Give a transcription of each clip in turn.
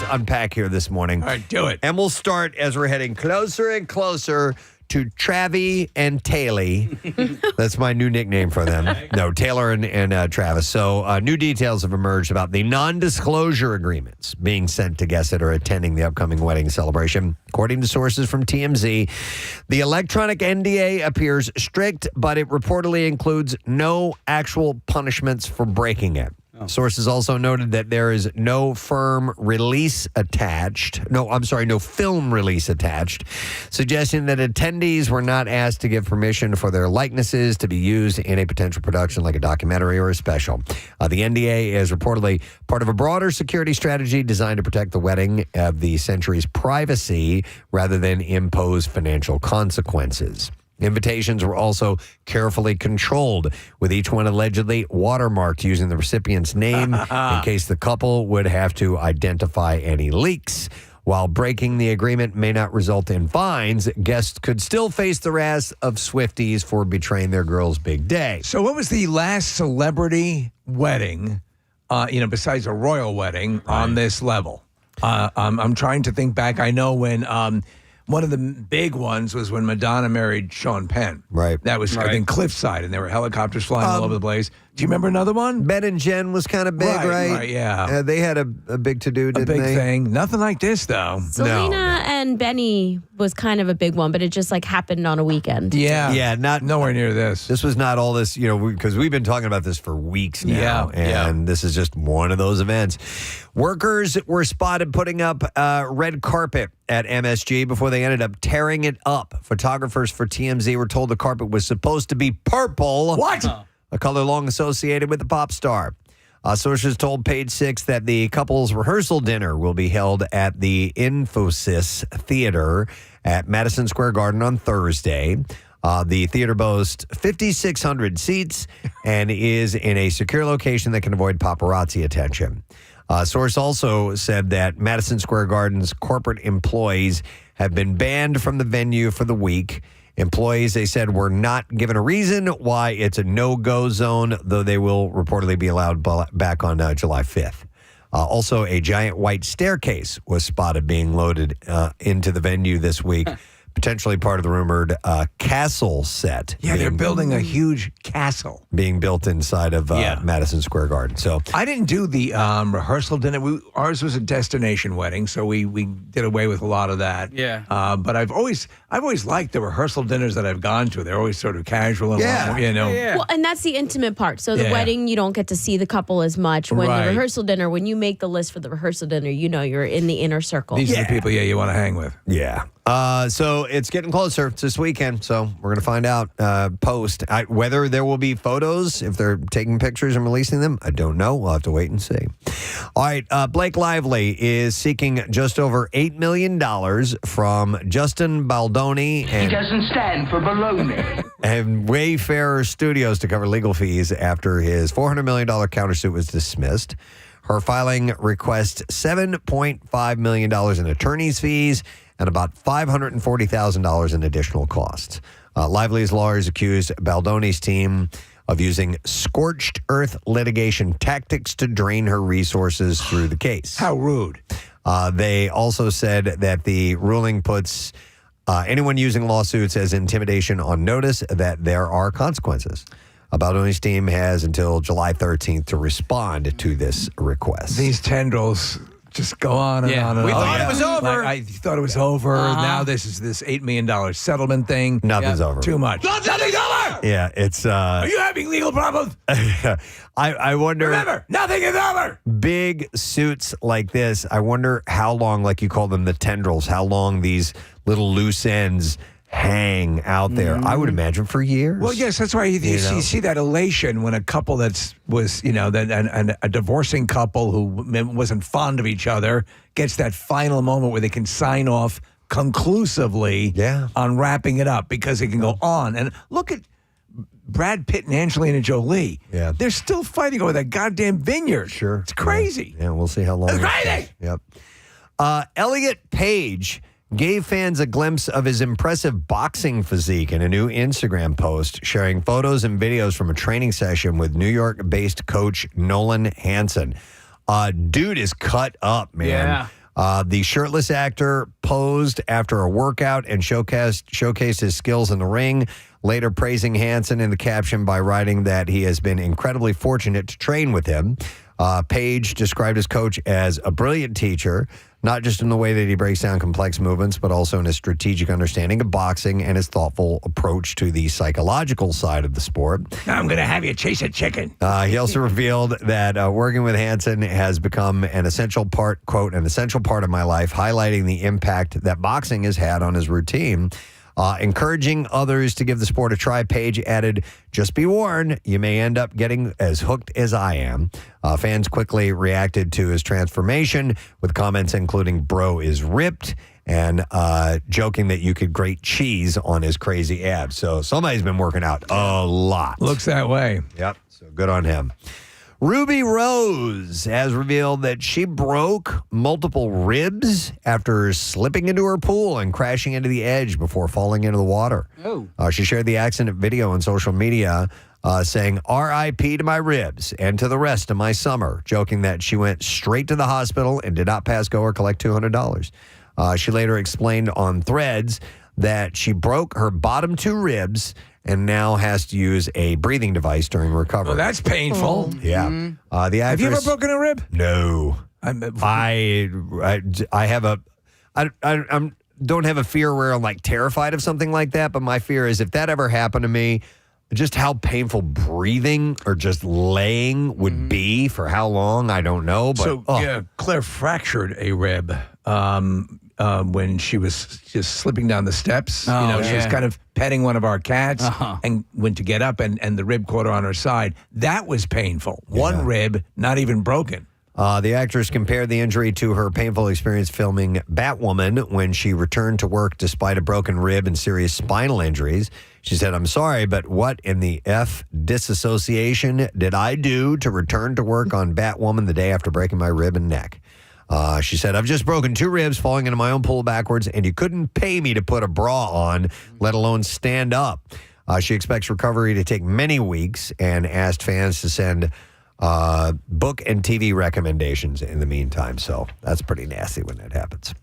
unpack here this morning. All right, do it. And we'll start as we're heading closer and closer to Travie and Taylor. That's my new nickname for them. No, Taylor and Travis. So new details have emerged about the non-disclosure agreements being sent to guests that are attending the upcoming wedding celebration. According to sources from TMZ, the electronic NDA appears strict, but it reportedly includes no actual punishments for breaking it. Sources also noted that there is no film release attached, suggesting that attendees were not asked to give permission for their likenesses to be used in a potential production like a documentary or a special. The NDA is reportedly part of a broader security strategy designed to protect the wedding of the century's privacy rather than impose financial consequences. Invitations were also carefully controlled, with each one allegedly watermarked using the recipient's name in case the couple would have to identify any leaks. While breaking the agreement may not result in fines, guests could still face the wrath of Swifties for betraying their girl's big day. So what was the last celebrity wedding, besides a royal wedding, on this level? I'm trying to think back. I know when... one of the big ones was when Madonna married Sean Penn. Right. That was, I think, Cliffside, and there were helicopters flying all over the place. Do you remember another one? Ben and Jen was kind of big, right? Right, yeah. They had a big to-do, didn't they? A big thing. Nothing like this, though. Selena and Benny was kind of a big one, but it just happened on a weekend. Yeah. Yeah, not nowhere near this. This was not all this, because we've been talking about this for weeks now, and this is just one of those events. Workers were spotted putting up red carpet at MSG before they ended up tearing it up. Photographers for TMZ were told the carpet was supposed to be purple. What? A color long associated with the pop star. Sources told Page Six that the couple's rehearsal dinner will be held at the Infosys Theater at Madison Square Garden on Thursday. The theater boasts 5,600 seats and is in a secure location that can avoid paparazzi attention. Source also said that Madison Square Garden's corporate employees have been banned from the venue for the week. Employees, they said, were not given a reason why it's a no-go zone, though they will reportedly be allowed back on July 5th. Also, a giant white staircase was spotted being loaded into the venue this week, potentially part of the rumored castle set. Yeah, they're building a huge castle. Being built inside of Madison Square Garden. So I didn't do the rehearsal dinner. Ours was a destination wedding, so we did away with a lot of that. Yeah. But I've always liked the rehearsal dinners that I've gone to. They're always sort of casual and Well, and that's the intimate part. So the wedding, you don't get to see the couple as much. When the rehearssul dinner, when you make the list for the rehearsal dinner, you're in the inner circle. These are the people you want to hang with. Yeah. So it's getting closer. It's this weekend, so we're going to find out post. Whether there will be photos, if they're taking pictures and releasing them, I don't know. We'll have to wait and see. All right, Blake Lively is seeking just over $8 million from Justin Baldoni. He doesn't stand for baloney. And Wayfarer Studios to cover legal fees after his $400 million countersuit was dismissed. Her filing requests $7.5 million in attorney's fees and about $540,000 in additional costs. Lively's lawyers accused Baldoni's team of using scorched earth litigation tactics to drain her resources through the case. How rude. They also said that the ruling puts anyone using lawsuits as intimidation on notice that there are consequences. Baldoni's team has until July 13th to respond to this request. These tendrils just go on and on and on. We thought it was over. I thought it was over. Now this is this $8 million settlement thing. Nothing's over. Too much. Nothing's over! Yeah, it's... Are you having legal problems? I wonder... Remember, nothing is over! Big suits like this, I wonder how long, like you call them the tendrils, how long these little loose ends hang out there. I would imagine for years. Well, yes, that's why you see that elation when a couple that a divorcing couple who wasn't fond of each other gets that final moment where they can sign off conclusively on wrapping it up, because it can go on. And look at Brad Pitt and Angelina Jolie. Yeah. They're still fighting over that goddamn vineyard. Sure. It's crazy. Yeah, we'll see how long. It's crazy! Yep. Elliot Page gave fans a glimpse of his impressive boxing physique in a new Instagram post, sharing photos and videos from a training session with New York-based coach Nolan Hansen. Dude is cut up, man. The shirtless actor posed after a workout and showcased his skills in the ring, later praising Hansen in the caption by writing that he has been incredibly fortunate to train with him. Page described his coach as a brilliant teacher, not just in the way that he breaks down complex movements, but also in his strategic understanding of boxing and his thoughtful approach to the psychological side of the sport. I'm going to have you chase a chicken. He also revealed that working with Hansen has become an essential part, quote, an essential part of my life, highlighting the impact that boxing has had on his routine. Encouraging others to give the sport a try, Page added, just be warned, you may end up getting as hooked as I am. Fans quickly reacted to his transformation with comments including, bro is ripped, and joking that you could grate cheese on his crazy abs. So somebody's been working out a lot. Looks that way. Yep, so good on him. Ruby Rose has revealed that she broke multiple ribs after slipping into her pool and crashing into the edge before falling into the water. Oh. She shared the accident video on social media saying, R.I.P. to my ribs and to the rest of my summer, joking that she went straight to the hospital and did not pass go or collect $200. She later explained on Threads that she broke her bottom 2 ribs and now has to use a breathing device during recovery. Well, that's painful. Yeah. The actress, Have you ever broken a rib? No. I have a I don't have a fear where I'm like terrified of something like that, but my fear is if that ever happened to me, just how painful breathing or just laying would be for how long, I don't know. But yeah, Claire fractured a rib when she was just slipping down the steps. She was kind of petting one of our cats and went to get up and the rib caught her on her side. That was painful. One rib, not even broken. The actress compared the injury to her painful experience filming Batwoman when she returned to work despite a broken rib and serious spinal injuries. She said, I'm sorry, but what in the F disassociation did I do to return to work on Batwoman the day after breaking my rib and neck? She said, I've just broken 2 ribs falling into my own pool backwards, and you couldn't pay me to put a bra on, let alone stand up. She expects recovery to take many weeks and asked fans to send book and TV recommendations in the meantime. So that's pretty nasty when that happens.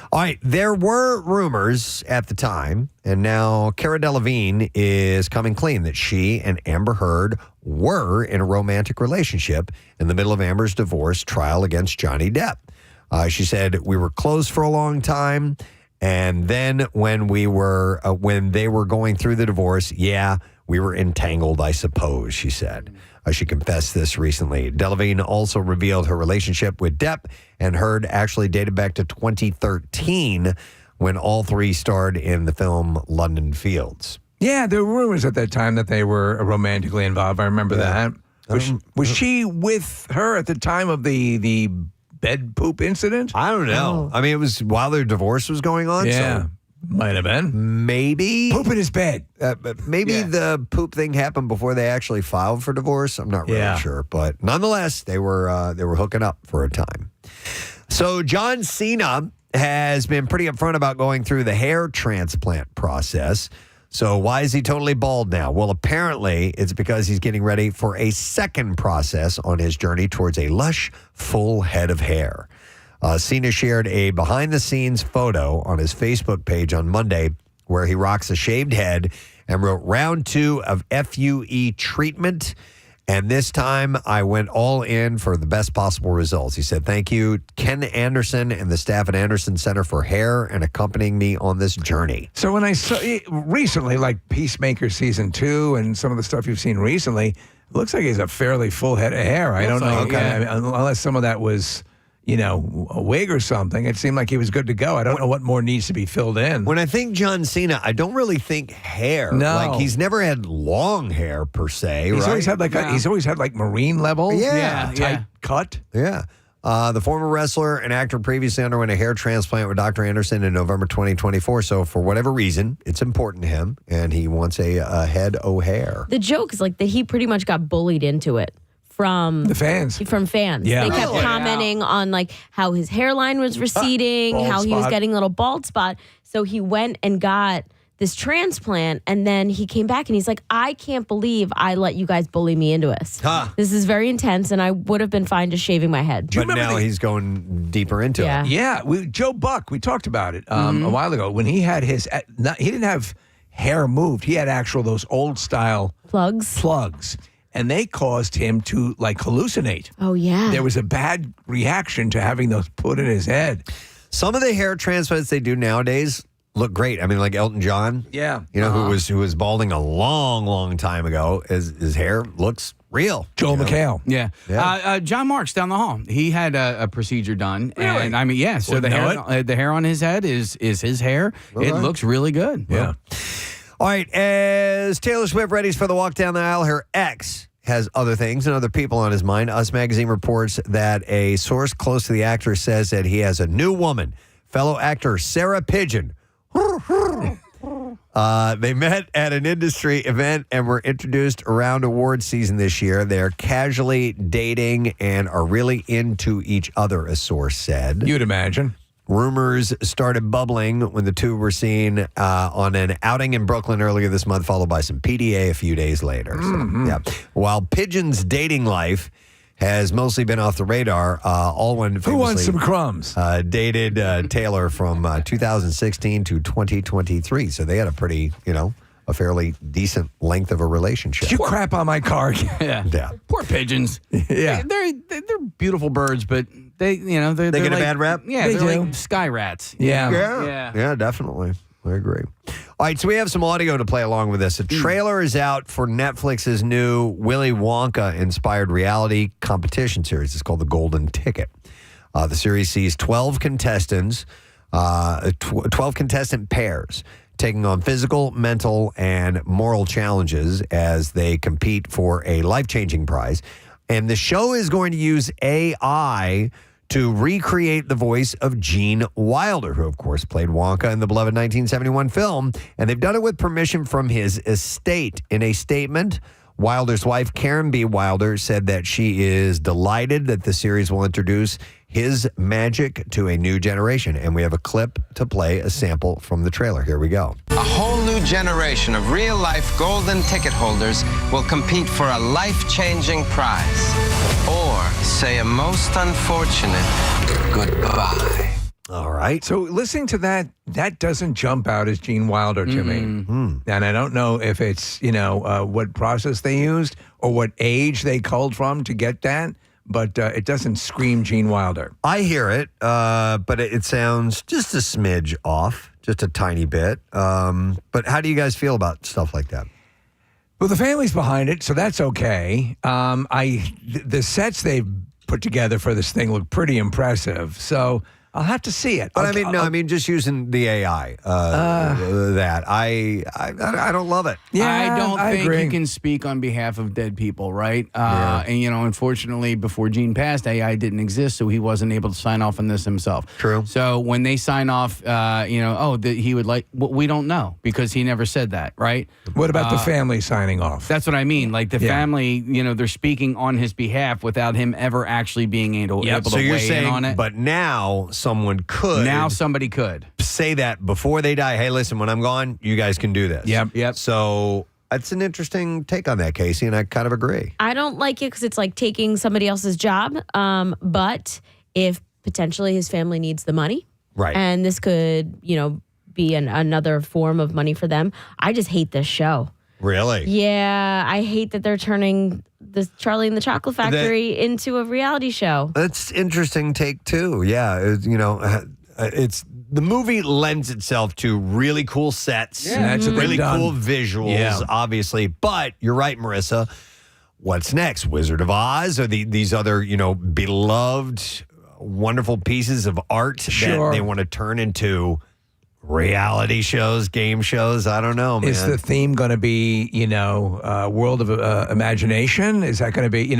All right, there were rumors at the time, and now Cara Delevingne is coming clean that she and Amber Heard were in a romantic relationship in the middle of Amber's divorce trial against Johnny Depp. She said, we were close for a long time, and then when they were going through the divorce, we were entangled, I suppose, she said. She confessed this recently. Delevingne also revealed her relationship with Depp and Heard actually dated back to 2013 when all 3 starred in the film London Fields. Yeah, there were rumors at that time that they were romantically involved. I remember that. Was she with her at the time of the bed poop incident? I don't know. I mean, it was while their divorce was going on. Yeah. So might have been. Maybe. Poop in his bed. Maybe the poop thing happened before they actually filed for divorce. I'm not really sure. But nonetheless, they were hooking up for a time. So John Cena has been pretty upfront about going through the hair transplant process. So why is he totally bald now? Well, apparently it's because he's getting ready for a second process on his journey towards a lush, full head of hair. Cena shared a behind-the-scenes photo on his Facebook page on Monday where he rocks a shaved head and wrote, round 2 of FUE treatment, and this time I went all in for the best possible results. He said, thank you, Ken Anderson and the staff at Anderson Center for Hair and accompanying me on this journey. So when I saw recently, like Peacemaker Season 2 and some of the stuff you've seen recently, it looks like he's a fairly full head of hair. I don't know. Okay. Unless some of that was a wig or something. It seemed like he was good to go. I don't know what more needs to be filled in. When I think John Cena, I don't really think hair. No. Like, he's never had long hair, per se, He's right? always had like marine level. Tight cut. Yeah. The former wrestler and actor previously underwent a hair transplant with Dr. Anderson in November 2024. So for whatever reason, it's important to him, and he wants a head o' hair. The joke is like that he pretty much got bullied into it. From the fans. From fans. Yeah. They kept commenting on like how his hairline was receding, how he was getting a little bald spot. So he went and got this transplant, and then he came back and he's like, I can't believe I let you guys bully me into this. Huh. This is very intense, and I would have been fine just shaving my head. But now he's going deeper into it. Yeah, Joe Buck, we talked about it a while ago. When he had his, he didn't have hair moved. He had those old style plugs. And they caused him to hallucinate. Oh, yeah. There was a bad reaction to having those put in his head. Some of the hair transplants they do nowadays look great. I mean, like Elton John. Yeah. Who was balding a long, long time ago. His hair looks real. Joel McHale. Yeah. John Marks down the hall. He had a procedure done. Really? And I mean, yeah. So the hair on his head is his hair. It looks really good. Yeah. All right. As Taylor Swift readies for the walk down the aisle, her ex has other things and other people on his mind. Us Magazine reports that a source close to the actor says that he has a new woman, fellow actor Sarah Pigeon. They met at an industry event and were introduced around award season this year. They're casually dating and are really into each other, a source said. You'd imagine. Rumors started bubbling when the two were seen on an outing in Brooklyn earlier this month, followed by some PDA a few days later. So, yeah. While Pigeon's dating life has mostly been off the radar, Allwyn famously Who wants some crumbs? Dated Taylor from 2016 to 2023. So they had a fairly decent length of a relationship. Did you crap on my car? Yeah. Poor pigeons. Yeah. They're beautiful birds, but they get a bad rap? Yeah, They they're do. like sky rats. Yeah. Yeah, definitely. I agree. All right, so we have some audio to play along with this. A trailer is out for Netflix's new Willy Wonka-inspired reality competition series. It's called The Golden Ticket. The series sees 12 contestants, 12 contestant pairs taking on physical, mental, and moral challenges as they compete for a life-changing prize. And the show is going to use AI to recreate the voice of Gene Wilder, who, of course, played Wonka in the beloved 1971 film. And they've done it with permission from his estate. In a statement, Wilder's wife, Karen B. Wilder, said that she is delighted that the series will introduce his magic to a new generation. And we have a clip to play, a sample from the trailer. Here we go. A whole new generation of real-life golden ticket holders will compete for a life-changing prize. Or say a most unfortunate goodbye. All right. So listening to that doesn't jump out as Gene Wilder to me. And I don't know if it's, what process they used or what age they culled from to get that, but it doesn't scream Gene Wilder. I hear it, but it sounds just a smidge off, just a tiny bit. But how do you guys feel about stuff like that? Well, the family's behind it, so that's okay. The sets they've put together for this thing look pretty impressive, so I'll have to see it. But I mean, just using the AI, that I don't love it. Yeah, I don't think agree. you can speak on behalf of dead people, right? And, unfortunately, before Gene passed, AI didn't exist, so he wasn't able to sign off on this himself. True. So when they sign off, he would like, well, we don't know because he never said that, right? What about the family signing off? That's what I mean. Like the family, they're speaking on his behalf without him ever actually being able to So you're weigh in on saying, it. but now someone could. Now somebody could say that before they die. Hey, listen, when I'm gone, you guys can do this. Yep. So that's an interesting take on that, Casey, and I kind of agree. I don't like it because it's like taking somebody else's job. But if potentially his family needs the money, Right. and this could, be another form of money for them. I just hate this show. Really? Yeah, I hate that they're turning the Charlie and the Chocolate Factory into a reality show. That's interesting take too. Yeah, it's the movie lends itself to really cool sets, that's what they've really done. cool visuals, obviously. But you're right, Marissa. What's next? Wizard of Oz or these other beloved, wonderful pieces of art that they want to turn into reality shows, game shows? I don't know, man. Is the theme going to be, world of imagination? Is that going to be,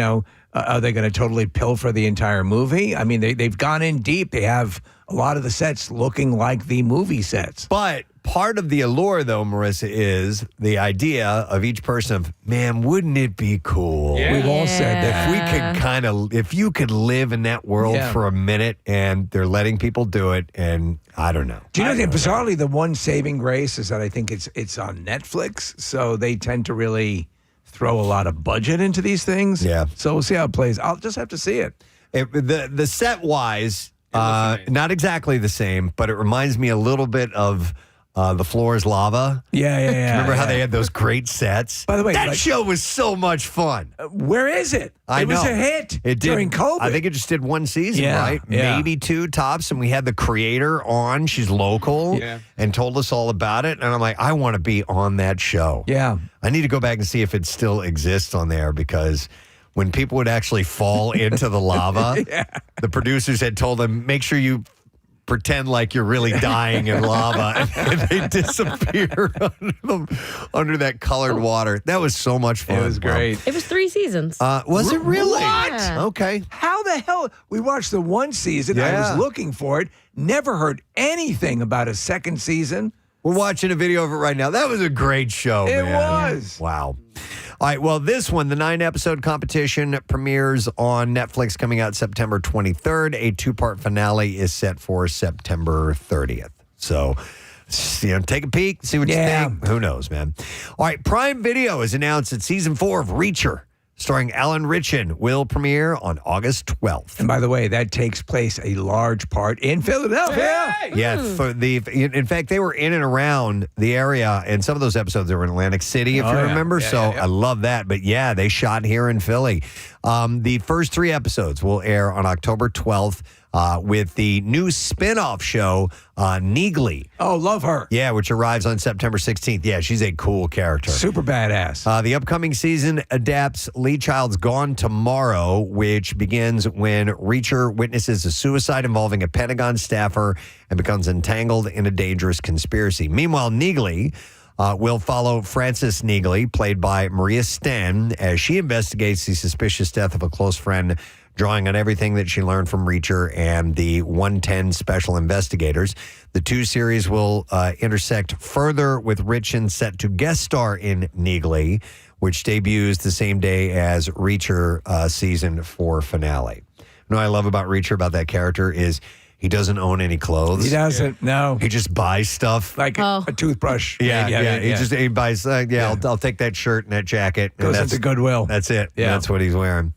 are they going to totally pilfer the entire movie? I mean, they've gone in deep. They have a lot of the sets looking like the movie sets. But part of the allure, though, Marissa, is the idea of each person of, man, wouldn't it be cool? We've all said that. If we could if you could live in that world for a minute, and they're letting people do it, and I don't know. Do you know that bizarrely the one saving grace is that I think it's on Netflix, so they tend to really throw a lot of budget into these things. Yeah. So we'll see how it plays. I'll just have to see it. The set wise, not exactly the same, but it reminds me a little bit of The Floor is Lava. Yeah. Remember how they had those great sets? By the way, that show was so much fun. Where is it? It was a hit during COVID. I think it just did one season, right? Yeah. Maybe two tops. And we had the creator on. She's local and told us all about it. And I'm like, I want to be on that show. Yeah. I need to go back and see if it still exists on there, because when people would actually fall into the lava, the producers had told them, make sure you pretend like you're really dying in lava, and they disappear under that colored water. That was so much fun. It was great. It was 3 seasons. Was it really? What? Yeah. Okay. How the hell? We watched the one season. I was looking for it. Never heard anything about a second season. We're watching a video of it right now. That was a great show, It man. was. Wow. All right, well, this one, the 9-episode competition, premieres on Netflix coming out September 23rd. A 2-part finale is set for September 30th. So, take a peek, see what you think. Who knows, man? All right, Prime Video has announced that Season 4 of Reacher, starring Alan Ritchson, will premiere on August 12th. And by the way, that takes place a large part in Philadelphia. Yeah, in fact, they were in and around the area, and some of those episodes were in Atlantic City, if you remember. I love that. But yeah, they shot here in Philly. The first 3 episodes will air on October 12th. With the new spin-off show, Neagly. Oh, love her. Yeah, which arrives on September 16th. Yeah, she's a cool character. Super badass. The upcoming season adapts Lee Child's Gone Tomorrow, which begins when Reacher witnesses a suicide involving a Pentagon staffer and becomes entangled in a dangerous conspiracy. Meanwhile, Neagly will follow Frances Neagly, played by Maria Sten, as she investigates the suspicious death of a close friend, drawing on everything that she learned from Reacher and the 110 special investigators. The 2 series will intersect further, with Ritchson set to guest star in Neagly, which debuts the same day as Reacher season 4 finale. You know what I love about Reacher, about that character, is he doesn't own any clothes. He doesn't, no. He just buys stuff. Like a toothbrush. Yeah. He buys, I'll take that shirt and that jacket. Goes into Goodwill. That's it. Yeah. That's what he's wearing.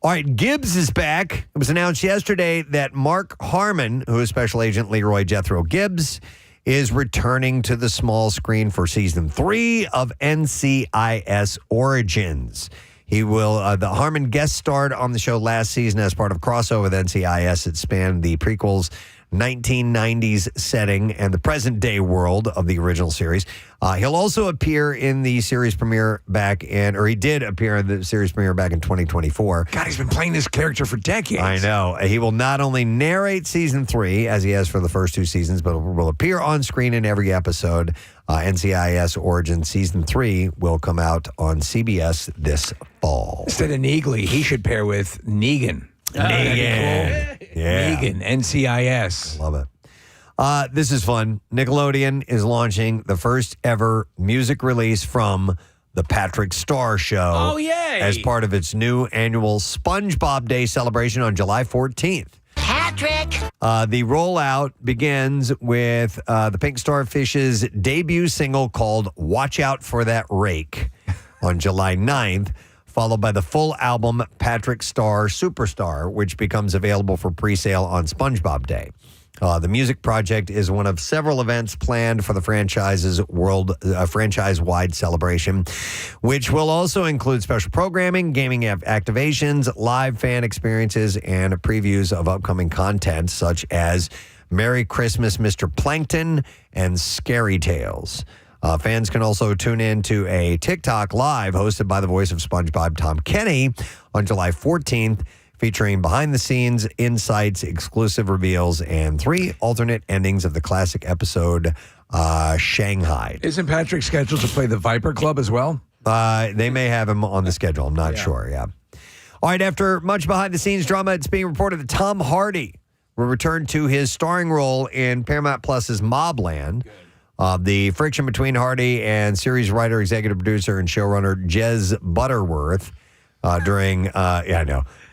All right, Gibbs is back. It was announced yesterday that Mark Harmon, who is Special Agent Leroy Jethro Gibbs, is returning to the small screen for Season 3 of NCIS Origins. He will, the Harmon guest starred on the show last season as part of a crossover with NCIS that spanned the prequel's 1990s setting and the present day world of the original series. He'll also appear in the series premiere he did appear in the series premiere back in 2024. God, he's been playing this character for decades. I know. He will not only narrate Season 3, as he has for the first 2 seasons, but will appear on screen in every episode. NCIS Origin Season 3 will come out on CBS this fall. Instead of Neagly, he should pair with Negan. Negan. Cool. Yeah. Negan, NCIS. Love it. This is fun. Nickelodeon is launching the first ever music release from The Patrick Star Show. Oh, yay. As part of its new annual SpongeBob Day celebration on July 14th. Patrick! The rollout begins with the Pink Starfish's debut single called Watch Out for That Rake on July 9th, followed by the full album Patrick Star Superstar, which becomes available for pre-sale on SpongeBob Day. The music project is one of several events planned for the franchise's franchise-wide celebration, which will also include special programming, gaming activations, live fan experiences, and previews of upcoming content such as Merry Christmas, Mr. Plankton, and Scary Tales. Fans can also tune in to a TikTok live hosted by the voice of SpongeBob, Tom Kenny, on July 14th, featuring behind-the-scenes insights, exclusive reveals, and 3 alternate endings of the classic episode, Shanghai. Isn't Patrick scheduled to play the Viper Club as well? They may have him on the schedule. I'm not sure, All right, after much behind-the-scenes drama, it's being reported that Tom Hardy will return to his starring role in Paramount Plus's Mobland. The friction between Hardy and series writer, executive producer, and showrunner Jez Butterworth during,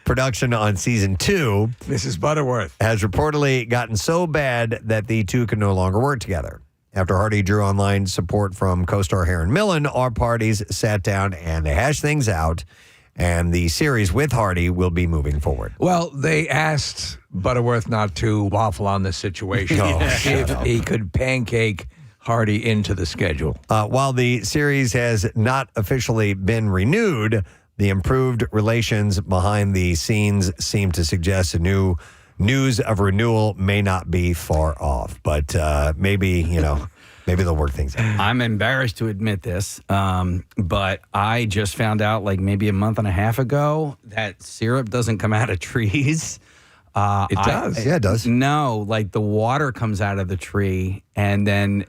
production on season 2. Mrs. Butterworth has reportedly gotten so bad that the two can no longer work together. After Hardy drew online support from co-star Heron Millen, our parties sat down and they hashed things out, and the series with Hardy will be moving forward. Well, they asked Butterworth not to waffle on this situation. If he could pancake Hardy into the schedule. While the series has not officially been renewed, the improved relations behind the scenes seem to suggest news of renewal may not be far off, but maybe they'll work things out. I'm embarrassed to admit this, but I just found out like maybe a month and a half ago that syrup doesn't come out of trees. It does. Yeah, it does. No, like the water comes out of the tree and then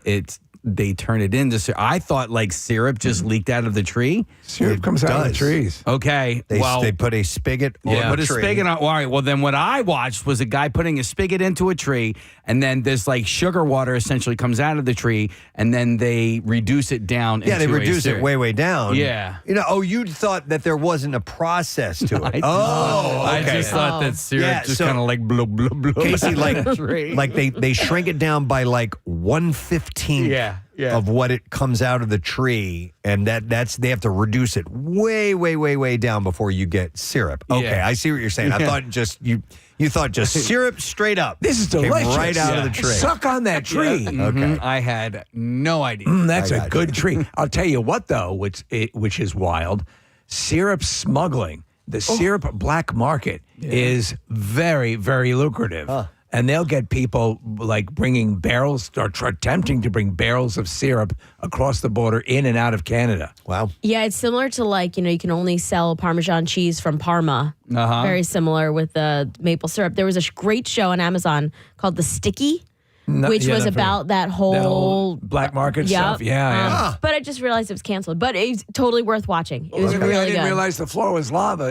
they turn it into syrup. I thought like syrup just leaked out of the tree. Syrup comes out of the trees. Okay. They put a spigot on put a a tree. spigot on. All right. Well, then what I watched was a guy putting a spigot into a tree, and then this like sugar water essentially comes out of the tree, and then they reduce it down. Yeah, they reduce it way down. Yeah. You thought that there wasn't a process to it. I just thought that syrup just kind of like blow, blow, blow. Casey, like they shrink it down by like 1/15 of what it comes out of the tree, and that's they have to reduce it way down before you get syrup. Okay, Yeah. I see what you're saying. I thought just you thought just syrup straight up. This is came delicious. right out of the tree. Suck on that tree. Okay. I had no idea. That's a good tree. I'll tell you what, though, which is wild, syrup smuggling. The syrup black market is very, very lucrative. And they'll get people like bringing barrels or attempting to bring barrels of syrup across the border in and out of Canada. Wow. Yeah, it's similar to like, you can only sell Parmesan cheese from Parma. Very similar with the maple syrup. There was a great show on Amazon called The Sticky, which was about that whole black market stuff. Yeah. But I just realized it was canceled. But it's totally worth watching. It was really I didn't good. realize the floor was lava.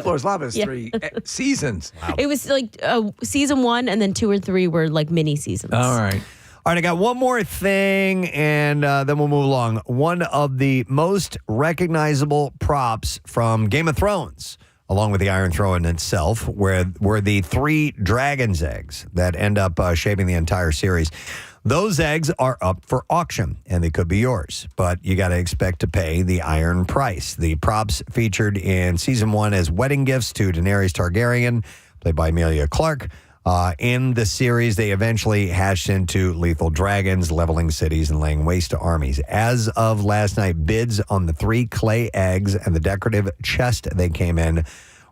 Floor is lava is 3 seasons. Wow. It was like season 1, and then 2 or 3 were like mini seasons. All right. All right, I got one more thing, and then we'll move along. One of the most recognizable props from Game of Thrones, along with the Iron Throne itself, were the 3 dragon's eggs that end up shaping the entire series. Those eggs are up for auction, and they could be yours, but you got to expect to pay the iron price. The props featured in season 1 as wedding gifts to Daenerys Targaryen, played by Emilia Clarke. In the series, they eventually hatched into lethal dragons, leveling cities and laying waste to armies. As of last night, bids on the 3 clay eggs and the decorative chest they came in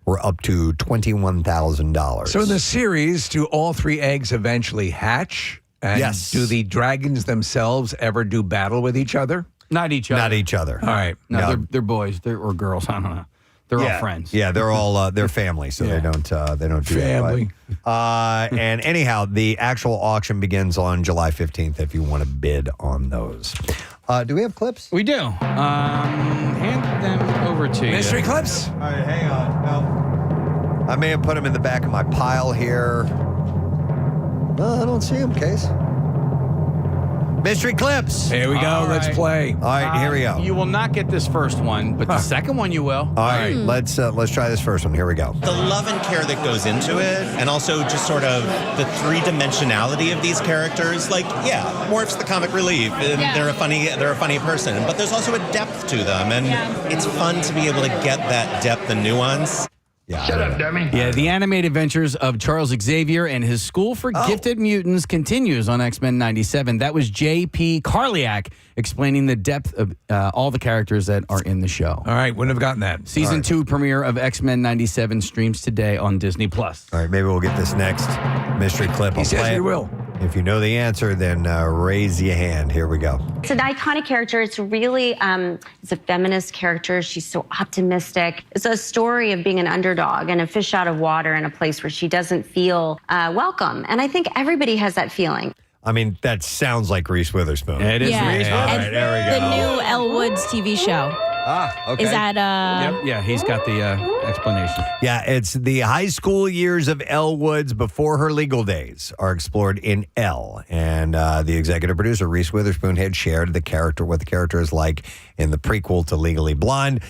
were up to $21,000. So in the series, do all 3 eggs eventually hatch? And yes. Do the dragons themselves ever do battle with each other? Not each other. Not each other. All right. No, they're boys. Or girls. I don't know. They're all friends. Yeah, they're all they're family, so they don't do family. That. And anyhow, the actual auction begins on July 15th if you want to bid on those. Do we have clips? We do. Hand them over to you. Mystery clips? All right, hang on. No. I may have put them in the back of my pile here. No, I don't see them, Case. Mystery clips. Here we go. All Let's right. play. All right, here we go. You will not get this first one, but the second one you will. All right, let's try this first one. Here we go. The love and care that goes into it, and also just sort of the three-dimensionality of these characters. Like, yeah, Morph's the comic relief, and they're a funny person, but there's also a depth to them, and it's fun to be able to get that depth and nuance. Yeah, Shut up, dummy. Yeah, the animated adventures of Charles Xavier and his School for Gifted Mutants continues on X-Men 97. That was J.P. Karliak explaining the depth of all the characters that are in the show. All right, wouldn't have gotten that. Season 2 premiere of X-Men 97 streams today on Disney+. All right, maybe we'll get this next mystery clip. He says we will. If you know the answer, then raise your hand. Here we go. It's an iconic character. It's really, it's a feminist character. She's so optimistic. It's a story of being an underdog and a fish out of water in a place where she doesn't feel welcome. And I think everybody has that feeling. I mean, that sounds like Reese Witherspoon. It is Yeah. Reese All And right, there we go. the new Elle Woods TV show. Okay. Is that Yep. Yeah, he's got the explanation. Yeah, it's the high school years of Elle Woods before her legal days are explored in Elle. And the executive producer, Reese Witherspoon, had shared what the character is like in the prequel to Legally Blonde.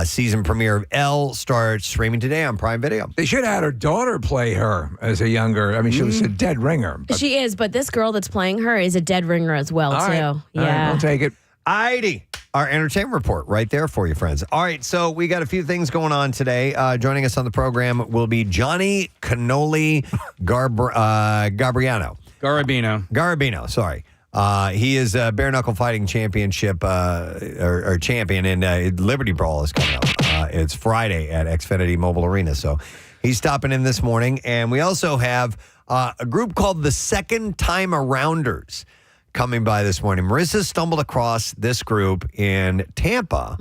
Season premiere of Elle starts streaming today on Prime Video. They should have had her daughter play her as a younger. I mean, she was a dead ringer. She is, but this girl that's playing her is a dead ringer as well, All too. right. All Yeah. right, I'll take it. Alrighty. Our entertainment report right there for you, friends. All right, so we got a few things going on today. Joining us on the program will be Johnny Cannoli Garabino, sorry. He is a Bareknuckle Fighting Championship or champion, and Liberty Brawl is coming up. It's Friday at Xfinity Mobile Arena, so he's stopping in this morning. And we also have a group called the Second Time Arounders coming by this morning. Marissa stumbled across this group in Tampa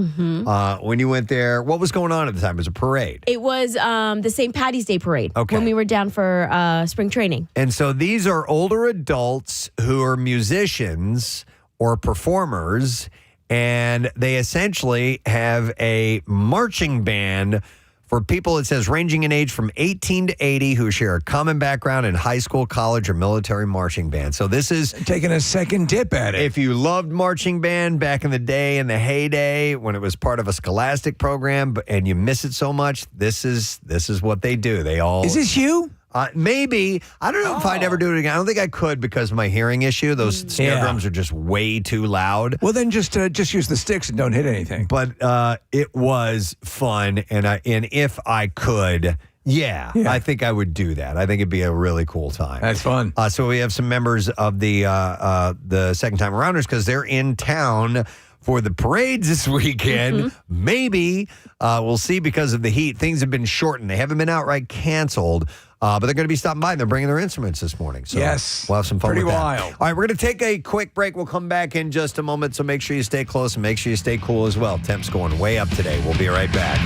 when you went there. What was going on at the time? It was a parade. It was the St. Patty's Day parade Okay. when we were down for spring training. And so these are older adults who are musicians or performers, and they essentially have a marching band for people, it says, ranging in age from 18 to 80 who share a common background in high school, college, or military marching band. So this is taking a second dip at it. If you loved marching band back in the day, in the heyday, when it was part of a scholastic program, and you miss it so much, this is what they do. They all Is this you? Maybe. I don't know if I'd ever do it again. I don't think I could because of my hearing issue. Those snare drums are just way too loud. Well, then just use the sticks and don't hit anything. But it was fun, and if I could, I think I would do that. I think it'd be a really cool time. That's fun. So we have some members of the Second Time Arounders because they're in town for the parades this weekend. Maybe we'll see because of the heat. Things have been shortened. They haven't been outright canceled. But they're going to be stopping by and they're bringing their instruments this morning. So yes. We'll have some fun Pretty with that. wild. All right, we're going to take a quick break. We'll come back in just a moment. So make sure you stay close and make sure you stay cool as well. Temps going way up today. We'll be right back.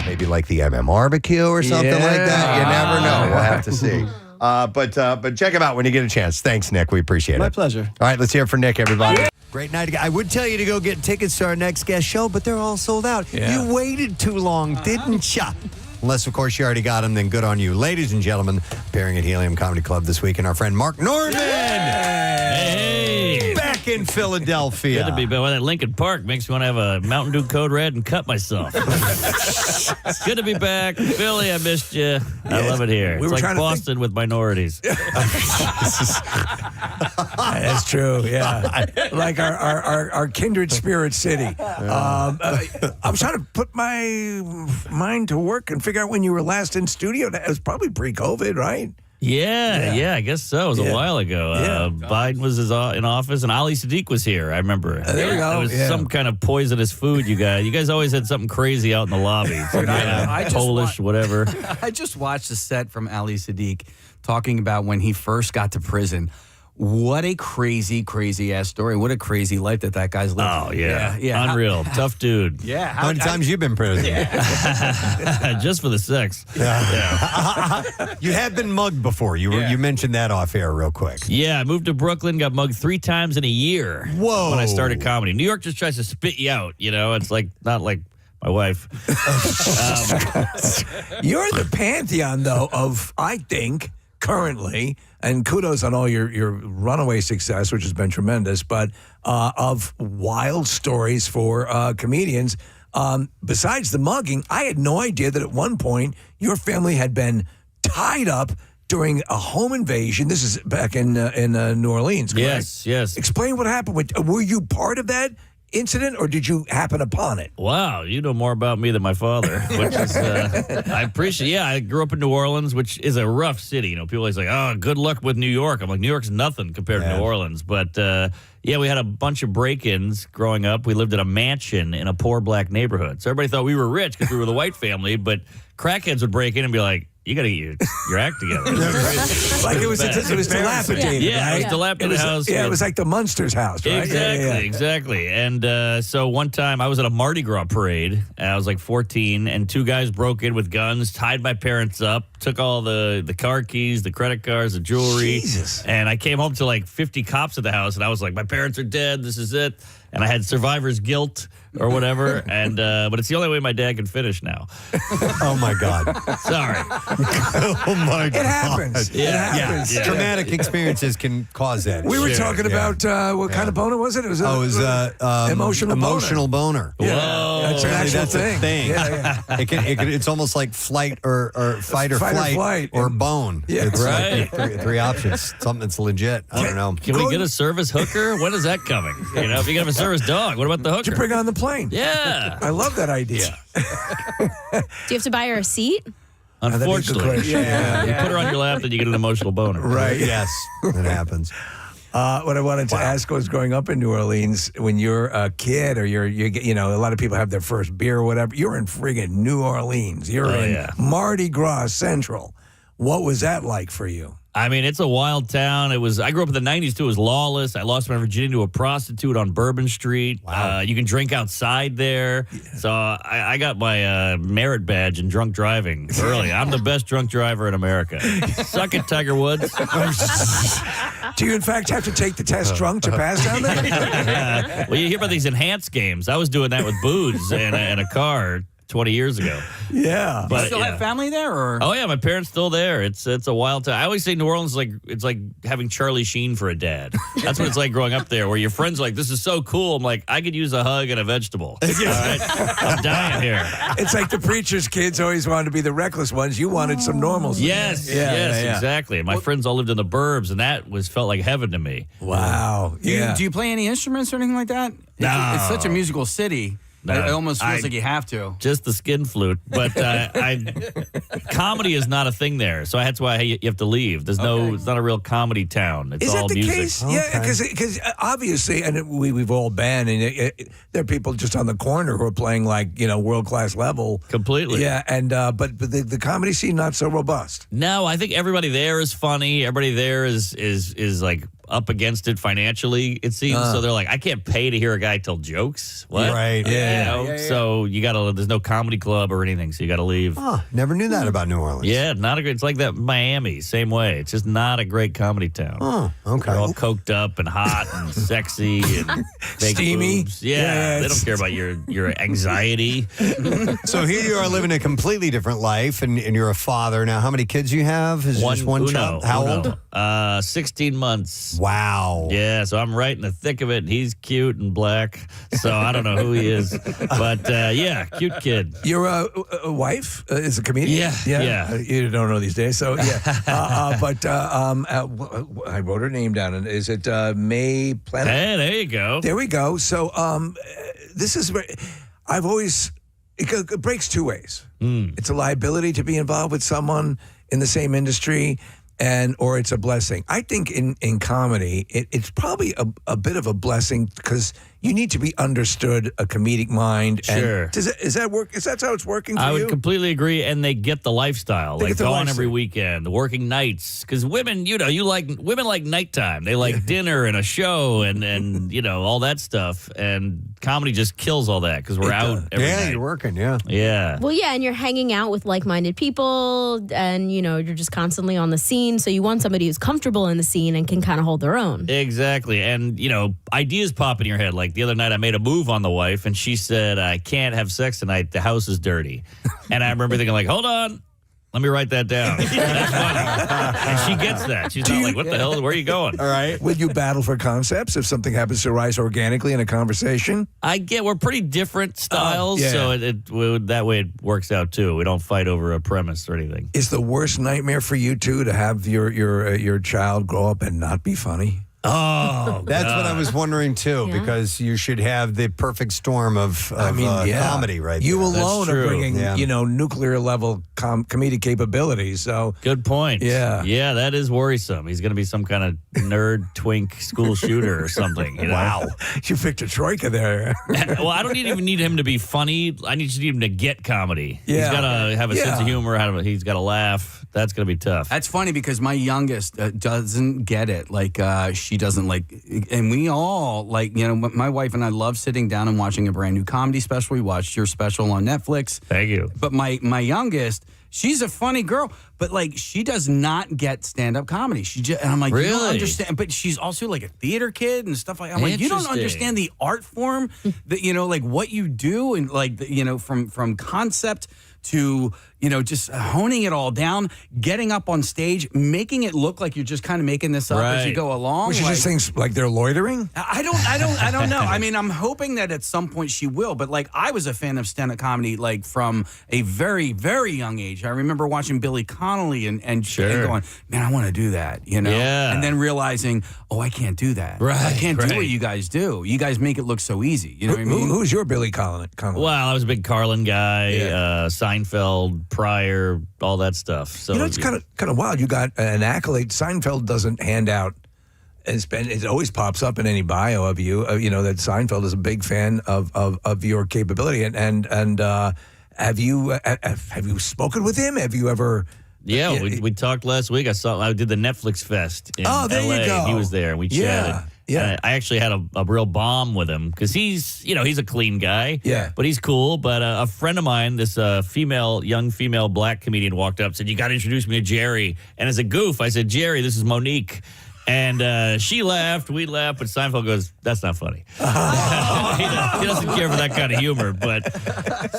Maybe like the MMRBQ or something like that. You never know. We'll have to see. But check them out when you get a chance. Thanks, Nick. We appreciate it. My pleasure. All right, let's hear it for Nick, everybody. Great night. I would tell you to go get tickets to our next guest show, but they're all sold out. Yeah. You waited too long, didn't ya? Unless, of course, you already got them, then good on you. Ladies and gentlemen, appearing at Helium Comedy Club this week, and our friend Mark Norman. Hey. Back in Philadelphia. Good to be back. Well, that Lincoln Park makes me want to have a Mountain Dew Code Red and cut myself. It's good to be back. Philly, I missed you. I love it here. It's like Boston with minorities. That's true, yeah. Like our kindred spirit city. I'm trying to put my mind to work and figure out when you were last in studio. It was probably pre-COVID, right? Yeah, I guess so. It was a while ago. Biden was in office, and Ali Sadiq was here. I remember. There we go. There was some kind of poisonous food. You guys always had something crazy out in the lobby. I Polish, whatever. I just watched a set from Ali Sadiq talking about when he first got to prison. What a crazy, crazy ass story. What a crazy life that guy's lived. Oh, yeah. Unreal. Tough dude. Yeah. How many times you been in prison? Just for the sex. You have been mugged before. You mentioned that off air real quick. Yeah, I moved to Brooklyn, got mugged 3 times in a year. Whoa. When I started comedy. New York just tries to spit you out, It's like, not like my wife. You're the pantheon, though, of, I think, currently, and kudos on all your runaway success, which has been tremendous, but of wild stories for comedians. Besides the mugging, I had no idea that at one point your family had been tied up during a home invasion. This is back in New Orleans, correct? Yes. Explain what happened. Were you part of that incident, or did you happen upon it? Wow, you know more about me than my father, which is, I appreciate. Yeah, I grew up in New Orleans, which is a rough city. People always like, oh, good luck with New York. I'm like, New York's nothing compared to New Orleans. But, we had a bunch of break-ins growing up. We lived in a mansion in a poor black neighborhood. So everybody thought we were rich because we were the white family, but crackheads would break in and be like, you got to get your act together. Like it was dilapidated. Yeah, right? It was dilapidated house. Yeah, it was like the Munsters house, right? Exactly. And so one time I was at a Mardi Gras parade. And I was like 14, and 2 guys broke in with guns, tied my parents up, took all the car keys, the credit cards, the jewelry. Jesus. And I came home to like 50 cops at the house, and I was like, my parents are dead. This is it. And I had survivor's guilt or whatever. And but it's the only way my dad can finish now. Oh, my God. Sorry. Oh, my God. It happens. Yeah. It happens. Yeah. Traumatic experiences can cause that. We were Shit, talking about what kind of boner was it? It was emotional boner. Yeah. Whoa. That's an Apparently actual that's a thing. Yeah. It's almost like flight or fight or Fight or flight flight. or bone. Yeah. It's Right. like three options. Something that's legit. I don't know. Can we get a service hooker? When is that coming? You know, if you got a service dog, what about the hooker? Did you bring her on the plane? Yeah. I love that idea. Do you have to buy her a seat? Unfortunately. Yeah. You put her on your lap, then you get an emotional boner. Right. Yes, it happens. What I wanted to ask was, growing up in New Orleans, when you're a kid or a lot of people have their first beer or whatever, you're in friggin' New Orleans. You're in Mardi Gras Central. What was that like for you? I mean, it's a wild town. I grew up in the 90s, too. It was lawless. I lost my virginity to a prostitute on Bourbon Street. Wow. You can drink outside there. Yeah. So I got my merit badge in drunk driving early. I'm the best drunk driver in America. Suck it, Tiger Woods. Do you, in fact, have to take the test drunk to pass down there? Well, you hear about these enhanced games. I was doing that with booze and a car 20 years ago. Yeah. But, you still have family there? Or? Oh, yeah, my parents still there. It's a wild time. I always say New Orleans it's like having Charlie Sheen for a dad. That's what it's like growing up there, where your friends are like, this is so cool. I'm like, I could use a hug and a vegetable. All right? I'm dying here. It's like the preacher's kids always wanted to be the reckless ones. You wanted some normals. Yes, exactly. My friends all lived in the burbs, and that felt like heaven to me. Wow. Do you play any instruments or anything like that? No. It's such a musical city. No, it almost feels like you have to. Just the skin flute. But comedy is not a thing there. So that's why you have to leave. It's not a real comedy town. It's Is all that the music. case? Yeah, because obviously, and we've all been, and there are people just on the corner who are playing like, world-class level. Completely. Yeah, and but the comedy scene not so robust. No, I think everybody there is funny. Everybody there is like up against it financially, it seems. So they're like, I can't pay to hear a guy tell jokes. What? Right. Yeah. So there's no comedy club or anything, so you gotta leave. Oh, never knew that about New Orleans. Yeah, it's like that Miami, same way. It's just not a great comedy town. Oh, okay. They're all coked up and hot and sexy and fake Steamy. boobs. Yeah, they don't care about your anxiety. So here you are living a completely different life, and you're a father now. How many kids you have? Is it just one child? How old? 16 months. Wow. Yeah, so I'm right in the thick of it, and he's cute and black, so I don't know who he is. But, cute kid. Your wife is a comedian? Yeah. You don't know these days, so yeah. But I wrote her name down, and is it May Planet? Hey, there you go. There we go. So this is very, it breaks two ways. It's a liability to be involved with someone in the same industry, or it's a blessing. I think in comedy, it's probably a bit of a blessing because you need to be understood, a comedic mind. Sure. And is that work? Is that how it's working for you? I would completely agree, and they get the lifestyle. They Like get the gone lifestyle. every weekend, the working nights. Because women, women like nighttime. They like dinner and a show and all that stuff. And comedy just kills all that because we're out every night. You're working, yeah. Yeah. Well, yeah, and you're hanging out with like-minded people, and you're just constantly on the scene. So you want somebody who's comfortable in the scene and can kind of hold their own. Exactly. And, ideas pop in your head. Like the other night I made a move on the wife and she said, I can't have sex tonight. The house is dirty. And I remember thinking like, hold on. Let me write that down. That's funny. And she gets that. She's not like, what the hell? Where are you going? All right. Would you battle for concepts if something happens to arise organically in a conversation? We're pretty different styles, so that way it works out too. We don't fight over a premise or anything. Is the worst nightmare for you two to have your child grow up and not be funny? Oh, That's what I was wondering too, Yeah. because you should have the perfect storm of comedy right You there. alone That's are true. bringing, nuclear level comedic capabilities. So Good point. Yeah. Yeah, that is worrisome. He's going to be some kind of nerd twink school shooter or something. wow, you picked a troika there. Well, I don't even need him to be funny. I need him to get comedy. Yeah. He's got to have a sense of humor. He's got to laugh. That's going to be tough. That's funny because my youngest doesn't get it. Like, she doesn't like, and we all, like, my wife and I love sitting down and watching a brand new comedy special. We watched your special on Netflix. Thank you. But my youngest, she's a funny girl, but like she does not get stand-up comedy. And I'm like, you don't understand. But she's also like a theater kid and stuff like that. I'm like, you don't understand the art form that, like what you do and like, from concept to, just honing it all down, getting up on stage, making it look like you're just kind of making this up as you go along. Which just thinks like they're loitering? I don't know. I mean, I'm hoping that at some point she will, but like I was a fan of stand-up comedy like from a very, very young age. I remember watching Billy Connolly and going, man, I want to do that, Yeah. And then realizing, oh, I can't do that. Right. I can't do what you guys do. You guys make it look so easy. You know what I mean? Who's your Billy Connolly? Well, I was a big Carlin guy, Seinfeld, Pryor, all that stuff. So it's kind of wild. You got an accolade. Seinfeld doesn't hand out. It always pops up in any bio of you. That Seinfeld is a big fan of your capability. And have you spoken with him? Have you ever? Yeah, we talked last week. I did the Netflix Fest in there LA. You go. He was there and we chatted. Yeah. I actually had a real bomb with him because he's a clean guy. Yeah. But he's cool. But a friend of mine, this young female black comedian walked up and said, you got to introduce me to Jerry. And as a goof, I said, Jerry, this is Monique. And she laughed, we laughed, but Seinfeld goes, that's not funny. He doesn't care for that kind of humor. But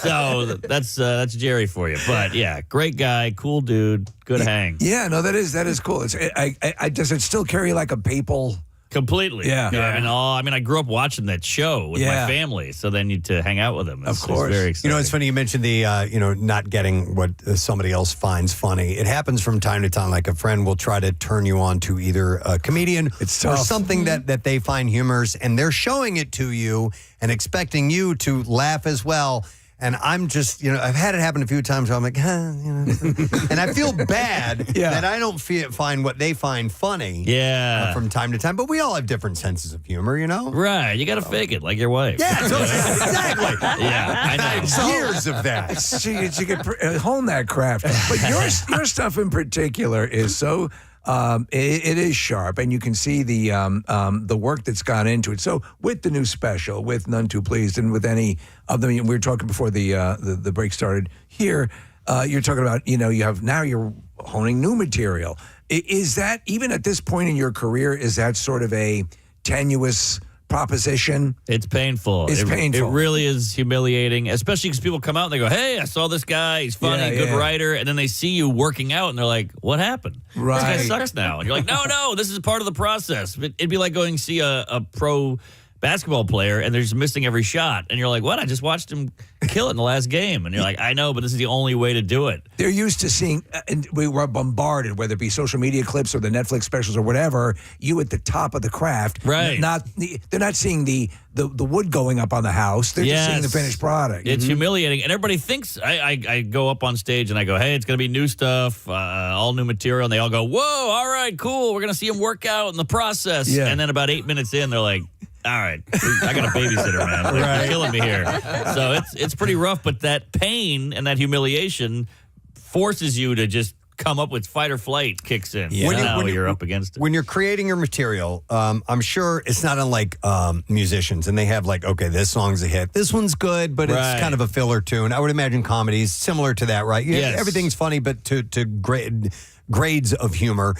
so that's Jerry for you. But yeah, great guy, cool dude, good hang. Yeah, no, that is cool. Does it still carry like a papal? Completely. Yeah. I mean, I grew up watching that show with my family, so then you to hang out with them. Of course. It's very exciting. It's funny you mentioned the, not getting what somebody else finds funny. It happens from time to time. Like a friend will try to turn you on to either a comedian or something that they find humorous, and they're showing it to you and expecting you to laugh as well. And I'm just, I've had it happen a few times where I'm like, and I feel bad that I don't find what they find funny from time to time. But we all have different senses of humor, Right. You got to fake it like your wife. Yeah, exactly. Yeah, I know. Years of that. She could hone that craft. But your stuff in particular is so... it is sharp, and you can see the work that's gone into it. So with the new special, with None Too Pleased, and with any of them, we were talking before the break started here, you're talking about, you're honing new material. Is that, even at this point in your career, is that sort of a tenuous proposition? It's painful. It's painful. It really is humiliating, especially because people come out and they go, hey, I saw this guy. He's funny, good writer. And then they see you working out and they're like, what happened? Right. This guy sucks now. And you're like, no, this is part of the process. It'd be like going to see a pro basketball player and they're just missing every shot. And you're like, what? I just watched him kill it in the last game. And you're like, I know, but this is the only way to do it. They're used to seeing, and we were bombarded, whether it be social media clips or the Netflix specials or whatever, you at the top of the craft. Right. They're not seeing the wood going up on the house. They're just seeing the finished product. It's humiliating. And everybody thinks, I go up on stage and I go, hey, it's going to be new stuff, all new material. And they all go, whoa, all right, cool. We're going to see him work out in the process. Yeah. And then about 8 minutes in, they're like, all right, I got a babysitter, man. You're killing me here. So it's pretty rough, but that pain and that humiliation forces you to just come up with fight or flight kicks in. Yeah. When you're up against it. When you're creating your material, I'm sure it's not unlike musicians, and they have like, okay, this song's a hit. This one's good, but it's kind of a filler tune. I would imagine comedy's similar to that, right? Yes. Everything's funny, but to grades of humor.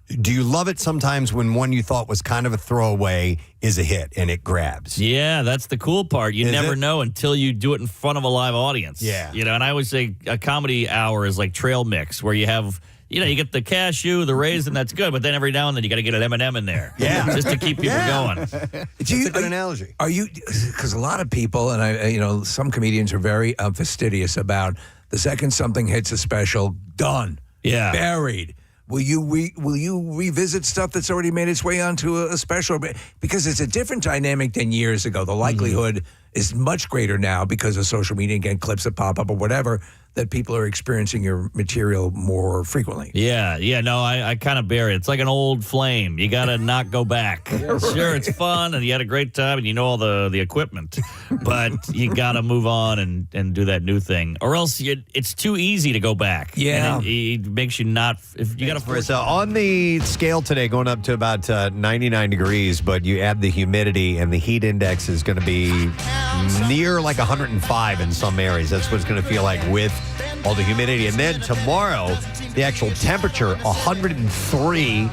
Do you love it sometimes when one you thought was kind of a throwaway is a hit and it grabs? Yeah, that's the cool part. You never know until you do it in front of a live audience. Yeah. And I always say a comedy hour is like trail mix where you have, you get the cashew, the raisin, that's good, but then every now and then you got to get an M&M in there. Yeah. Just to keep people going. It's a good analogy. Are you, because a lot of people, and some comedians are very fastidious about the second something hits a special, done. Yeah. Buried. Will you revisit stuff that's already made its way onto a special? Because it's a different dynamic than years ago. The likelihood is much greater now because of social media, again, clips that pop up or whatever, that people are experiencing your material more frequently. Yeah. No, I kind of bury it. It's like an old flame. You got to not go back. Sure, it's fun, and you had a great time, and you know all the equipment, but you got to move on and do that new thing, or else it's too easy to go back. Yeah. And it makes you not, if you got to force. So on the scale today, going up to about 99 degrees, but you add the humidity, and the heat index is going to be near like 105 in some areas. That's what it's going to feel like with all the humidity. And then tomorrow, the actual temperature, 103.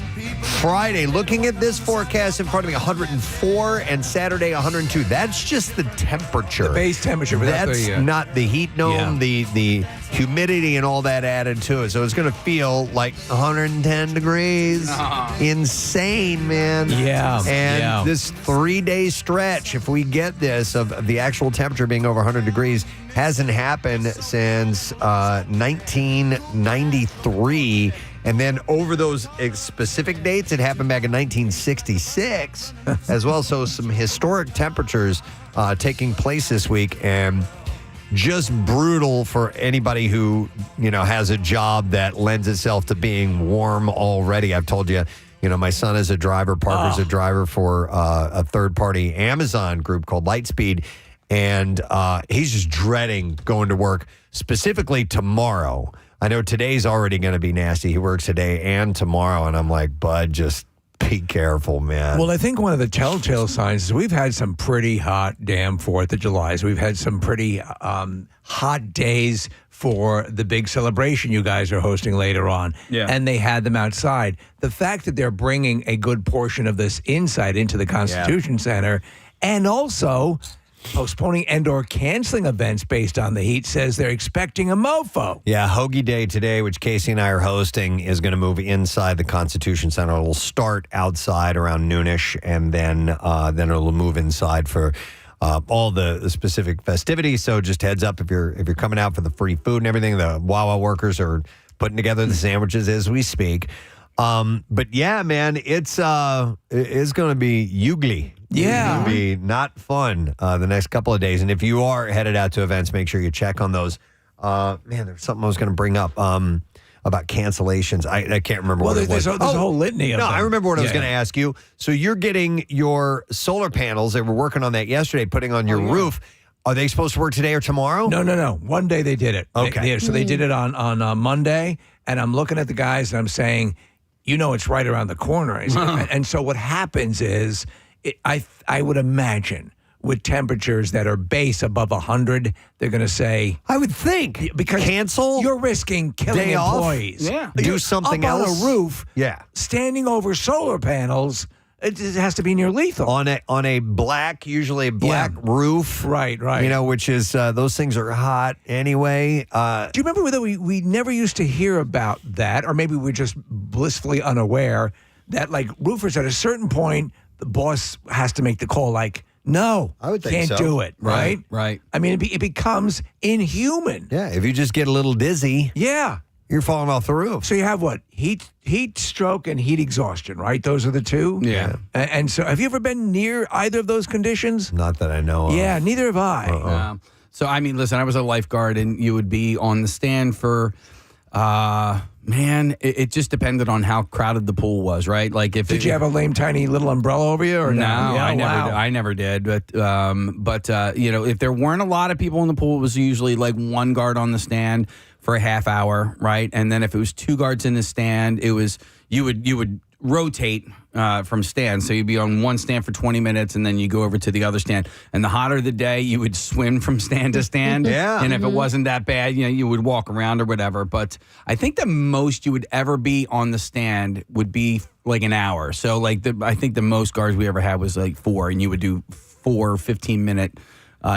Friday, looking at this forecast in front of me, 104, and Saturday, 102. That's just the temperature. The base temperature. But that's not the heat dome, the humidity and all that added to it. So it's going to feel like 110 degrees. Insane, man. Yeah. And this 3-day stretch, if we get this, of the actual temperature being over 100 degrees, hasn't happened since 1993. And then over those specific dates, it happened back in 1966 as well. So some historic temperatures taking place this week, and just brutal for anybody who, has a job that lends itself to being warm already. I've told you, my son is a driver. Parker's a driver for a third-party Amazon group called Lightspeed. And he's just dreading going to work, specifically tomorrow. I know today's already going to be nasty. He works today and tomorrow. And I'm like, bud, just be careful, man. Well, I think one of the telltale signs is we've had some pretty hot damn 4th of Julys. We've had some pretty hot days for the big celebration you guys are hosting later on. Yeah. And they had them outside. The fact that they're bringing a good portion of this inside into the Constitution Center, and also postponing and/or canceling events based on the heat, says they're expecting a mofo. Yeah, Hoagie Day today, which Casey and I are hosting, is going to move inside the Constitution Center. It'll start outside around noonish, and then it'll move inside for all the specific festivities. So just heads up if you're coming out for the free food and everything. The Wawa workers are putting together the sandwiches as we speak. But yeah, man, it's going to be ugly. Yeah. It's going to be not fun the next couple of days. And if you are headed out to events, make sure you check on those. Man, there's something I was going to bring up about cancellations. I can't remember what it was. There's a whole litany of them. I remember what I was going to ask you. So you're getting your solar panels. They were working on that yesterday, putting on your roof. Are they supposed to work today or tomorrow? No. One day they did it. Okay. So they did it on Monday, and I'm looking at the guys and I'm saying, it's right around the corner. And so what happens is, I would imagine with temperatures that are base above 100, they're going to say, I would think, because cancel. You're risking killing Day off? employees. Yeah. Do something up else on a roof. Yeah. Standing over solar panels. It has to be near lethal. On a usually black roof. Right. Which is, those things are hot anyway. Do you remember that we never used to hear about that, or maybe we're just blissfully unaware that, like, roofers at a certain point, the boss has to make the call, like, no, I would think can't so. do it, right? Right. I mean, it becomes inhuman. Yeah, if you just get a little dizzy, Yeah. you're falling off the roof. So you have what? Heat stroke and heat exhaustion, right? Those are the two? Yeah. And so have you ever been near either of those conditions? Not that I know of. Yeah, neither have I. So, I mean, listen, I was a lifeguard, and you would be on the stand for, it just depended on how crowded the pool was, right? Like, if Did you have a lame, tiny little umbrella over you, or no? Yeah, I never did. But if there weren't a lot of people in the pool, it was usually like one guard on the stand for a half hour, right? And then if it was two guards in the stand, it was you would rotate from stands. So you'd be on one stand for 20 minutes, and then you go over to the other stand. And the hotter the day, you would swim from stand to stand. Yeah. And if it wasn't that bad, you would walk around or whatever. But I think the most you would ever be on the stand would be like an hour. So I think the most guards we ever had was like 4, and you would do 4 15-minute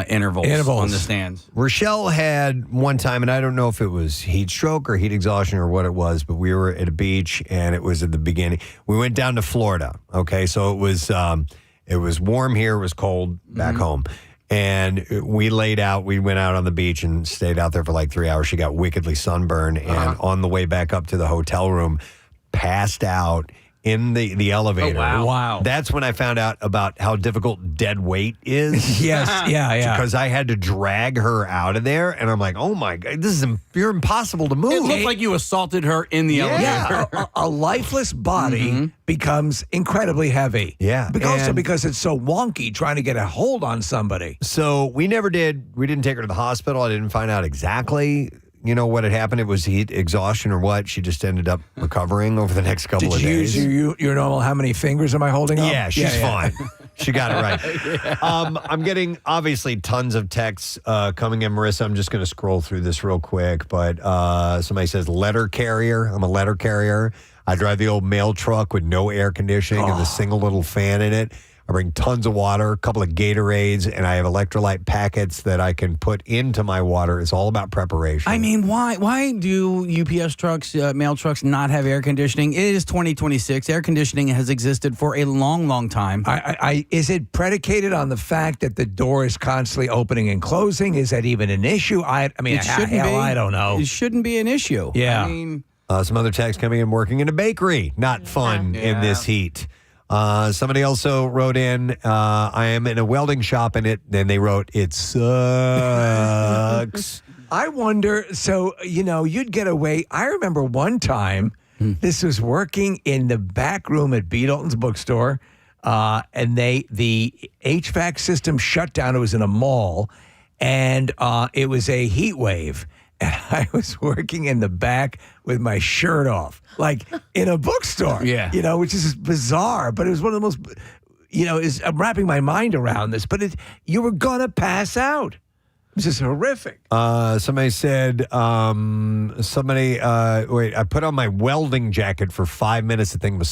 intervals on the stands. Rochelle had one time, and I don't know if it was heat stroke or heat exhaustion or what it was, but we were at a beach, and it was at the beginning. We went down to Florida. Okay, so it was warm here, it was cold back home, and we laid out. We went out on the beach and stayed out there for like 3 hours. She got wickedly sunburned, and on the way back up to the hotel room, passed out in the elevator. Oh, wow. That's when I found out about how difficult dead weight is. Yes, yeah. Because I had to drag her out of there, and I'm like, oh my God, you're impossible to move. It looked like you assaulted her in the elevator. Yeah, a lifeless body becomes incredibly heavy. Yeah. Also And- because it's so wonky trying to get a hold on somebody. So we didn't take her to the hospital. I didn't find out exactly, what had happened? It was heat exhaustion or what? She just ended up recovering over the next couple of days. Did you use your normal, how many fingers am I holding up? Yeah, she's fine. She got it right. I'm getting, obviously, tons of texts coming in, Marissa. I'm just going to scroll through this real quick. But somebody says, letter carrier. I'm a letter carrier. I drive the old mail truck with no air conditioning and a single little fan in it. I bring tons of water, a couple of Gatorades, and I have electrolyte packets that I can put into my water. It's all about preparation. I mean, why do UPS trucks, mail trucks, not have air conditioning? It is 2026. Air conditioning has existed for a long, long time. Is it predicated on the fact that the door is constantly opening and closing? Is that even an issue? I don't know. It shouldn't be an issue. Yeah. I mean, some other texts coming in, working in a bakery. Not fun in this heat. Somebody also wrote in, I am in a welding shop and then they wrote, it sucks. I wonder, so, you'd get away. I remember one time, this was working in the back room at B. Dalton's bookstore, and the HVAC system shut down. It was in a mall, and it was a heat wave. And I was working in the back with my shirt off, like in a bookstore, which is bizarre. But it was one of the most, I'm wrapping my mind around this, but you were going to pass out. It was just horrific. Somebody said, I put on my welding jacket for 5 minutes. The thing was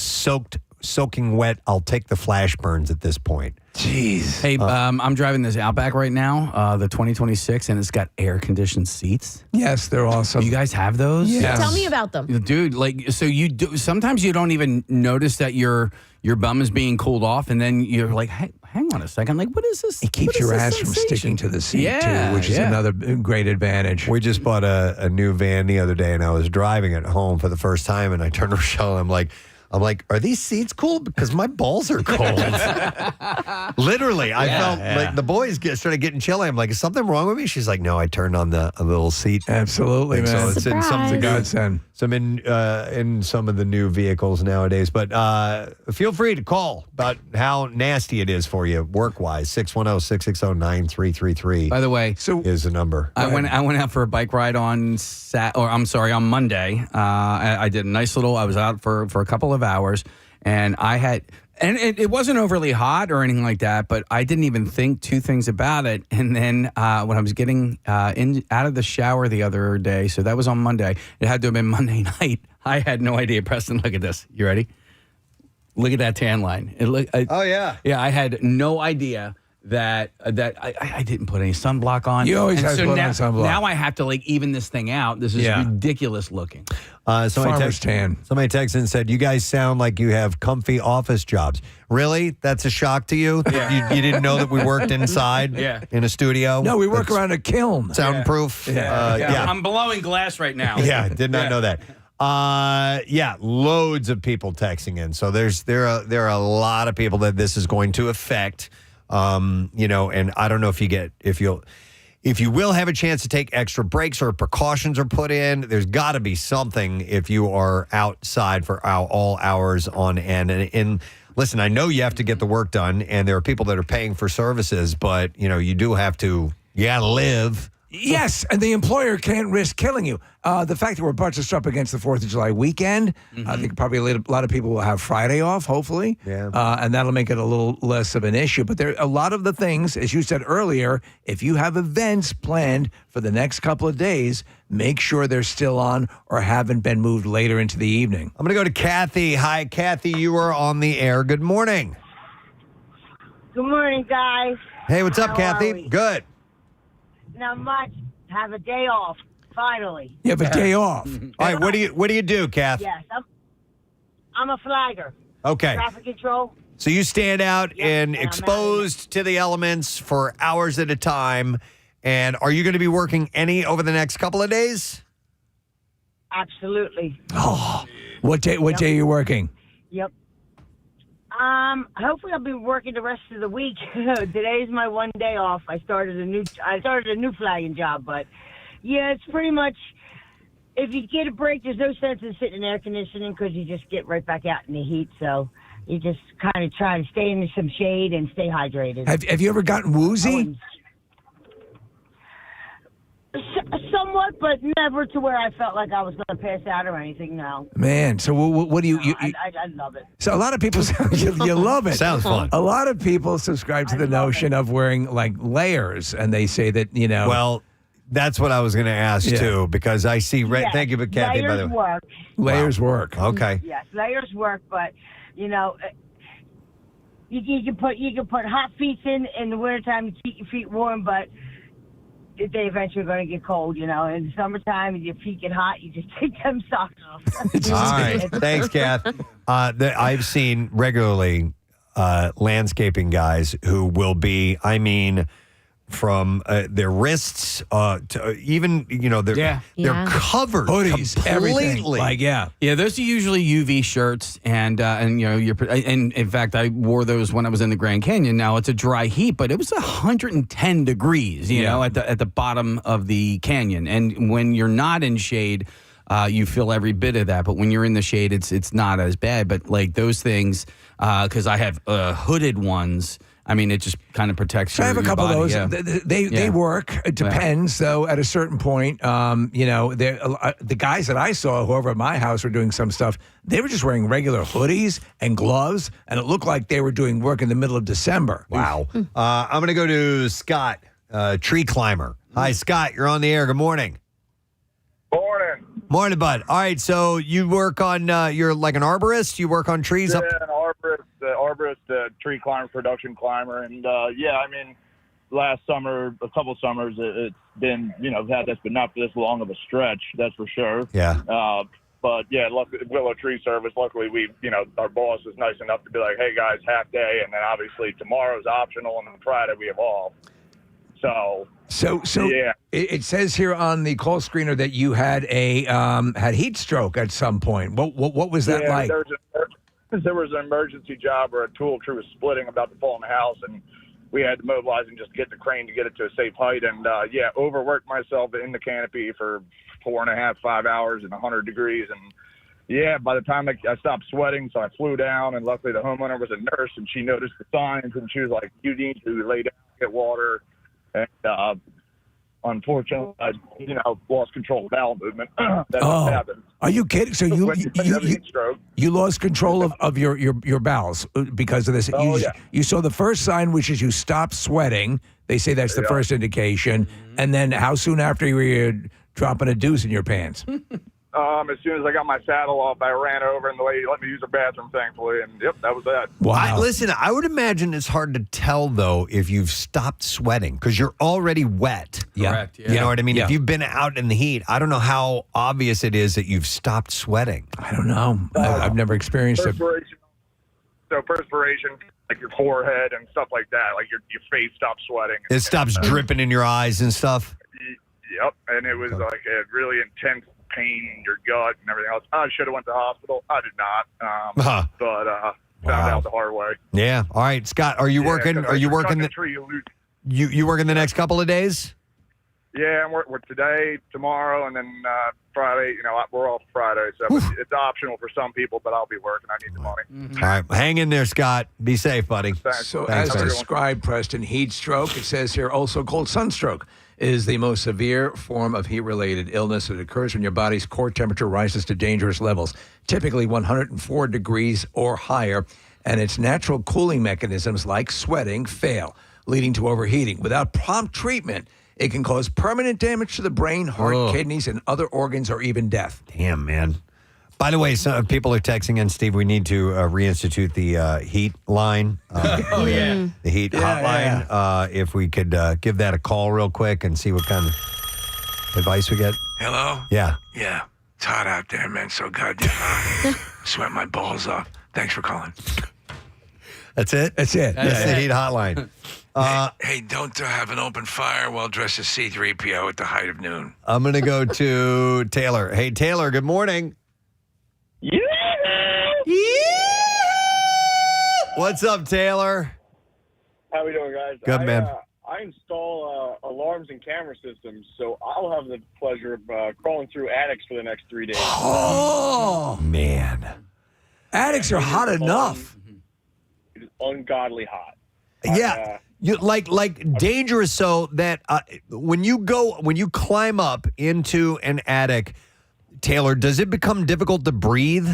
soaking wet. I'll take the flash burns at this point. Jeez. Hey, I'm driving this Outback right now, the 2026, and it's got air-conditioned seats. Yes, they're awesome. You guys have those? Yes. Tell me about them. Dude, so you do, sometimes you don't even notice that your bum is being cooled off, and then you're like, hey, hang on a second. Like, what is this? It keeps your ass from sticking to the seat, too, which is another great advantage. We just bought a new van the other day, and I was driving it home for the first time, and I turned to Rochelle, and I'm like, are these seats cool? Because my balls are cold. Literally, I felt like the boys started getting chilly. I'm like, is something wrong with me? She's like, no, I turned on a little seat. Absolutely, man. So it's in some godsend. in some of the new vehicles nowadays. But feel free to call about how nasty it is for you work-wise. 610-660-9333. By the way, is the number. I went out for a bike ride on Monday. I did a nice little. I was out for a couple of hours, and it wasn't overly hot or anything like that, but I didn't even think two things about it. And then when I was getting out of the shower the other day, so that was on Monday, it had to have been Monday night. I had no idea. Preston, look at this. You ready? Look at that tan line. Oh, yeah. Yeah, I had no idea that I didn't put any sunblock on. You always have to put on sunblock. Now I have to even this thing out. This is ridiculous looking. Somebody texted and said, you guys sound like you have comfy office jobs. Really? That's a shock to you? You didn't know that we worked inside in a studio? No, we work around a kiln. Soundproof? Yeah. I'm blowing glass right now. Yeah, did not know that. Loads of people texting in. So there are a lot of people that this is going to affect. And I don't know if you will have a chance to take extra breaks or precautions are put in. There's got to be something if you are outside for all hours on end. And listen, I know you have to get the work done, and there are people that are paying for services, but you do have to. You got to live. Yes, and the employer can't risk killing you. The fact that we're buttressed up against the 4th of July weekend, I think probably a lot of people will have Friday off, hopefully. Yeah. And that'll make it a little less of an issue. But there are a lot of the things, as you said earlier, if you have events planned for the next couple of days, make sure they're still on or haven't been moved later into the evening. I'm going to go to Kathy. Hi, Kathy. You are on the air. Good morning. Good morning, guys. Hey, what's up, How Kathy? are we? Good. Not much. Have a day off. Finally. You have a day off. All right. What do you do, Kath? Yes, I'm a flagger. Okay. Traffic control. So you stand out and and exposed to the elements for hours at a time. And are you going to be working any over the next couple of days? Absolutely. Oh, what day are you working? Yep. Hopefully I'll be working the rest of the week. Today's my one day off. I started a new flagging job, but yeah, it's pretty much, if you get a break, there's no sense in sitting in air conditioning because you just get right back out in the heat. So you just kind of try to stay in some shade and stay hydrated. Have you ever gotten woozy? Somewhat, but never to where I felt like I was going to pass out or anything. No. Man, so what do you? I love it. So a lot of people you love it. Sounds fun. A lot of people subscribe to the notion of wearing like layers, and they say that Well, that's what I was going to ask too, because I see. Yes, Thank you, Kathy. By the way, work. layers work. Okay. Yes, layers work, but you can put hot feet in the wintertime to keep your feet warm, but they eventually going to get cold. In the summertime, your feet get hot, you just take them socks off. All right. Thanks, Kath. I've seen regularly landscaping guys who will be, from their wrists to even, they're covered Hoodies, completely. everything. Yeah, those are usually UV shirts, and in fact, I wore those when I was in the Grand Canyon. Now it's a dry heat, but it was 110 degrees, at the bottom of the canyon, and when you're not in shade, you feel every bit of that. But when you're in the shade, it's not as bad. But like those things, because I have hooded ones. It just kind of protects So I have a couple body, of those. They work. It depends, though. At a certain point, the guys that I saw who over at my house were doing some stuff. They were just wearing regular hoodies and gloves, and it looked like they were doing work in the middle of December. Wow. I'm going to go to Scott, tree climber. Hi, Scott. You're on the air. Good morning. Morning. Morning, bud. All right, so you work on, you're like an arborist? You work on trees up? Yeah, an arborist, tree climber, production climber. And, last summer, a couple summers, it's been, that's been not this long of a stretch, that's for sure. Yeah. But, yeah, Willow Tree Service, luckily our boss is nice enough to be like, hey, guys, half day. And then obviously tomorrow's optional, and then Friday we have off. So yeah. It says here on the call screener that you had had heat stroke at some point. What was that like? There was an emergency job where a tool crew was splitting, about to fall in the house, and we had to mobilize and just get the crane to get it to a safe height. And overworked myself in the canopy for 4.5, 5 hours in 100 degrees. And by the time I stopped sweating, so I flew down, and luckily the homeowner was a nurse, and she noticed the signs, and she was like, "You need to lay down, get water." And unfortunately, I lost control of bowel movement. That's what happened. Are you kidding? So you lost control of your bowels because of this. You saw the first sign, which is you stopped sweating. They say that's the first indication. And then how soon after you were dropping a deuce in your pants? As soon as I got my saddle off, I ran over, and the lady let me use her bathroom, thankfully, and that was that. Wow. Listen, I would imagine it's hard to tell, though, if you've stopped sweating, because you're already wet. Yeah. Correct, yeah. You know what I mean? Yeah. If you've been out in the heat, I don't know how obvious it is that you've stopped sweating. I don't know. I've never experienced it. Perspiration, like your forehead and stuff like that, like your face stops sweating. It stops dripping in your eyes and stuff? Yep, and it was like a really intense pain in your gut and everything else. I should have went to the hospital. I did not, but found out the hard way. Yeah. All right, Scott. Are you working? Are you working? You working the next couple of days? Yeah, we're today, tomorrow, and then Friday. We're off Friday, so it's optional for some people, but I'll be working. I need the money. All right, hang in there, Scott. Be safe, buddy. Thanks. So Thanks, as described, Preston, heat stroke, it says here also called sunstroke, is the most severe form of heat-related illness. It occurs when your body's core temperature rises to dangerous levels, typically 104 degrees or higher, and its natural cooling mechanisms like sweating fail, leading to overheating. Without prompt treatment, it can cause permanent damage to the brain, heart, kidneys, and other organs, or even death. Damn, man. By the way, some people are texting in, Steve, we need to reinstitute the heat line. The heat hotline. Yeah. If we could give that a call real quick and see what kind of advice we get. Hello? Yeah. Yeah. It's hot out there, man. So goddamn hot. Sweat my balls off. Thanks for calling. That's it? That's it. That's the heat hotline. Hey, don't have an open fire while dressed as C-3PO at the height of noon. I'm going to go to Taylor. Hey, Taylor, good morning. Yeah. What's up, Taylor? How we doing, guys? Good, man. I install alarms and camera systems, so I'll have the pleasure of crawling through attics for the next 3 days. Oh, man. Attics are hot enough. It is ungodly hot. Yeah. You like dangerous so that when you climb up into an attic, Taylor, does it become difficult to breathe?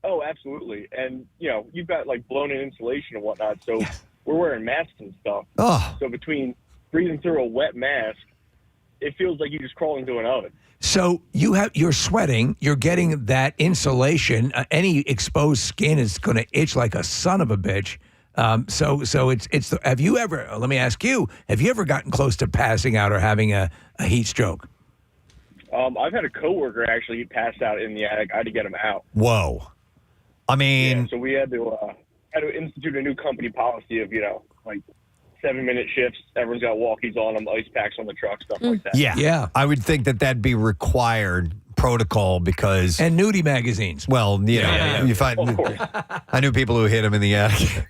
Oh, absolutely. And, you've got like blown in insulation and whatnot. So we're wearing masks and stuff. Oh. So between breathing through a wet mask, it feels like you just crawl into an oven. So you're sweating, you're getting that insulation. Any exposed skin is going to itch like a son of a bitch. So it's. Have you ever? Let me ask you. Have you ever gotten close to passing out or having a heat stroke? I've had a coworker actually pass out in the attic. I had to get him out. Whoa. I mean, so we had to institute a new company policy of like 7-minute shifts. Everyone's got walkies on them, ice packs on the truck, stuff like that. Yeah. I would think that'd be required protocol because and nudie magazines. Well, you find. Of course. I knew people who hit him in the attic.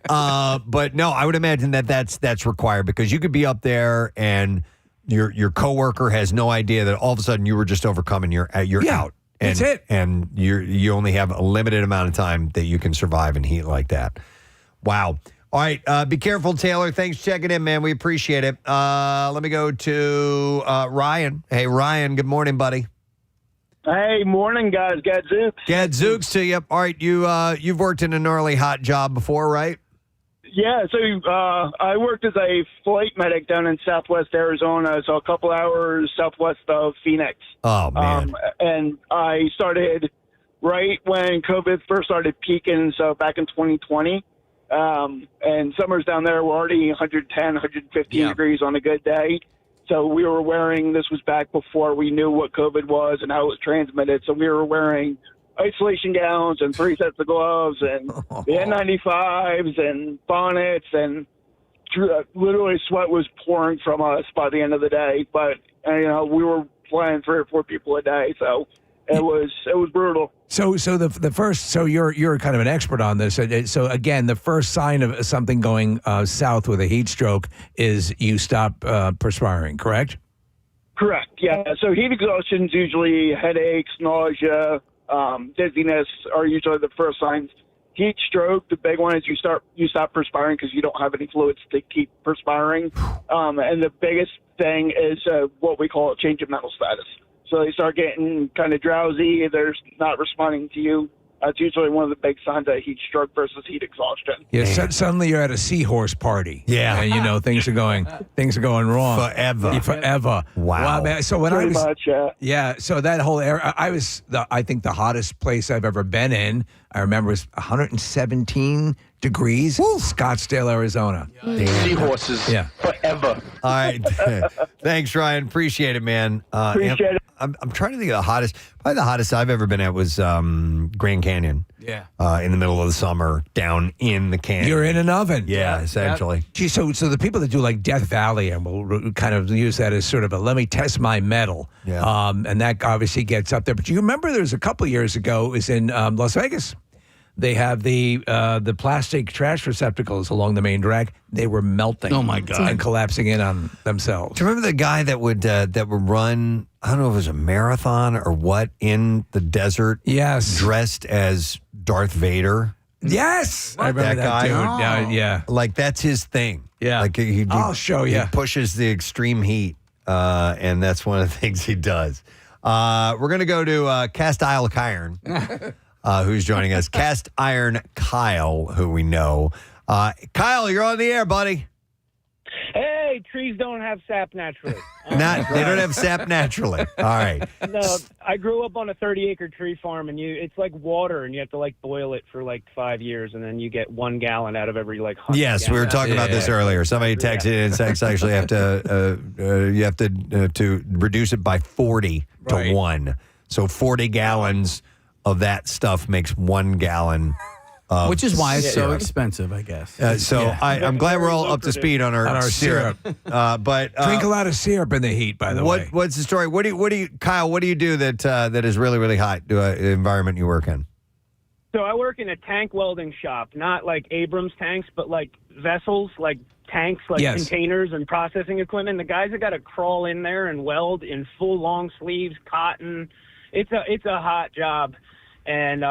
But no, I would imagine that's required because you could be up there and your coworker has no idea that all of a sudden you were just overcome and you're out. And, that's it. And you only have a limited amount of time that you can survive in heat like that. Wow. All right, be careful, Taylor. Thanks for checking in, man. We appreciate it. Let me go to Ryan. Hey, Ryan, good morning, buddy. Hey, morning, guys. Gadzooks. Gadzooks to you. All right, you've worked in a gnarly hot job before, right? Yeah, so I worked as a flight medic down in southwest Arizona, so a couple hours southwest of Phoenix. Oh, man. And I started right when COVID first started peaking, so back in 2020. And summers down there were already 110, 115 degrees on a good day. So we were wearing, this was back before we knew what COVID was and how it was transmitted. So we were wearing isolation gowns and 3 sets of gloves and the N95s and bonnets, and literally sweat was pouring from us by the end of the day. But, we were flying 3 or 4 people a day. So it was brutal. So the first, so you're kind of an expert on this. So again, the first sign of something going south with a heat stroke is you stop perspiring, correct? Correct. Yeah. So heat exhaustion is usually headaches, nausea, dizziness are usually the first signs. Heat stroke, the big one is you stop perspiring because you don't have any fluids to keep perspiring. And the biggest thing is what we call a change of mental status. So they start getting kind of drowsy. They're not responding to you. It's usually one of the big signs of heat stroke versus heat exhaustion. Yeah, suddenly you're at a seahorse party. Yeah, and things are going wrong forever. Wow. Man. So when Pretty much, yeah. So that whole area, I think the hottest place I've ever been in. I remember was 117 degrees, Scottsdale, Arizona. Seahorses, forever. All right, thanks, Ryan. Appreciate it, man. Appreciate it. I'm trying to think of the hottest. Probably the hottest I've ever been at was Grand Canyon. Yeah. In the middle of the summer, down in the canyon. You're in an oven. Yeah, essentially. Yep. Gee, so the people that do like Death Valley and will kind of use that as sort of a let me test my metal. Yeah. And that obviously gets up there. But you remember there was a couple of years ago, it was in Las Vegas. They have the plastic trash receptacles along the main drag. They were melting. Oh my God! And collapsing in on themselves. Do you remember the guy that would run? I don't know if it was a marathon or what in the desert. Yes, dressed as Darth Vader. Yes, I remember that guy. Dude. Yeah, like that's his thing. Yeah, like I'll show you. He pushes the extreme heat, and that's one of the things he does. We're gonna go to Cast Iron Iron. Who's joining us? Cast Iron Kyle, who we know. Kyle, you're on the air, buddy. Hey, trees don't have sap naturally. They don't have sap naturally. All right. No, I grew up on a 30-acre tree farm, and it's like water, and you have to boil it for 5 years, and then you get 1 gallon out of every 100 Yes, we were talking about this earlier. Somebody texted in and said actually have to you have to reduce it by 40 to 1. So 40 gallons of that stuff makes 1 gallon. Which is why it's so expensive, I guess. I'm glad we're all up to speed on our syrup. But drink a lot of syrup in the heat. By the way, what's the story? What do you, Kyle? What do you do that is really really hot? The environment you work in. So I work in a tank welding shop, not like Abrams tanks, but vessels, tanks, containers and processing equipment. The guys have got to crawl in there and weld in full long sleeves, cotton. It's a hot job. And,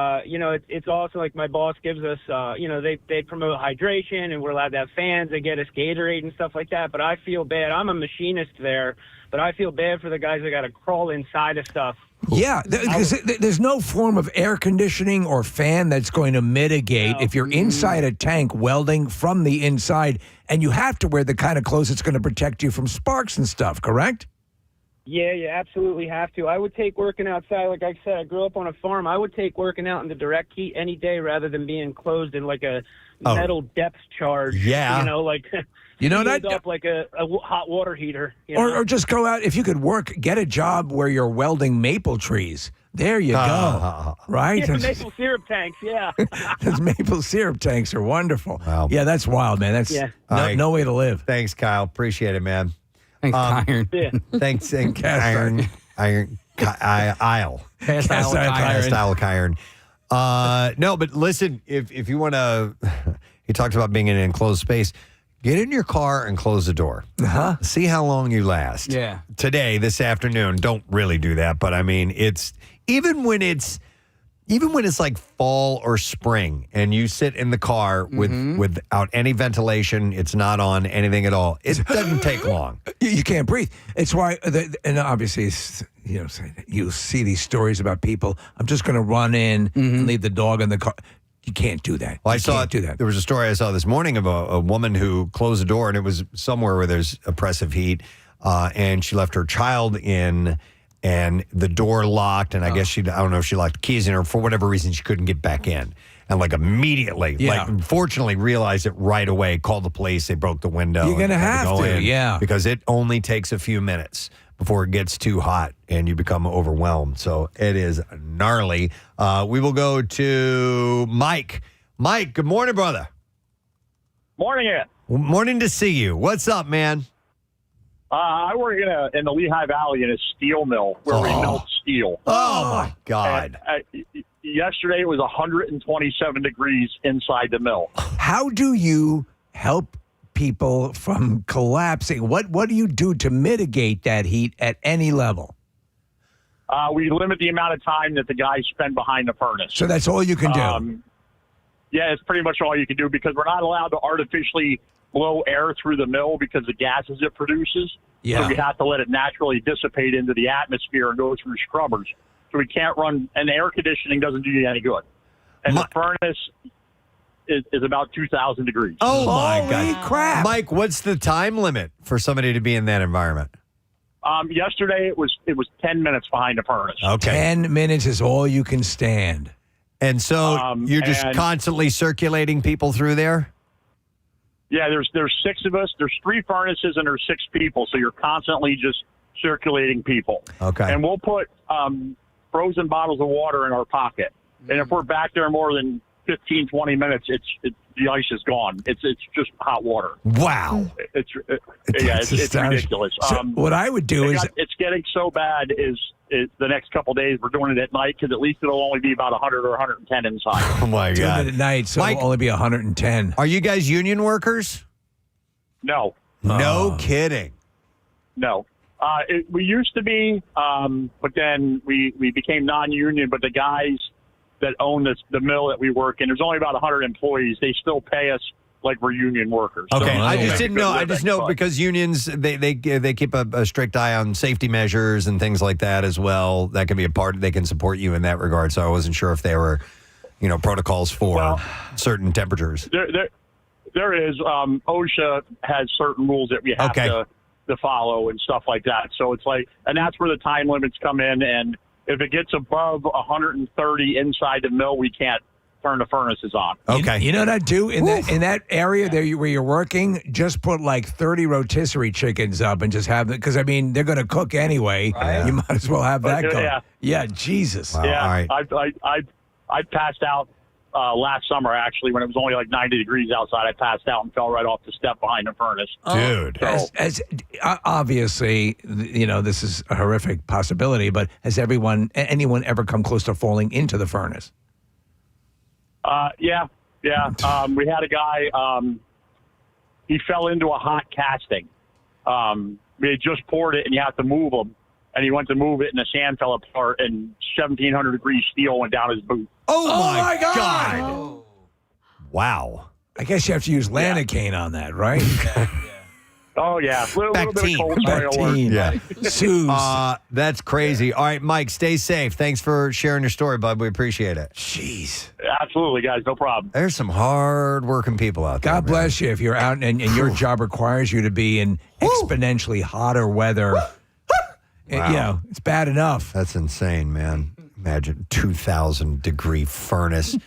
it's also like my boss gives us, they promote hydration and we're allowed to have fans. They get us Gatorade and stuff like that. But I feel bad. I'm a machinist there, but I feel bad for the guys that got to crawl inside of stuff. Yeah, because there's no form of air conditioning or fan that's going to mitigate if you're inside a tank welding from the inside, and you have to wear the kind of clothes that's going to protect you from sparks and stuff, correct? Yeah, you absolutely have to. I would take working outside, like I said, I grew up on a farm. I would take working out in the direct heat any day rather than being enclosed in like a metal depth charge. Yeah. Up like a hot water heater. Or just go out, if you could get a job where you're welding maple trees. There you go. Right? Yeah, maple syrup tanks, yeah. Those maple syrup tanks are wonderful. Wow. Yeah, that's wild, man. That's no way to live. Thanks, Kyle. Appreciate it, man. Thanks, Iron. Yeah. Thanks, Iron. Isle. Cast Iron. No, but listen, if you want to, he talks about being in an enclosed space. Get in your car and close the door. See how long you last. Yeah. Today, this afternoon, don't really do that. But I mean, it's even when it's like fall or spring, and you sit in the car without any ventilation, it's not on anything at all. It doesn't take long. You can't breathe. It's why, and obviously, you see these stories about people. I'm just going to run in and leave the dog in the car. You can't do that. Well, Do that. There was a story I saw this morning of a woman who closed the door, and it was somewhere where there's oppressive heat, and she left her child in, and the door locked, and I guess I don't know if she locked the keys in, or for whatever reason she couldn't get back in. And like immediately, fortunately realized it right away, called the police, they broke the window. You're going to have to, because it only takes a few minutes before it gets too hot and you become overwhelmed. So it is gnarly. We will go to Mike. Mike, good morning, brother. Morning, Ed. Morning to see you. What's up, man? I work in the Lehigh Valley in a steel mill where we melt steel. Oh, my God. Yesterday it was 127 degrees inside the mill. How do you help people from collapsing? What do you do to mitigate that heat at any level? We limit the amount of time that the guys spend behind the furnace. So that's all you can do? Yeah, it's pretty much all you can do because we're not allowed to artificially blow air through the mill because the gases it produces. Yeah. So we have to let it naturally dissipate into the atmosphere and go through scrubbers. So we can't run, and the air conditioning doesn't do you any good. And the furnace is about 2,000 degrees. Oh, my Holy God. crap. Mike, what's the time limit for somebody to be in that environment? Yesterday it was 10 minutes behind the furnace. Okay. 10 minutes is all you can stand. And so you're just constantly circulating people through there? Yeah, there's 6 of us. There's 3 furnaces and there's 6 people. So you're constantly just circulating people. Okay. And we'll put frozen bottles of water in our pocket. And if we're back there more than 15, 20 minutes, the ice is gone. It's just hot water. Wow. It's ridiculous. So what I would do is... It's getting so bad is the next couple of days we're doing it at night because at least it'll only be about 100 or 110 inside. Oh, my Doing God. it at night, so Mike, it'll only be 110. Are you guys union workers? No. No kidding. No. We used to be, but then we became non-union, but the guys that own the mill that we work in, there's only about 100 employees. They still pay us like we're union workers. Okay, So I just didn't know. I just know because unions, they keep a strict eye on safety measures and things like that as well. That can be a part. They can support you in that regard. So I wasn't sure if there were, protocols for certain temperatures. There is. OSHA has certain rules that we have to follow and stuff like that. So it's like, and that's where the time limits come in. And if it gets above 130 inside the mill, we can't turn the furnaces on. Okay. You know what I'd do in that area there where you're working? Just put like 30 rotisserie chickens up and just have them, because I mean they're going to cook anyway. Yeah. You might as well have that going. Yeah. Jesus. Wow. Yeah, All right. I passed out last summer actually when it was only like 90 degrees outside. I passed out and fell right off the step behind the furnace. Dude. As obviously, this is a horrific possibility, but has anyone ever come close to falling into the furnace? Yeah. We had a guy, he fell into a hot casting. We had just poured it and you have to move him. and he went to move it, and the sand fell apart, and 1,700 degree steel went down his boot. Oh my God. Oh. Wow. I guess you have to use Lanacane on that, right? Oh, yeah. A little bit of cold spray will work. Yeah. Suze. That's crazy. All right, Mike, stay safe. Thanks for sharing your story, bud. We appreciate it. Jeez. Absolutely, guys. No problem. There's some hard-working people out there. God bless you if you're out and your job requires you to be in exponentially hotter weather. Wow. You know, it's bad enough. That's insane, man. Imagine 2,000-degree furnace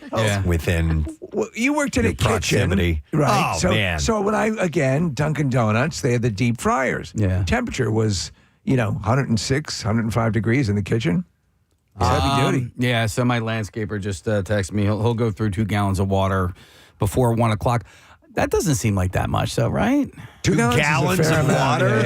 within Well, you worked in a proximity. kitchen, right? Oh, so, man. So when Dunkin' Donuts, they had the deep fryers. Yeah. Temperature was, 106, 105 degrees in the kitchen. Heavy duty. Yeah, so my landscaper just texted me. He'll go through 2 gallons of water before 1 o'clock. That doesn't seem like that much, though, right? 2 gallons of water.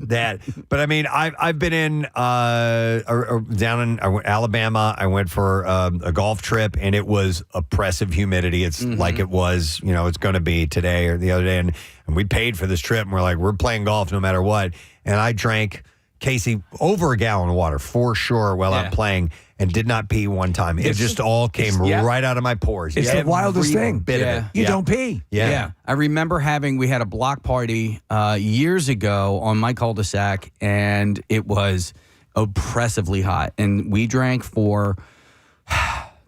Yeah. But I mean, I've been in down in Alabama. I went for a golf trip, and it was oppressive humidity. It's like it was, it's going to be today or the other day, and we paid for this trip, and we're like, we're playing golf no matter what. And I drank, Casey, over a gallon of water for sure while I'm playing, and did not pee one time. It just all came right out of my pores. It's the wildest thing. Bit of it. You don't pee. Yeah. I remember we had a block party years ago on my cul-de-sac, and it was oppressively hot. And we drank for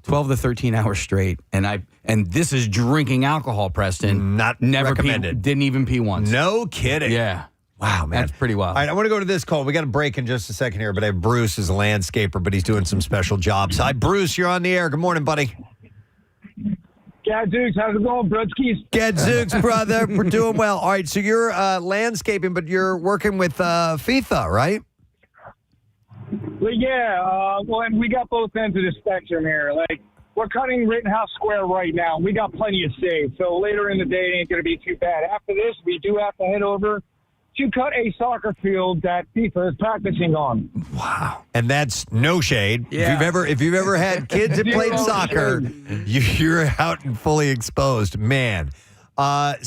12 to 13 hours straight. And this is drinking alcohol, Preston. Never recommended. Didn't even pee once. No kidding. Yeah. Wow, man. That's pretty wild. All right, I want to go to this call. We got a break in just a second here, but I have Bruce as a landscaper, but he's doing some special jobs. Hi, Bruce. You're on the air. Good morning, buddy. Gadzooks, how's it going, Brudskis? Gadzooks, brother. We're doing well. All right, so you're landscaping, but you're working with FIFA, right? Well, yeah. And we got both ends of the spectrum here. Like, we're cutting Rittenhouse Square right now. We got plenty of shade, so later in the day it ain't going to be too bad. After this, we do have to head over to cut a soccer field that FIFA is practicing on. Wow. And that's no shade. Yeah. If you've ever had kids that played soccer, you're out and fully exposed. Man. Yeah,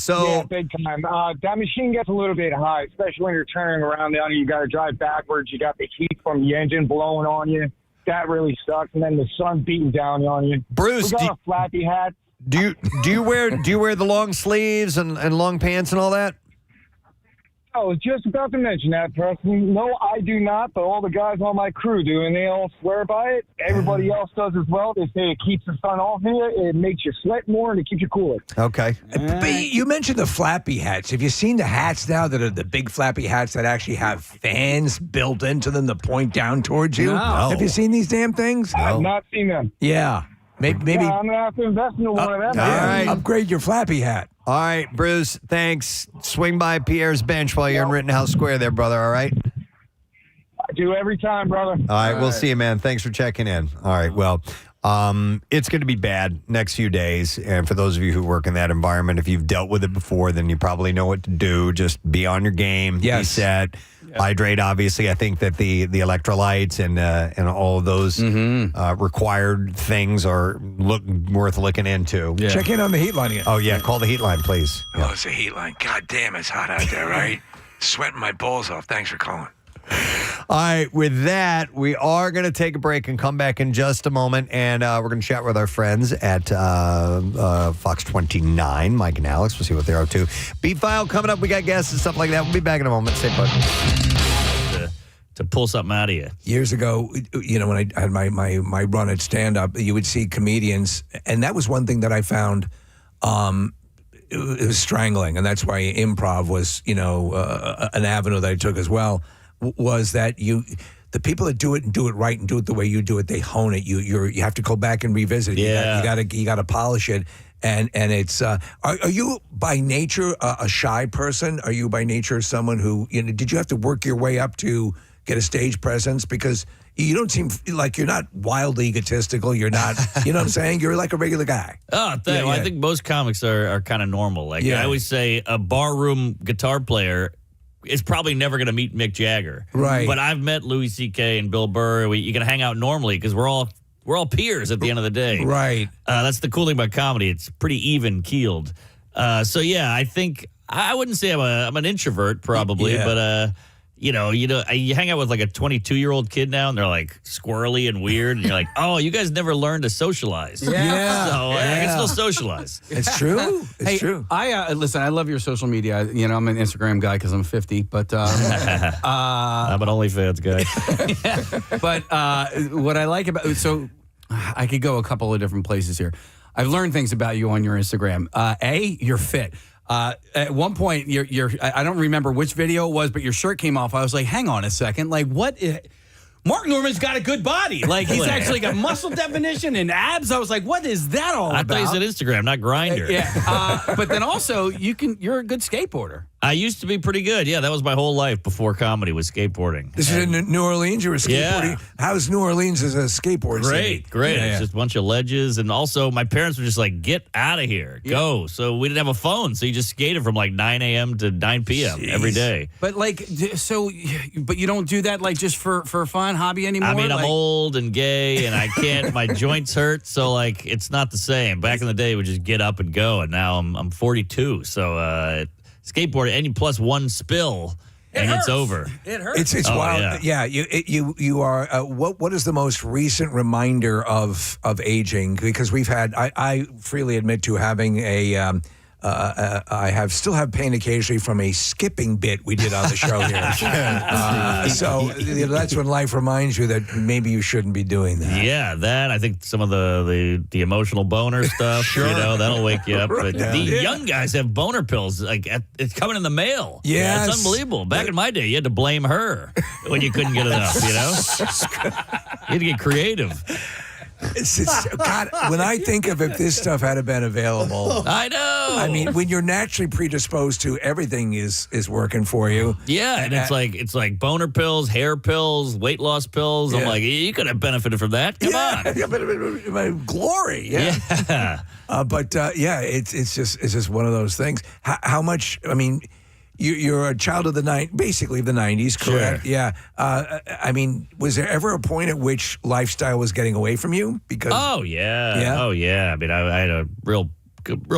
big time. That machine gets a little bit high, especially when you're turning around down and you got to drive backwards. You got the heat from the engine blowing on you. That really sucks. And then the sun beating down on you. Bruce, we got a flappy hat. Do you wear the long sleeves and long pants and all that? I was just about to mention that, Preston. No, I do not, but all the guys on my crew do, and they all swear by it. Everybody else does as well. They say it keeps the sun off you, it makes you sweat more, and it keeps you cooler. Okay. But you mentioned the flappy hats. Have you seen the hats now that are the big flappy hats that actually have fans built into them to point down towards you? No. Have you seen these damn things? I've not seen them. Yeah. Maybe Yeah, I'm going to have to invest in one of them. all right. Upgrade your flappy hat. All right, Bruce, thanks. Swing by Pierre's bench while you're in Rittenhouse Square there, brother, all right? I do every time, brother. All right, we'll see you, man. Thanks for checking in. All right, well, it's going to be bad next few days. And for those of you who work in that environment, if you've dealt with it before, then you probably know what to do. Just be on your game. Be set. Hydrate, obviously. I think that the electrolytes and all of those required things are worth looking into. Yeah. Check in on the heat line again. Oh, yeah. Call the heat line, please. Oh, it's a heat line. God damn, it's hot out there, right? Sweating my balls off. Thanks for calling. All right, with that, we are going to take a break and come back in just a moment, and we're going to chat with our friends at Fox 29, Mike and Alex. We'll see what they're up to. B-File coming up. We got guests and stuff like that. We'll be back in a moment. Stay put. To pull something out of you. Years ago, when I had my run at stand-up, you would see comedians, and that was one thing that I found it was strangling, and that's why improv was, an avenue that I took as well, was that the people that do it and do it right and do it the way you do it, they hone it. You have to go back and revisit it. Yeah. You got to polish it. And it's are you by nature a shy person? Are you by nature someone who did you have to work your way up to get a stage presence? Because you don't seem like you're not wildly egotistical. You're not, you know what I'm saying? You're like a regular guy. Oh, I think most comics are kind of normal. Like I always say, a barroom guitar player is probably never going to meet Mick Jagger. Right. But I've met Louis C.K. and Bill Burr. You can hang out normally because we're all peers at the end of the day. Right. That's the cool thing about comedy. It's pretty even keeled. I think I wouldn't say I'm an introvert probably, but you hang out with like a 22-year-old kid now, and they're like squirrely and weird, and you're like, oh, you guys never learned to socialize. Yeah. So I can still socialize. It's true. It's true. Listen, I love your social media. I'm an Instagram guy because I'm 50, but I'm an OnlyFans guy. But what I like about I could go a couple of different places here. I've learned things about you on your Instagram. You're fit. At one point, I don't remember which video it was, but your shirt came off. I was like, hang on a second. Like, what? Mark Norman's got a good body. Like, he's actually got muscle definition and abs. I was like, what is that all about? I thought you said Instagram, not Grindr. But then also, you're a good skateboarder. I used to be pretty good. Yeah, that was my whole life before comedy was skateboarding. This is in New Orleans. You were skateboarding. Yeah. How's New Orleans as a skateboard city? Great. It's just a bunch of ledges. And also, my parents were just like, get out of here. Go. So we didn't have a phone. So you just skated from like 9 a.m. to 9 p.m. every day. But but you don't do that like just for fun, hobby anymore? I mean, I'm old and gay and I can't, my joints hurt. So like, it's not the same. Back in the day, we just get up and go. And now I'm 42. So, skateboarding, and plus one spill, and it's over. It hurts. It's wild. Yeah. You are. What is the most recent reminder of aging? Because we've had. I freely admit to having a. I still have pain occasionally from a skipping bit we did on the show here. So that's when life reminds you that maybe you shouldn't be doing that. Yeah, that. I think some of the emotional boner stuff, that'll wake you up. But the young guys have boner pills. Like, it's coming in the mail. Yes. It's unbelievable. Back in my day, you had to blame her when you couldn't get enough, You had to get creative. God, when I think of if this stuff had been available, I know. I mean, when you're naturally predisposed to, everything is working for you. Yeah, and it's like boner pills, hair pills, weight loss pills. I'm like, you could have benefited from that. Come on, my glory. Yeah. It's just one of those things. How much? I mean. You're a child of basically the 90s, correct? Sure. Yeah. I mean, was there ever a point at which lifestyle was getting away from you? Because I mean, I had a real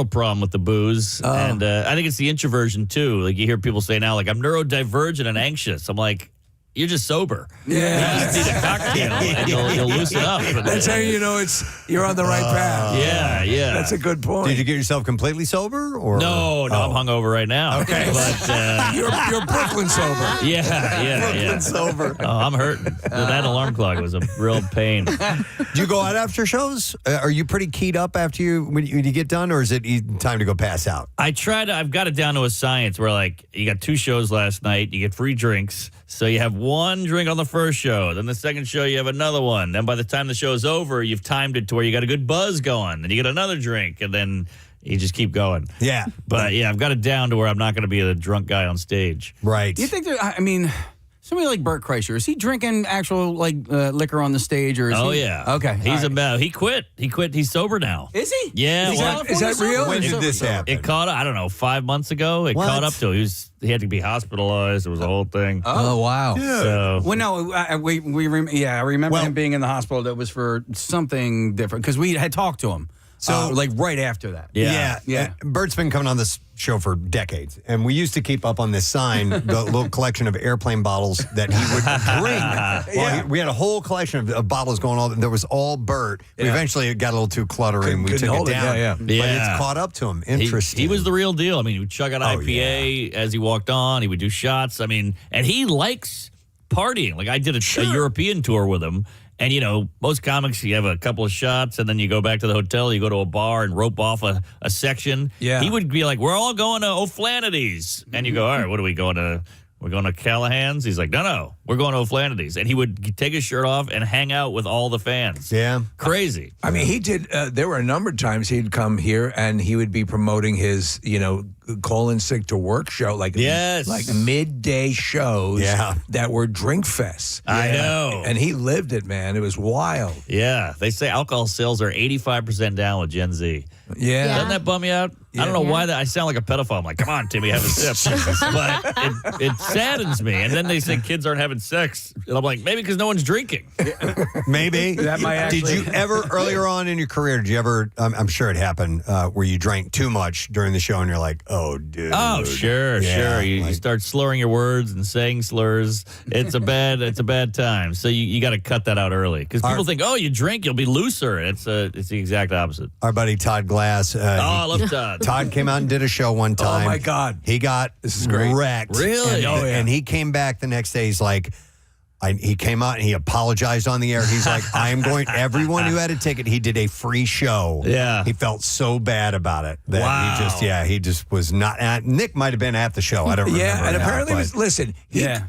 problem with the booze, and I think it's the introversion too. Like, you hear people say now, like, I'm neurodivergent and anxious. I'm like, you're just sober. Yeah. You just need a cocktail and you'll loosen up. That's how you know you're on the right path. Yeah. That's a good point. Did you get yourself completely sober? Or No, I'm hungover right now. Okay. But, you're Brooklyn sober. Yeah. Brooklyn sober. Oh, I'm hurting. That alarm clock was a real pain. Do you go out after shows? Are you pretty keyed up after when you get done, or is it time to go pass out? I've got it down to a science where, like, you got 2 shows last night, you get free drinks. So you have one drink on the first show, then the second show you have another one. Then by the time the show's over, you've timed it to where you got a good buzz going, and you get another drink, and then you just keep going. Yeah. But yeah, I've got it down to where I'm not going to be a drunk guy on stage. Right. Do you think somebody like Bert Kreischer, is he drinking actual liquor on the stage, or is he? Yeah. Okay. He quit. He's sober now. Is he? Yeah. Is that real? When did this happen? It caught up, I don't know, 5 months ago. It caught up to him. He had to be hospitalized. It was a whole thing. Oh, wow. Yeah. So, well, no, I remember him being in the hospital. That was for something different because we had talked to him. So, right after that. Yeah. Bert's been coming on this show for decades, and we used to keep up on this sign the little collection of airplane bottles that he would drink. We had a whole collection of bottles going on. There was all Bert. We eventually got a little too cluttering. We took it down. But it's caught up to him. Interesting. He was the real deal. I mean, he would chug out IPA as he walked on. He would do shots. I mean, and he likes partying. Like, I did a European tour with him. And, most comics, you have a couple of shots, and then you go back to the hotel, you go to a bar and rope off a section. Yeah. He would be like, we're all going to O'Flaherty's. And you go, all right, what are we going to? We're going to Callahan's? He's like, no, we're going to O'Flaherty's. And he would take his shirt off and hang out with all the fans. Yeah. Crazy. I mean, he did, there were a number of times he'd come here and he would be promoting his, call-in sick to work show, like midday shows that were drink fests. I know. And he lived it, man. It was wild. Yeah. They say alcohol sales are 85% down with Gen Z. Yeah. Doesn't that bum you out? I don't know why I sound like a pedophile. I'm like, come on, Timmy, have a sip. But it saddens me. And then they say kids aren't having having sex. And I'm like, maybe because no one's drinking. Maybe. That might actually. Did you ever, earlier on in your career, did you ever, I'm sure it happened, where you drank too much during the show and you're like, oh, dude. Oh, sure. You start slurring your words and saying slurs. It's a bad time. So you got to cut that out early. Because people think, oh, you drink, you'll be looser. It's the exact opposite. Our buddy Todd Glass. I love Todd. Todd came out and did a show one time. Oh, my God. He got wrecked. Really? And he came back the next day. He's like, he came out and he apologized on the air. He's like, everyone who had a ticket, he did a free show. Yeah. He felt so bad about it that he just was not. Nick might have been at the show. I don't remember. Yeah, and now, apparently, but-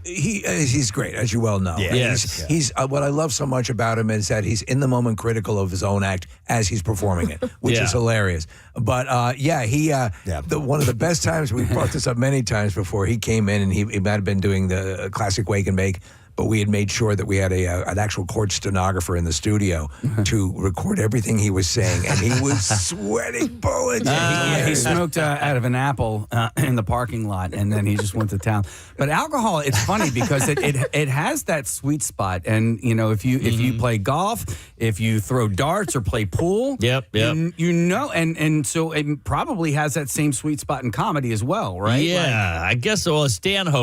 he's great, as you well know. Yeah. He's what I love so much about him is that he's in the moment critical of his own act as he's performing it, which is hilarious. But one of the best times, we brought this up many times before, he came in and he might have been doing the classic wake and bake, but we had made sure that we had an actual court stenographer in the studio to record everything he was saying, and he was sweating bullets. He smoked out of an apple in the parking lot, and then he just went to town. But alcohol, it's funny because it has that sweet spot, and if you play golf, if you throw darts or play pool, and so it probably has that same sweet spot in comedy as well, right? Yeah, I guess so. Well,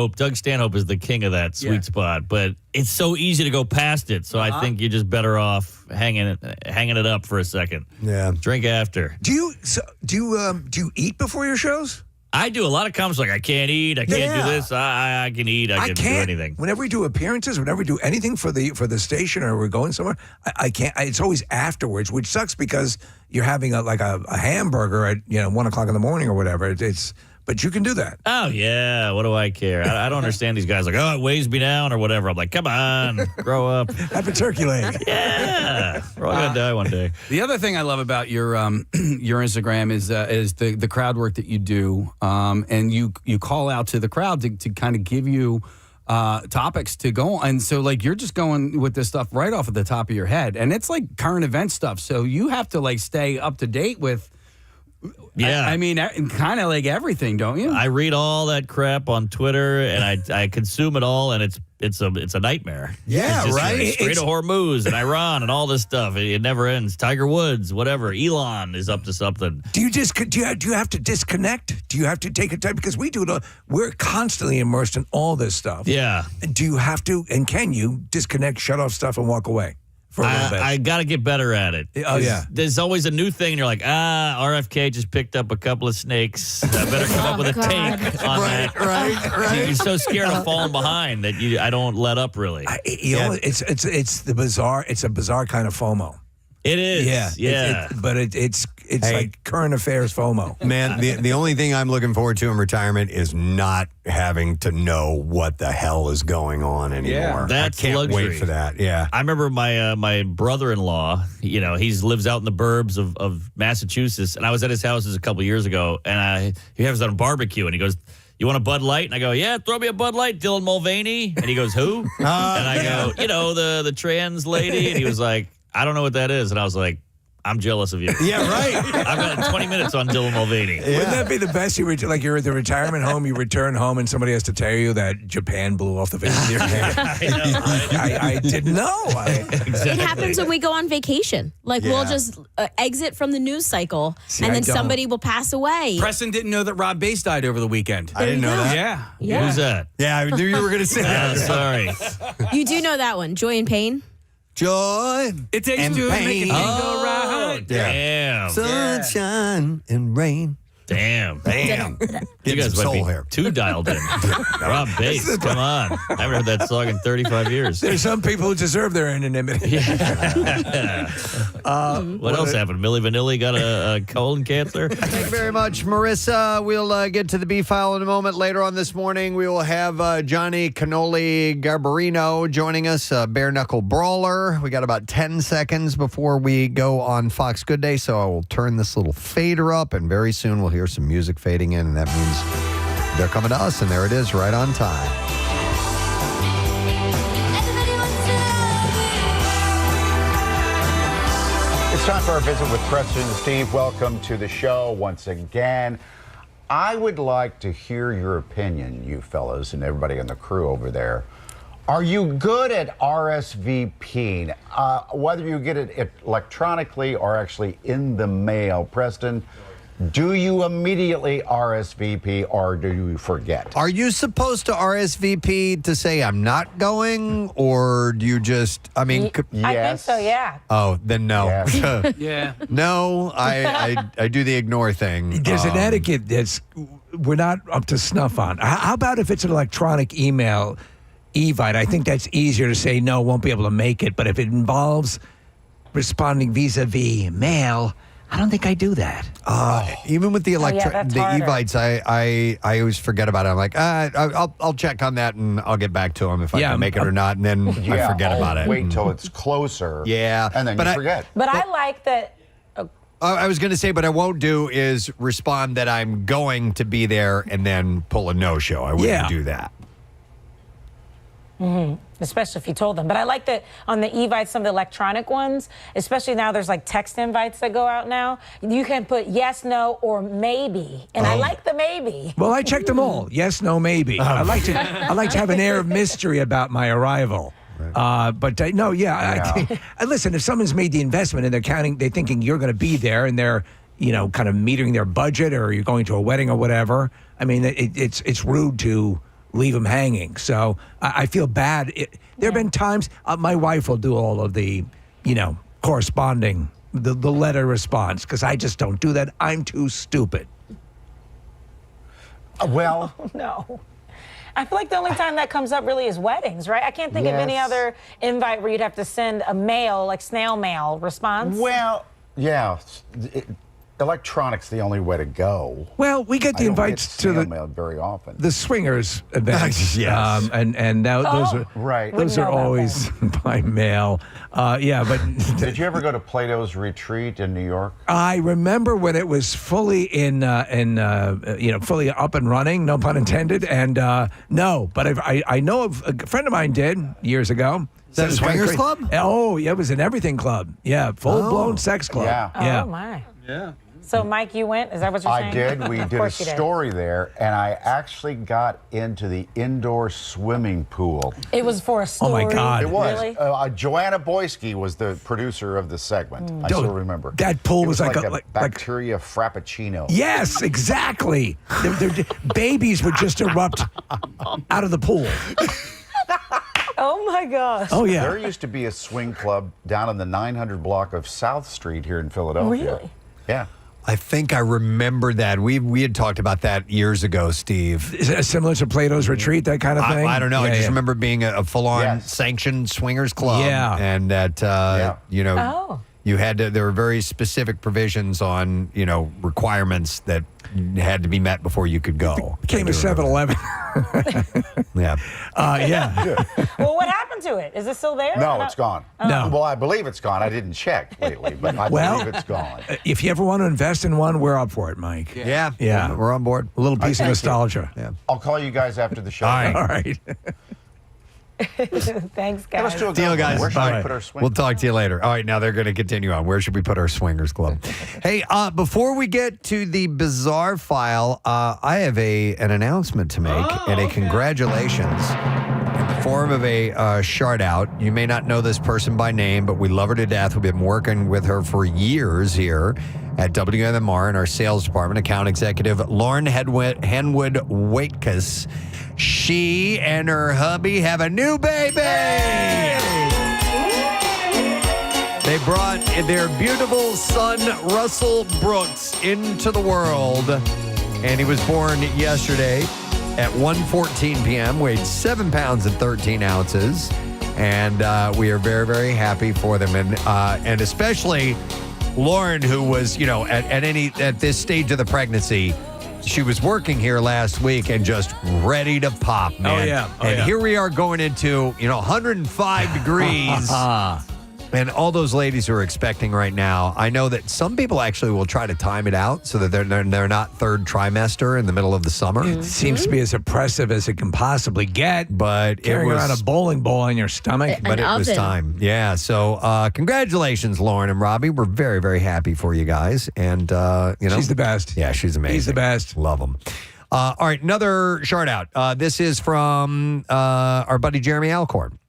Doug Stanhope is the king of that sweet spot, but it's so easy to go past it. So I think you're just better off hanging it up for a second. Yeah, drink after. Do you eat before your shows? I do. A lot of comments like, I can't eat, I can't do this, I can eat, I can do anything. Whenever we do appearances, whenever we do anything for the station or we're going somewhere, I can't. It's always afterwards, which sucks because you're having a hamburger at 1 o'clock in the morning or whatever. But you can do that. Oh, yeah. What do I care? I don't understand these guys like, oh, it weighs me down or whatever. I'm like, come on, grow up. Have a turkey leg. Yeah. We're all going to die one day. The other thing I love about your Instagram is the crowd work that you do. And you call out to the crowd to kind of give you topics to go on. And so, you're just going with this stuff right off of the top of your head. And it's like current event stuff. So you have to, stay up to date with. Yeah. I mean, kind of like everything, don't you? I read all that crap on Twitter, and I consume it all, and it's a nightmare. Yeah, it's just right. Straight to Hormuz and Iran and all this stuff. It never ends. Tiger Woods, whatever. Elon is up to something. Do you have to disconnect? Do you have to take a time? Because we do it. We're constantly immersed in all this stuff. Yeah. Do you have to? And can you disconnect, shut off stuff, and walk away? I got to get better at it. Oh, yeah. There's always a new thing, and you're like, RFK just picked up a couple of snakes. I better come up with a take on that. Right. You're so scared of falling behind that I don't let up, really. It's the bizarre. It's a bizarre kind of FOMO. It is. Yeah. But it's like current affairs FOMO. Man, the only thing I'm looking forward to in retirement is not having to know what the hell is going on anymore. Yeah, that's I can't luxury. wait for that. Yeah. I remember my brother-in-law, he lives out in the burbs of Massachusetts, and I was at his house a couple years ago, and he has on a barbecue, and he goes, you want a Bud Light? And I go, yeah, throw me a Bud Light, Dylan Mulvaney. And he goes, who? And I go, the trans lady. And he was like, I don't know what that is. And I was like, I'm jealous of you. Yeah, right. I've got 20 minutes on Dylan Mulvaney. Yeah. Wouldn't that be the best? You're at the retirement home, you return home, and somebody has to tell you that Japan blew off the face of the earth. I didn't know. Exactly. It happens when we go on vacation. We'll just exit from the news cycle, and then somebody will pass away. Preston didn't know that Rob Bass died over the weekend. I didn't know that. Yeah. Who's that? Yeah, I knew you were going to say that. Sorry. You do know that one, Joy and Pain? Joy. It takes and two to make pain. a thing go round. Damn. Sunshine and rain. Damn. You guys some might be soul here. too dialed in. Rob Bass, come on. I haven't heard that song in 35 years. There's some people who deserve their anonymity. What else happened? Milli Vanilli got a colon cancer? Thank you very much, Marissa. We'll get to the B-File in a moment. Later on this morning, we will have Johnny Cannoli Garbarino joining us, bare knuckle brawler. We got about 10 seconds before we go on Fox Good Day, so I will turn this little fader up, and very soon we'll hear some music fading in, and that means they're coming to us, and there it is, right on time. It's time for our visit with Preston and Steve. Welcome to the show once again. I would like to hear your opinion, you fellas and everybody on the crew over there, Are you good at RSVPing? Whether you get it electronically or actually in the mail, Preston, do you immediately RSVP or do you forget? Are you supposed to RSVP to say I'm not going, or do you just, I mean... Yes. I think so, yeah. Oh, then no. Yes. Yeah. No, I do the ignore thing. There's an etiquette that's we're not up to snuff on. How about if it's an electronic email, Evite? I think that's easier to say no, won't be able to make it. But if it involves responding vis-a-vis mail, I don't think I do that. Even with the that's harder. Evites, I always forget about it. I'm like, I'll check on that and I'll get back to them if I can make it or not, and then I forget about it. Wait till it's closer. Yeah, and then you forget. But I like that. I was going to say, but I won't do is respond that I'm going to be there and then pull a no-show. I wouldn't do that. Mm-hmm. Especially if you told them. But I like that on the Evites, some of the electronic ones, especially now there's like text invites that go out now. You can put yes, no, or maybe. And I like the maybe. Well, I checked them all. Yes, no, maybe. I like to have an air of mystery about my arrival. But listen, if someone's made the investment and they're thinking you're going to be there and they're, kind of metering their budget, or you're going to a wedding or whatever, I mean, it's rude to leave them hanging. So I feel bad. There have been times my wife will do all of the, corresponding, the letter response, because I just don't do that. I'm too stupid. Well, No. I feel like the only time that comes up really is weddings, right? I can't think of any other invite where you'd have to send a mail, like snail mail response. Well, yeah. Electronic's the only way to go. Well, we get the invites to the mail very often. The swingers events, yes, and those are right. Those are always by mail. But did you ever go to Plato's Retreat in New York? I remember when it was fully fully up and running. No pun intended. And no, but I know of a friend of mine did years ago. Is that a swingers club? Oh, yeah, it was an everything club. Yeah, full blown sex club. Yeah. Oh my. Yeah. So, Mike, you went? Is that what you're saying? I did. We did a story there, and I actually got into the indoor swimming pool. It was for a story. Oh, my God. It was. Really? Joanna Boyski was the producer of the segment. I still remember. That pool was like a bacteria frappuccino. Yes, exactly. Their babies would just erupt out of the pool. Oh, my gosh. Oh, yeah. There used to be a swing club down in the 900 block of South Street here in Philadelphia. Really? Yeah. I think I remember that. We had talked about that years ago, Steve. Is it similar to Plato's Retreat, that kind of thing? I don't know. Yeah, I just remember it being a full-on sanctioned swingers club. Yeah. And that, you had to, there were very specific provisions on, requirements that had to be met before you could go. Became a 7-Eleven. Yeah. Well, what happened to it? Is it still there? No, it's gone. No. Well, I believe it's gone. I didn't check lately, but I believe it's gone. If you ever want to invest in one, we're up for it, Mike. Yeah. We're on board. A little piece of nostalgia. Yeah. I'll call you guys after the show. All right. Thanks, guys. Let's do a Deal, guys. Where should All we right. put our swing? We'll talk to you later. All right, now they're going to continue on. Where should we put our swingers club? Hey, before we get to the bizarre file, I have an announcement to make and a congratulations in the form of a shout out. You may not know this person by name, but we love her to death. We've been working with her for years here at WMR in our sales department. Account executive Lauren Henwood-Waitkus. She and her hubby have a new baby. They brought their beautiful son, Russell Brooks, into the world. And he was born yesterday at 1:14 p.m., weighed 7 pounds and 13 ounces. And we are very, very happy for them. And especially Lauren, who was, at this stage of the pregnancy, she was working here last week and just ready to pop, man. Oh, yeah. And here we are going into, 105 degrees. And all those ladies who are expecting right now, I know that some people actually will try to time it out so that they're not third trimester in the middle of the summer. It seems to be as oppressive as it can possibly get. But carrying around a bowling ball on your stomach. But it was time. Yeah. So congratulations, Lauren and Robbie. We're very, very happy for you guys. And, she's the best. Yeah, she's amazing. He's the best. Love them. All right, another shout out. This is from our buddy Jeremy Alcorn.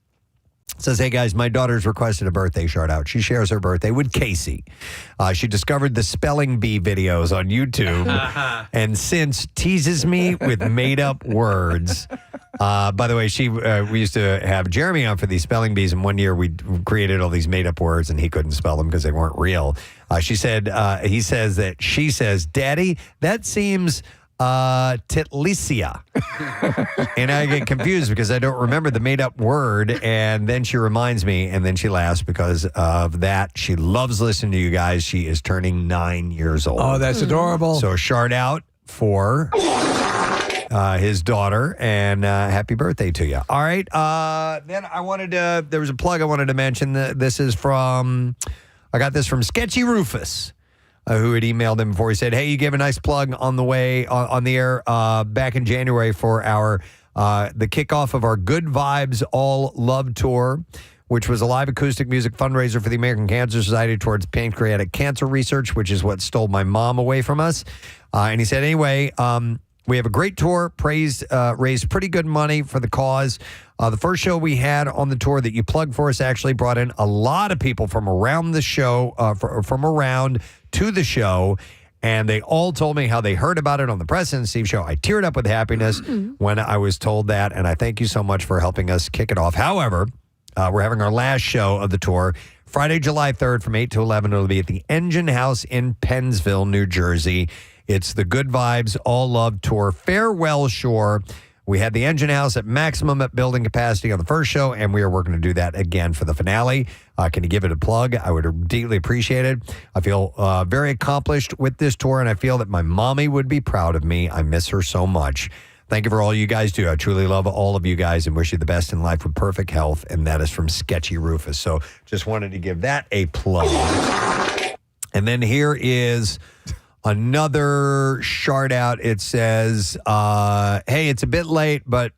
Says, hey guys, my daughter's requested a birthday shout out. She shares her birthday with Casey. She discovered the spelling bee videos on YouTube and since teases me with made up words. By the way, we used to have Jeremy on for these spelling bees, and one year we created all these made up words and he couldn't spell them because they weren't real. She said, she says, Daddy, that seems Titlicia. And I get confused because I don't remember the made up word. And then she reminds me, and then she laughs because of that. She loves listening to you guys. She is turning 9 years old. Oh, that's adorable. So shout out for his daughter, and happy birthday to you. All right. Then there was a plug I wanted to mention. This is I got this from Sketchy Rufus. Who had emailed him before. He said, hey, you gave a nice plug on the way on the air back in January for the kickoff of our Good Vibes All Love Tour, which was a live acoustic music fundraiser for the American Cancer Society towards pancreatic cancer research, which is what stole my mom away from us. And he said, anyway, we have a great tour, raised pretty good money for the cause. The first show we had on the tour that you plugged for us actually brought in a lot of people from around the show, from around to the show, and they all told me how they heard about it on the Preston and Steve show. I teared up with happiness when I was told that, and I thank you so much for helping us kick it off. However, we're having our last show of the tour Friday, July 3rd from 8 to 11. It'll be at the Engine House in Pennsville, New Jersey. It's the Good Vibes All Love Tour Farewell Shore. We had the Engine House at maximum at building capacity on the first show, and we are working to do that again for the finale. Can you give it a plug? I would deeply appreciate it. I feel very accomplished with this tour, and I feel that my mommy would be proud of me. I miss her so much. Thank you for all you guys do. I truly love all of you guys and wish you the best in life with perfect health, and that is from Sketchy Rufus. So just wanted to give that a plug. And then here is another shout out. It says, hey, it's a bit late, but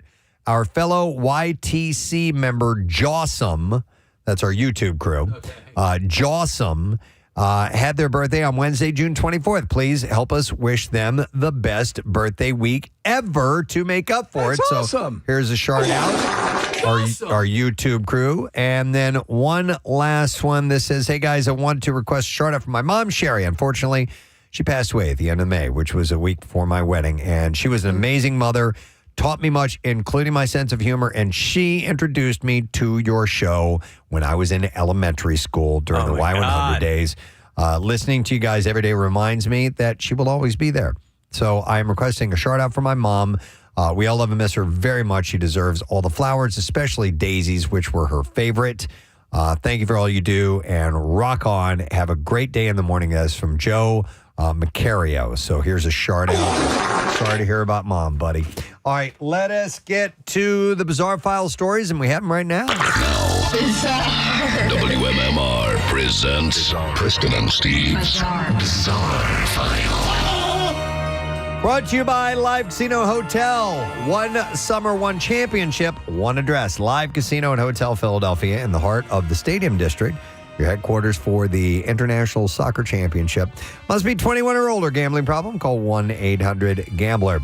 our fellow YTC member, Jawsome, that's our YouTube crew, Jawsome, had their birthday on Wednesday, June 24th. Please help us wish them the best birthday week ever to make up for That's it. awesome. So here's a shout out, our YouTube crew. And then one last one. This says, hey, guys, I want to request a shout out from my mom, Sherry. Unfortunately, she passed away at the end of May, which was a week before my wedding. And she was an amazing mother, taught me much, including my sense of humor. And she introduced me to your show when I was in elementary school during the Y100 days. Listening to you guys every day reminds me that she will always be there. So I am requesting a shout out for my mom. We all love and miss her very much. She deserves all the flowers, especially daisies, which were her favorite. Thank you for all you do, and rock on. Have a great day in the morning, guys, from Joe Macario. So here's a shout out. Sorry to hear about mom, buddy. All right, let us get to the Bizarre File stories, and we have them right now. WMMR presents Preston and Steve's Bizarre File. Brought to you by Live Casino Hotel. One summer, one championship, one address. Live Casino and Hotel Philadelphia in the heart of the Stadium District. Your headquarters for the International Soccer Championship. Must be 21 or older. Gambling problem? Call 1-800-GAMBLER.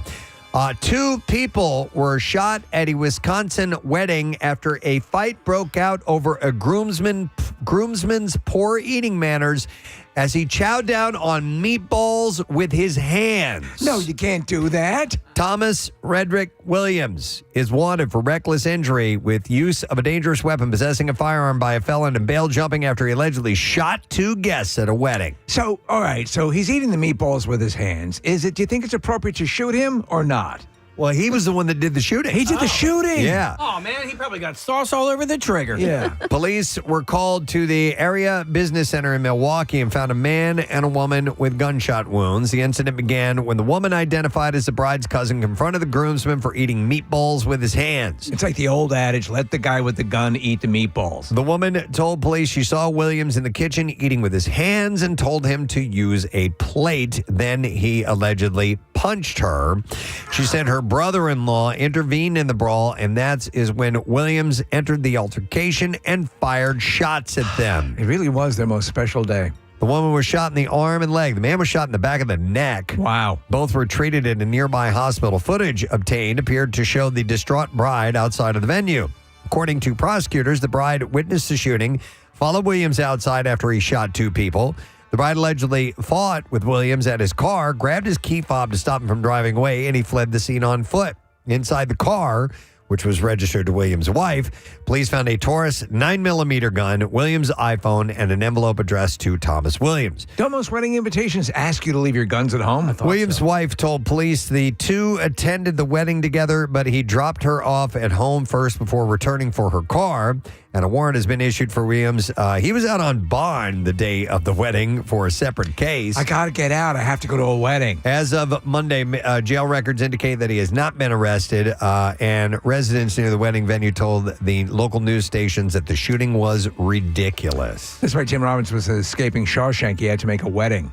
2 people were shot at a Wisconsin wedding after a fight broke out over a groomsman's poor eating manners as he chowed down on meatballs with his hands. No, you can't do that. Thomas Redrick Williams is wanted for reckless injury with use of a dangerous weapon, possessing a firearm by a felon, and bail jumping after he allegedly shot 2 guests at a wedding. So, all right, so he's eating the meatballs with his hands. Do you think it's appropriate to shoot him or not? Well, he was the one that did the shooting. He did the shooting? Yeah. Oh, man, he probably got sauce all over the trigger. Yeah. Police were called to the area business center in Milwaukee and found a man and a woman with gunshot wounds. The incident began when the woman, identified as the bride's cousin, confronted the groomsman for eating meatballs with his hands. It's like the old adage, let the guy with the gun eat the meatballs. The woman told police she saw Williams in the kitchen eating with his hands and told him to use a plate. Then he allegedly punched her. She said her brother-in-law intervened in the brawl, and that is when Williams entered the altercation and fired shots at them. It really was their most special day. The woman was shot in the arm and leg. The man was shot in the back of the neck. Wow. Both were treated in a nearby hospital. Footage obtained appeared to show the distraught bride outside of the venue. According to prosecutors, the bride witnessed the shooting, followed Williams outside after he shot 2 people. The bride allegedly fought with Williams at his car, grabbed his key fob to stop him from driving away, and he fled the scene on foot. Inside the car, which was registered to Williams' wife, police found a Taurus 9mm gun, Williams' iPhone, and an envelope addressed to Thomas Williams. Don't most wedding invitations ask you to leave your guns at home? Williams' wife told police the 2 attended the wedding together, but he dropped her off at home first before returning for her car. And a warrant has been issued for Williams. He was out on bond the day of the wedding for a separate case. I got to get out. I have to go to a wedding. As of Monday, jail records indicate that he has not been arrested. And residents near the wedding venue told the local news stations that the shooting was ridiculous. That's right. Tim Robbins was escaping Shawshank. He had to make a wedding.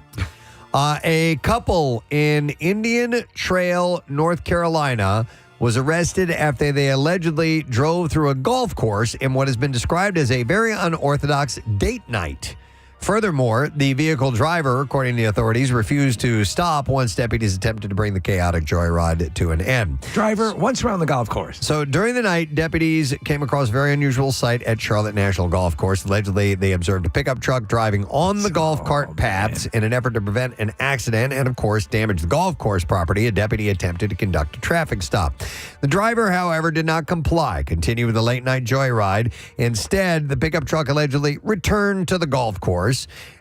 A couple in Indian Trail, North Carolina, was arrested after they allegedly drove through a golf course in what has been described as a very unorthodox date night. Furthermore, the vehicle driver, according to the authorities, refused to stop once deputies attempted to bring the chaotic joyride to an end. Driver, once around the golf course. So during the night, deputies came across a very unusual sight at Charlotte National Golf Course. Allegedly, they observed a pickup truck driving on the golf cart paths in an effort to prevent an accident and, of course, damage the golf course property. A deputy attempted to conduct a traffic stop. The driver, however, did not comply, continue with the late-night joyride. Instead, the pickup truck allegedly returned to the golf course.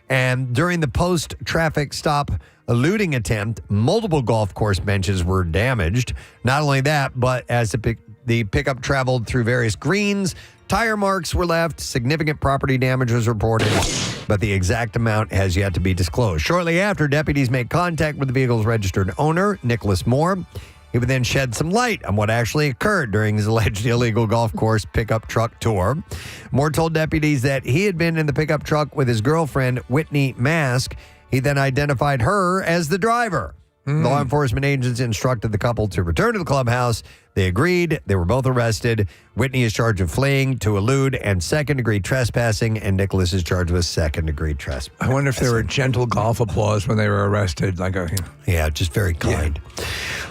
And during the post-traffic stop eluding attempt, multiple golf course benches were damaged. Not only that, but as the pickup traveled through various greens, tire marks were left, significant property damage was reported, but the exact amount has yet to be disclosed. Shortly after, deputies made contact with the vehicle's registered owner, Nicholas Moore. He would then shed some light on what actually occurred during his alleged illegal golf course pickup truck tour. Moore told deputies that he had been in the pickup truck with his girlfriend, Whitney Mask. He then identified her as the driver. Law enforcement agents instructed the couple to return to the clubhouse. They agreed. They were both arrested. Whitney is charged with fleeing to elude and second-degree trespassing, and Nicholas is charged with second-degree trespassing. I wonder if there were gentle golf applause when they were arrested. Yeah, just very kind. Yeah.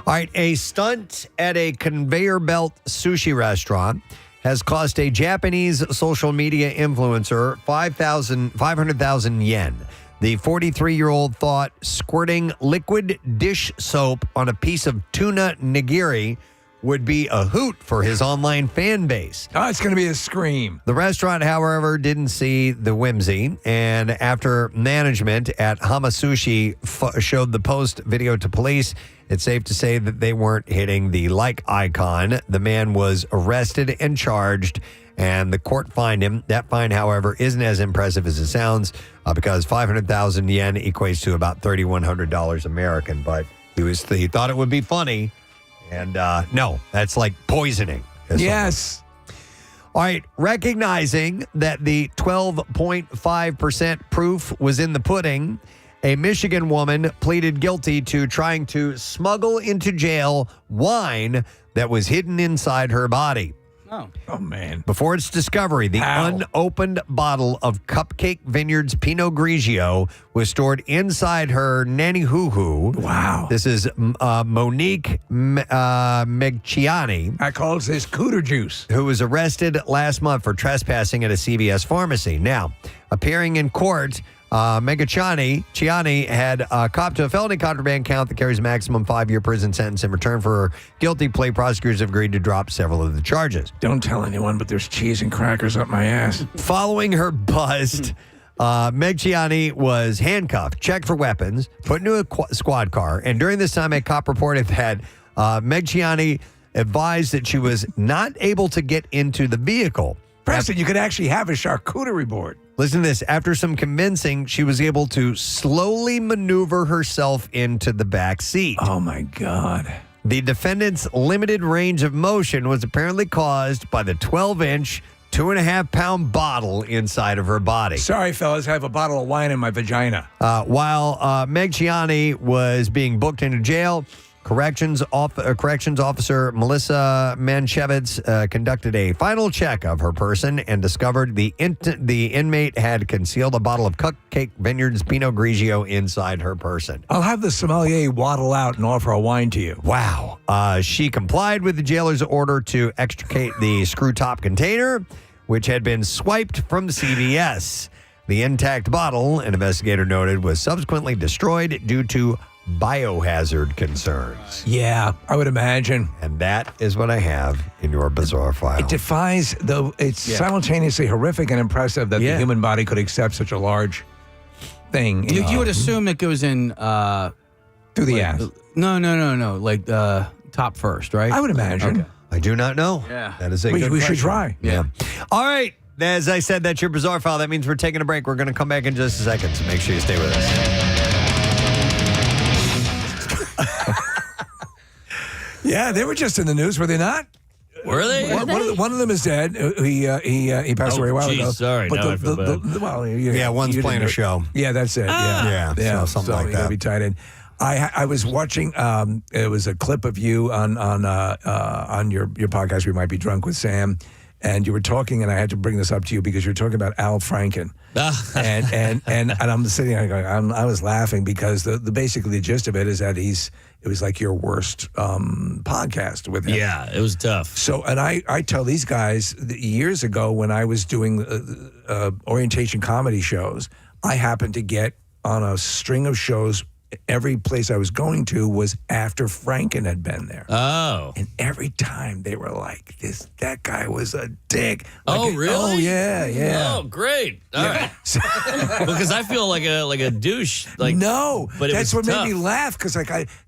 All right, a stunt at a conveyor belt sushi restaurant has cost a Japanese social media influencer 500,000 yen. The 43-year-old thought squirting liquid dish soap on a piece of tuna nigiri would be a hoot for his online fan base. Oh, it's going to be a scream. The restaurant, however, didn't see the whimsy, and after management at Hamasushi showed the post video to police, it's safe to say that they weren't hitting the like icon. The man was arrested and charged, and the court fined him. That fine, however, isn't as impressive as it sounds because 500,000 yen equates to about $3,100 American, but he thought it would be funny. And no, that's like poisoning. Yes. All right. Recognizing that the 12.5% proof was in the pudding, a Michigan woman pleaded guilty to trying to smuggle into jail wine that was hidden inside her body. Oh, man. Before its discovery, the unopened bottle of Cupcake Vineyards Pinot Grigio was stored inside her nanny hoo-hoo. Wow. This is Monique Megciani. I calls this cooter juice. Who was arrested last month for trespassing at a CVS pharmacy. Now, appearing in court, Megciani had copped to a felony contraband count that carries a maximum 5-year prison sentence. In return for her guilty plea, prosecutors have agreed to drop several of the charges. Don't tell anyone, but there's cheese and crackers up my ass. Following her bust, Megciani was handcuffed, checked for weapons, put into a squad car, and during this time, a cop reported that Megciani advised that she was not able to get into the vehicle. Preston, you could actually have a charcuterie board. Listen to this. After some convincing, she was able to slowly maneuver herself into the back seat. Oh, my God. The defendant's limited range of motion was apparently caused by the 12-inch, 2.5-pound bottle inside of her body. Sorry, fellas. I have a bottle of wine in my vagina. While Megciani was being booked into jail, Corrections officer Melissa Manchevitz conducted a final check of her person and discovered the inmate had concealed a bottle of Cupcake Vineyards Pinot Grigio inside her person. I'll have the sommelier waddle out and offer a wine to you. Wow. She complied with the jailer's order to extricate the screw top container, which had been swiped from the CVS. The intact bottle, an investigator noted, was subsequently destroyed due to biohazard concerns. Yeah, I would imagine. And that is what I have in your bizarre file. It defies, though it's simultaneously horrific and impressive that the human body could accept such a large thing. You would assume it goes in through the ass. No. Like top first, right? I would imagine. Okay. I do not know. Yeah. That is a We good should question. try. Yeah. All right. As I said, that's your bizarre file. That means we're taking a break. We're going to come back in just a second, so make sure you stay with us. Yeah, they were just in the news, were they not? Were they? One of them is dead. He passed away a while ago. Sorry, But now I feel bad. One's playing a show. Yeah, that's it. Yeah, so something like you gotta that. be tied in. I was watching. It was a clip of you on your podcast. We Might Be Drunk with Sam, and you were talking, and I had to bring this up to you because you're talking about Al Franken, and I'm sitting there going, I was laughing because the basically the gist of it is that it was like your worst podcast with him. Yeah, it was tough. So, and I tell these guys that years ago when I was doing orientation comedy shows, I happened to get on a string of shows. Every place I was going to was after Franken had been there. Oh. And every time they were like, that guy was a dick. Oh, Like, really? Oh, yeah. Oh, great. All right. Because I feel like a douche. Like No, but it that's was what tough. made me laugh because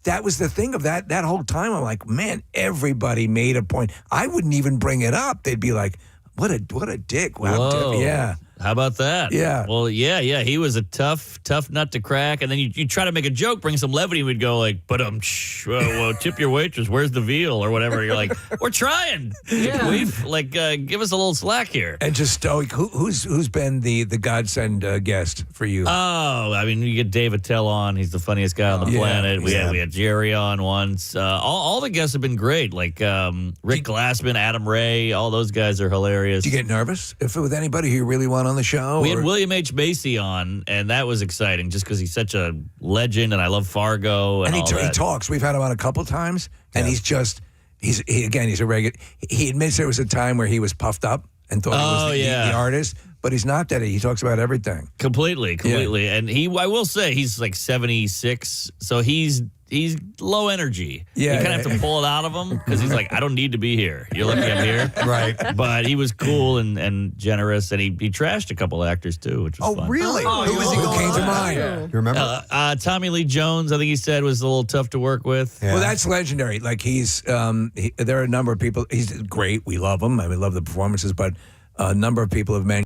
that was the thing of that whole time. I'm like, man, everybody made a point. I wouldn't even bring it up. They'd be like, what a dick. Wow, Whoa. yeah. How about that? Yeah. Well, yeah. He was a tough nut to crack. And then you try to make a joke, bring some levity, and we'd go like, but tip your waitress. Where's the veal or whatever? You're like, we're trying. Yeah. Give us a little slack here. And just stoic. Who's been the godsend guest for you? Oh, I mean, you get Dave Attell on. He's the funniest guy on the planet. We had Jerry on once. All the guests have been great. Like Rick Glassman, Adam Ray. All those guys are hilarious. Do you get nervous if it was anybody who you really want on the show? We had William H. Macy on, and that was exciting just because he's such a legend, and I love Fargo. And he all that. talks. We've had him on a couple times, and he's a regular. He admits there was a time where he was puffed up and thought he was the artist, but he's not that. He talks about everything. Completely. And I will say, he's like 76, so he's low energy. Yeah, you kind of have to pull it out of him because he's like, I don't need to be here. You're lucky I'm here. Right. But he was cool and generous, and he trashed a couple actors too, which was fun. Really? Who was he going came to mind? You remember? Tommy Lee Jones, I think he said, was a little tough to work with. Well, that's legendary. Like there are a number of people. He's great. We love him. We love the performances, but a number of people have mentioned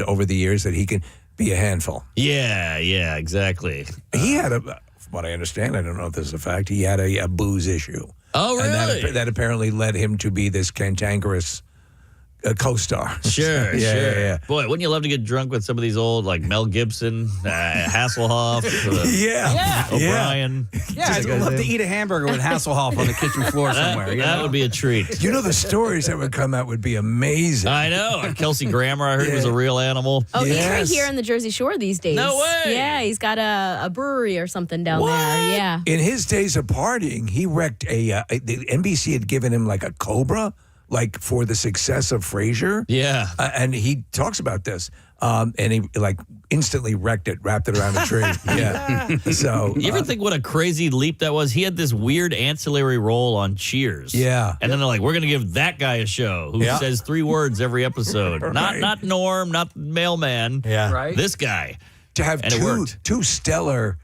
over the years that he can be a handful. Yeah, exactly. He had from what I understand, I don't know if this is a fact, he had a booze issue. Oh, really? And that apparently led him to be this cantankerous co-star. Sure. Yeah. Boy, wouldn't you love to get drunk with some of these old, like Mel Gibson, Hasselhoff, O'Brien? Yeah, I'd love to eat a hamburger with Hasselhoff on the kitchen floor somewhere. That would be a treat. You know, the stories that would come out would be amazing. I know. Kelsey Grammer, I heard, was a real animal. Oh, he's right here in the Jersey Shore these days. No way. Yeah, he's got a brewery or something down there. Yeah. In his days of partying, he wrecked the NBC had given him like a Cobra, like for the success of Frasier. Yeah. And he talks about this. And he like instantly wrecked it, wrapped it around a tree. Yeah. So you ever think what a crazy leap that was? He had this weird ancillary role on Cheers. Yeah. And then they're like, we're going to give that guy a show who says 3 words every episode. Right. Not Norm, not Mailman. Yeah. Right. This guy. To have two stellar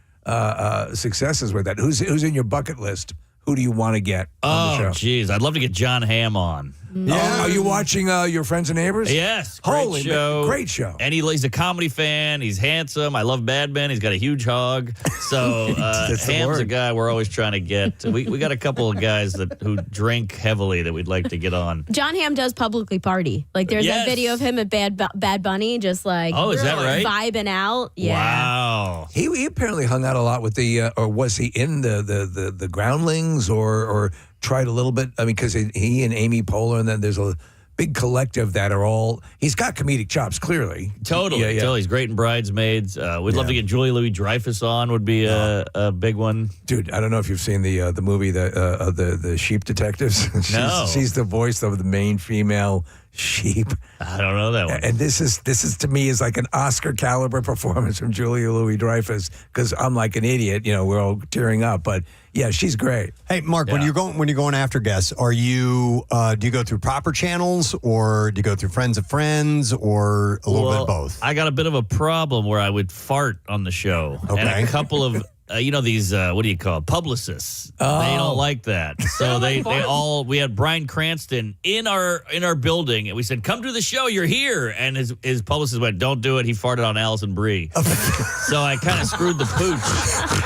successes with that. Who's in your bucket list? Who do you want to get on the show? Geez. I'd love to get John Hamm on. Yeah. Are you watching Your Friends and Neighbors? Yes. Great Holy show. Great show. And he's a comedy fan. He's handsome. I love Bad Men. He's got a huge hog. So Ham's a guy we're always trying to get. We got a couple of guys who drink heavily that we'd like to get on. John Hamm does publicly party. Like there's that video of him at Bad Bunny just like is that right? vibing out. Yeah. Wow. He apparently hung out a lot with the or was he in the Groundlings or tried a little bit? I mean, because he and Amy Poehler, and then there's a big collective that are all. He's got comedic chops, clearly. Totally. He's great in Bridesmaids. We'd love to get Julia Louis-Dreyfus on. Would be a big one. Dude, I don't know if you've seen the movie the Sheep Detectives. She's the voice of the main female sheep. I don't know that one. And this is to me is like an Oscar caliber performance from Julia Louis-Dreyfus, because I'm like an idiot. We're all tearing up, but yeah, she's great. Hey, Mark, when you're going after guests, are you do you go through proper channels, or do you go through friends of friends, or a little bit of both? I got a bit of a problem where I would fart on the show. Okay. And a couple of these what do you call it? Publicists. Oh. They don't like that. So we had Bryan Cranston in our building, and we said, "Come to the show, you're here." And his publicist went, "Don't do it." He farted on Allison Brie. So I kind of screwed the pooch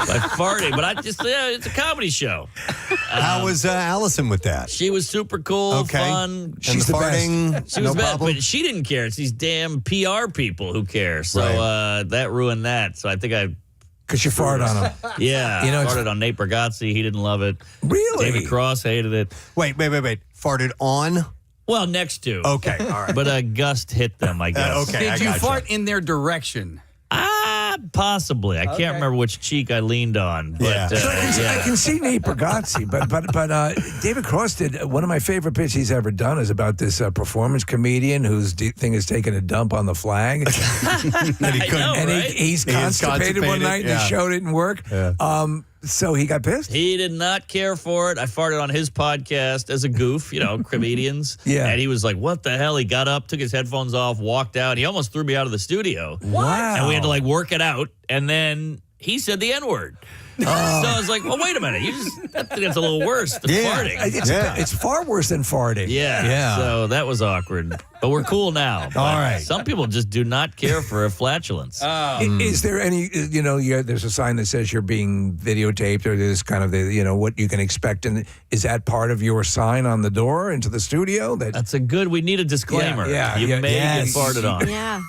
by farting, but it's a comedy show. How was Allison with that? She was super cool, fun. She's the farting. She was bad, but she didn't care. It's these damn PR people who care. So that ruined that. So I think because you farted on him. Yeah. Farted on Nate Bargatze. He didn't love it. Really? David Cross hated it. Wait. Farted on? Well, next to. Okay, all right. But a gust hit them, I guess. Okay, Did you fart in their direction? Possibly. I can't remember which cheek I leaned on. But, I can see Nate Bargatze, but David Cross did one of my favorite bits he's ever done is about this performance comedian whose thing is taking a dump on the flag. He's constipated one night and the show didn't work. Yeah. So he got pissed? He did not care for it. I farted on his podcast as a goof, comedians. Yeah. And he was like, what the hell? He got up, took his headphones off, walked out. He almost threw me out of the studio. Wow. And we had to work it out. And then he said the N-word. So I was like, well, wait a minute. I think that's a little worse than farting. It's far worse than farting. Yeah. So that was awkward. But we're cool now. All right. Some people just do not care for a flatulence. Is there any, there's a sign that says you're being videotaped, or there's kind of what you can expect. And is that part of your sign on the door into the studio? That's we need a disclaimer. You may get farted on. Yeah.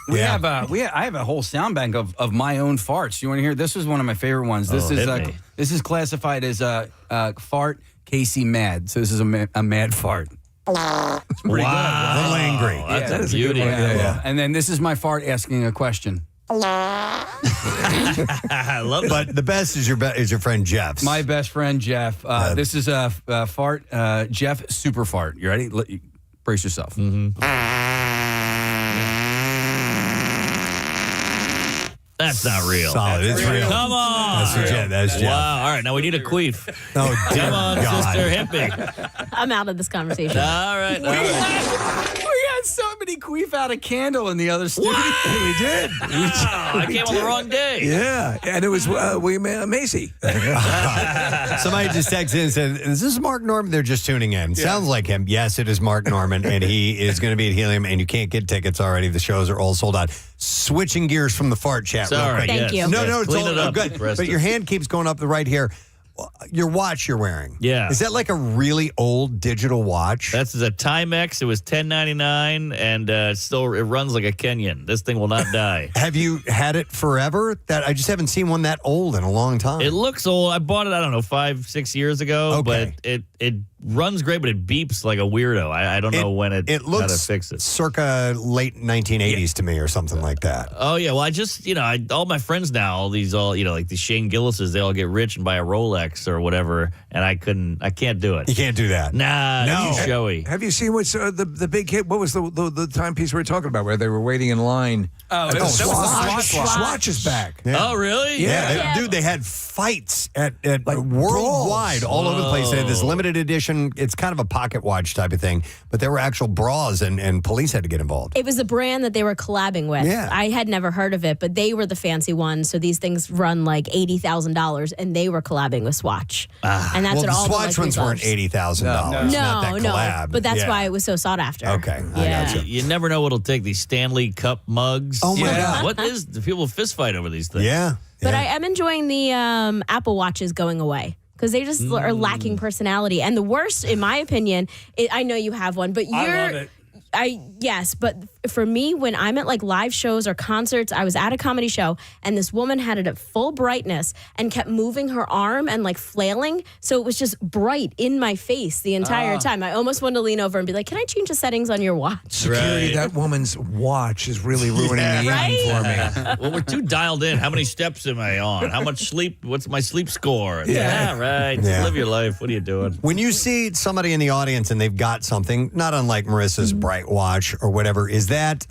I have a whole sound bank of my own farts. You want to hear? This is one of my favorite ones. This is classified as a fart Casey mad. So this is a mad fart. It's pretty good. A little angry. That's a beauty. Yeah. And then this is my fart asking a question. I love it. But the best is your friend Jeff's. My best friend Jeff. This is a fart. Jeff super fart. You ready? Brace yourself. Mm-hmm. That's not real. Solid. It's real. Come on. That's Jeff. Wow. All right. Now we need a queef. Oh, come on, God. sister. Hit me. I'm out of this conversation. All right. We had so many queef out of Candle in the other studio. We did. I came on the wrong day. Yeah. And it was Macy. Somebody just texted in and said, is this Mark Norman? They're just tuning in. Yeah. Sounds like him. Yes, it is Mark Norman, and he is going to be at Helium, and you can't get tickets already. The shows are all sold out. Switching gears from the fart chat real quick. Thank you. No, it's all up, good. But your hand keeps going up the right here. Your watch you're wearing. Yeah. Is that like a really old digital watch? That's a Timex. It was $10.99, and it runs like a Kenyan. This thing will not die. Have you had it forever? I just haven't seen one that old in a long time. It looks old. I bought it, 5-6 years ago. Okay. But it runs great, but it beeps like a weirdo. I don't know when it looks how to fix it. Circa late 1980s to me, or something like that. Oh yeah, well I just all my friends now, like the Shane Gillises, they all get rich and buy a Rolex or whatever, and I can't do it. You can't do that. Nah, no. Too showy. Have you seen what's the big hit? What was the timepiece we were talking about where they were waiting in line? Swatch is back. Yeah. Oh really? Yeah. Dude, they had fights at like worldwide, all over the place. They had this limited edition fashion. It's kind of a pocket watch type of thing, but there were actual bras, and police had to get involved. It was the brand that they were collabing with. Yeah. I had never heard of it, but they were the fancy ones. So these things run like $80,000, and they were collabing with Swatch. And that's what all the Swatch ones weren't $80,000. Not that collab. But that's why it was so sought after. Okay, Yeah. I gotcha. You never know what'll take these Stanley Cup mugs. Oh, my God. What is the people fist fight over these things? Yeah. But I am enjoying the Apple Watches going away because they just are lacking personality. And the worst, in my opinion, I know you have one, but you're. I love it. Yes, but for me, when I'm at like live shows or concerts, I was at a comedy show and this woman had it at full brightness and kept moving her arm and like flailing. So it was just bright in my face the entire time. I almost wanted to lean over and be like, "Can I change the settings on your watch?" Security, that woman's watch is really ruining the evening for me. Well, we're too dialed in. How many steps am I on? How much sleep? What's my sleep score? Yeah, right. Just live your life. What are you doing? When you see somebody in the audience and they've got something, not unlike Marissa's bright watch or whatever, is that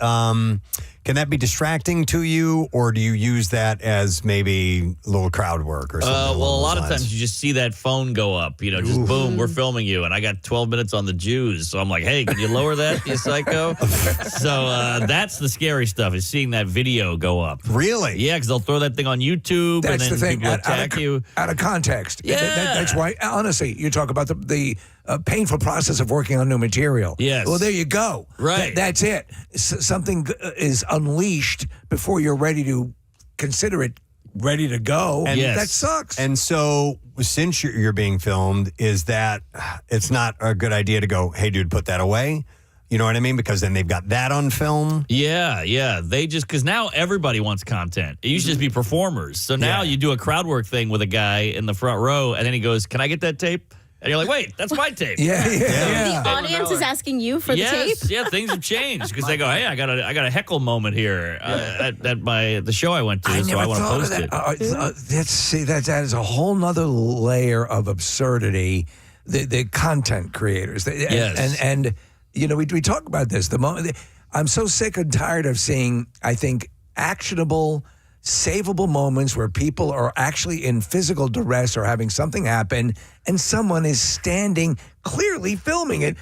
can that be distracting to you, or do you use that as maybe a little crowd work or something? Well, a lot of times you just see that phone go up, just boom, we're filming you, and I got 12 minutes on the Jews, so I'm like, hey, can you lower that, you psycho? So that's the scary stuff, is seeing that video go up. Really? Yeah, because they'll throw that thing on YouTube, That's and then the thing. people attack you. Out of context. Yeah. That's why, honestly, you talk about the painful process of working on new material. Yes. Well, there you go. Right. That's it. Something is unleashed before you're ready to consider it ready to go. And that sucks. And so, since you're being filmed, is that it's not a good idea to go, hey, dude, put that away? You know what I mean? Because then they've got that on film. Yeah. They just, because now everybody wants content. It used to just be performers. So now you do a crowd work thing with a guy in the front row, and then he goes, can I get that tape? And you're like, wait, that's my tape. The audience is asking you for the tape? Yeah, things have changed because they go, hey, I got a heckle moment here at the show I went to, I so never I want to thought post of it. that is a whole nother layer of absurdity. The content creators, and we talk about this. The moment I'm so sick and tired of seeing, I think, actionable, savable moments where people are actually in physical duress or having something happen, and someone is standing clearly filming it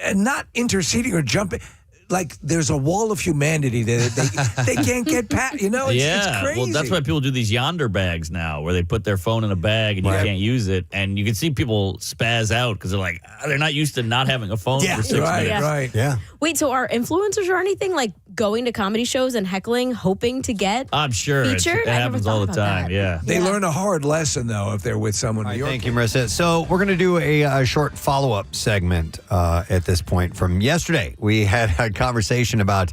and not interceding or jumping. Like there's a wall of humanity that they can't get past. It's crazy. Well, that's why people do these yonder bags now, where they put their phone in a bag and you can't use it, and you can see people spaz out because they're like, they're not used to not having a phone for 6 minutes. Right. Yeah. Wait, so are influencers or anything like going to comedy shows and heckling, hoping to get I'm sure featured? it happens all the time. Yeah. They learn a hard lesson though if they're with someone. Thank you, Marissa. So we're going to do a short follow-up segment at this point from yesterday. We had a conversation about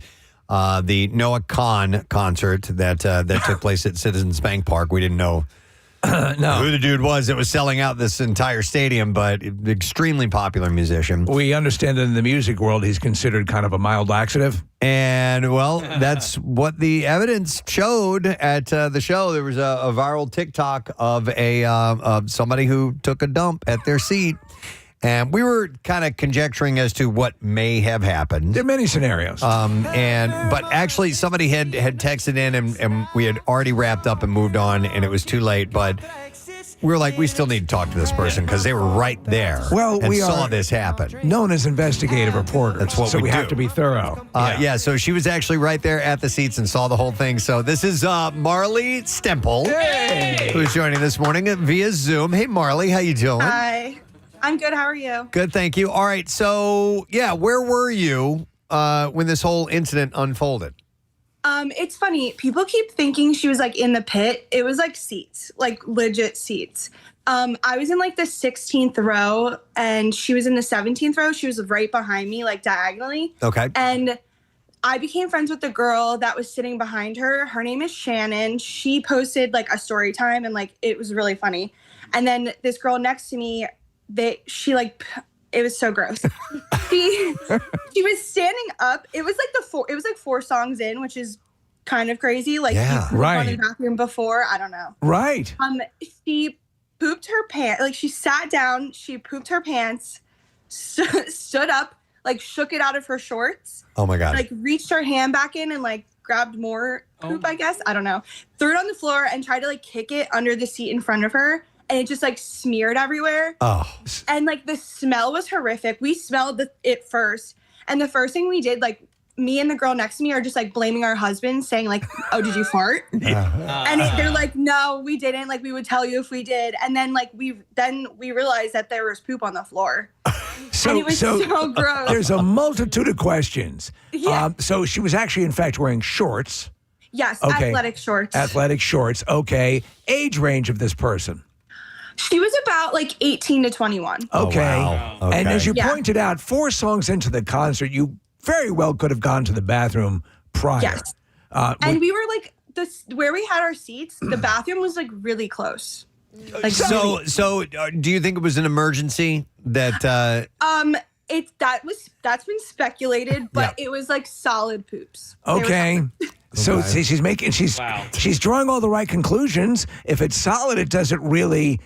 the Noah Kahan concert that took place at Citizens Bank Park. We didn't know who the dude was that was selling out this entire stadium, but extremely popular musician. We understand that in the music world, he's considered kind of a mild laxative. And, well, that's what the evidence showed at the show. There was a viral TikTok of somebody who took a dump at their seat. And we were kind of conjecturing as to what may have happened. There are many scenarios. But actually somebody had texted in and we had already wrapped up and moved on, and it was too late. But we were like, we still need to talk to this person because they were right there. Well, and we saw are this happen. Known as investigative reporters. That's what so we do. have to be thorough. So she was actually right there at the seats and saw the whole thing. So this is Marley Stempel, who's joining this morning via Zoom. Hey, Marley, how you doing? Hi. I'm good. How are you? Good, thank you. All right, so, where were you when this whole incident unfolded? It's funny. People keep thinking she was, like, in the pit. It was, like, seats, like, legit seats. I was in, like, the 16th row, and she was in the 17th row. She was right behind me, like, diagonally. Okay. And I became friends with the girl that was sitting behind her. Her name is Shannon. She posted, like, a story time, and, like, it was really funny. And then this girl next to me, it was so gross. She was standing up. It was like 4 songs in, which is kind of crazy. Like, you gone in the bathroom before. I don't know. Right. She pooped her pants. Like, she sat down. She pooped her pants. Stood up. Like, shook it out of her shorts. Oh my God. Like, reached her hand back in and like grabbed more poop. I guess, I don't know. Threw it on the floor and tried to like kick it under the seat in front of her. and it just like smeared everywhere. Oh. And like the smell was horrific. We smelled it first. And the first thing we did, like me and the girl next to me are just like blaming our husbands, saying like, "Oh, did you fart?" And they're like, "No, we didn't. Like we would tell you if we did." And then like we realized that there was poop on the floor. And it was so gross. There's a multitude of questions. Yeah. So she was actually, in fact, wearing shorts. Yes, Okay. athletic shorts. Athletic shorts. Okay. Age range of this person. She was about like 18 to 21. Okay. wow. Okay. And as you Yeah. pointed out, 4 songs into the concert, you very well could have gone to the bathroom prior. Yes. And we were like, where we had our seats, the bathroom was like really close. Like So do you think it was an emergency that? That's been speculated, but it was like solid poops. Okay. So see, she's drawing all the right conclusions. If it's solid, it doesn't really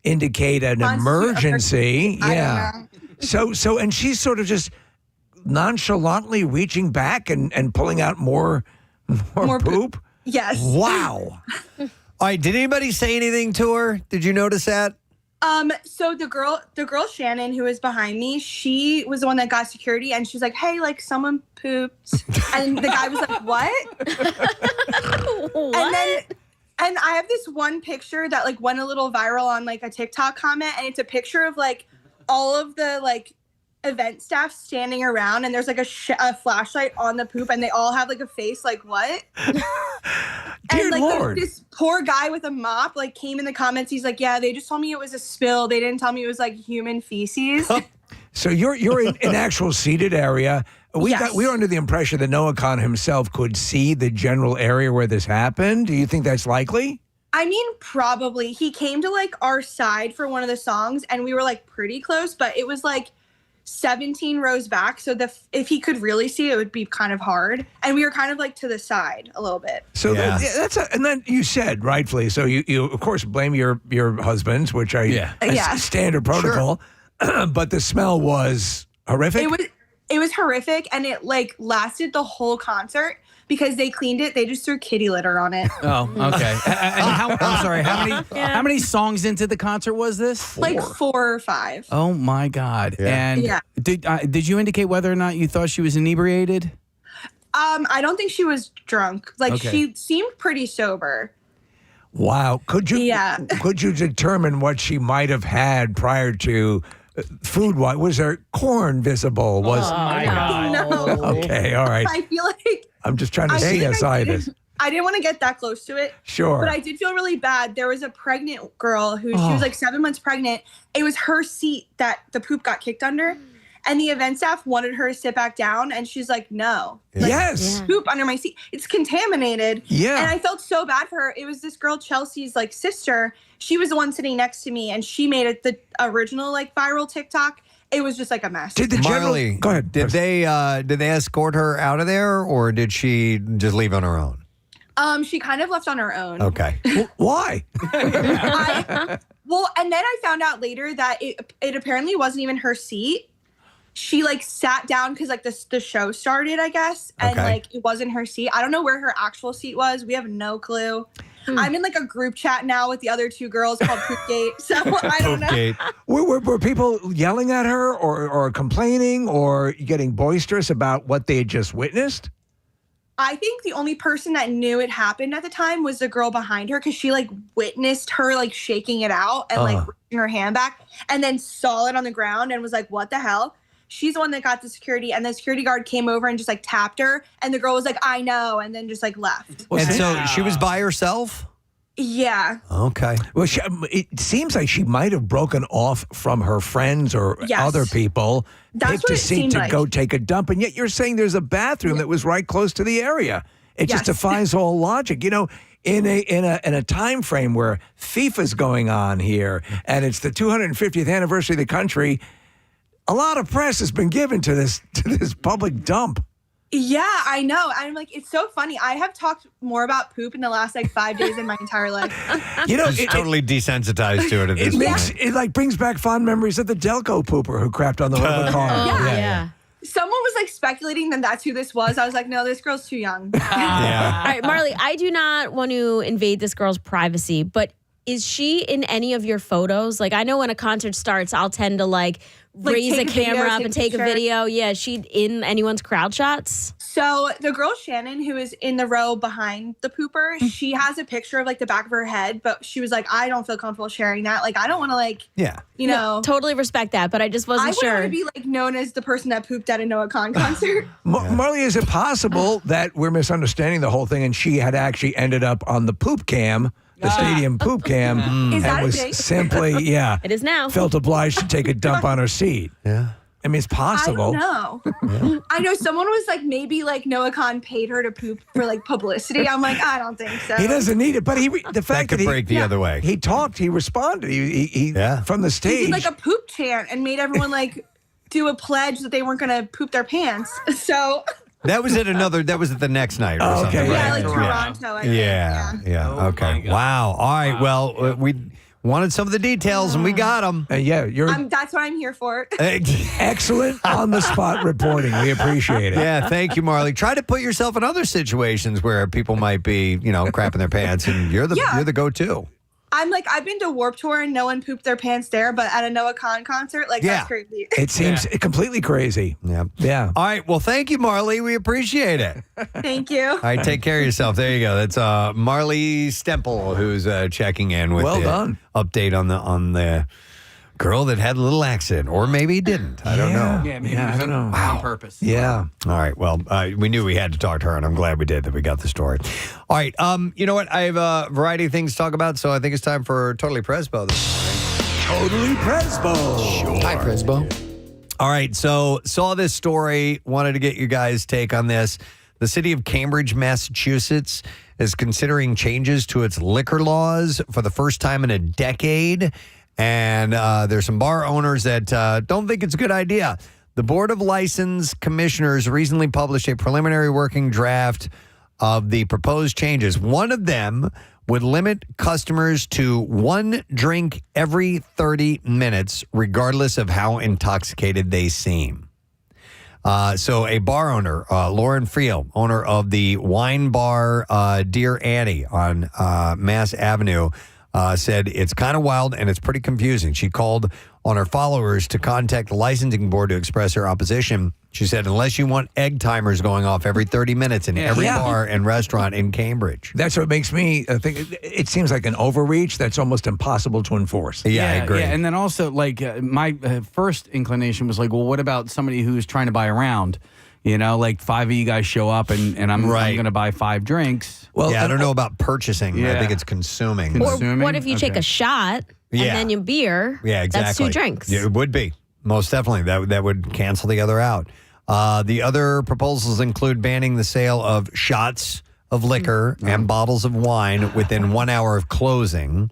indicate an emergency. Yeah. So and she's sort of just nonchalantly reaching back and pulling out more poop. Yes. Wow. All right. Did anybody say anything to her? Did you notice that? So the girl Shannon, who was behind me, she was the one that got security, and she's like, "Hey, like someone pooped," and the guy was like, "What?" And I have this one picture that like went a little viral on like a TikTok comment, and it's a picture of like all of the like event staff standing around, and there's like a flashlight on the poop, and they all have like a face like, "What?" Dear and like Lord. this poor guy with a mop like came in the comments. He's like, "Yeah, they just told me it was a spill. They didn't tell me it was like human feces." So you're in an actual seated area. We Yes. were under the impression that Noah Kahan himself could see the general area where this happened. Do you think that's likely? I mean, probably. He came to like our side for one of the songs, and we were like pretty close, but it was like 17 rows back. So if he could really see, it would be kind of hard. And we were kind of like to the side a little bit. So and then you said rightfully. So you of course blame your husbands, which are standard protocol. Sure. But the smell was horrific. It was horrific, and it like lasted the whole concert because they cleaned it. They just threw kitty litter on it. Oh, okay. And I'm sorry. How many songs into the concert was this? Like 4 or 5. Oh my God! And did you indicate whether or not you thought she was inebriated? I don't think she was drunk. Like Okay. she seemed pretty sober. Wow. Could you determine what she might have had prior to food? What was there? Corn visible? Was No. okay. All right. I feel like I'm just trying to CSI this. I didn't want to get that close to it. Sure. But I did feel really bad. There was a pregnant girl who she was like 7 months pregnant. It was her seat that the poop got kicked under. And the event staff wanted her to sit back down. And she's like, "No. Like, Yes. poop under my seat. It's contaminated." Yeah. And I felt so bad for her. It was this girl, Chelsea's like sister. She was the one sitting next to me. And she made it the original like viral TikTok. It was just like a mess. Did the Marley, go ahead. Did they escort her out of there, or did she just leave on her own? She kind of left on her own. Okay. Why? Well, and then I found out later that it apparently wasn't even her seat. She like sat down because like the show started, I guess, and like it wasn't her seat. I don't know where her actual seat was. We have no clue. I'm in like a group chat now with the other 2 girls called Poopgate. So I don't know. Were people yelling at her or complaining or getting boisterous about what they had just witnessed? I think the only person that knew it happened at the time was the girl behind her, because she like witnessed her like shaking it out and like reaching her hand back, and then saw it on the ground and was like, "What the hell?" She's the one that got the security, and the security guard came over and just like tapped her, and the girl was like, "I know," and then just like left. And so she was by herself? Yeah. Okay. Well, it seems like she might have broken off from her friends or other people, That's picked what a it seat seemed to like. go take a dump, and yet you're saying there's a bathroom that was right close to the area. It just defies all logic. You know, in a time frame where FIFA's going on here, and it's the 250th anniversary of the country, a lot of press has been given to this public dump. Yeah, I know. I'm like, it's so funny. I have talked more about poop in the last like 5 days in my entire life. You know, It's totally desensitized to it at this point. It like brings back fond memories of the Delco pooper who crapped on the hood of the car. Yeah. Someone was like speculating that that's who this was. I was like, no, this girl's too young. Yeah. All right, Marley, I do not want to invade this girl's privacy, but Is she in any of your photos? Like, I know when a concert starts, I'll tend to raise a camera up and take a video. Yeah, is she in anyone's crowd shots? So the girl Shannon, who is in the row behind the pooper, she has a picture of the back of her head, but she was like, I don't feel comfortable sharing that. I don't want to No, totally respect that, but I just wasn't sure. I wouldn't want to be known as the person that pooped at a Noah Kahan concert. Marley, is it possible that we're misunderstanding the whole thing and she had actually ended up on the poop cam? The stadium poop cam, Is that and a was thing? simply, It is now. felt obliged to take a dump on her seat. Yeah. I mean, it's possible. I don't know. I know someone was maybe Noah Kahan paid her to poop for publicity. I'm like, I don't think so. He doesn't need it, but the fact could break the other way. He talked, he responded, he from the He stage. did a poop chant and made everyone do a pledge that they weren't going to poop their pants. So. That was at the next night or something. Okay. Yeah, right? Toronto, I think. Yeah. Okay. Wow. All right. Well, we wanted some of the details and we got them. That's what I'm here for. Excellent on the spot reporting. We appreciate it. Yeah. Thank you, Marley. Try to put yourself in other situations where people might be, crapping their pants, and you're the go-to. I've been to Warped Tour and no one pooped their pants there, but at a Noah Kahan concert, that's crazy. It seems completely crazy. Yeah. Yeah. All right. Well, thank you, Marley. We appreciate it. Thank you. All right. Take care of yourself. There you go. That's Marley Stempel who's checking in with the update on the girl that had a little accident, or maybe didn't. I don't know. Yeah, maybe I don't know. On purpose. Yeah. All right. Well, we knew we had to talk to her, and I'm glad we did, that we got the story. All right. You know what? I have a variety of things to talk about, so I think it's time for Totally Presbo this morning. Totally Presbo. Sure. Hi, Presbo. All right. So saw this story, wanted to get you guys' take on this. The city of Cambridge, Massachusetts is considering changes to its liquor laws for the first time in a decade. And there's some bar owners that don't think it's a good idea. The Board of License Commissioners recently published a preliminary working draft of the proposed changes. One of them would limit customers to one drink every 30 minutes, regardless of how intoxicated they seem. So a bar owner, Lauren Friel, owner of the wine bar Dear Annie on Mass Avenue, said it's kind of wild and it's pretty confusing. She called on her followers to contact the licensing board to express her opposition. She said, unless you want egg timers going off every 30 minutes in every bar and restaurant in Cambridge. That's what makes me think it seems like an overreach that's almost impossible to enforce. Yeah, I agree. Yeah, and then also, my first inclination was well, what about somebody who's trying to buy a round? 5 of you guys show up and I'm going to buy 5 drinks. Well, I don't know about purchasing. I think it's consuming. Or what if you take a shot and then you beer? Yeah, exactly. That's 2 drinks. Yeah, it would be. Most definitely. That would cancel the other out. The other proposals include banning the sale of shots of liquor and bottles of wine within 1 hour of closing.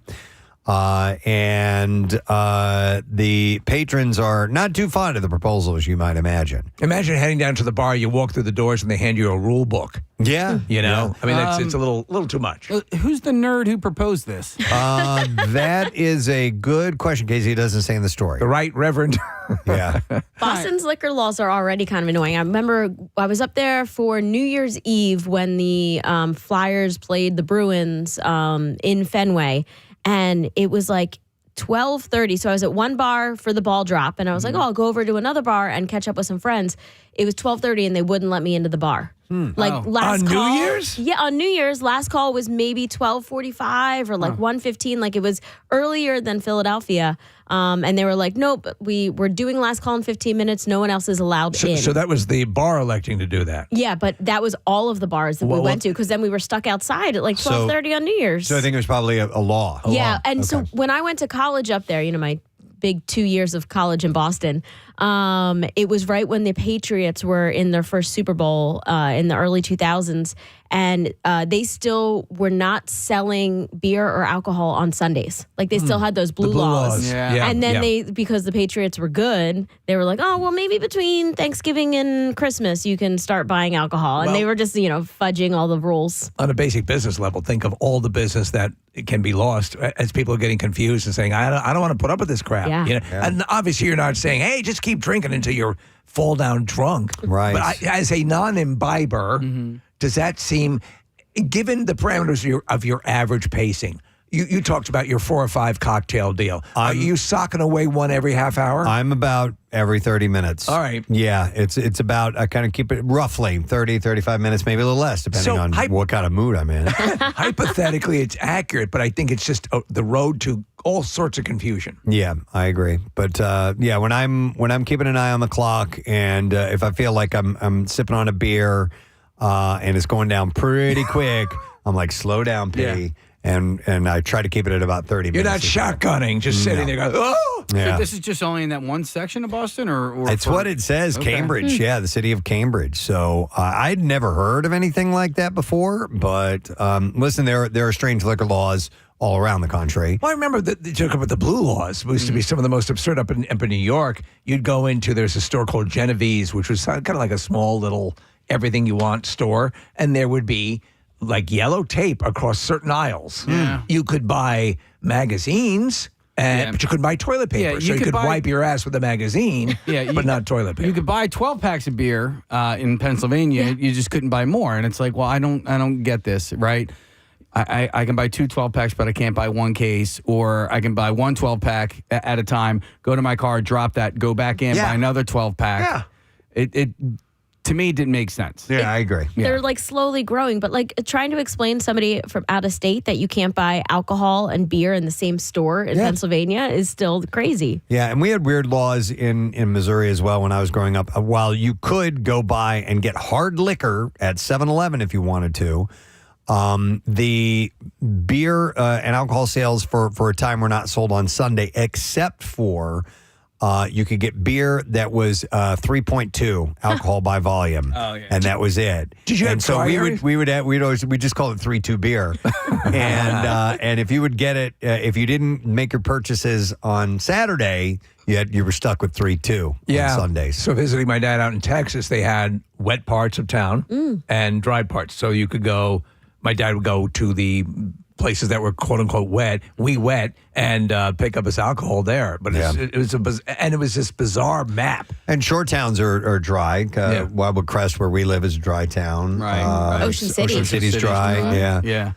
And the patrons are not too fond of the proposal, as you might imagine. Imagine heading down to the bar, you walk through the doors, and they hand you a rule book. Yeah. I mean, it's a little too much. Who's the nerd who proposed this? That is a good question, Casey. It doesn't say in the story. The Right Reverend. Yeah. Boston's liquor laws are already kind of annoying. I remember I was up there for New Year's Eve when the Flyers played the Bruins in Fenway. And it was 12:30. So I was at one bar for the ball drop. And I was I'll go over to another bar and catch up with some friends. It was 12:30 and they wouldn't let me into the bar. Last on call. New Year's? Yeah, on New Year's. Last call was maybe 12:45 or 1:15. It was earlier than Philadelphia. And they were nope, we're doing last call in 15 minutes. No one else is allowed in. So that was the bar electing to do that. Yeah, but that was all of the bars that we went to, because then we were stuck outside at 12:30 on New Year's. So I think it was probably a law. So when I went to college up there, my big 2 years of college in Boston, it was right when the Patriots were in their first Super Bowl in the early 2000s. And they still were not selling beer or alcohol on Sundays. They still had those blue laws. Yeah. And then because the Patriots were good, they were maybe between Thanksgiving and Christmas you can start buying alcohol. And they were just, fudging all the rules. On a basic business level, think of all the business that can be lost as people are getting confused and saying, I don't want to put up with this crap. Yeah. And obviously you're not saying, hey, just keep drinking until you're fall down drunk. Right. But as a non-imbiber, does that seem, given the parameters of your average pacing, You talked about your 4 or 5 cocktail deal. Are you socking away one every half hour? I'm about every 30 minutes. All right. Yeah, it's about, I kind of keep it roughly 30, 35 minutes, maybe a little less, depending on what kind of mood I'm in. Hypothetically, it's accurate, but I think it's just the road to all sorts of confusion. Yeah, I agree. But yeah, when I'm keeping an eye on the clock, and if I feel like I'm sipping on a beer and it's going down pretty quick, I'm like, slow down, P. Yeah. And I try to keep it at about 30 You're minutes. not shotgunning, just sitting there going, oh! Yeah. So this is just only in that one section of Boston, or It's what it says, Okay. Cambridge. Yeah, the city of Cambridge. So I'd never heard of anything like that before. But listen, there are strange liquor laws all around the country. Well, I remember the joke about the blue laws used to be some of the most absurd up in New York. You'd go into, there's a store called Genevieve's, which was kind of like a small little everything you want store. And there would be like yellow tape across certain aisles. Yeah. You could buy magazines, but you couldn't buy toilet paper. Yeah, so you could buy- wipe your ass with a magazine, but not toilet paper. You could buy 12 packs of beer in Pennsylvania. You just couldn't buy more, and it's like, well, I don't get this, right? I can buy 2 12 packs, but I can't buy 1 case, or I can buy 1 12 pack at a time. Go to my car, drop that, go back in, buy another 12 pack. Yeah, it to me didn't make sense. Yeah, I agree. They're like slowly growing, but like trying to explain to somebody from out of state that you can't buy alcohol and beer in the same store in Pennsylvania is still crazy. Yeah, and we had weird laws in Missouri as well when I was growing up. While you could go buy and get hard liquor at 7-Eleven if you wanted to, the beer and alcohol sales for a time were not sold on Sunday, except for you could get beer that was 3.2 alcohol by volume, and that was it. Did you have and so priors? we just called it 3.2 beer, and if you would get it, if you didn't make your purchases on Saturday, you were stuck with 3.2 on Sundays. So visiting my dad out in Texas, they had wet parts of town and dry parts. So you could go, my dad would go to the places that were quote unquote wet, and pick up his alcohol there. But it was this bizarre map. And shore towns are dry. Wildwood Crest, where we live, is a dry town. Right. Ocean City. Ocean City's dry. Yeah.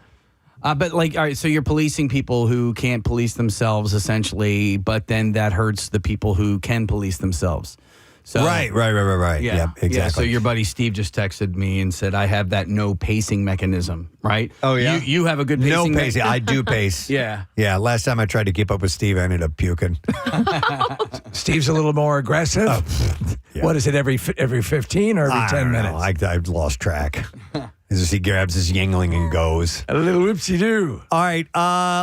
But like, all right, so you're policing people who can't police themselves, essentially, but then that hurts the people who can police themselves. So, Right. Yeah, exactly. Yeah, so your buddy Steve just texted me and said, I have that no pacing mechanism, right? Oh, yeah? You have a good pacing No pacing. I do pace. Yeah. Yeah, last time I tried to keep up with Steve, I ended up puking. Steve's a little more aggressive. What is it, every 15 or every 10 minutes? I've lost track. As he grabs his Yingling and goes. A little whoopsie-doo. All right,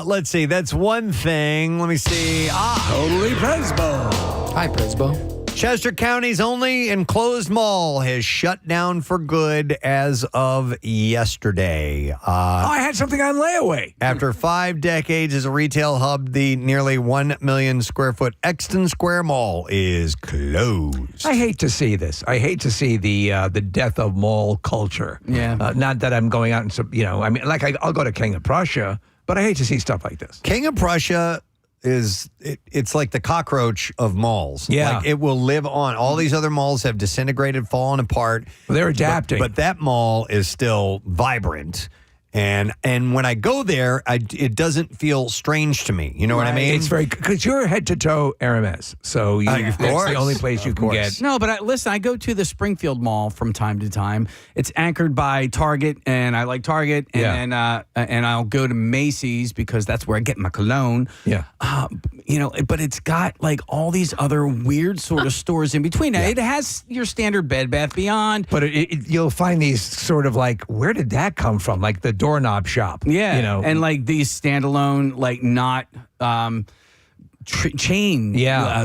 let's see. That's one thing. Let me see. Totally Presbo. Hi, Presbo. Chester County's only enclosed mall has shut down for good as of yesterday. I had something on layaway. After 5 decades as a retail hub, the nearly 1 million square foot Exton Square Mall is closed. I hate to see this. I hate to see the death of mall culture. Yeah. Not that I'm going out and, I mean, like I'll go to King of Prussia, but I hate to see stuff like this. King of Prussia it's like the cockroach of malls. Yeah. Like it will live on. All these other malls have disintegrated, fallen apart. Well, they're adapting. But that mall is still vibrant. And when I go there, it doesn't feel strange to me. You know what I mean? It's very, because you're head to toe Hermes. So that's the only place you can get. No, but listen, I go to the Springfield Mall from time to time. It's anchored by Target, and I like Target. And I'll go to Macy's because that's where I get my cologne. Yeah. But it's got like all these other weird sort of stores in between. It has your standard Bed Bath Beyond. But you'll find these sort of like, where did that come from? Like the doorknob shop. Yeah. And like these standalone, like not chain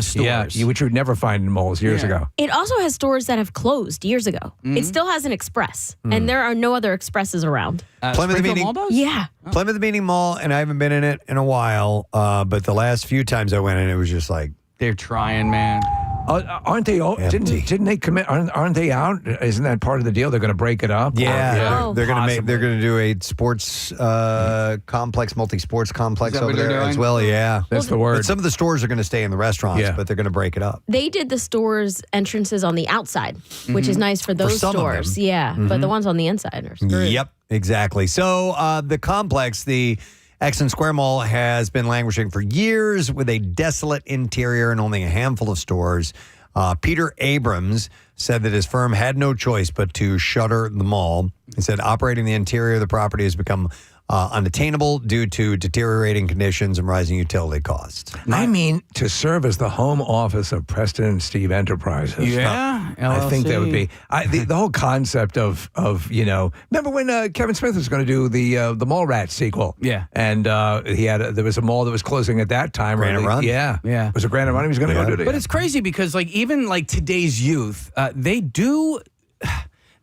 stores. Which you would never find in malls years ago. It also has stores that have closed years ago. It still has an Express, and there are no other Expresses around. Plymouth Meeting Mall does? Yeah. Plymouth Meeting Mall, and I haven't been in it in a while, but the last few times I went in, it was just like... They're trying, man. Aren't they? Didn't they commit? Aren't they out? Isn't that part of the deal? They're going to break it up. Yeah, they're going to They're going to do a sports complex, multi-sports complex over there as well. Yeah, that's the word. But some of the stores are going to stay in the restaurants, but they're going to break it up. They did the stores entrances on the outside, which is nice for those some of stores. them. Yeah, but the ones on the inside are screwed. Yep, exactly. So the complex, the Exton Square Mall has been languishing for years with a desolate interior and only a handful of stores. Peter Abrams said that his firm had no choice but to shutter the mall. He said operating the interior of the property has become unattainable due to deteriorating conditions and rising utility costs. I mean, to serve as the home office of Preston and Steve Enterprises. Yeah, I think that would be the whole concept of remember when Kevin Smith was going to do the Mallrats sequel? Yeah, and there was a mall that was closing at that time. Granite Run? Yeah. It was a Granite Run he was going to go do it. But it's crazy because even today's youth, they do.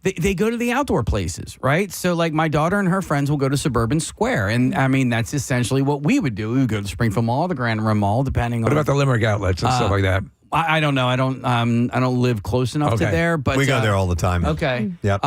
They go to the outdoor places, right? So, like, my daughter and her friends will go to Suburban Square. And, I mean, that's essentially what we would do. We would go to the Springfield Mall, the Grand Run Mall, depending on... What about the Limerick outlets and stuff like that? I don't know. I don't live close enough to there. But we go there all the time. Okay. Yep.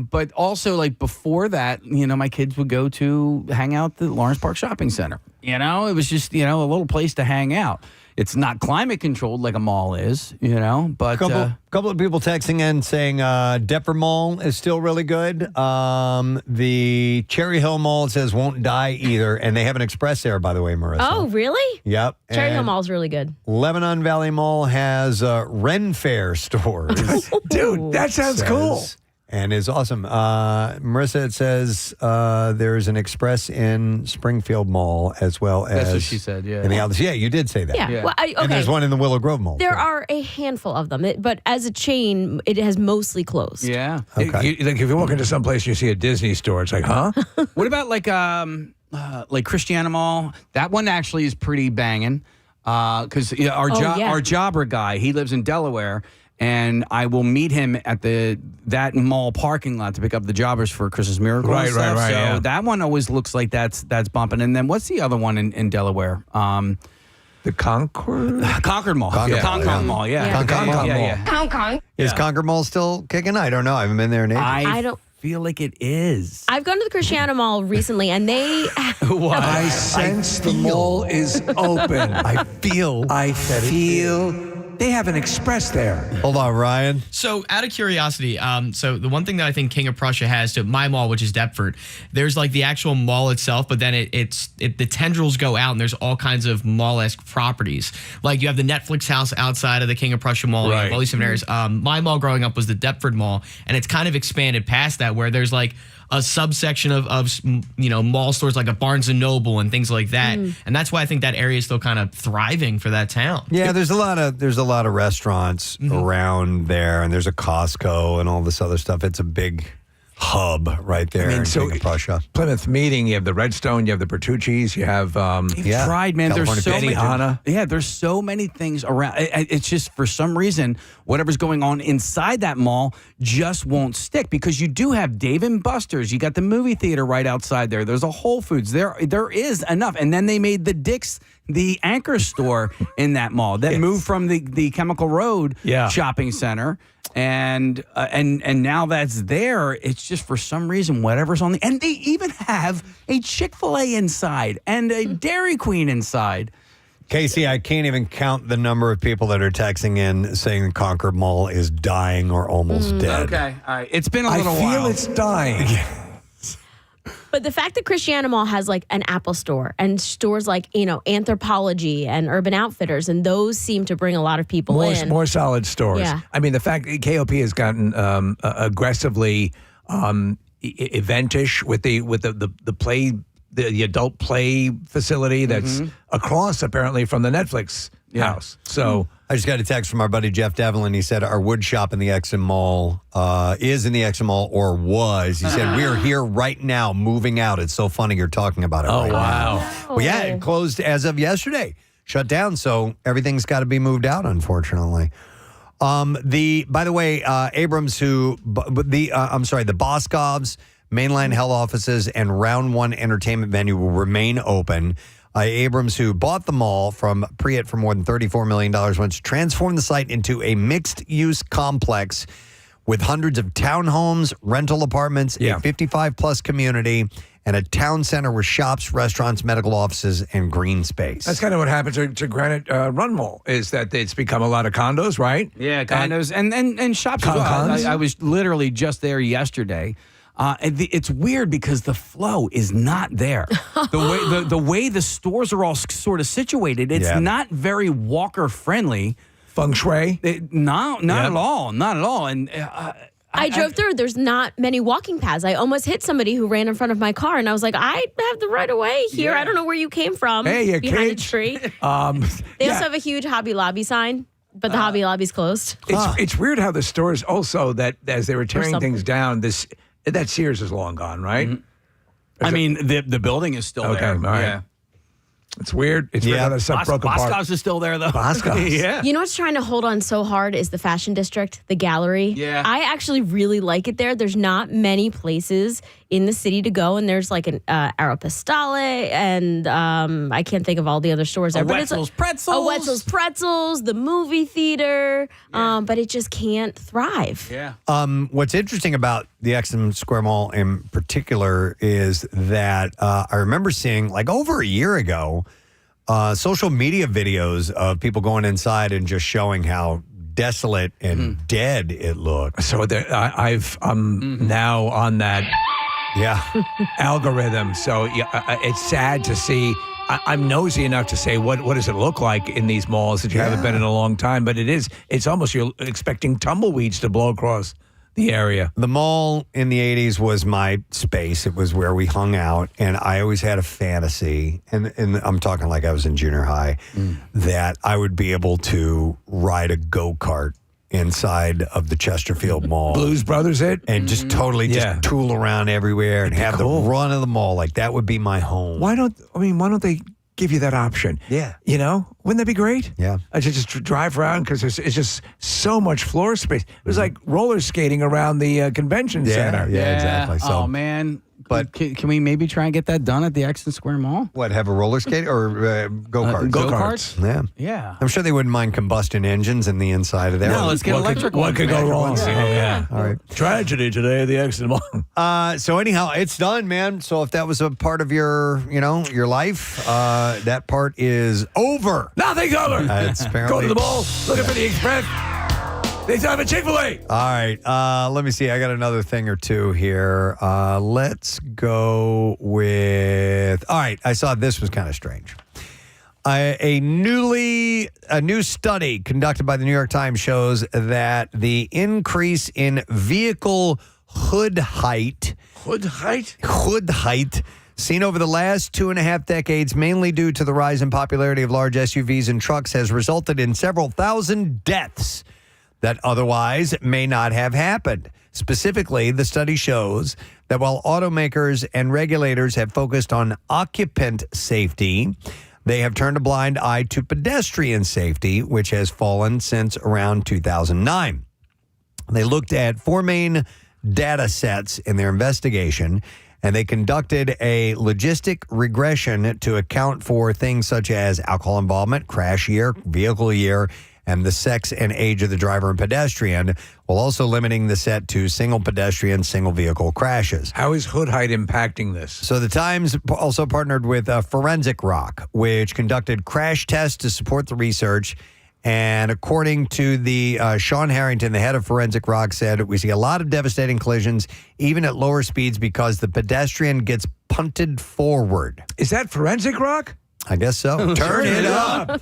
But also, before that, my kids would go to hang out at the Lawrence Park Shopping Center. It was just, a little place to hang out. It's not climate controlled like a mall is, but... Couple of people texting in saying Deptford Mall is still really good. The Cherry Hill Mall, it says, won't die either. And they have an express there, by the way, Marissa. Oh, really? Yep. Cherry Hill Mall is really good. Lebanon Valley Mall has Ren Fair stores. Dude, that sounds cool. And is awesome. Marissa, it says there's an express in Springfield Mall as well as... That's what she said, yeah. In the outlets. Yeah, you did say that. Yeah. Well, okay. And there's one in the Willow Grove Mall. There are a handful of them, but as a chain, it has mostly closed. Yeah. Okay. If you walk into some place and you see a Disney store, it's like, huh? What about Christiana Mall? That one actually is pretty banging. Because our jobber guy, he lives in Delaware. And I will meet him at that mall parking lot to pick up the jobbers for Christmas Miracle. Right. So that one always looks like that's bumping. And then what's the other one in Delaware? The Concord? Concord Mall. Concord Mall, yeah. Concord Mall. Yeah. Is Concord Mall still kicking? I don't know. I haven't been there in ages. I don't feel like it is. I've gone to the Christiana Mall recently, and they... I sense the mall is open. I feel... They have an express there. Hold on, Ryan. So, out of curiosity, so the one thing that I think King of Prussia has to my mall, which is Deptford, there's the actual mall itself, but then the tendrils go out, and there's all kinds of mall-esque properties. Like you have the Netflix house outside of the King of Prussia Mall. You have all these different areas. My mall growing up was the Deptford Mall, and it's kind of expanded past that, where there's a subsection of mall stores like a Barnes and Noble and things like that, and that's why I think that area is still kind of thriving for that town. Yeah, there's a lot of restaurants around there, and there's a Costco and all this other stuff. It's a big hub right there in King of Prussia. Plymouth Meeting, you have the Redstone, you have the Bertucci's, you have tried, man. There's so many. Benihana. Yeah, there's so many things around. It's just for some reason whatever's going on inside that mall just won't stick, because you do have Dave and Buster's. You got the movie theater right outside there. There's a Whole Foods. There is enough. And then they made the Dick's, the anchor store in that mall that moved from the Chemical Road shopping center. And now that's there. It's just for some reason whatever's on and they even have a Chick-fil-A inside and a Dairy Queen inside. Casey, I can't even count the number of people that are texting in saying Concord Mall is dying or almost dead. Okay, all right. It's been a little while. I feel it's dying. But the fact that Christiana Mall has an Apple store and stores like, Anthropology and Urban Outfitters, and those seem to bring a lot of people in. More solid stores. Yeah. I mean, the fact that KOP has gotten aggressively eventish with the play, the adult play facility that's across apparently from the Netflix house. So I just got a text from our buddy Jeff Devlin. He said our wood shop in the Exton Mall is in the Exton Mall, or was. He said, we're here right now moving out. It's so funny you're talking about it. Oh, right wow. now. Well, yeah, it closed as of yesterday. Shut down. So everything's got to be moved out, unfortunately. By the way, Abrams, the Boscov's mainline health offices and Round One entertainment venue will remain open. Abrams, who bought the mall from Priet for more than $34 million, wants to transform the site into a mixed-use complex with hundreds of townhomes, rental apartments, a 55-plus community, and a town center with shops, restaurants, medical offices, and green space. That's kind of what happened to Granite Run Mall, is that it's become a lot of condos, right? Yeah, condos and shops as well. I was literally just there yesterday. It's weird because the flow is not there. The way the stores are all sort of situated, it's not very walker friendly. Feng shui? Not at all. Not at all. And I drove through. There's not many walking paths. I almost hit somebody who ran in front of my car, and I was like, I have the right of way here. Yeah. I don't know where you came from. Hey, behind kids. a tree. They also have a huge Hobby Lobby sign, but the Hobby Lobby's closed. It's weird how the stores also, that as they were tearing things down, that Sears is long gone, right? I mean, the building is still there. All right. Yeah. It's weird. It's weird how that stuff broke apart. Boscov's is still there, though. Boscov's. Yeah. You know what's trying to hold on so hard is the Fashion District, the gallery. Yeah. I actually really like it there. There's not many places in the city to go, and there's like an Aeropostale, and I can't think of all the other stores there. Wetzel's Pretzels. Wetzel's Pretzels, the movie theater, but it just can't thrive. Yeah. What's interesting about the Exum Square Mall in particular is that I remember seeing, like over a year ago, social media videos of people going inside and just showing how desolate and dead it looks. So I'm now on that algorithm. So it's sad to see. I'm nosy enough to say, what does it look like in these malls that you haven't been in a long time? But it's almost, you're expecting tumbleweeds to blow across the area. The mall in the 80s was my space. It was where we hung out. And I always had a fantasy, and I'm talking like I was in junior high, that I would be able to ride a go-kart inside of the Chesterfield Mall. Blues Brothers and just totally just tool around everywhere and have the run of the mall. Like, that would be my home. Why don't they give you that option? Yeah. You know, wouldn't that be great? Yeah. I should just drive around because it's just so much floor space. It was like roller skating around the convention center. Yeah, exactly. So, oh, man. But can we maybe try and get that done at the Exton Square Mall? What, have a roller skate or go-karts? Go-karts? Yeah. Yeah. I'm sure they wouldn't mind combustion engines in the inside of there. No, let's get electric ones. What could go wrong? Yeah. All right. Tragedy today at the Exton Mall. So anyhow, it's done, man. So if that was a part of your life, that part is over. Nothing's over. It's apparently Go to the mall, looking for the Express. They have a Chick-fil-A. All right. Let me see. I got another thing or two here. Let's go with. All right. I saw this was kind of strange. A new study conducted by the New York Times shows that the increase in vehicle hood height seen over the last 2.5 decades, mainly due to the rise in popularity of large SUVs and trucks, has resulted in several thousand deaths that otherwise may not have happened. Specifically, the study shows that while automakers and regulators have focused on occupant safety, they have turned a blind eye to pedestrian safety, which has fallen since around 2009. They looked at 4 main data sets in their investigation, and they conducted a logistic regression to account for things such as alcohol involvement, crash year, vehicle year, and the sex and age of the driver and pedestrian, while also limiting the set to single pedestrian, single vehicle crashes. How is hood height impacting this? So the Times also partnered with Forensic Rock, which conducted crash tests to support the research. And according to the Sean Harrington, the head of Forensic Rock, said, we see a lot of devastating collisions, even at lower speeds, because the pedestrian gets punted forward. Is that Forensic Rock? I guess so. Turn it up.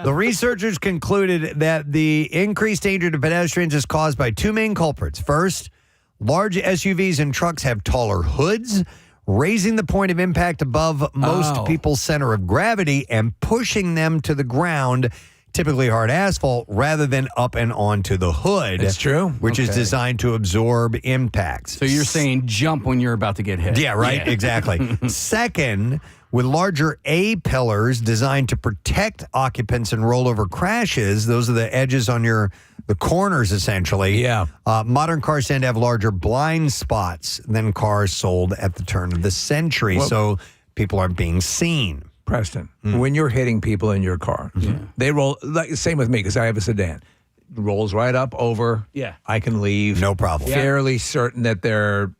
The researchers concluded that the increased danger to pedestrians is caused by 2 main culprits. First, large SUVs and trucks have taller hoods, raising the point of impact above most people's center of gravity and pushing them to the ground, typically hard asphalt, rather than up and onto the hood. That's true. Which is designed to absorb impacts. So you're saying jump when you're about to get hit. Yeah, right? Yeah. Exactly. Second, with larger A-pillars designed to protect occupants in rollover crashes, those are the edges on the corners, essentially. Yeah. Modern cars tend to have larger blind spots than cars sold at the turn of the century, so people aren't being seen. Preston, when you're hitting people in your car, they roll, same with me because I have a sedan, rolls right up over. Yeah. I can leave. No problem. Fairly certain that they're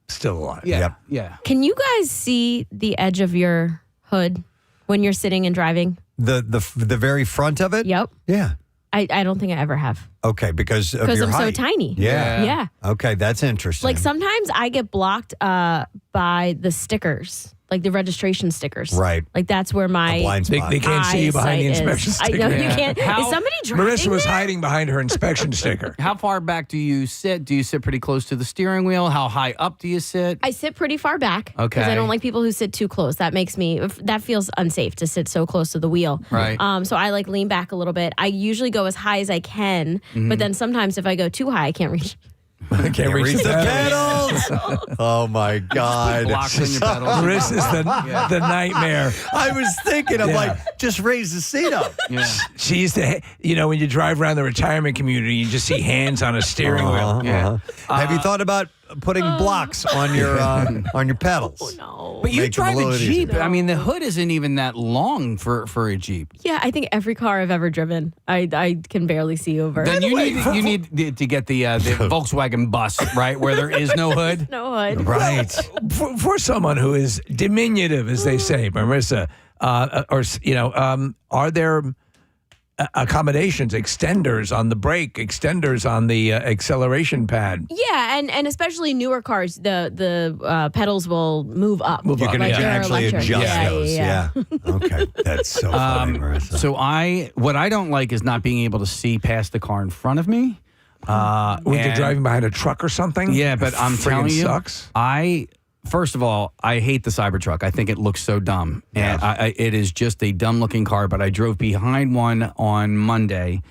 still alive. Yeah. Yep. Yeah. Can you guys see the edge of your hood when you're sitting and driving? The very front of it? Yep. Yeah. I don't think I ever have. Okay, because of Because your I'm height. so tiny. Yeah. Yeah. Okay, that's interesting. Like sometimes I get blocked by the stickers, like the registration stickers. Right. Like that's where my blind spot. They can't see you behind the eyesight inspection is. sticker. I know you can't. Is somebody driving Marissa was there? hiding behind her inspection sticker. How far back do you sit? Do you sit pretty close to the steering wheel? How high up do you sit? I sit pretty far back because Okay. I don't like people who sit too close. That makes me that feels unsafe to sit so close to the wheel. Right. So I like lean back a little bit. I usually go as high as I can, but then sometimes if I go too high, I can't reach. I can't reach the pedals. Oh my God. Blocks in your pedals. Marissa's the nightmare. I was thinking, I'm Yeah. like, just raise the seat up. Yeah. She's the, when you drive around the retirement community, you just see hands on a steering wheel. Yeah. Have you thought about putting blocks on your pedals? Oh no. But you Make them drive a a little Jeep. easier. I mean, the hood isn't even that long for a Jeep. Yeah, I think every car I've ever driven, I can barely see over. Then you need to get the Volkswagen bus, right, where there is no hood. No hood. Right. For someone who is diminutive, as they say, Marissa, are there accommodations, extenders on the brake, extenders on the acceleration pad? Yeah, and especially newer cars, the pedals will move up. You can Like they're actually electric. adjust those. Yeah. Okay. That's so funny, Marissa. So what I don't like is not being able to see past the car in front of me. When you're driving behind a truck or something? Yeah, but I'm Friggin' telling you, sucks. First of all, I hate the Cybertruck. I think it looks so dumb. And it is just a dumb-looking car, but I drove behind one on Monday,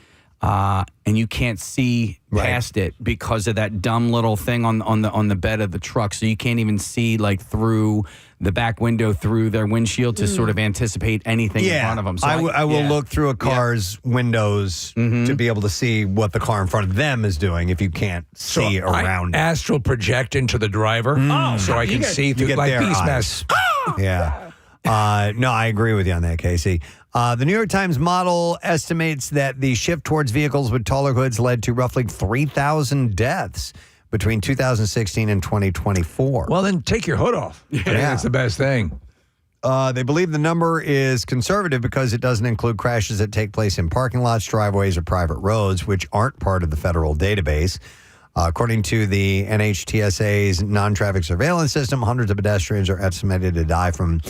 and you can't see past it because of that dumb little thing on the bed of the truck. So you can't even see like through the back window, through their windshield to sort of anticipate anything in front of them. So I will look through a car's windows to be able to see what the car in front of them is doing if you can't see around it. Astral project into the driver so I can see through like their Beastmaster. Yeah. No, I agree with you on that, Casey. The New York Times model estimates that the shift towards vehicles with taller hoods led to roughly 3,000 deaths between 2016 and 2024. Well, then take your hood off. Yeah. That's the best thing. They believe the number is conservative because it doesn't include crashes that take place in parking lots, driveways, or private roads, which aren't part of the federal database. According to the NHTSA's non-traffic surveillance system, hundreds of pedestrians are estimated to die from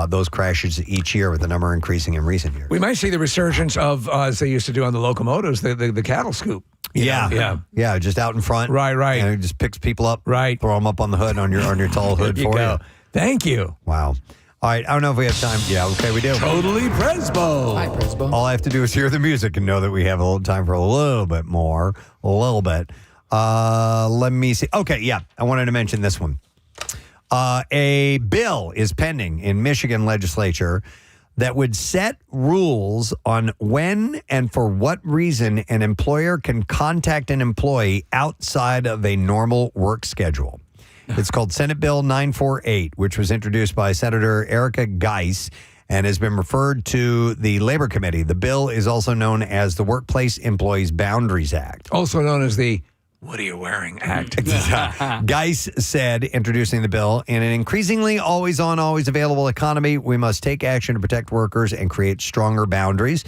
those crashes each year, with the number increasing in recent years. We might see the resurgence of, as they used to do on the locomotives, the cattle scoop. Yeah, just out in front. Right. And it just picks people up. Right. Throw them up on the hood on your tall hood There you for go. you. Thank you. Wow. All right, I don't know if we have time. Yeah, okay, we do. Totally Presbo. Hi, Presbo. All I have to do is hear the music and know that we have a little time for a little bit more. A little bit. Let me see. Okay, yeah, I wanted to mention this one. A bill is pending in Michigan legislature that would set rules on when and for what reason an employer can contact an employee outside of a normal work schedule. It's called Senate Bill 948, which was introduced by Senator Erica Geis and has been referred to the Labor Committee. The bill is also known as the Workplace Employees Boundaries Act. Also known as the What Are You Wearing Act. Geis said, introducing the bill, in an increasingly always on, always available economy, we must take action to protect workers and create stronger boundaries.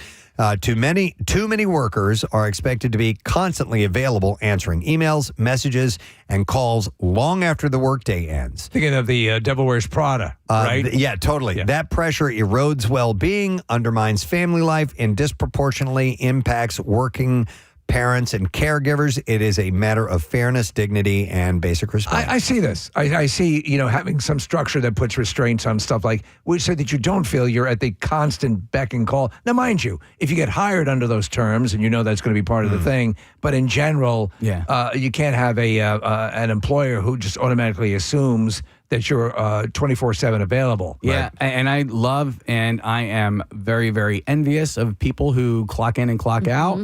Too many workers are expected to be constantly available, answering emails, messages, and calls long after the workday ends. Thinking of the Devil Wears Prada, right? Yeah, totally. Yeah. That pressure erodes well-being, undermines family life, and disproportionately impacts working parents and caregivers. It is a matter of fairness, dignity, and basic respect. I see this. I see, having some structure that puts restraints on stuff like, so that you don't feel you're at the constant beck and call. Now, mind you, if you get hired under those terms and you know that's going to be part of the thing, but in general, you can't have an employer who just automatically assumes that you're 24/7 available. Yeah, right? and I love and I am very, very envious of people who clock in and clock out.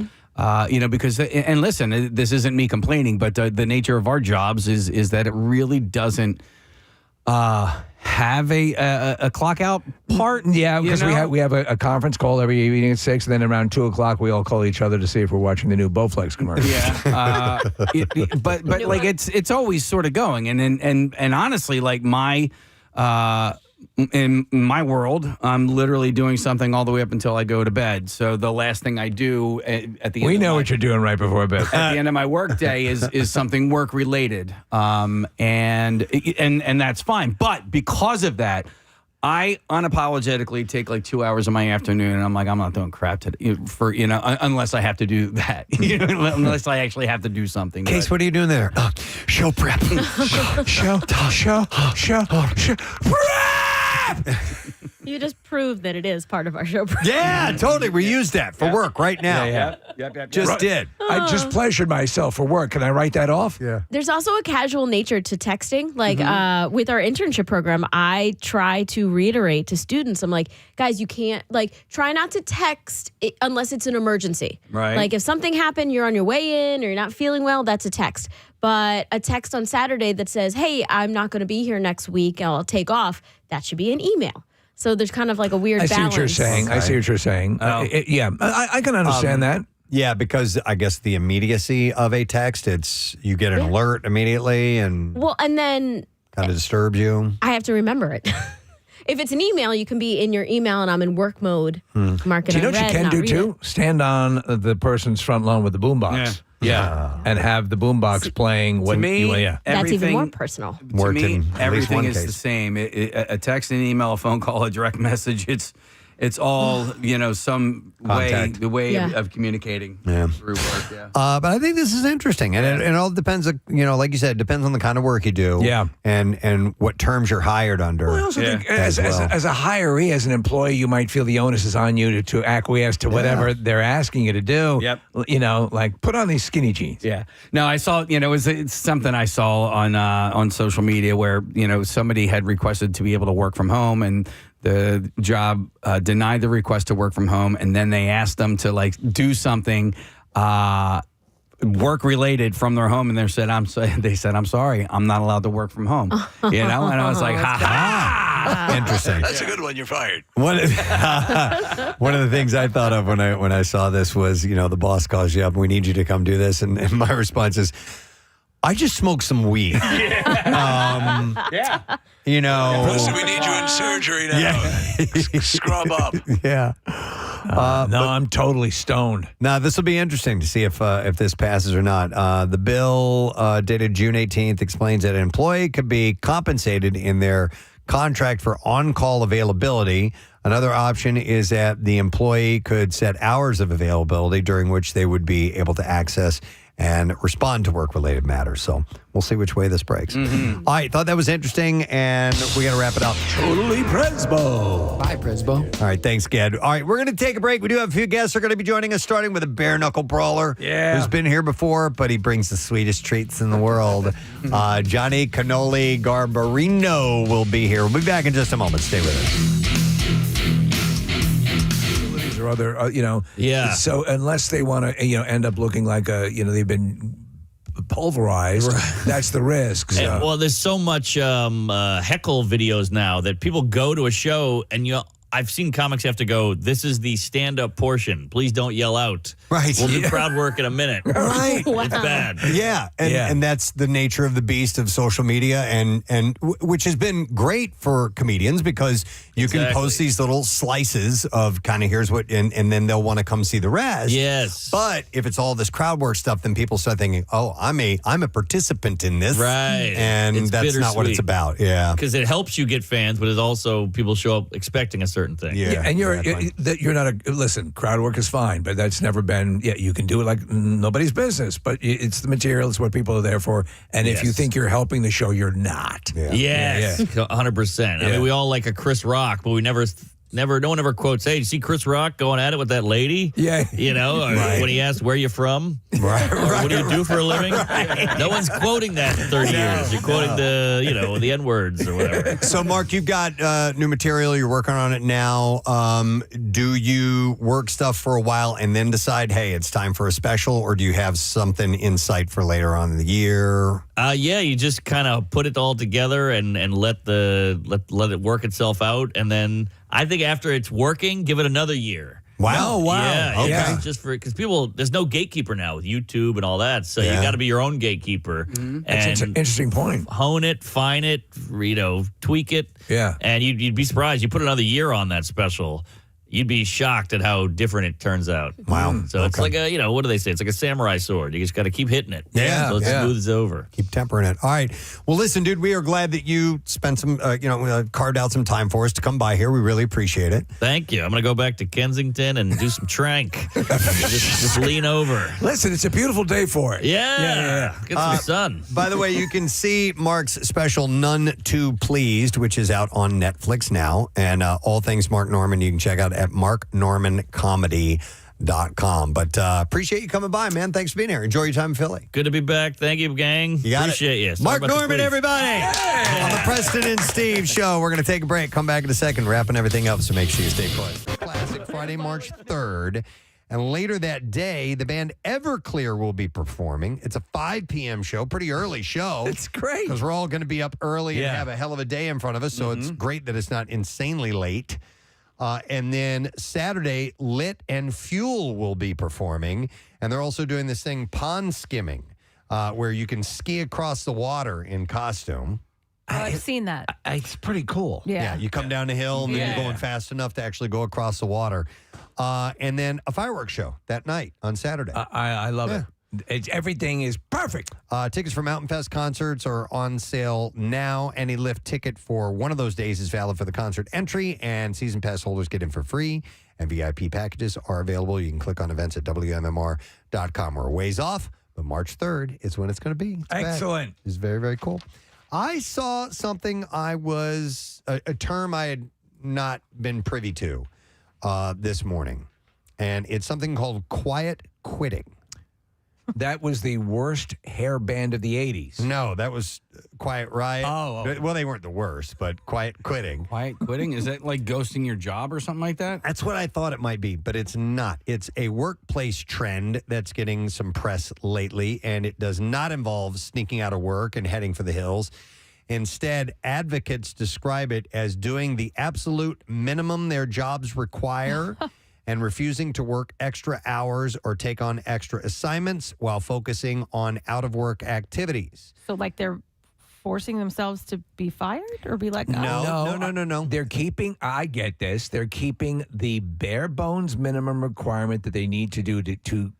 Because, and listen, this isn't me complaining, but the nature of our jobs is that it really doesn't have a clock out part. Yeah, because we have a conference call every evening at 6, and then around 2 o'clock we all call each other to see if we're watching the new Bowflex commercial. Yeah, but like it's always sort of going, and honestly, like my in my world, I'm literally doing something all the way up until I go to bed. So the last thing I do at the end we know of what you're doing right before bed. at the end of my work day is something work related, and that's fine. But because of that, I unapologetically take like 2 hours of my afternoon, and I'm like, I'm not doing crap today unless I have to do that. Unless I actually have to do something. Case, what are you doing there? Show prep. show prep. You just proved that it is part of our show program. Yeah, totally. We use that for work right now. Yep. Just did. I just pleasured myself for work. Can I write that off? Yeah. There's also a casual nature to texting. Like with our internship program, I try to reiterate to students, I'm like, guys, you can't, try not to text unless it's an emergency. Right. Like if something happened, you're on your way in or you're not feeling well, that's a text. But a text on Saturday that says, hey, I'm not going to be here next week, I'll take off, that should be an email. So there's kind of like a weird balance. I see what you're saying. I can understand that. Yeah, because I guess the immediacy of a text, you get an alert immediately and then kind of disturbs you. I have to remember it. If it's an email, you can be in your email and I'm in work mode. Mark it Do you know on what red, you can not do read too? it. Stand on the person's front lawn with the boombox. Yeah. And have the boombox playing when to me, That's even more personal. To me, everything is the same. A text, an email, a phone call, a direct message. It's all some Contact. way of communicating through work. Yeah. But I think this is interesting, and it all depends. Like you said, it depends on the kind of work you do. Yeah. And what terms you're hired under. Well, I also think as a hiree, as an employee, you might feel the onus is on you to acquiesce to whatever they're asking you to do. Yep. Like put on these skinny jeans. Yeah. No, I saw. It's something I saw on social media where somebody had requested to be able to work from home, and the job denied the request to work from home, and then they asked them to do something work related from their home, and they said, "I'm sorry, I'm not allowed to work from home." And I was like, "Ha ha!" Interesting. That's a good one. You're fired. One of the things I thought of when I saw this was, the boss calls you up, we need you to come do this, and my response is, I just smoked some weed. Preston, we need you in surgery now. Yeah. Scrub up. Yeah. I'm totally stoned. Now, this will be interesting to see if this passes or not. The bill dated June 18th explains that an employee could be compensated in their contract for on-call availability. Another option is that the employee could set hours of availability during which they would be able to access and respond to work-related matters. So we'll see which way this breaks. All right, thought that was interesting, and we got to wrap it up. Totally Presbo. Bye, Presbo. All right, thanks, Ged. All right, we're going to take a break. We do have a few guests who are going to be joining us, starting with a bare-knuckle brawler who's been here before, but he brings the sweetest treats in the world. Johnny Cannoli Garbarino will be here. We'll be back in just a moment. Stay with us. Or other, So unless they want to, end up looking like they've been pulverized, that's the risk. So. And, there's so much heckle videos now that people go to a show and I've seen comics have to go, this is the stand-up portion. Please don't yell out. Right. We'll do crowd work in a minute. Right. It's bad. Yeah. And that's the nature of the beast of social media, and which has been great for comedians because you can post these little slices of kind of here's what, and then they'll want to come see the rest. Yes. But if it's all this crowd work stuff, then people start thinking, oh, I'm a participant in this. Right. And that's not what it's about. Yeah. Because it helps you get fans, but it also, people show up expecting a certain thing. Yeah. And you're not listen, crowd work is fine, but that's never been, you can do it like nobody's business, but it's the material, it's what people are there for. And if you think you're helping the show, you're not. Yeah. Yes. 100%. I mean, we all like a Chris Rock, but we no one ever quotes, hey, did you see Chris Rock going at it with that lady? Yeah. Or when he asked, where you from? Right. What do you do for a living? No one's quoting that in 30 years. You're quoting the N-words or whatever. So, Mark, you've got new material. You're working on it now. Do you work stuff for a while and then decide, hey, it's time for a special, or do you have something in sight for later on in the year? You just kind of put it all together and let it work itself out. And then I think after it's working, give it another year. Wow. Oh, wow. Yeah, Okay. yeah. Just for because people, there's no gatekeeper now with YouTube and all that, so you got to be your own gatekeeper. That's an interesting point. Hone it, fine it, tweak it. Yeah. And you'd be surprised. You put another year on that special, you'd be shocked at how different it turns out. Wow. So it's like a, what do they say? It's like a samurai sword. You just got to keep hitting it. Yeah. So it smooths over. Keep tempering it. All right. Well, listen, dude, we are glad that you spent some, carved out some time for us to come by here. We really appreciate it. Thank you. I'm going to go back to Kensington and do some trank. just lean over. Listen, it's a beautiful day for it. Yeah. Get some sun. By the way, you can see Mark's special None Too Pleased, which is out on Netflix now. And all things Mark Norman, you can check out at marknormancomedy.com. But appreciate you coming by, man. Thanks for being here. Enjoy your time in Philly. Good to be back. Thank you, gang. You got Appreciate you. Mark Norman, everybody. On the Preston and Steve Show. We're going to take a break. Come back in a second, wrapping everything up, so make sure you stay close. Classic, Friday, March 3rd. And later that day, the band Everclear will be performing. It's a 5 p.m. show, pretty early show. It's great. Because we're all going to be up early and have a hell of a day in front of us, so it's great that it's not insanely late. And then Saturday, Lit and Fuel will be performing. And they're also doing this thing, pond skimming, where you can ski across the water in costume. I've seen that. It's pretty cool. Yeah. You come down the hill and then you're going fast enough to actually go across the water. And then a fireworks show that night on Saturday. I love it. Everything is perfect. Tickets for Mountain Fest concerts are on sale now. Any lift ticket for one of those days is valid for the concert entry, and season pass holders get in for free. And VIP packages are available. You can click on events at WMMR.com. We're a ways off, but March 3rd is when it's going to be. Excellent. It's very, very cool. I saw something a term I had not been privy to this morning, and it's something called quiet quitting. That was the worst hair band of the 80s. No, that was Quiet Riot. Oh. Well, they weren't the worst, but Quiet Quitting. Quiet quitting? Is that like ghosting your job or something like that? That's what I thought it might be, but it's not. It's a workplace trend that's getting some press lately, and it does not involve sneaking out of work and heading for the hills. Instead, advocates describe it as doing the absolute minimum their jobs require and refusing to work extra hours or take on extra assignments while focusing on out-of-work activities. So, like, they're forcing themselves to be fired or be let go? No. They're keeping, I get this, they're keeping the bare bones minimum requirement that they need to do to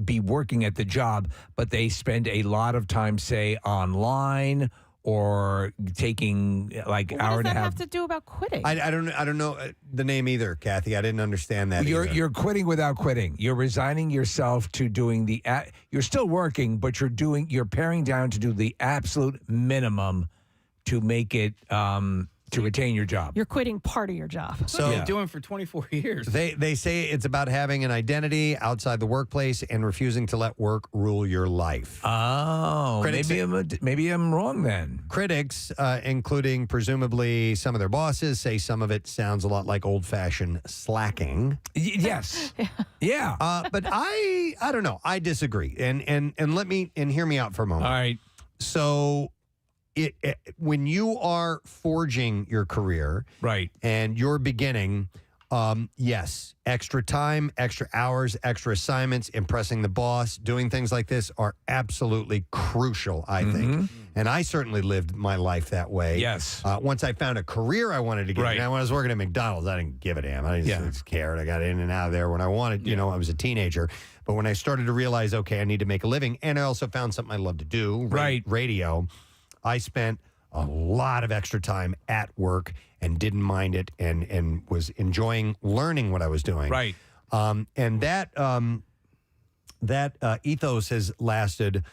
be working at the job, but they spend a lot of time, say, online or taking like What hour does and a that half. have to do about quitting? I don't know the name either, Kathy. I didn't understand that. You're quitting without quitting. You're resigning yourself to doing you're still working, but you're paring down to do the absolute minimum to make it to retain your job. You're quitting part of your job. So what are you doing for 24 years? They say it's about having an identity outside the workplace and refusing to let work rule your life. Oh, maybe I'm wrong then. Critics, including presumably some of their bosses, say some of it sounds a lot like old-fashioned slacking. Yes. Yeah. But I don't know. I disagree. And hear me out for a moment. All right. So when you are forging your career, right, and you're beginning, yes, extra time, extra hours, extra assignments, impressing the boss, doing things like this are absolutely crucial, I think. And I certainly lived my life that way. Yes. Once I found a career I wanted to get. Right. Now, when I was working at McDonald's, I didn't give a damn. I just cared. I got in and out of there when I wanted. You know, I was a teenager. But when I started to realize, okay, I need to make a living, and I also found something I love to do, radio. I spent a lot of extra time at work and didn't mind it and was enjoying learning what I was doing. Right. And that ethos has lasted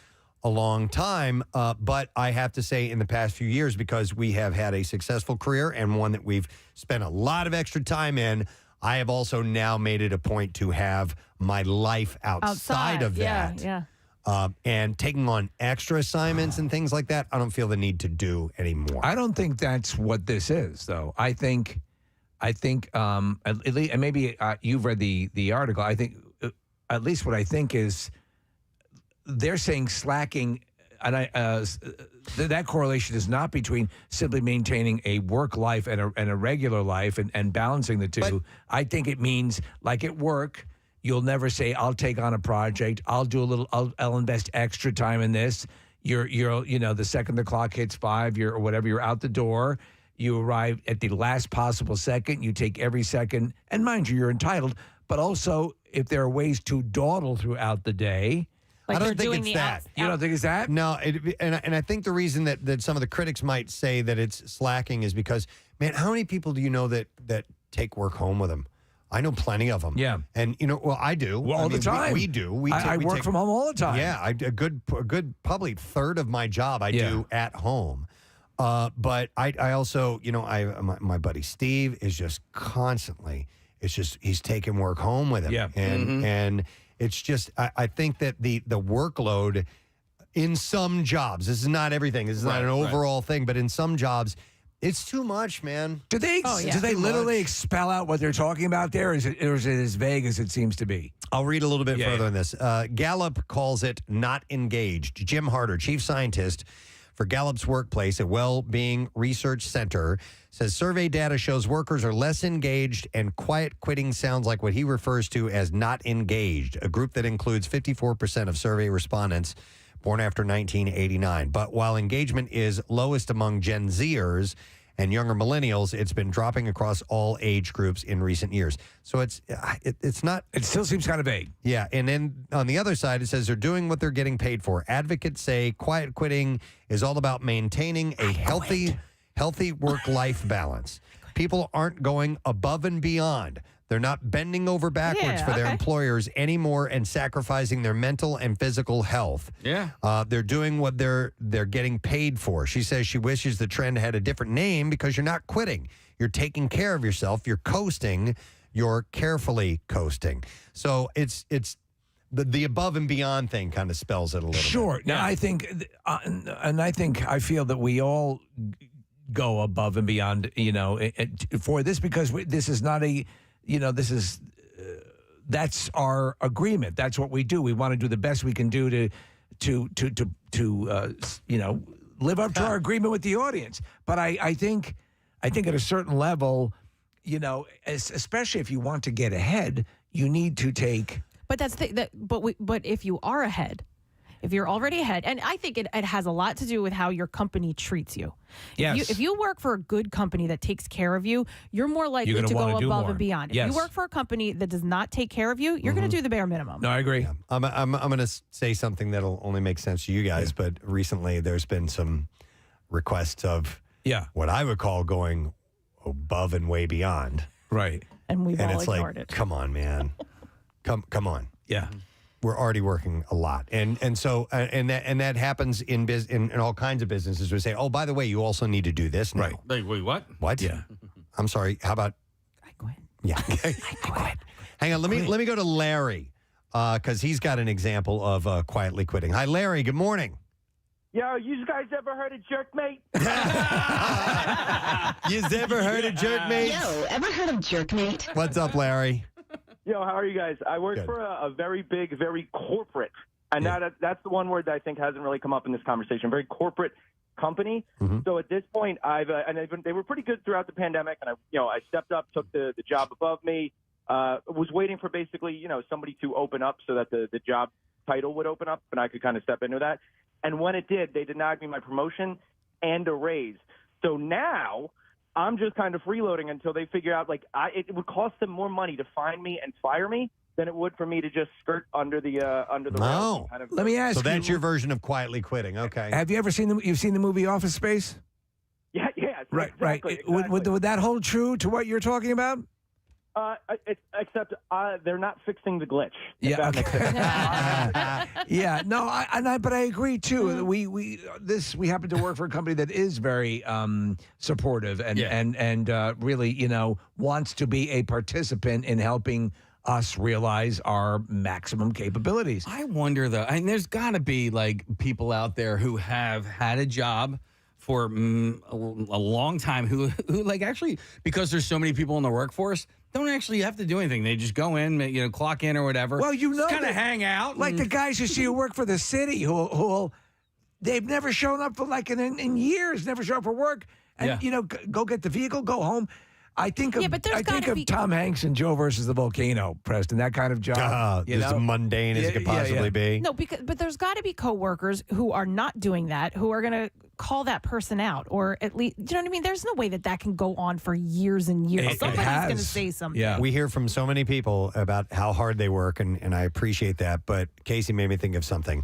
a long time. But I have to say in the past few years, because we have had a successful career and one that we've spent a lot of extra time in, I have also now made it a point to have my life outside of that. Yeah. And taking on extra assignments and things like that, I don't feel the need to do anymore. I don't think that's what this is, though. I think, at least, and maybe you've read the article. I think, at least what I think is, they're saying slacking that correlation is not between simply maintaining a work life and a regular life and balancing the two. I think it means, like at work, you'll never say, "I'll take on a project. I'll invest extra time in this." You're the second the clock hits 5, or whatever, you're out the door. You arrive at the last possible second. You take every second, and mind you, you're entitled. But also, if there are ways to dawdle throughout the day. I don't think it's that. You don't think it's that? No, and I think the reason that some of the critics might say that it's slacking is because, man, how many people do you know that take work home with them? I know plenty of them. Yeah. And, I do. Well, all the time. We do. I work from home all the time. Yeah, a good probably third of my job I do at home. But I also, my buddy Steve is just constantly, he's taking work home with him. Yeah. And it's just, I think that the workload in some jobs, this is not everything, this is not an overall thing, but in some jobs, it's too much, man. Do they literally spell out what they're talking about there, or is it as vague as it seems to be? I'll read a little bit further on this. Gallup calls it not engaged. Jim Harder, chief scientist for Gallup's Workplace, a well-being research center, says survey data shows workers are less engaged, and quiet quitting sounds like what he refers to as not engaged, a group that includes 54% of survey respondents born after 1989. But while engagement is lowest among Gen Zers and younger millennials, it's been dropping across all age groups in recent years. So it's not... It still seems kind of vague. Yeah, and then on the other side, it says they're doing what they're getting paid for. Advocates say quiet quitting is all about maintaining a healthy work-life balance. People aren't going above and beyond. They're not bending over backwards for their employers anymore and sacrificing their mental and physical health. Yeah. They're doing what they're getting paid for. She says she wishes the trend had a different name because you're not quitting. You're taking care of yourself. You're coasting. You're carefully coasting. So it's the above and beyond thing kind of spells it a little bit. Sure. Now, I think, I feel that we all go above and beyond, for this, because this is not a... that's our agreement. That's what we do. We want to do the best we can do to live up to our agreement with the audience. But I think at a certain level, especially if you want to get ahead, you need to take. But but if you are ahead, if you're already ahead, and I think it has a lot to do with how your company treats you. Yes. If you work for a good company that takes care of you, you're more likely to go above and beyond. Yes. If you work for a company that does not take care of you, you're going to do the bare minimum. No, I agree. Yeah. I'm going to say something that'll only make sense to you guys, but recently there's been some requests of what I would call going above and way beyond. Right. And we've all it's ignored like, it. come on, man. Come on. Yeah. We're already working a lot, and so that happens in all kinds of businesses. We say, oh, by the way, you also need to do this now. Right. Like, wait, what? What? Yeah. I'm sorry. How about? I quit. Yeah. I quit. Hang on. Let me go to Larry because he's got an example of quietly quitting. Hi, Larry. Good morning. Yo, you guys ever heard of Jerkmate? You've ever heard of Jerkmate? Yo, ever heard of Jerkmate? What's up, Larry? Yo, how are you guys? I work for a very big, very corporate, and that's the one word that I think hasn't really come up in this conversation. Very corporate company. Mm-hmm. So at this point, they were pretty good throughout the pandemic, and I stepped up, took the job above me. Was waiting for basically somebody to open up so that the job title would open up, and I could kind of step into that. And when it did, they denied me my promotion and a raise. So now I'm just kind of freeloading until they figure out, it would cost them more money to find me and fire me than it would for me to just skirt under the rails. Kind of, let me ask you. So that's your version of quietly quitting. Okay. Have you ever seen the movie Office Space? Yeah. Right. Exactly. Would that hold true to what you're talking about? Except they're not fixing the glitch. Yeah. Yeah. No. But I agree too. We happen to work for a company that is very supportive and really wants to be a participant in helping us realize our maximum capabilities. I wonder though, and there's got to be people out there who have had a job for a long time who actually, because there's so many people in the workforce, don't actually have to do anything. They just go in, clock in or whatever. Well, kind of hang out. Like the guys you see who work for the city who'll they've never shown up for like in years, never shown up for work. And, go get the vehicle, go home. I think of Tom Hanks and Joe versus the Volcano, Preston, that kind of job. As mundane as it could possibly be. No, but there's got to be coworkers who are not doing that, who are going to call that person out, or at least, you know what I mean? There's no way that can go on for years and years. Somebody's going to say something. Yeah. We hear from so many people about how hard they work, and I appreciate that. But Casey made me think of something.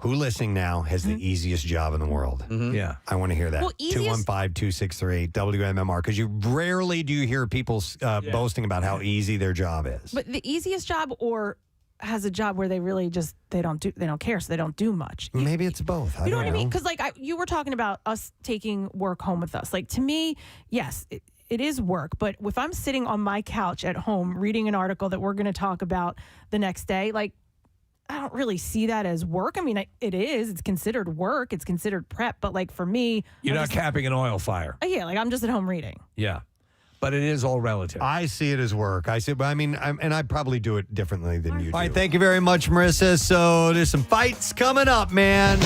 Who listening now has the easiest job in the world? Yeah. I want to hear that. Well, 215-263-WMMR, because rarely do you hear people boasting about how easy their job is. But the easiest job, or has a job where they really just they don't care, so they don't do much. Maybe it's both. You know what I mean? Because you were talking about us taking work home with us. Like, to me, yes, it is work. But if I'm sitting on my couch at home reading an article that we're going to talk about the next day, like, I don't really see that as work. I mean, it is. It's considered work. It's considered prep. But like for me, you're not capping an oil fire. Yeah, like I'm just at home reading. Yeah, but it is all relative. I see it as work. But I probably do it differently than you do. All right, thank you very much, Marissa. So there's some fights coming up, man.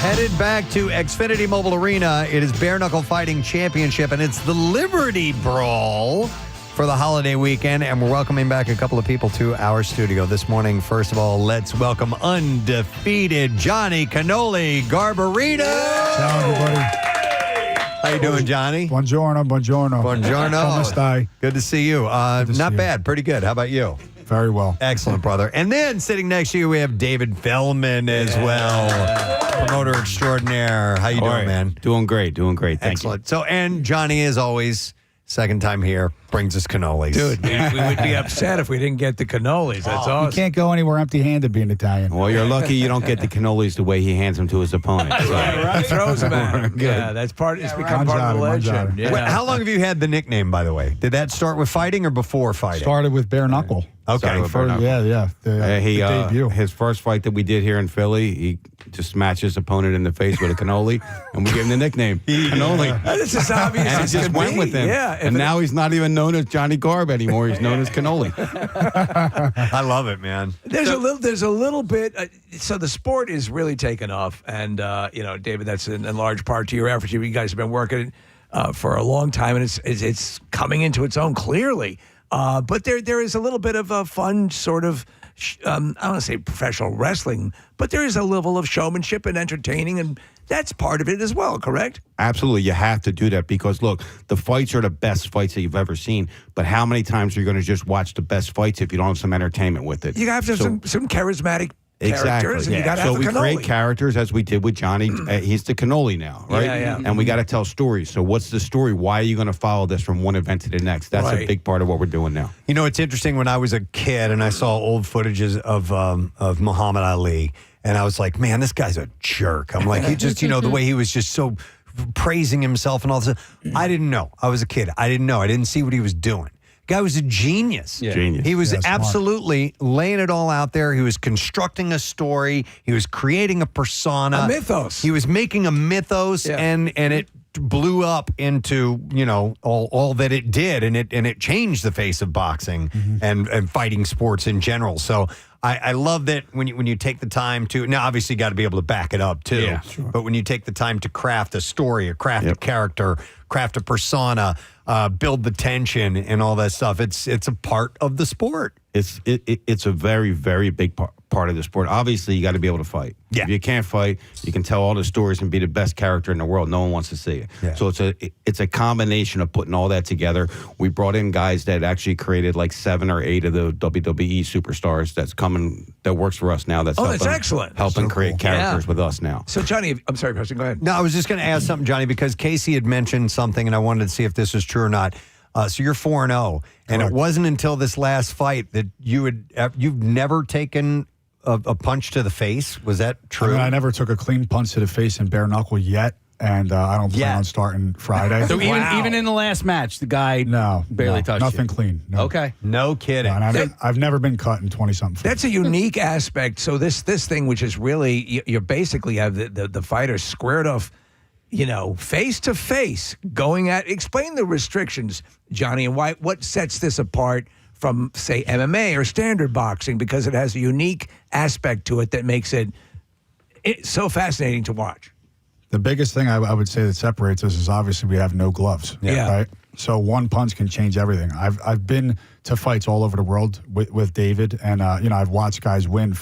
Headed back to Xfinity Mobile Arena. It is Bareknuckle Fighting Championship, and it's the Liberty Brawl for the holiday weekend, and we're welcoming back a couple of people to our studio this morning. First of all, let's welcome undefeated Johnny Cannoli Garbarino. Ciao, everybody. How you doing, Johnny? Buongiorno. Come stai? Good to see you. Not bad. Pretty good. How about you? Very well. Excellent, brother. And then sitting next to you, we have David Feldman as well. Promoter extraordinaire. How you doing, man? Doing great. Thank Excellent. So, and Johnny, as always, second time here, brings us cannolis. Dude, we would be upset if we didn't get the cannolis. That's awesome. You can't go anywhere empty-handed being Italian. you. Well, you're lucky you don't get the cannolis the way he hands them to his opponent. So. He throws them at him. Yeah, that's part. It's become part of the legend. Yeah. Wait, how long have you had the nickname, by the way? Did that start with fighting or before fighting? Started with bare knuckle. Okay. Yeah. The debut. His first fight that we did here in Philly, he just smashed his opponent in the face with a cannoli, and we gave him the nickname Cannoli. This is obvious. And he just went with him. Yeah, and now he's not even known as Johnny Garb anymore. He's known as Cannoli. I love it, man. There's a little bit. So the sport is really taken off, and David, that's in large part to your efforts. You guys have been working for a long time, and it's coming into its own clearly. But there is a little bit of a fun sort of, I don't want to say professional wrestling, but there is a level of showmanship and entertaining, and that's part of it as well, correct? Absolutely. You have to do that because, look, the fights are the best fights that you've ever seen, but how many times are you going to just watch the best fights if you don't have some entertainment with it? You have to have some charismatic characters, and you got to so have the we cannoli. create characters as we did with Johnny. He's the cannoli now, right? Yeah. And we got to tell stories. So what's the story? Why are you going to follow this from one event to the next? That's a big part of what we're doing now. You know, it's interesting. When I was a kid and I saw old footages of Muhammad Ali, and I was like, man, this guy's a jerk. I'm like, he just, the way he was just so praising himself and all this. I didn't know. I was a kid. I didn't know. I didn't see what he was doing. Guy was a genius. Yeah. Genius. He was absolutely laying it all out there. He was constructing a story. He was creating a persona. A mythos. He was making a mythos, and it blew up into all that it did, and it changed the face of boxing and fighting sports in general. So I love that when you take the time to, now obviously you got to be able to back it up too. Yeah, sure. But when you take the time to craft a story, or craft a character, craft a persona, build the tension and all that stuff, it's a part of the sport. It's a very, very big part of the sport. Obviously, you got to be able to fight. Yeah. If you can't fight, you can tell all the stories and be the best character in the world. No one wants to see it. Yeah. So it's a combination of putting all that together. We brought in guys that actually created like 7 or 8 of the WWE superstars that works for us now. That's excellent. Helping create characters with us now. So Johnny, I'm sorry, Preston, go ahead. No, I was just going to ask something, Johnny, because Casey had mentioned something, and I wanted to see if this is true or not. So you're 4-0, and it wasn't until this last fight that you've never taken a punch to the face. Was that true? I never took a clean punch to the face in bare knuckle yet, and I don't plan on starting Friday. So even in the last match, the guy barely touched nothing you. clean. No. Okay, no kidding. No, and I've never been cut in 20-something. That's a unique aspect. So this thing, which is really you basically have the fighter squared off, face to face, going at. Explain the restrictions, Johnny, and what sets this apart from, say, MMA or standard boxing, because it has a unique aspect to it that makes it it's so fascinating to watch. The biggest thing I would say that separates us is obviously we have no gloves. Yeah. Right. So one punch can change everything. I've been to fights all over the world with David, and I've watched guys win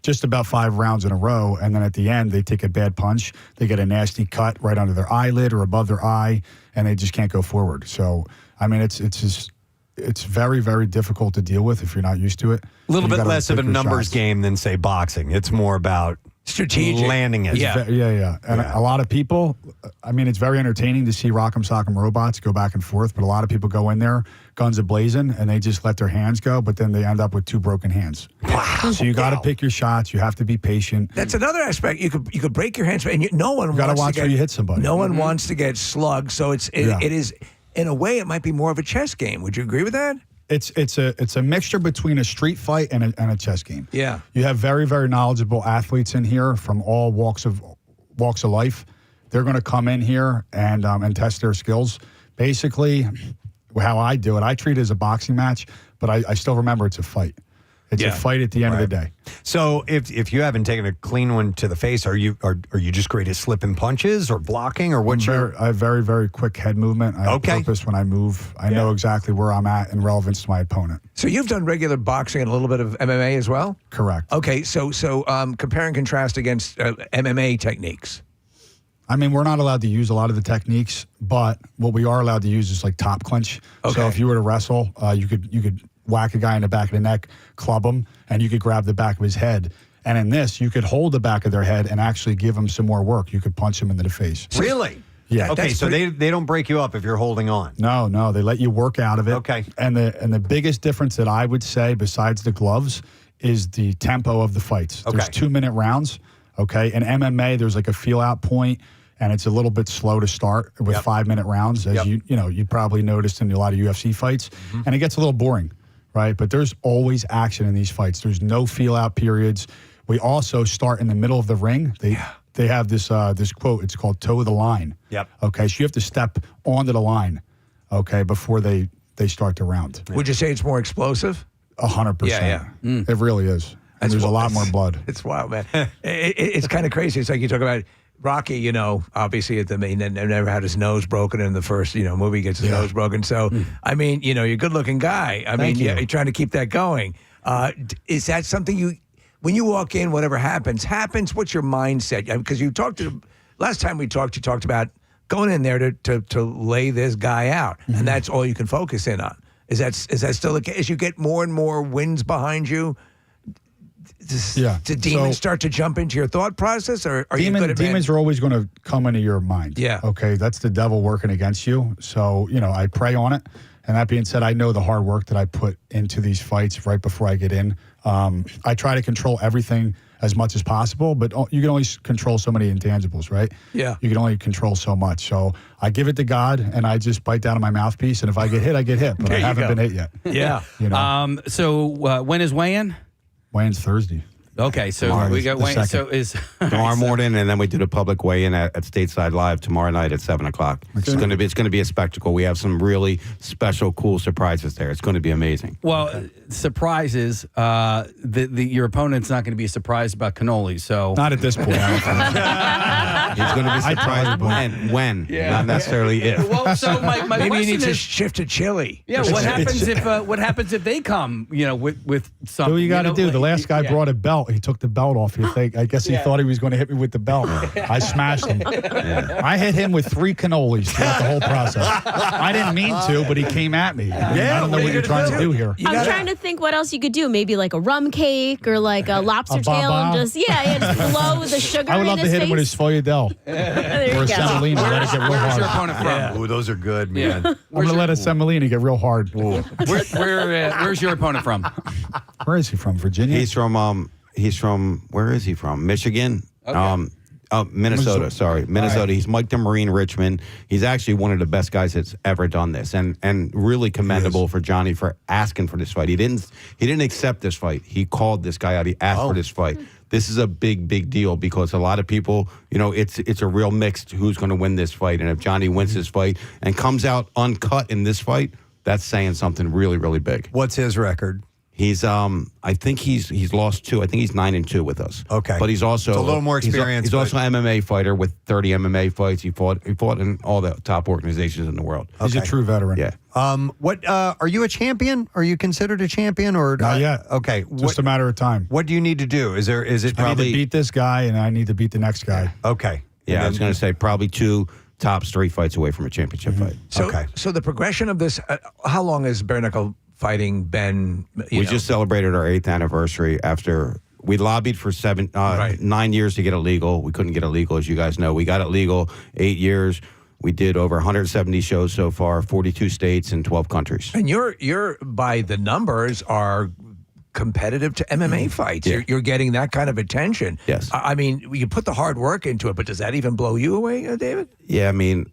just about 5 rounds in a row, and then at the end they take a bad punch, they get a nasty cut right under their eyelid or above their eye, and they just can't go forward. So I mean, it's very, very difficult to deal with if you're not used to it. A little bit less of a numbers game than, say, boxing. It's more about strategic landing it. Yeah. And a lot of people, I mean, it's very entertaining to see Rock'em Sock'em Robots go back and forth, but a lot of people go in there, guns a-blazing, and they just let their hands go, but then they end up with 2 broken hands. Wow. So you got to pick your shots. You have to be patient. That's another aspect. You could break your hands, and no one got to watch where you hit somebody. No one wants to get slugged, so it is, in a way, it might be more of a chess game. Would you agree with that? It's a mixture between a street fight and a chess game. Yeah. You have very, very knowledgeable athletes in here from all walks of life. They're going to come in here and test their skills. Basically, how I do it, I treat it as a boxing match, but I still remember it's a fight. It's a fight at the end of the day. So if you haven't taken a clean one to the face, are you just great at slipping punches or blocking, or what's your? I have very, very quick head movement. I have purpose when I move. I know exactly where I'm at in relevance to my opponent. So you've done regular boxing and a little bit of MMA as well? Correct. Okay, so compare and contrast against MMA techniques. I mean, we're not allowed to use a lot of the techniques, but what we are allowed to use is like top clinch. Okay. So if you were to wrestle, you could whack a guy in the back of the neck, club him, and you could grab the back of his head. And in this, you could hold the back of their head and actually give them some more work. You could punch them into the face. Really? Yeah. Okay, so they don't break you up if you're holding on. No, they let you work out of it. Okay. And the biggest difference that I would say, besides the gloves, is the tempo of the fights. Okay. There's 2-minute rounds. Okay. In MMA, there's like a feel-out point, and it's a little bit slow to start with 5-minute rounds, as you probably noticed in a lot of UFC fights, and it gets a little boring. Right, but there's always action in these fights. There's no feel-out periods. We also start in the middle of the ring. They have this quote. It's called "toe the line." Yep. Okay, so you have to step onto the line, okay, before they start the round. Would you say it's more explosive? 100%. Yeah. It really is. And there's a lot more blood. It's wild, man. It's kind of crazy. It's like you talk about Rocky, obviously at the main, never had his nose broken in the first, movie, gets his nose broken. So, I mean, you're a good looking guy. I mean, you're trying to keep that going. Is that something when you walk in, whatever happens, what's your mindset? Because last time we talked, you talked about going in there to lay this guy out. And that's all you can focus in on. Is that still the case? As you get more and more wins behind you, do demons start to jump into your thought process, or are you good at demons are always going to come into your mind? Yeah. Okay, that's the devil working against you. So, I pray on it. And that being said, I know the hard work that I put into these fights right before I get in. I try to control everything as much as possible, but you can only control so many intangibles, right? Yeah. You can only control so much. So I give it to God, and I just bite down on my mouthpiece. And if I get hit, I get hit. But I haven't been hit yet. Yeah. So when is weigh-in? Weigh-in's Thursday. Okay, so Tomorrow we got weigh-in. So is tomorrow morning, and then we do the public weigh-in at Stateside Live tomorrow night at 7:00. It's going to be a spectacle. We have some really special, cool surprises there. It's going to be amazing. Well, surprises. Your opponent's not going to be surprised about cannoli. So not at this point. He's going to be surprised when, not necessarily if. Well, so my maybe question you need to is, shift to chili. Yeah, what happens if they come? with something? What you got to do? The last guy brought a belt. He took the belt off. I guess he thought he was going to hit me with the belt. I smashed him. I hit him with 3 cannolis throughout the whole process. I didn't mean to, but he came at me. I don't know what you're trying to do here. I'm trying to think what else you could do. Maybe like a rum cake or like a lobster tail, and just blow the sugar. I would love to hit him with his Foyadel or a semolina. Let it get real Where's your hard. opponent from? Ooh, those are good, man. I'm going to let a semolina get real hard. Where's your opponent from? Where is he from? Virginia? He's from where is he from? Michigan? Okay. Minnesota. Sorry, Minnesota. Right. He's Mike the Marine Richmond. He's actually one of the best guys that's ever done this, and really commendable for Johnny for asking for this fight. He didn't accept this fight. He called this guy out. He asked for this fight. This is a big deal because a lot of people, it's a real mixed who's going to win this fight, and if Johnny wins this fight and comes out uncut in this fight, that's saying something really, really big. What's his record? He's I think he's lost 2. I think he's 9-2 with us. Okay. But he's also So a little more experience, He's also an MMA fighter with 30 MMA fights. He fought in all the top organizations in the world. He's a true veteran. Yeah. What are you a champion? Are you considered a champion or not yet? Okay. Just a matter of time. What do you need to do? Is it I need probably to beat this guy, and I need to beat the next guy. Okay. Yeah, I was going to say probably 2 top 3 fights away from a championship fight. So the progression of this, how long has bare knuckle fighting been? We just celebrated our 8th anniversary after we lobbied for 9 years to get it legal. We couldn't get it legal, as you guys know. We got it legal 8 years. We did over 170 shows so far, 42 states and 12 countries. And you're by the numbers are competitive to MMA fights. Yeah. You're getting that kind of attention. Yes. I mean, you put the hard work into it, but does that even blow you away, David? Yeah, I mean,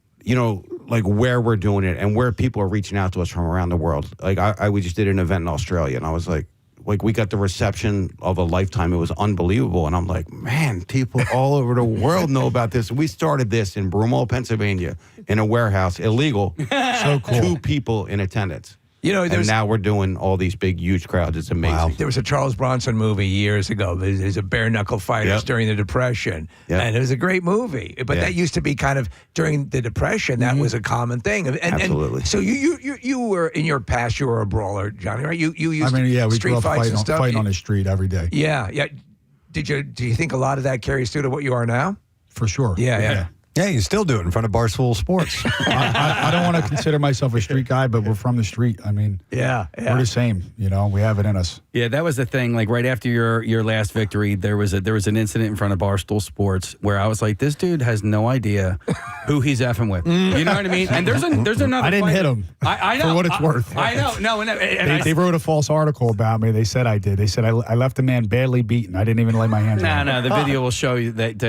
like where we're doing it and where people are reaching out to us from around the world. Like we just did an event in Australia, and I was like we got the reception of a lifetime. It was unbelievable, and I'm like, man, people all over the world know about this. We started this in Broomall, Pennsylvania, in a warehouse, illegal. So cool. 2 people in attendance. And now we're doing all these big, huge crowds. It's amazing. Wow. There was a Charles Bronson movie years ago. There's a Bareknuckle Fighter during the Depression, and it was a great movie. But that used to be kind of during the Depression. That was a common thing. Absolutely. And so you were in your past. You were a brawler, Johnny, right? You used we street grew up fights and stuff. fighting on the street every day. Yeah. Do you think a lot of that carries through to what you are now? For sure. Yeah. Yeah, you still do it in front of Barstool Sports. I don't want to consider myself a street guy, but we're from the street. I mean, we're the same. We have it in us. Yeah, that was the thing. Like right after your last victory, there was an incident in front of Barstool Sports where I was like, this dude has no idea who he's effing with. You know what I mean? And there's another. I didn't hit him. I know for what it's worth. I know. No, they wrote a false article about me. They said I did. They said I left a man badly beaten. I didn't even lay my hands on him. No, the video will show you that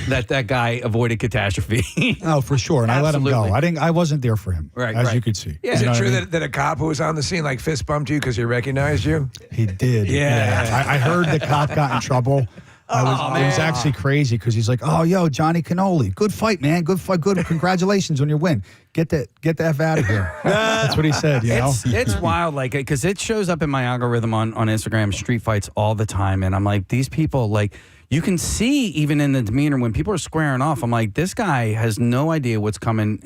that guy avoided catastrophe. Oh, for sure. And Absolutely. I let him go. I wasn't there for him, as you could see. Yeah. Is it true that a cop who was on the scene like fist bumped you because he recognized you? He did. Yeah. I heard the cop got in trouble. It was actually crazy because he's like, "Oh, yo, Johnny Cannoli, good fight, man, good fight, good. Congratulations on your win. Get the F out of here." That's what he said. It's wild, like because it shows up in my algorithm on Instagram, street fights all the time, and I'm like, these people like. You can see even in the demeanor when people are squaring off. I'm like, this guy has no idea what's coming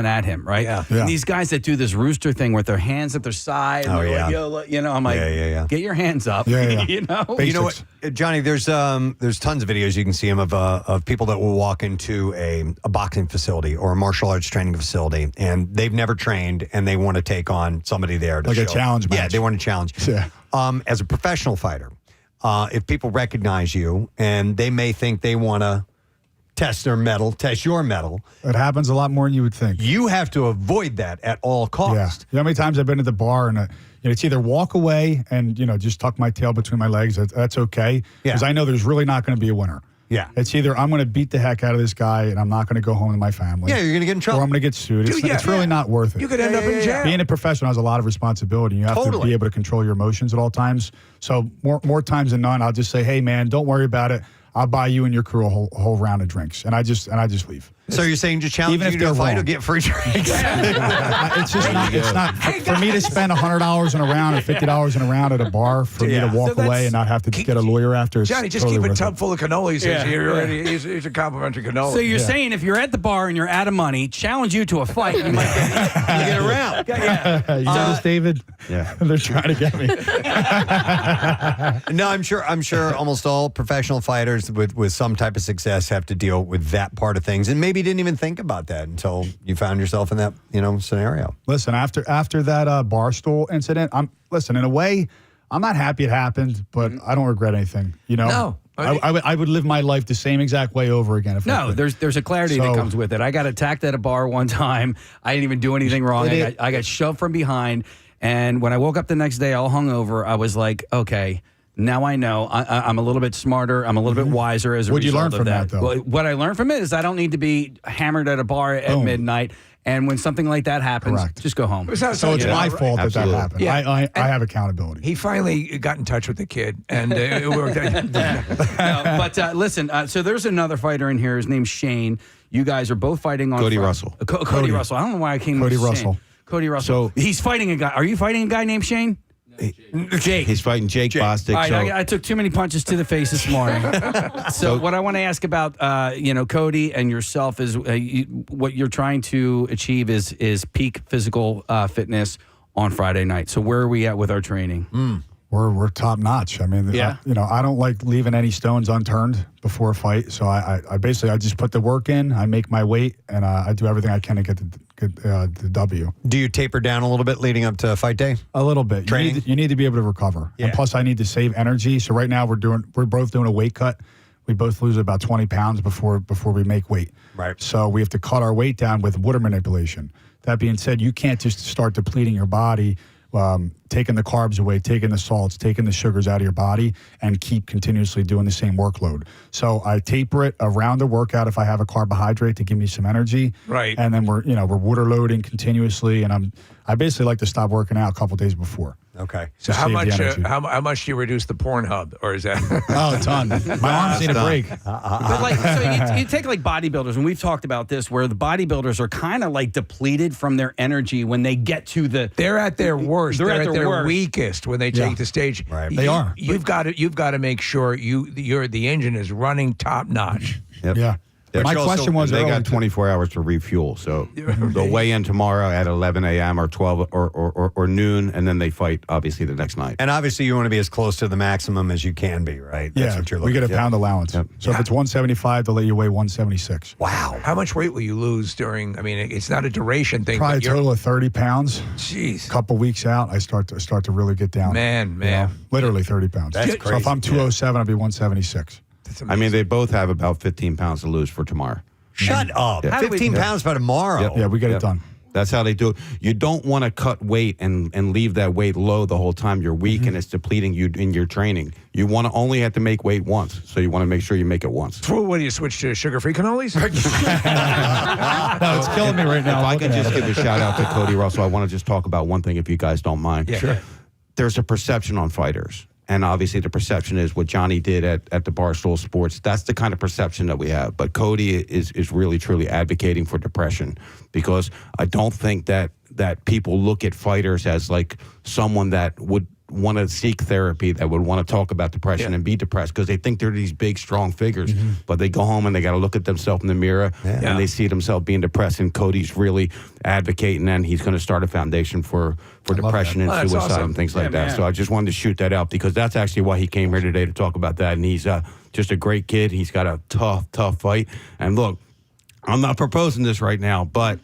at him, right? Yeah. And these guys that do this rooster thing with their hands at their side, and they're like, yo, I'm like, get your hands up. Yeah. You know, Basics. You know what, Johnny? There's tons of videos you can see of people that will walk into a boxing facility or a martial arts training facility, and they've never trained, and they want to take on somebody there to like show. a challenge match. Yeah, they want to challenge. Yeah. As a professional fighter. If people recognize you and they may think they want to test your metal, it happens a lot more than you would think. You have to avoid that at all costs. Yeah. You know how many times I've been at the bar and it's either walk away and just tuck my tail between my legs. That's okay because I know there's really not going to be a winner. Yeah. It's either I'm going to beat the heck out of this guy and I'm not going to go home to my family. Yeah, you're going to get in trouble. Or I'm going to get sued. It's really not worth it. You could end up in jail. Being a professional has a lot of responsibility. You have to be able to control your emotions at all times. So more times than none, I'll just say, hey, man, don't worry about it. I'll buy you and your crew a whole round of drinks. And I just leave. So you're saying just challenge Even you if to a they're fight wrong. or get free drinks? It's just not. It's not for me to spend $100 in a round or $50 in a round at a bar for me to walk away and not have to get a lawyer after. Johnny, just keep a tub full of cannolis. Here's a complimentary cannoli. So you're saying if you're at the bar and you're out of money, challenge you to a fight, you might get around. You know this, David? Yeah. They're trying to get me. No, I'm sure almost all professional fighters with some type of success have to deal with that part of things, and maybe didn't even think about that until you found yourself in that scenario. Listen, after that Barstool incident, in a way, I'm not happy it happened, but I don't regret anything. No. I would live my life the same exact way over again. If I could. There's a clarity that comes with it. I got attacked at a bar one time. I didn't even do anything wrong. I got shoved from behind, and when I woke up the next day all hungover, I was like, okay. Now I know. I'm a little bit smarter. I'm a little bit wiser as a What'd you result learn of from that. that, though? Well, what I learned from it is I don't need to be hammered at a bar at midnight. And when something like that happens, just go home. So it's my fault that happened. Yeah. I have accountability. He finally got in touch with the kid, and it worked out. But listen, so there's another fighter in here. His name's Shane. You guys are both fighting on Cody Russell. Cody Russell. I don't know why I came Cody with Russell. Shane. Cody Russell. So he's fighting a guy. Are you fighting a guy named Shane? Jake. He's fighting Jake Bostic. All right, I took too many punches to the face this morning. So what I want to ask about, Cody and yourself is what you're trying to achieve is peak physical fitness on Friday night. So where are we at with our training? We're top notch. I mean, Yeah. I don't like leaving any stones unturned before a fight. So I basically just put the work in. I make my weight, and I do everything I can to get the W. Do you taper down a little bit leading up to fight day? A little bit. Training? You need to be able to recover. Yeah. And plus, I need to save energy. So right now we're both doing a weight cut. We both lose about 20 pounds before we make weight. Right. So we have to cut our weight down with water manipulation. That being said, you can't just start depleting your body, taking the carbs away, taking the salts, taking the sugars out of your body, and keep continuously doing the same workload. So I taper it around the workout if I have a carbohydrate to give me some energy. Right. And then we're water loading continuously, and I basically like to stop working out a couple days before. Okay. So how much do you reduce the Pornhub, or is that? Oh, a ton. My arms need a break. But you take like bodybuilders, and we've talked about this, where the bodybuilders are kind of like depleted from their energy when they get to the. They're at their worst. They're at their worst. weakest when they take the stage. Right. They are. You've got to make sure the engine is running top notch. Yep. Yeah. My question was they earlier, got 24 hours to refuel, so they'll weigh in tomorrow at 11 a.m. or 12 or noon, and then they fight obviously the next night. And obviously you want to be as close to the maximum as you can be, right? That's what you're we looking get a pound allowance. Yep. So if it's 175, they'll let you weigh 176. Wow. How much weight will you lose during? I mean, it's not a duration thing. Probably a but you're- total of 30 pounds. Jeez. A couple weeks out, I start to really get down. Man. Literally 30 pounds. That's So crazy. if I'm 207, I'll be 176. I mean, they both have about 15 pounds to lose for tomorrow. Shut up. Yeah. 15 pounds by tomorrow. Yep. Yeah, we get Yep. it done. That's how they do it. You don't want to cut weight and leave that weight low the whole time. You're weak and it's depleting you in your training. You want to only have to make weight once, so you want to make sure you make it once. What do you switch to? Sugar-free cannolis? No, it's killing me right now. If I can just give a shout out to Cody Russell, I want to just talk about one thing, if you guys don't mind. Yeah. Sure. There's a perception on fighters. And obviously the perception is what Johnny did at the Barstool Sports. That's the kind of perception that we have. But Cody is really, truly advocating for depression, because I don't think that people look at fighters as like someone that would want to seek therapy, that would want to talk about depression and be depressed, because they think they're these big, strong figures. But they go home and they got to look at themselves in the mirror and they see themselves being depressed. And Cody's really advocating, and he's going to start a foundation for depression and suicide and things like that. Man. So I just wanted to shoot that out, because that's actually why he came here today, to talk about that. And he's just a great kid. He's got a tough fight. And look, I'm not proposing this right now, but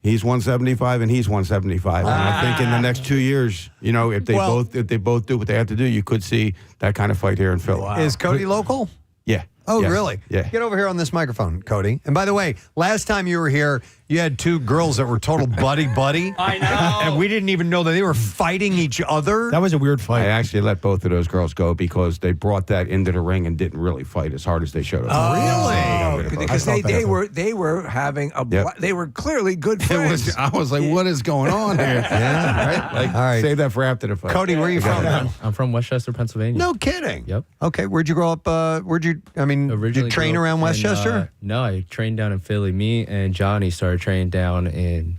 he's 175 and he's 175. And I think in the next 2 years, if they both do what they have to do, you could see that kind of fight here in Philly. Is Cody local? Yeah. Oh, Yes. really? Yeah. Get over here on this microphone, Cody. And by the way, last time you were here, you had two girls that were total buddy-buddy. I know. And we didn't even know that they were fighting each other. That was a weird fight. I actually let both of those girls go because they brought that into the ring and didn't really fight as hard as they should have. Really? Because they were having they were clearly good friends. I was like, what is going on here? Yeah. Right? Like, All right. save that for after the fight. Cody, where are you from, man? I'm from Westchester, Pennsylvania. No kidding. Yep. Okay, where'd you grow up? Did you train grew up around in, Westchester? No, I trained down in Philly. Me and Johnny started training down in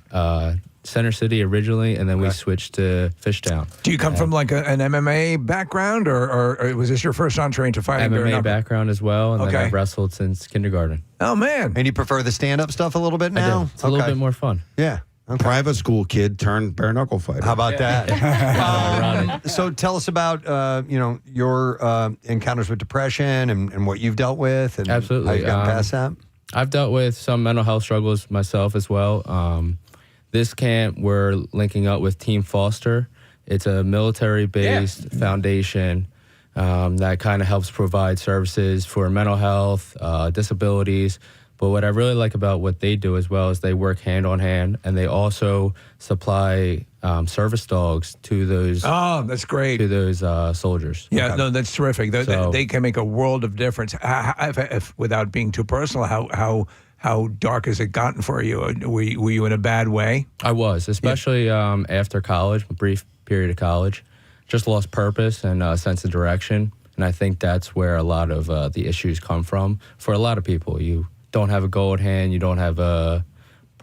Center City originally, and then we switched to Fishtown. Do you come from like an MMA background, or was this your first entree into fighting? MMA background as well, and then Okay. I've wrestled since kindergarten. Oh, man. And you prefer the stand-up stuff a little bit I now? do. It's a little bit more fun. Yeah. Private school kid turned Bareknuckle Fighter. How about that? So tell us about your encounters with depression and what you've dealt with, and Absolutely. how you got past that. I've dealt with some mental health struggles myself as well. This camp, we're linking up with Team Foster. It's a military-based foundation that kind of helps provide services for mental health, disabilities. But what I really like about what they do as well is they work hand on hand, and they also supply service dogs to those. Oh, that's great. To those soldiers. Yeah, no, that's terrific. They can make a world of difference. If, without being too personal, how dark has it gotten for you? Were you in a bad way? I was, especially after college, a brief period of college. Just lost purpose and a sense of direction. And I think that's where a lot of the issues come from. For a lot of people, you don't have a goal at hand, you don't have a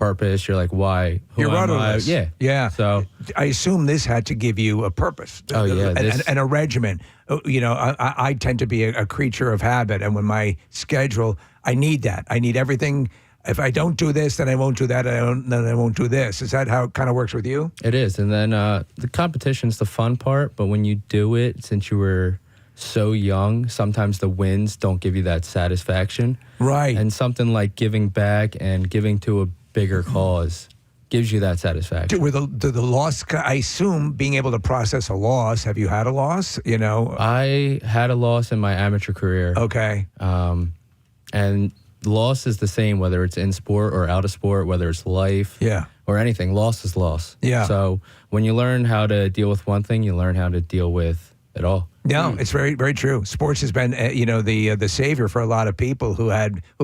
purpose. You're like, why? Who You're am I? rudderless. Yeah. So I assume this had to give you a purpose. Oh, yeah, and a regimen. You know, I tend to be a creature of habit, and when my schedule, I need that. I need everything. If I don't do this, then I won't do that. Then I won't do this. Is that how it kind of works with you? it is. And then the competition's the fun part, but when you do it, since you were so young, sometimes the wins don't give you that satisfaction. Right. And something like giving back and giving to a bigger cause gives you that satisfaction. Do the loss, I assume, being able to process a loss, have you had a loss? You know? I had a loss in my amateur career. Okay. And loss is the same, whether it's in sport or out of sport, whether it's life or anything. Loss is loss. Yeah. So when you learn how to deal with one thing, you learn how to deal with it all. No, it's very, very true. Sports has been, the savior for a lot of people who've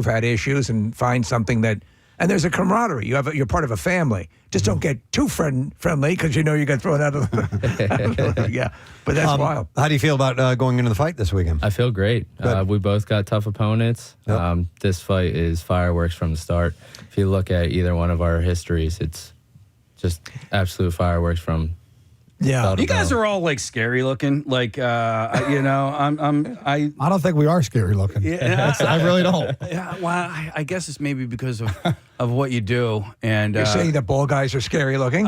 had issues and find something that, and there's a camaraderie. You're part of a family. Just don't get too friendly because you know you get thrown out of the. Yeah, but that's wild. How do you feel about going into the fight this weekend? I feel great. We both got tough opponents. Yep. This fight is fireworks from the start. If you look at either one of our histories, it's just absolute fireworks from. Yeah, you guys are all like scary looking. Like, I don't think we are scary looking. Yeah, I really don't. Yeah, well, I guess it's maybe because of what you do. And You're saying that ball guys are scary looking?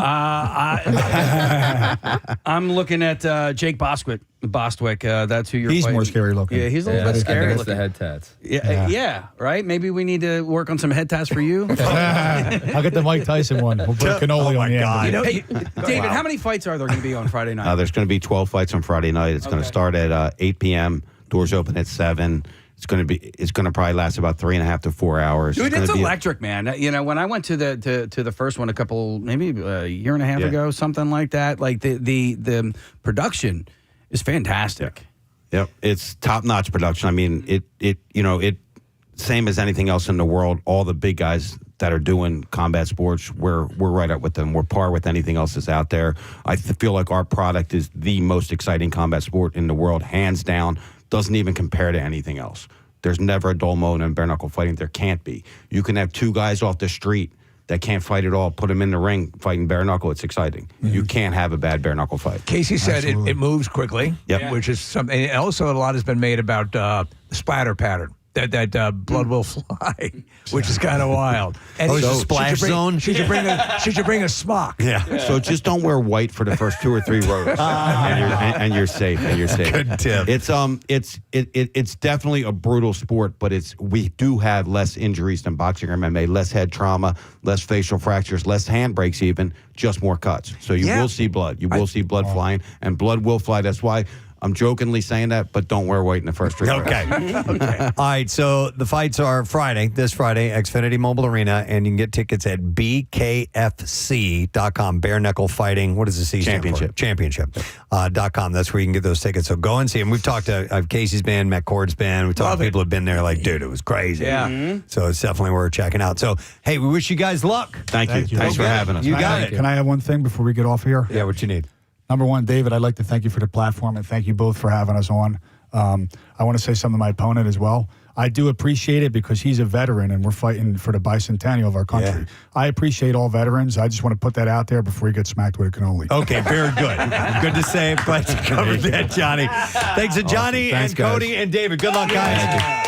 I'm looking at Jake Bostwick. That's who you're. He's fighting. more scary looking. Yeah, he's a little bit scary That's looking. the head tats. Yeah, right. Maybe we need to work on some head tats for you. I'll get the Mike Tyson one. We'll put Cannoli on the end. Hey, David, how many fights are there going to be on Friday night? There's going to be 12 fights on Friday night. It's going to start at 8 p.m. Doors open at 7. It's going to probably last about 3.5 to 4 hours. Dude, it's electric, man. You know, when I went to the first one maybe a year and a half ago, something like that, like the production is fantastic. Yep, it's top-notch production. I mean, it same as anything else in the world. All the big guys that are doing combat sports, we're right up with them. We're par with anything else that's out there. I feel like our product is the most exciting combat sport in the world, hands down. Doesn't even compare to anything else. There's never a dull moment in bare-knuckle fighting. There can't be. You can have two guys off the street that can't fight at all, put them in the ring fighting bare-knuckle. It's exciting. Mm-hmm. You can't have a bad bare-knuckle fight. Casey said it moves quickly, which is something. And also, a lot has been made about the splatter pattern. That blood will fly, which is kind of wild. And it's a splash zone? Should you bring a smock? Yeah. So just don't wear white for the first 2 or 3 rows, and you're safe. And you're safe. Good tip. It's definitely a brutal sport, but we do have less injuries than boxing or MMA, less head trauma, less facial fractures, less hand breaks, even just more cuts. So you will see blood. You will see blood flying, and blood will fly. That's why. I'm jokingly saying that, but don't wear white in the first 3 rows. Okay. All right. So the fights are this Friday, Xfinity Mobile Arena, and you can get tickets at bkfc.com. Bare Knuckle Fighting. What does the C stand for? Championship.com. That's where you can get those tickets. So go and see them. We've talked to Casey's been, McCord's been. We've talked to people who have been there like, dude, it was crazy. Yeah. Mm-hmm. So it's definitely worth checking out. So, hey, we wish you guys luck. Thank you. Thanks for having us. You got it. Can I have one thing before we get off here? Yeah, what you need? Number one, David, I'd like to thank you for the platform and thank you both for having us on. I want to say something to my opponent as well. I do appreciate it because he's a veteran and we're fighting for the bicentennial of our country. Yeah. I appreciate all veterans. I just want to put that out there before he gets smacked with a cannoli. Okay, very good. Good to say. Glad you covered that, Johnny. Thanks to Johnny and Cody and David. Good luck, guys.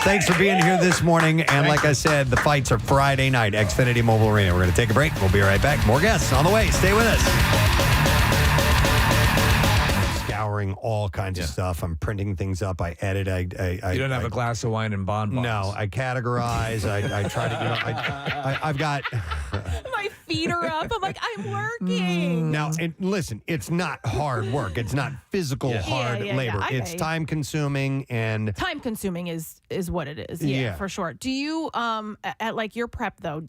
Thanks for being here this morning. And like I said, the fights are Friday night, Xfinity Mobile Arena. We're going to take a break. We'll be right back. More guests on the way. Stay with us. All kinds of stuff. I'm printing things up. I edit. I you don't have a glass of wine and bonbons. No, I categorize. I try to. I've got. My feet are up. I'm like, I'm working. Now, listen, it's not hard work. It's not physical hard labor. It's time consuming and time consuming is what it is. Yeah, for sure. Do you at like your prep though?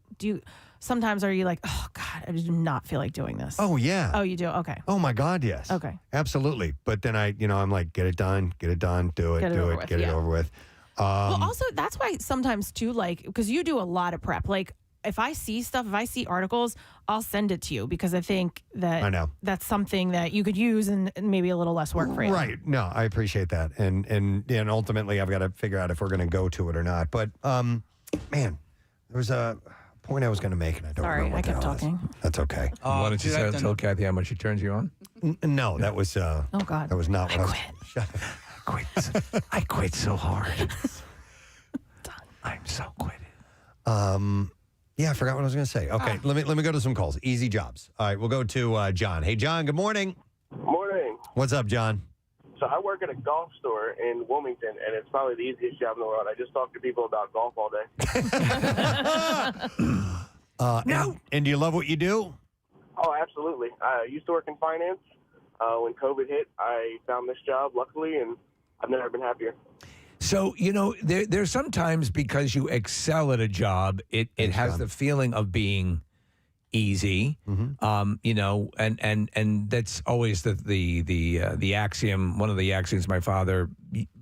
Sometimes are you like, oh, God, I do not feel like doing this? Oh, yeah. Oh, you do? Okay. Oh, my God, yes. Okay. Absolutely. But then I'm like, get it done, do it, get it over with. Well, also, that's why sometimes, too, like, because you do a lot of prep. Like, if I see stuff, if I see articles, I'll send it to you because I think that that's something that you could use and maybe a little less work for you. Right. No, I appreciate that. And ultimately, I've got to figure out if we're going to go to it or not. But, man, there was a point I was going to make, and I don't Sorry, remember I what kept the hell it is. talking. That's okay. Why don't you tell Kathy how much she turns you on? No, that was. Oh God, that was not what I was. Shut up. I quit so hard. I'm so quitted. Yeah, I forgot what I was going to say. Okay, let me go to some calls. Easy jobs. All right, we'll go to John. Hey, John. Good morning. Morning. What's up, John? So I work at a golf store in Wilmington, and it's probably the easiest job in the world. I just talk to people about golf all day. And do you love what you do? Oh, absolutely. I used to work in finance. When COVID hit, I found this job, luckily, and I've never been happier. So, there's sometimes because you excel at a job, it has the feeling of being easy, and that's always the axiom, one of the axioms my father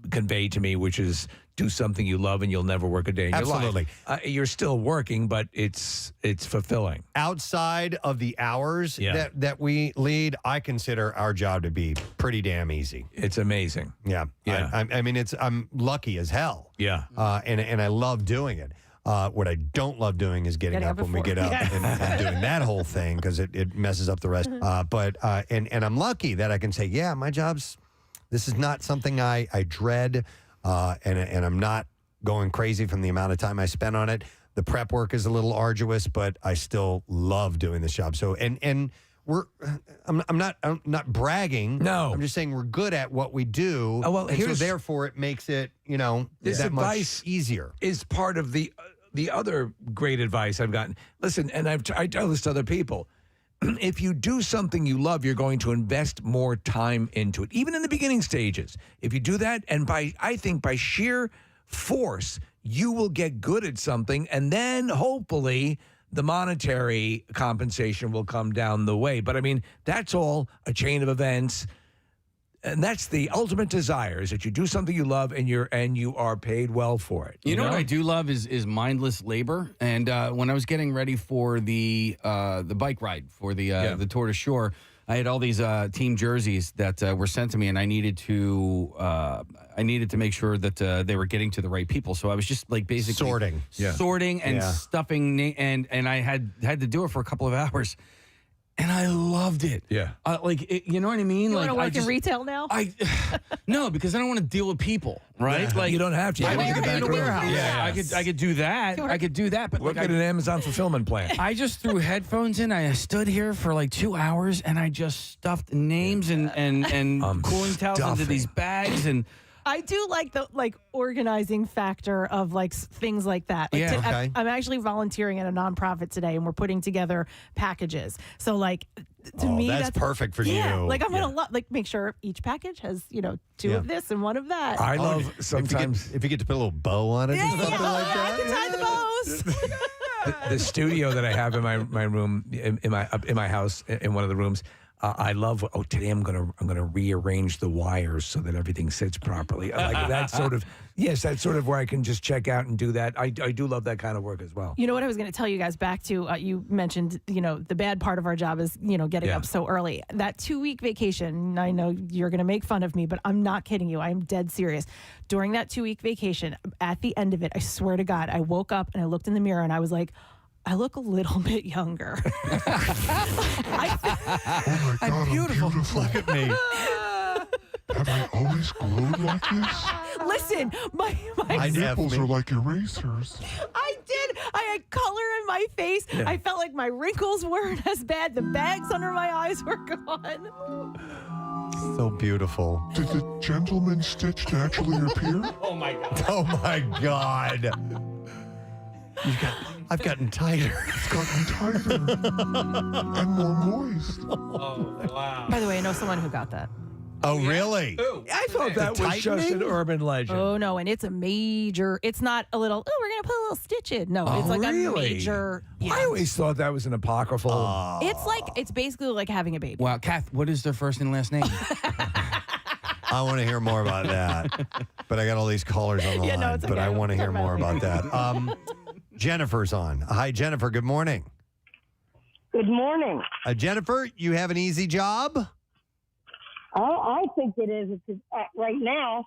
conveyed to me, which is do something you love and you'll never work a day in your life. Absolutely. You're still working, but it's fulfilling. Outside of the hours that we lead, I consider our job to be pretty damn easy. It's amazing. Yeah. I mean, I'm lucky as hell. Yeah. And I love doing it. What I don't love doing is getting up when we get up and doing that whole thing because it messes up the rest. But I'm lucky that I can say, yeah, my this is not something I dread, and I'm not going crazy from the amount of time I spend on it. The prep work is a little arduous, but I still love doing this job. So I'm not bragging. No, I'm just saying we're good at what we do. Oh, well, and so therefore it makes it this that advice much easier. Is part of the other great advice I've gotten. Listen, and I tell this to other people. If you do something you love, you're going to invest more time into it, even in the beginning stages. If you do that, and I think by sheer force, you will get good at something, and then hopefully the monetary compensation will come down the way. But I mean, that's all a chain of events. And that's the ultimate desire, is that you do something you love and you are paid well for it. You know what I do love is mindless labor. And when I was getting ready for the bike ride for the Tour de Shore, I had all these team jerseys that were sent to me, and I needed to make sure that they were getting to the right people. So I was just like basically sorting and stuffing, and I had to do it for a couple of hours. And I loved it. Yeah. You know what I mean? You want to work in retail now? No, because I don't want to deal with people, right? Yeah. You don't have to. I work in a warehouse. Yeah. I could do that. I could do that. But look at an Amazon fulfillment plan. I just threw headphones in. I stood here for like 2 hours, and I just stuffed names and cooling towels into these bags and. I do like the organizing factor of things like that. I'm actually volunteering at a nonprofit today, and we're putting together packages. So to me, that's perfect for you. I'm gonna make sure each package has two of this and one of that. I love sometimes if you get to put a little bow on it or something like that. I can tie the bows. The studio that I have in my room in my house in one of the rooms. I love. Today I'm gonna rearrange the wires so that everything sits properly. I like that sort of. Yes, that's sort of where I can just check out and do that. I do love that kind of work as well. You know what I was going to tell you guys back to? You mentioned the bad part of our job is getting up so early. That 2-week vacation. I know you're going to make fun of me, but I'm not kidding you. I am dead serious. During that 2-week vacation, at the end of it, I swear to God, I woke up and I looked in the mirror and I was like, I look a little bit younger. I'm beautiful. Look at me. Have I always glowed like this? Listen, my nipples are like erasers. I did. I had color in my face. Yeah. I felt like my wrinkles weren't as bad. The bags under my eyes were gone. So beautiful. Did the gentleman stitch naturally appear? Oh my God. Oh my God. I've gotten tighter. It's gotten tighter and more moist. Oh, wow. By the way, I know someone who got that. Oh, really? I thought that was just an urban legend. Oh, no, and it's a major, it's not a little, we're going to put a little stitch in. No, it's like a major. Yeah. I always thought that was an apocryphal. It's basically like having a baby. Wow, Kath, what is their first and last name? I want to hear more about that. But I got all these callers on the line. No, it's okay. But I want to hear more about that. Jennifer's on. Hi, Jennifer. Good morning. Good morning. Jennifer, you have an easy job? Oh, I think it is right now.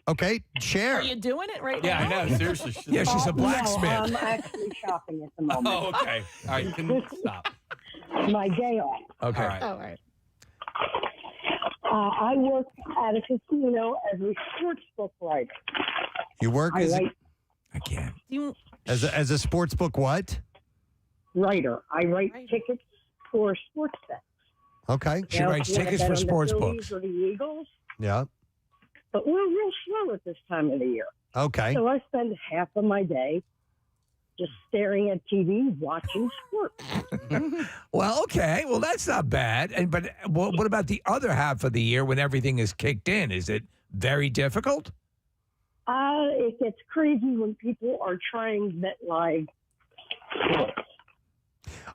Okay, share. Are you doing it right Yeah, now? I know. Seriously. Yeah, she's a blacksmith. No, I'm actually shopping at the moment. Oh, okay. All right, you can stop. My day off. Okay. All right. All right. I work at a casino as a sportsbook writer. You work I as write I can't. as a sports book what? writer. I write tickets for sports bets. Okay. She writes if you wanna tickets bet for on the sports Phillies books. or the Eagles, Yeah. but we're real slow at this time of the year. Okay. So I spend half of my day just staring at TV, watching sports. Well, okay. Well, that's not bad. But what about the other half of the year when everything is kicked in? Is it very difficult? It gets crazy when people are trying MetLife.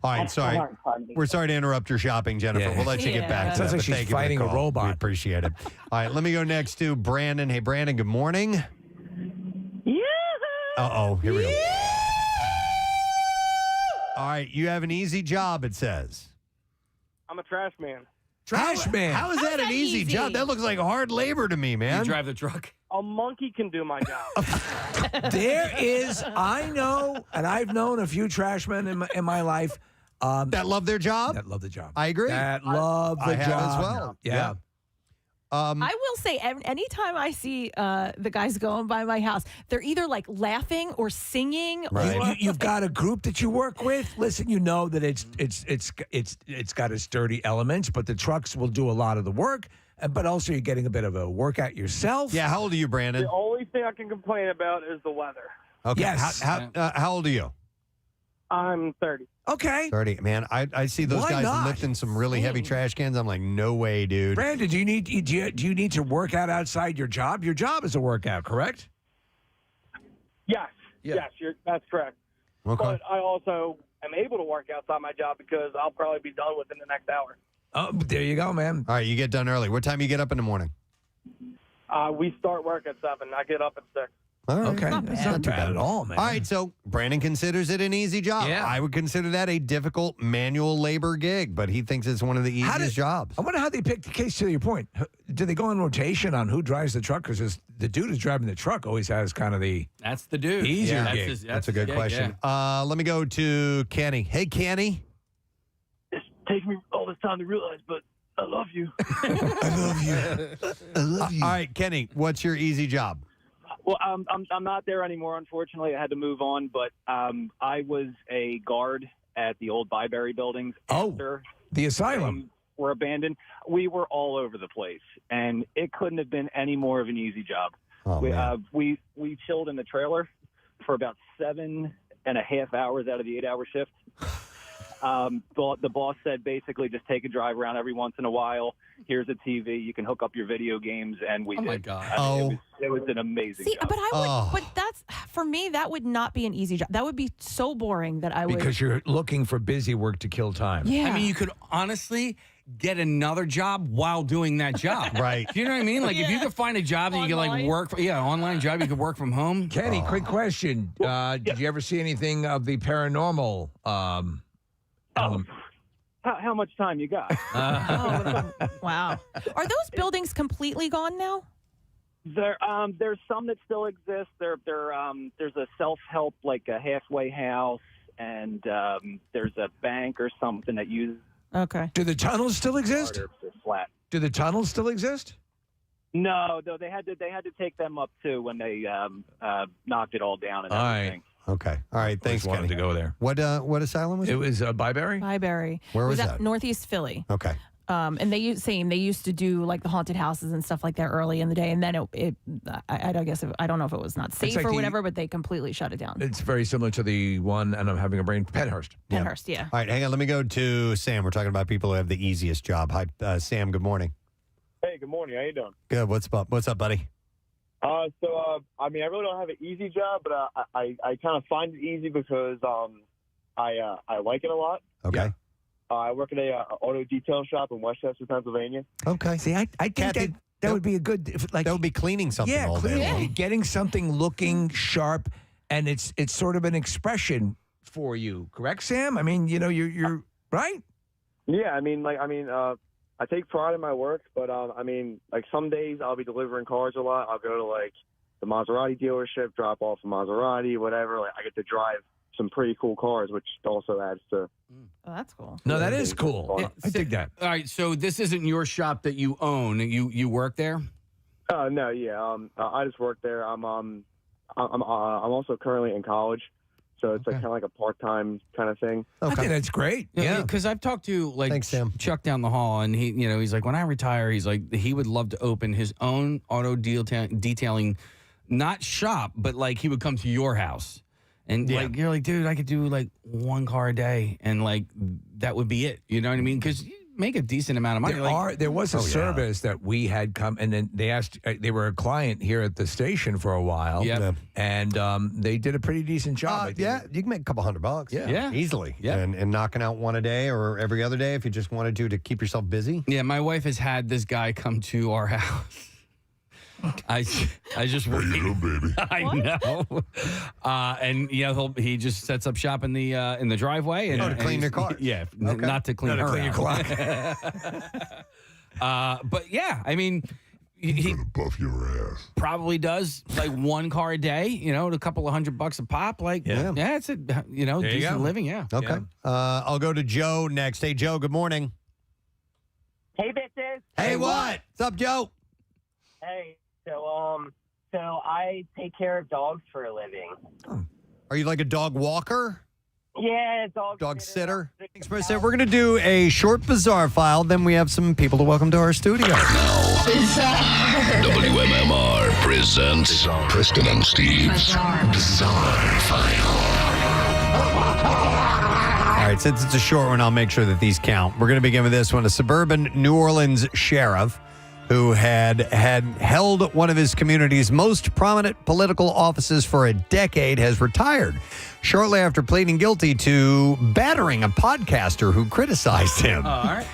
All right, That's the sorry. hard part. We're sorry to interrupt your shopping, Jennifer. Yeah. We'll let you get back to Sounds that. like but she's thank you for the fighting a call. robot. We appreciate it. All right, let me go next to Brandon. Hey, Brandon, good morning. Yeah. Uh-oh, here we go. All right, you have an easy job, it says. I'm a trash man. Trash man. How is that an easy job? That looks like hard labor to me, man. You drive the truck? A monkey can do my job. There is, I know, and I've known a few trash men in my life. That love their job? That love the job. I agree. That love the I have job. as well. Yeah. I will say, anytime I see the guys going by my house, they're either like laughing or singing. Right. You've got a group that you work with. Listen, you know that it's got its dirty elements, but the trucks will do a lot of the work. But also, you're getting a bit of a workout yourself. Yeah, how old are you, Brandon? The only thing I can complain about is the weather. Okay. Yes. How old are you? I'm 30. Okay. 30. Man, I see those Why guys not? lifting some really heavy trash cans. I'm like, no way, dude. Brandon, do you need to work out outside your job? Your job is a workout, correct? Yes. Yeah. Yes, that's correct. Okay. But I also am able to work outside my job because I'll probably be done within the next hour. Oh, there you go, man. All right, you get done early. What time you get up in the morning? We start work at 7. I get up at 6. All right. Okay. That's not too bad at all, man. All right, so Brandon considers it an easy job. Yeah. I would consider that a difficult manual labor gig, but he thinks it's one of the easiest jobs. I wonder how they pick the case. To your point, do they go in rotation on who drives the truck? Because the dude who's driving the truck always has kind of the That's the dude. easier Yeah, gig. That's a good gig, question. Let me go to Kenny. Hey, Kenny. It's taken me all this time to realize, but I love you. I love you. I love you. All right, Kenny, what's your easy job? Well, I'm not there anymore. Unfortunately, I had to move on. But I was a guard at the old Byberry buildings. After the asylum were abandoned. We were all over the place, and it couldn't have been any more of an easy job. Oh, man. We chilled in the trailer for about 7.5 hours out of the 8-hour shift. The boss said basically just take a drive around every once in a while. Here's a TV. You can hook up your video games, and we did. my God. I mean, it was an amazing See, job. but but that's for me. That would not be an easy job. That would be so boring that I would. because you're looking for busy work to kill time. Yeah. I mean, you could honestly get another job while doing that job. Right. Do you know what I mean? Like, if you Yeah. could find a job that you could, like, Online. work for, online job, you could work from home. Kenny, quick question: did you ever see anything of the paranormal? How much time you got? Wow. Are those buildings completely gone now? There's some that still exist. There's a self-help, like a halfway house, and there's a bank or something that uses. Okay. Do the tunnels still exist? They're flat. Do the tunnels still exist? No, they had to take them up too when they knocked it all down and All right. everything. Okay. All right. Thanks, Just wanted Kenny. to go there. What asylum was it? It was Byberry. Byberry. Where was it that? Northeast Philly. Okay. And they used to do like the haunted houses and stuff like that early in the day, and then I don't know if it was not safe like or the- whatever, but they completely shut it down. It's very similar to the one, and I'm having a brain. Penhurst. Penhurst, yeah. All right. Hang on. Let me go to Sam. We're talking about people who have the easiest job. Hi, Sam. Good morning. Hey, good morning. How you doing? Good. What's up? What's up, buddy? I mean, I really don't have an easy job, but I kind of find it easy because I like it a lot. Okay. I work at a auto detail shop in Westchester, Pennsylvania. Okay. See, I think Kathy, that would be a good like that would be cleaning something all day clearly long. getting something looking sharp, and it's sort of an expression for you, correct, Sam? I mean, you're right. Yeah, I I take pride in my work, but I mean, like some days I'll be delivering cars a lot. I'll go to like the Maserati dealership, drop off a Maserati, whatever. Like I get to drive some pretty cool cars, which also adds to. Oh, that's cool. No, that is cool. I dig that. All right, so this isn't your shop that you own. You work there? No, yeah. I just work there. I'm also currently in college, so it's like kind of like a part-time kind of thing. I think that's great. Yeah, because I've talked to like Thanks, Sam. Chuck down the hall, and he's like, when I retire, he's like, he would love to open his own auto detailing, not shop, but like he would come to your house. And like you're like, dude, I could do like one car a day, and like that would be it. You know what I mean? Because you make a decent amount of money. There was a service that we had come, and then they asked. They were a client here at the station for a while. Yeah, and they did a pretty decent job. Yeah, you can make a couple $100. Yeah. Easily. Yeah. And knocking out one a day or every other day if you just wanted to keep yourself busy. Yeah, my wife has had this guy come to our house. I just How you doing, baby? I know, and he just sets up shop in the driveway and to clean your car. Yeah, not to clean Not to her clean your out. clock. But yeah, I mean, he Gonna buff your ass. probably does like one car a day. A couple of $100 a pop. Like it's a decent living. Yeah. Okay. I'll go to Joe next. Hey, Joe. Good morning. Hey, bitches. Hey, what? What's up, Joe? Hey, so I take care of dogs for a living. Are you like a dog walker? Yeah, Dog sitter? Thanks, Preston. We're going to do a short bizarre file. Then we have some people to welcome to our studio. WMMR presents Preston and Steve's Bizarre File. All right, since it's a short one, I'll make sure that these count. We're going to begin with this one. A suburban New Orleans sheriff who had held one of his community's most prominent political offices for a decade, has retired shortly after pleading guilty to battering a podcaster who criticized him. All right.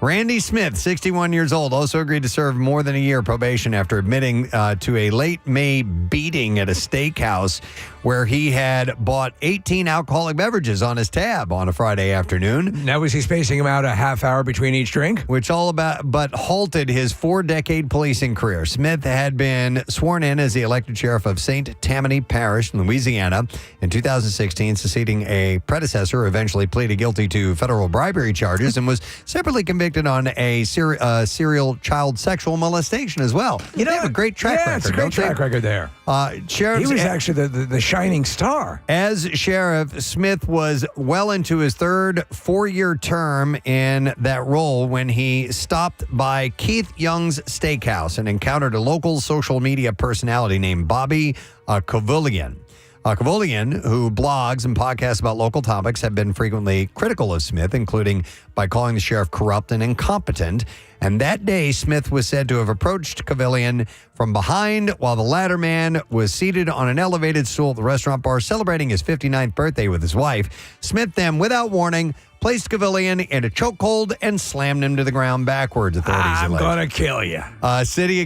Randy Smith, 61 years old, also agreed to serve more than a year probation after admitting to a late May beating at a steakhouse where he had bought 18 alcoholic beverages on his tab on a Friday afternoon. Now, was he spacing them out a half hour between each drink? But halted his 4-decade policing career. Smith had been sworn in as the elected sheriff of St. Tammany Parish, Louisiana, in 2016, succeeding a predecessor who eventually pleaded guilty to federal bribery charges and was separately convicted on a serial child sexual molestation as well. They have a great track record. It's a great track record there. He was actually the shining star. As sheriff, Smith was well into his third 4-year term in that role when he stopped by Keith Young's Steakhouse and encountered a local social media personality named Bobby Kavulian. Kavulian, who blogs and podcasts about local topics, have been frequently critical of Smith, including by calling the sheriff corrupt and incompetent. And that day, Smith was said to have approached Kavulian from behind while the latter man was seated on an elevated stool at the restaurant bar celebrating his 59th birthday with his wife. Smith then, without warning, placed Kavulian in a chokehold and slammed him to the ground backwards, authorities I'm alleged. going to kill you. Citing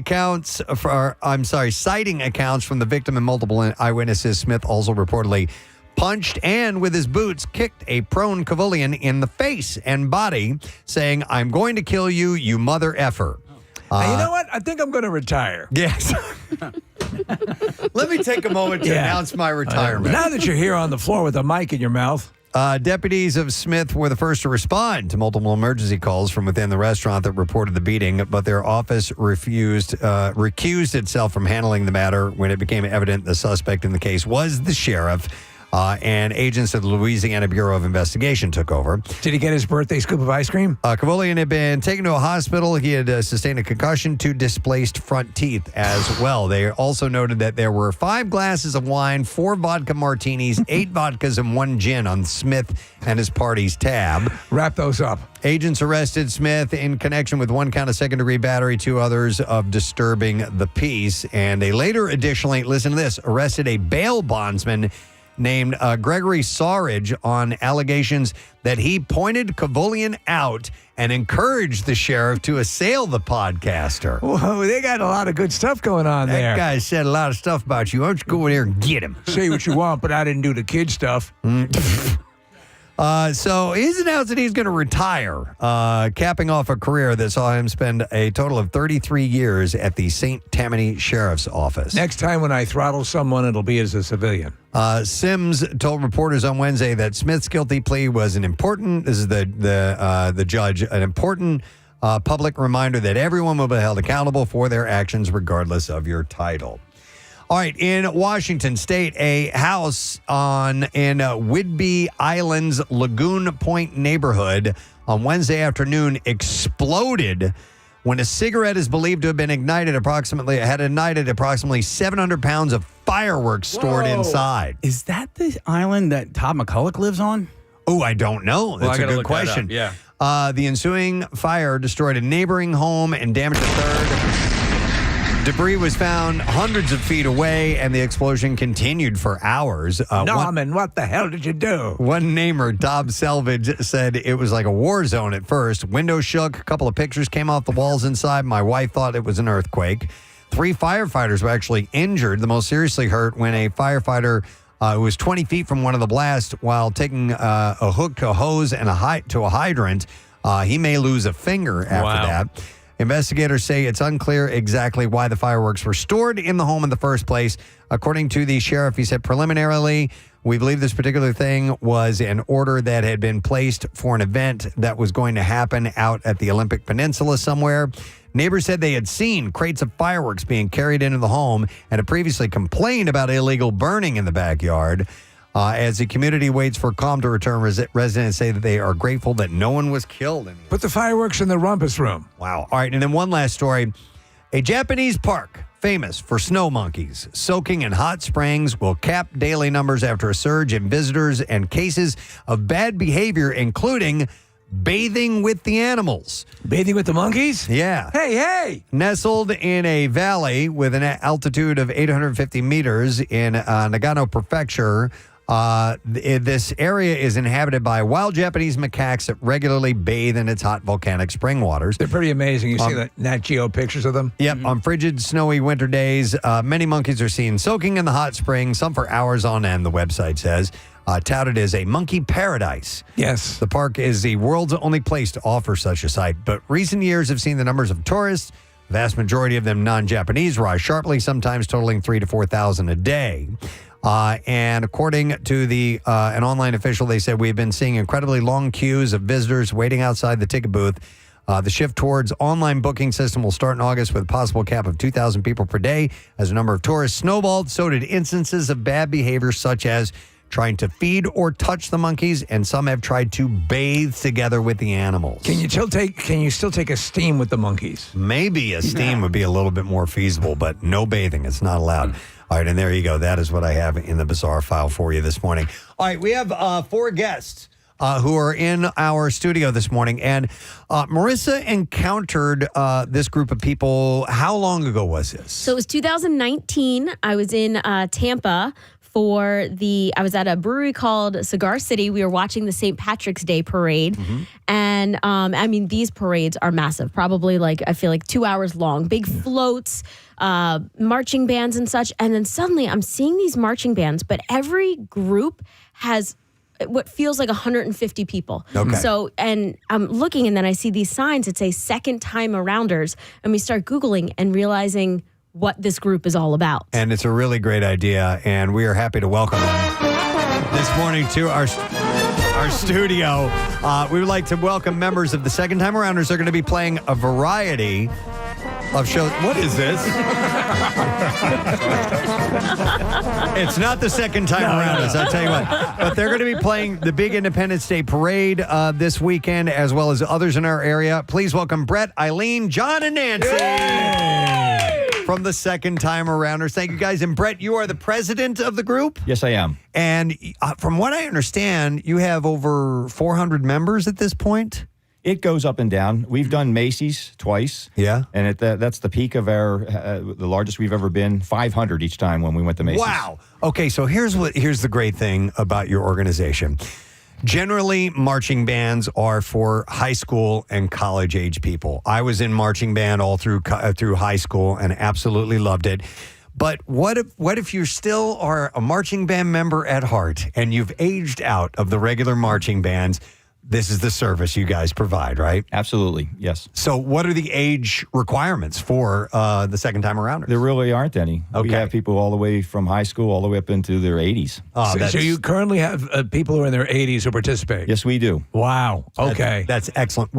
accounts from the victim and multiple eyewitnesses, Smith also reportedly punched and, with his boots, kicked a prone Kavulian in the face and body, saying, "I'm going to kill you, you mother effer." You know what? I think I'm going to retire. Yes. Let me take a moment to announce my retirement. Now that you're here on the floor with a mic in your mouth. Deputies of Smith were the first to respond to multiple emergency calls from within the restaurant that reported the beating, but their office recused itself from handling the matter when it became evident the suspect in the case was the sheriff. And agents of the Louisiana Bureau of Investigation took over. Did he get his birthday scoop of ice cream? Kavulian had been taken to a hospital. He had sustained a concussion, 2 displaced front teeth as well. They also noted that there were 5 glasses of wine, 4 vodka martinis, 8 vodkas, and 1 gin on Smith and his party's tab. Wrap those up. Agents arrested Smith in connection with 1 count of second-degree battery, 2 others of disturbing the peace. And they later additionally, listen to this, arrested a bail bondsman named Gregory Saurage on allegations that he pointed Kavulian out and encouraged the sheriff to assail the podcaster. Whoa, they got a lot of good stuff going on there. That guy said a lot of stuff about you. Why don't you go in there and get him? Say what you want, but I didn't do the kid stuff. So he's announced that he's going to retire, capping off a career that saw him spend a total of 33 years at the St. Tammany Sheriff's Office. Next time when I throttle someone, it'll be as a civilian. Sims told reporters on Wednesday that Smith's guilty plea was an important, this is the judge, an important public reminder that everyone will be held accountable for their actions regardless of your title. All right, in Washington State, a house in Whidbey Island's Lagoon Point neighborhood on Wednesday afternoon exploded when a cigarette is believed to have been ignited approximately 700 pounds of fireworks stored inside. Is that the island that Todd McCulloch lives on? Oh, I don't know. That's a good question. Yeah. The ensuing fire destroyed a neighboring home and damaged a third. Debris was found hundreds of feet away, and the explosion continued for hours. Norman, what the hell did you do? One neighbor, Tom Selvage, said it was like a war zone at first. Windows shook. A couple of pictures came off the walls inside. My wife thought it was an earthquake. 3 firefighters were actually injured. The most seriously hurt when a firefighter who was 20 feet from one of the blasts while taking a hook to a hose and to a hydrant. He may lose a finger after that. Investigators say it's unclear exactly why the fireworks were stored in the home in the first place. According to the sheriff, he said preliminarily, we believe this particular thing was an order that had been placed for an event that was going to happen out at the Olympic Peninsula somewhere. Neighbors said they had seen crates of fireworks being carried into the home and had previously complained about illegal burning in the backyard. As the community waits for calm to return, residents say that they are grateful that no one was killed. Put the fireworks in the rumpus room. Wow. All right, and then one last story. A Japanese park famous for snow monkeys soaking in hot springs will cap daily numbers after a surge in visitors and cases of bad behavior, including bathing with the animals. Bathing with the monkeys? Yeah. Hey! Nestled in a valley with an altitude of 850 meters in Nagano Prefecture, this area is inhabited by wild Japanese macaques that regularly bathe in its hot volcanic spring waters. They're pretty amazing. You see the Nat Geo pictures of them? Yep. On frigid, snowy winter days, many monkeys are seen soaking in the hot spring, some for hours on end, the website says. Touted as a monkey paradise. Yes. The park is the world's only place to offer such a site, but recent years have seen the numbers of tourists, the vast majority of them non-Japanese, rise sharply, sometimes totaling 3,000 to 4,000 a day. And according to an online official, they said we've been seeing incredibly long queues of visitors waiting outside the ticket booth. The shift towards online booking system will start in August with a possible cap of 2,000 people per day. As the number of tourists snowballed, so did instances of bad behavior such as trying to feed or touch the monkeys, and some have tried to bathe together with the animals. Can you still take a steam with the monkeys? Maybe a steam would be a little bit more feasible, but no bathing. It's not allowed. All right, and there you go. That is what I have in the bizarre file for you this morning. All right, we have 4 guests who are in our studio this morning, and Marissa encountered this group of people. How long ago was this? So it was 2019. I was in Tampa. I was at a brewery called Cigar City. We were watching the St. Patrick's Day parade. Mm-hmm. And I mean, these parades are massive, probably I feel like 2 hours long, big floats, marching bands and such. And then suddenly I'm seeing these marching bands, but every group has what feels like 150 people. Okay. So, and I'm looking and then I see these signs that say second time arounders. And we start Googling and realizing what this group is all about. And it's a really great idea, and we are happy to welcome them this morning to our studio. We would like to welcome members of the Second Time Arounders. They're going to be playing a variety of shows. What is this? It's not the Second Time Arounders, I'll tell you what. But they're going to be playing the big Independence Day Parade this weekend, as well as others in our area. Please welcome Brett, Eileen, John, and Nancy. Yay! From the Second Time Arounders. Thank you, guys. And Brett, you are the president of the group? Yes, I am. And from what I understand, you have over 400 members at this point? It goes up and down. We've done Macy's twice. Yeah. And that's the peak of our, the largest we've ever been, 500 each time when we went to Macy's. Wow. Okay, so here's the great thing about your organization. Generally, marching bands are for high school and college age people. I was in marching band all through high school and absolutely loved it. But what if you still are a marching band member at heart and you've aged out of the regular marching bands? This is the service you guys provide, right? Absolutely, yes. So what are the age requirements for the second time around? There really aren't any. Okay. We have people all the way from high school all the way up into their 80s. So you currently have people who are in their 80s who participate? Yes, we do. Wow. Okay. That's excellent.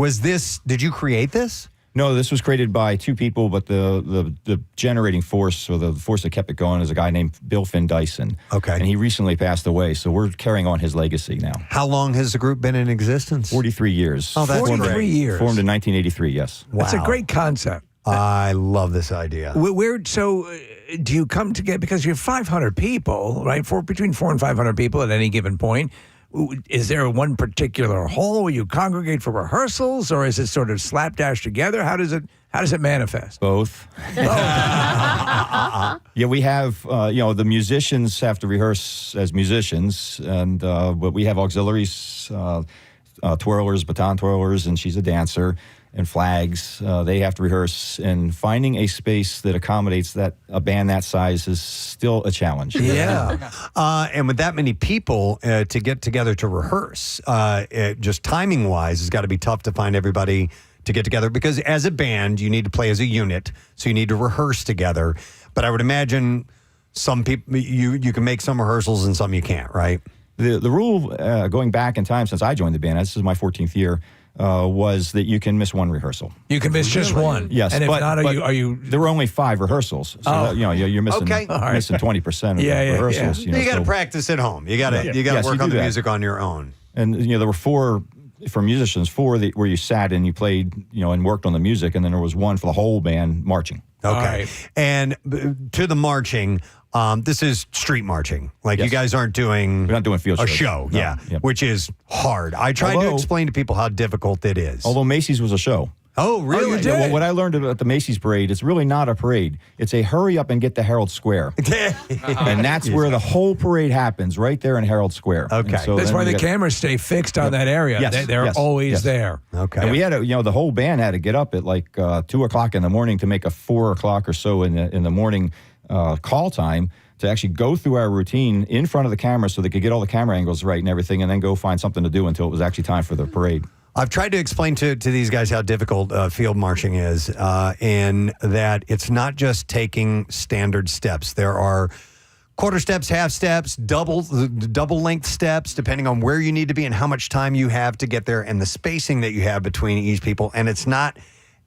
Did you create this? No, this was created by two people, but the generating force, or the force that kept it going, is a guy named Bill Finn Dyson. Okay. And he recently passed away, so we're carrying on his legacy now. How long has the group been in existence? 43 years. Oh, that's 43 great. years. Formed in 1983, yes. That's a Wow. great concept. I love this idea. Do you come together because you have 500 people, right? Between 400 and 500 people at any given point. Is there one particular hall where you congregate for rehearsals, or is it sort of slapdash together? How does it manifest? Both. Yeah, we have, the musicians have to rehearse as musicians, and but we have auxiliaries, twirlers, baton twirlers, and she's a dancer, and flags. They have to rehearse, and finding a space that accommodates a band that size is still a challenge. Yeah. And with that many people to get together to rehearse, just timing-wise, it's got to be tough to find everybody to get together, because as a band, you need to play as a unit, so you need to rehearse together. But I would imagine some people, you can make some rehearsals and some you can't, right? The rule, going back in time since I joined the band, this is my 14th year, was that you can miss one rehearsal. You can miss just one. Yes, and if but, not, are you? There were only 5 rehersals, so you're missing missing 20% of the rehearsals. You got to practice at home. You got to work on the music on your own. And there were 4 for musicians, 4 where you sat and you played, and worked on the music, and then there was 1 for the whole band marching. Okay, and to the marching. This is street marching. Like, you guys aren't doing... We're not doing field shows. A show, No. Yep. which is hard. I tried to explain to people how difficult it is. Although Macy's was a show. Oh, really? you did? Yeah, well, what I learned about the Macy's parade, it's really not a parade. It's a hurry up and get to Herald Square. And that's where the whole parade happens, right there in Herald Square. Okay. So That's why the cameras stay fixed on that area. Yes, They're always there. Okay. And we had the whole band had to get up at like 2 o'clock in the morning to make a 4 o'clock or so in the morning call time, to actually go through our routine in front of the camera so they could get all the camera angles right and everything, and then go find something to do until it was actually time for the parade. I've tried to explain to these guys how difficult field marching is, in that it's not just taking standard steps. There are quarter steps, half steps, double length steps, depending on where you need to be and how much time you have to get there, and the spacing that you have between each people. And it's not...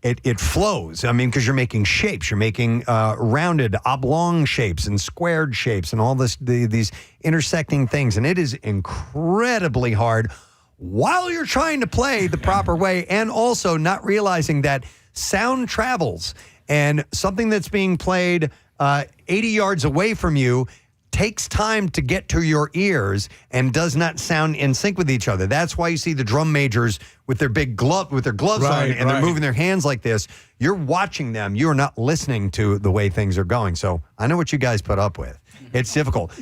It flows. I mean, because you're making shapes. You're making rounded, oblong shapes and squared shapes and all these intersecting things. And it is incredibly hard while you're trying to play the proper way, and also not realizing that sound travels. And something that's being played 80 yards away from you takes time to get to your ears and does not sound in sync with each other. That's why you see the drum majors with their gloves on, and they're moving their hands like this. You're watching them. You're not listening to the way things are going. So I know what you guys put up with. It's difficult.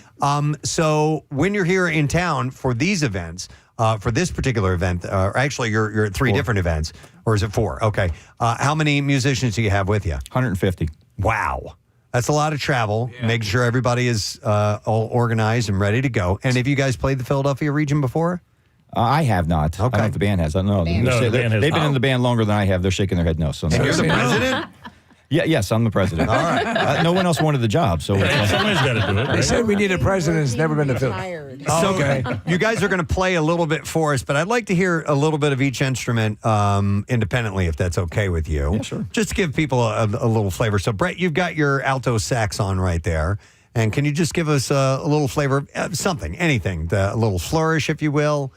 So when you're here in town for these events, for this particular event, actually you're at 3 different events, or is it 4? Okay. How many musicians do you have with you? 150. Wow. That's a lot of travel, making sure everybody is all organized and ready to go. And have you guys played the Philadelphia region before? I have not. I don't know if the band has. I don't know. They've been in the band longer than I have. They're shaking their head no. So you're the president? Yes, I'm the president. All right. No one else wanted the job, so somebody's got to do it. They said we need a president who's never been to Philly. So, you guys are going to play a little bit for us, but I'd like to hear a little bit of each instrument independently, if that's okay with you. Yeah, sure. Just to give people a little flavor. So, Brett, you've got your alto sax on right there. And can you just give us a little flavor of something, anything, a little flourish, if you will,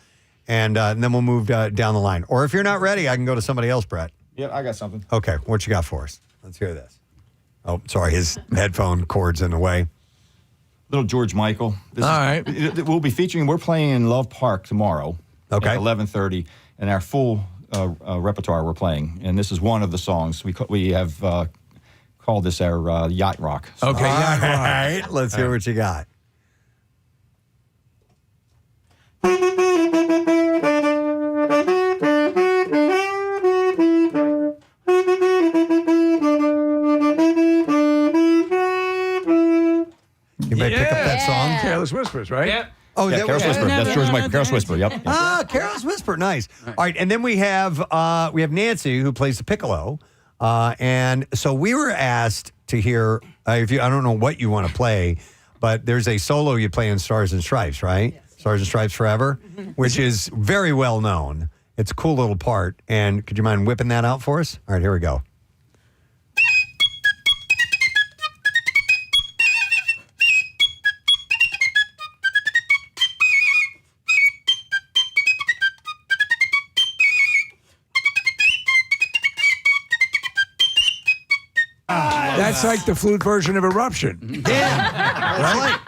and then we'll move down the line. Or if you're not ready, I can go to somebody else, Brett. Yeah, I got something. Okay, what you got for us? Let's hear this. Oh, sorry, his headphone cord's in the way. Little George Michael. All right. We'll be featuring, we're playing in Love Park tomorrow. Okay. At 11:30, and our full repertoire we're playing. And this is one of the songs. We have called this our Yacht Rock song. Okay, Yacht Rock. All right, let's hear what you got. Anybody pick up that song? Careless Whispers, right? Yep. Oh, Yeah, that Careless was Whisper. That's George Michael. Careless Whisper. Yep. Ah, Careless Whisper. Nice. All right, and then we have Nancy who plays the piccolo, and so we were asked to hear I don't know what you want to play, but there's a solo you play in Stars and Stripes, right? Yes. Stars and Stripes Forever, which is very well known. It's a cool little part, and could you mind whipping that out for us? All right, here we go. That's like the flute version of Eruption. Yeah, right.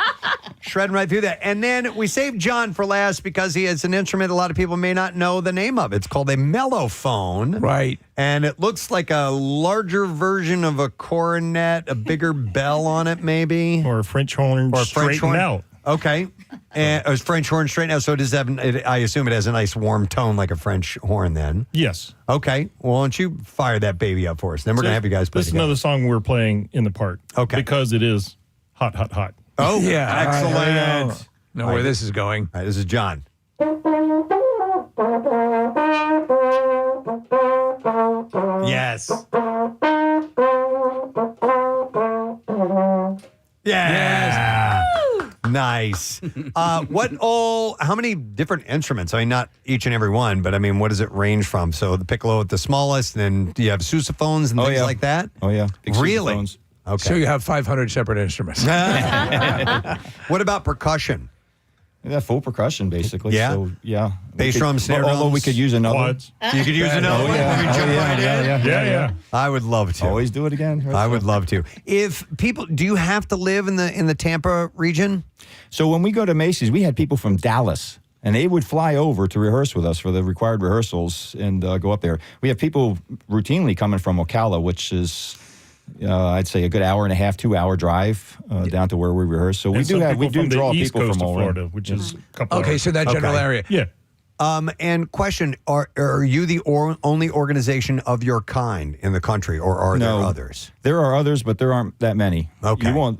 Shredding right through that. And then we saved John for last because he has an instrument a lot of people may not know the name of. It's called a mellophone. Right. And it looks like a larger version of a cornet, a bigger bell on it maybe. Or a French horn straightened out. Okay. And a French horn straightened out. So it does have, I assume it has a nice warm tone like a French horn then. Yes. Okay. Well, why don't you fire that baby up for us? Then we're going to have you guys play This is together. another song we're playing in the part. Okay. Because it is hot, hot, hot. Oh, Yeah. excellent. Know where this is going. All right, this is John. Yes. Yeah. Nice. How many different instruments? I mean, not each and every one, but I mean, what does it range from? So the piccolo at the smallest, and then do you have sousaphones and things like that? Oh, yeah. Big Really? sousaphones. Okay. So you have 500 separate instruments. What about percussion? Yeah, full percussion, basically. Yeah? So, yeah. Bass drums, snare Although we drums, could use another. Quads. You could use another one. yeah. We jump right in. Yeah. I would love to. Always do it again. I would love to. If people, do you have to live in the Tampa region? So when we go to Macy's, we had people from Dallas, and they would fly over to rehearse with us for the required rehearsals and go up there. We have people routinely coming from Ocala, which is, I'd say, a good hour and a half, 2 hour drive down to where we rehearse. So we And some we people do from the draw East people Coast from of all Florida, around. which is a couple Okay, hours. so that general area. Yeah. And question, are you the only organization of your kind in the country, or are there others? There are others, but there aren't that many. Okay. You won't,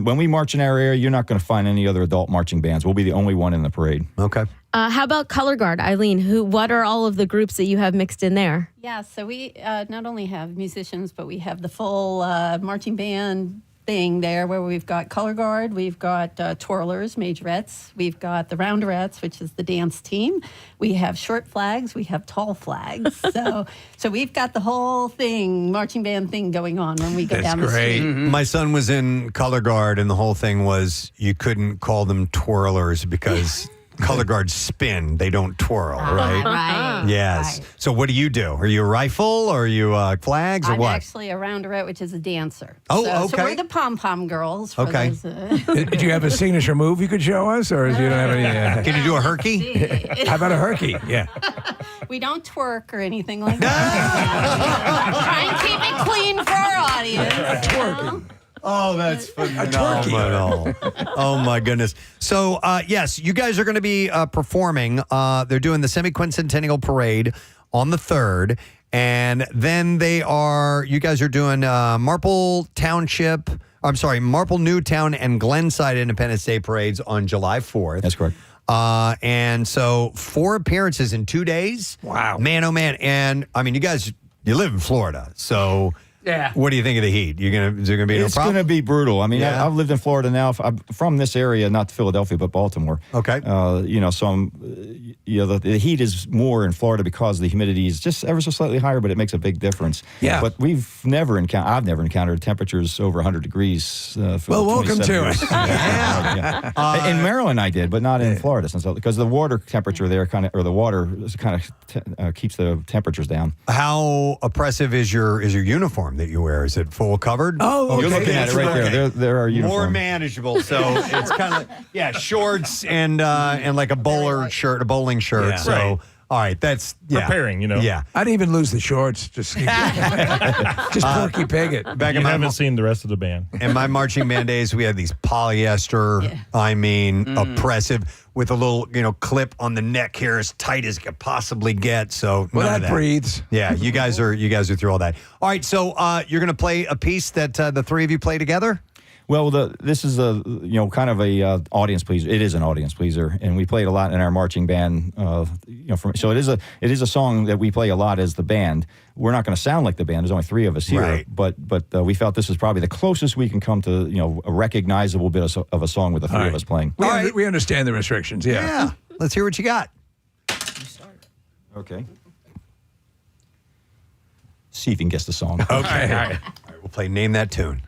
when we march in our area, you're not going to find any other adult marching bands. We'll be the only one in the parade. Okay. How about color guard, Eileen? What are all of the groups that you have mixed in there? Yeah, so we not only have musicians, but we have the full marching band thing there where we've got color guard, we've got twirlers, majorettes, we've got the rounderettes, which is the dance team. We have short flags, we have tall flags. so we've got the whole thing, marching band thing going on when we go down the street. My son was in color guard, and the whole thing was you couldn't call them twirlers because color guards spin, they don't twirl, right? Right. Yes. Right. So what do you do? Are you a rifle, or are you flags, or I'm what? actually a rounderette, which is a dancer. Oh, So okay. we're the pom-pom girls. For Okay. those, Do you have a signature move you could show us, or do you don't have any? Can you do a herky? How about a herky? Yeah. we don't twerk or anything like that. Try and keep it clean for our audience. A twerk. Oh, that's phenomenal. Oh, my goodness. So, yes, you guys are going to be performing. They're doing the Semi-Quincentennial Parade on the 3rd. And then you guys are doing Marple Newtown and Glenside Independence Day parades on July 4th. That's correct. And so 4 appearances in 2 days. Wow. Man, oh, man. And, I mean, you guys, you live in Florida, so... Yeah. What do you think of the heat? Is there going to be no It's problem? going to be brutal. I mean, Yeah. I've lived in Florida now. I'm from this area, not Philadelphia, but Baltimore. Okay. So I'm, the heat is more in Florida because the humidity is just ever so slightly higher, but it makes a big difference. Yeah. But I've never encountered temperatures over 100 degrees. For Well, welcome 27 to years. it. Yeah. In Maryland, I did, but not in Florida, because the water temperature there keeps the temperatures down. How oppressive is your uniform that you wear? Is it full covered? Oh, okay. You're looking at it right there. There are uniforms. More manageable. So it's kind of shorts and like a bowling shirt. Yeah. So Right. all right, that's Preparing, Yeah. I didn't even lose the shorts. Just Porky Pig it. Back You in my haven't seen the rest of the band. in my marching band days, we had these polyester. I mean, oppressive with a little clip on the neck here, as tight as it could possibly get. So Well, none of that breathes. Yeah, you guys are through all that. All right, so you're going to play a piece that the three of you play together. Well, this is a kind of a audience pleaser. It is an audience pleaser, and we play it a lot in our marching band. So it is a song that we play a lot as the band. We're not going to sound like the band. There's only 3 of us here, Right. but we felt this is probably the closest we can come to a recognizable bit of a song with the 3 of us playing. We understand the restrictions. Yeah. Let's hear what you got. Okay. See if you can guess the song. Okay. All right. We'll play Name That Tune.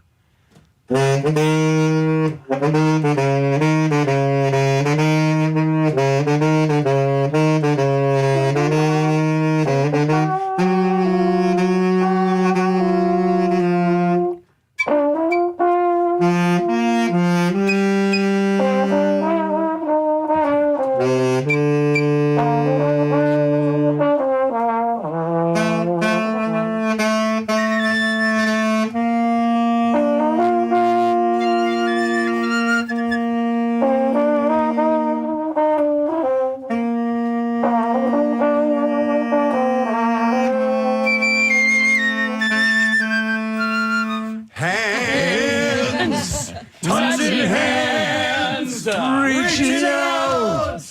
Touching hands, reaching out,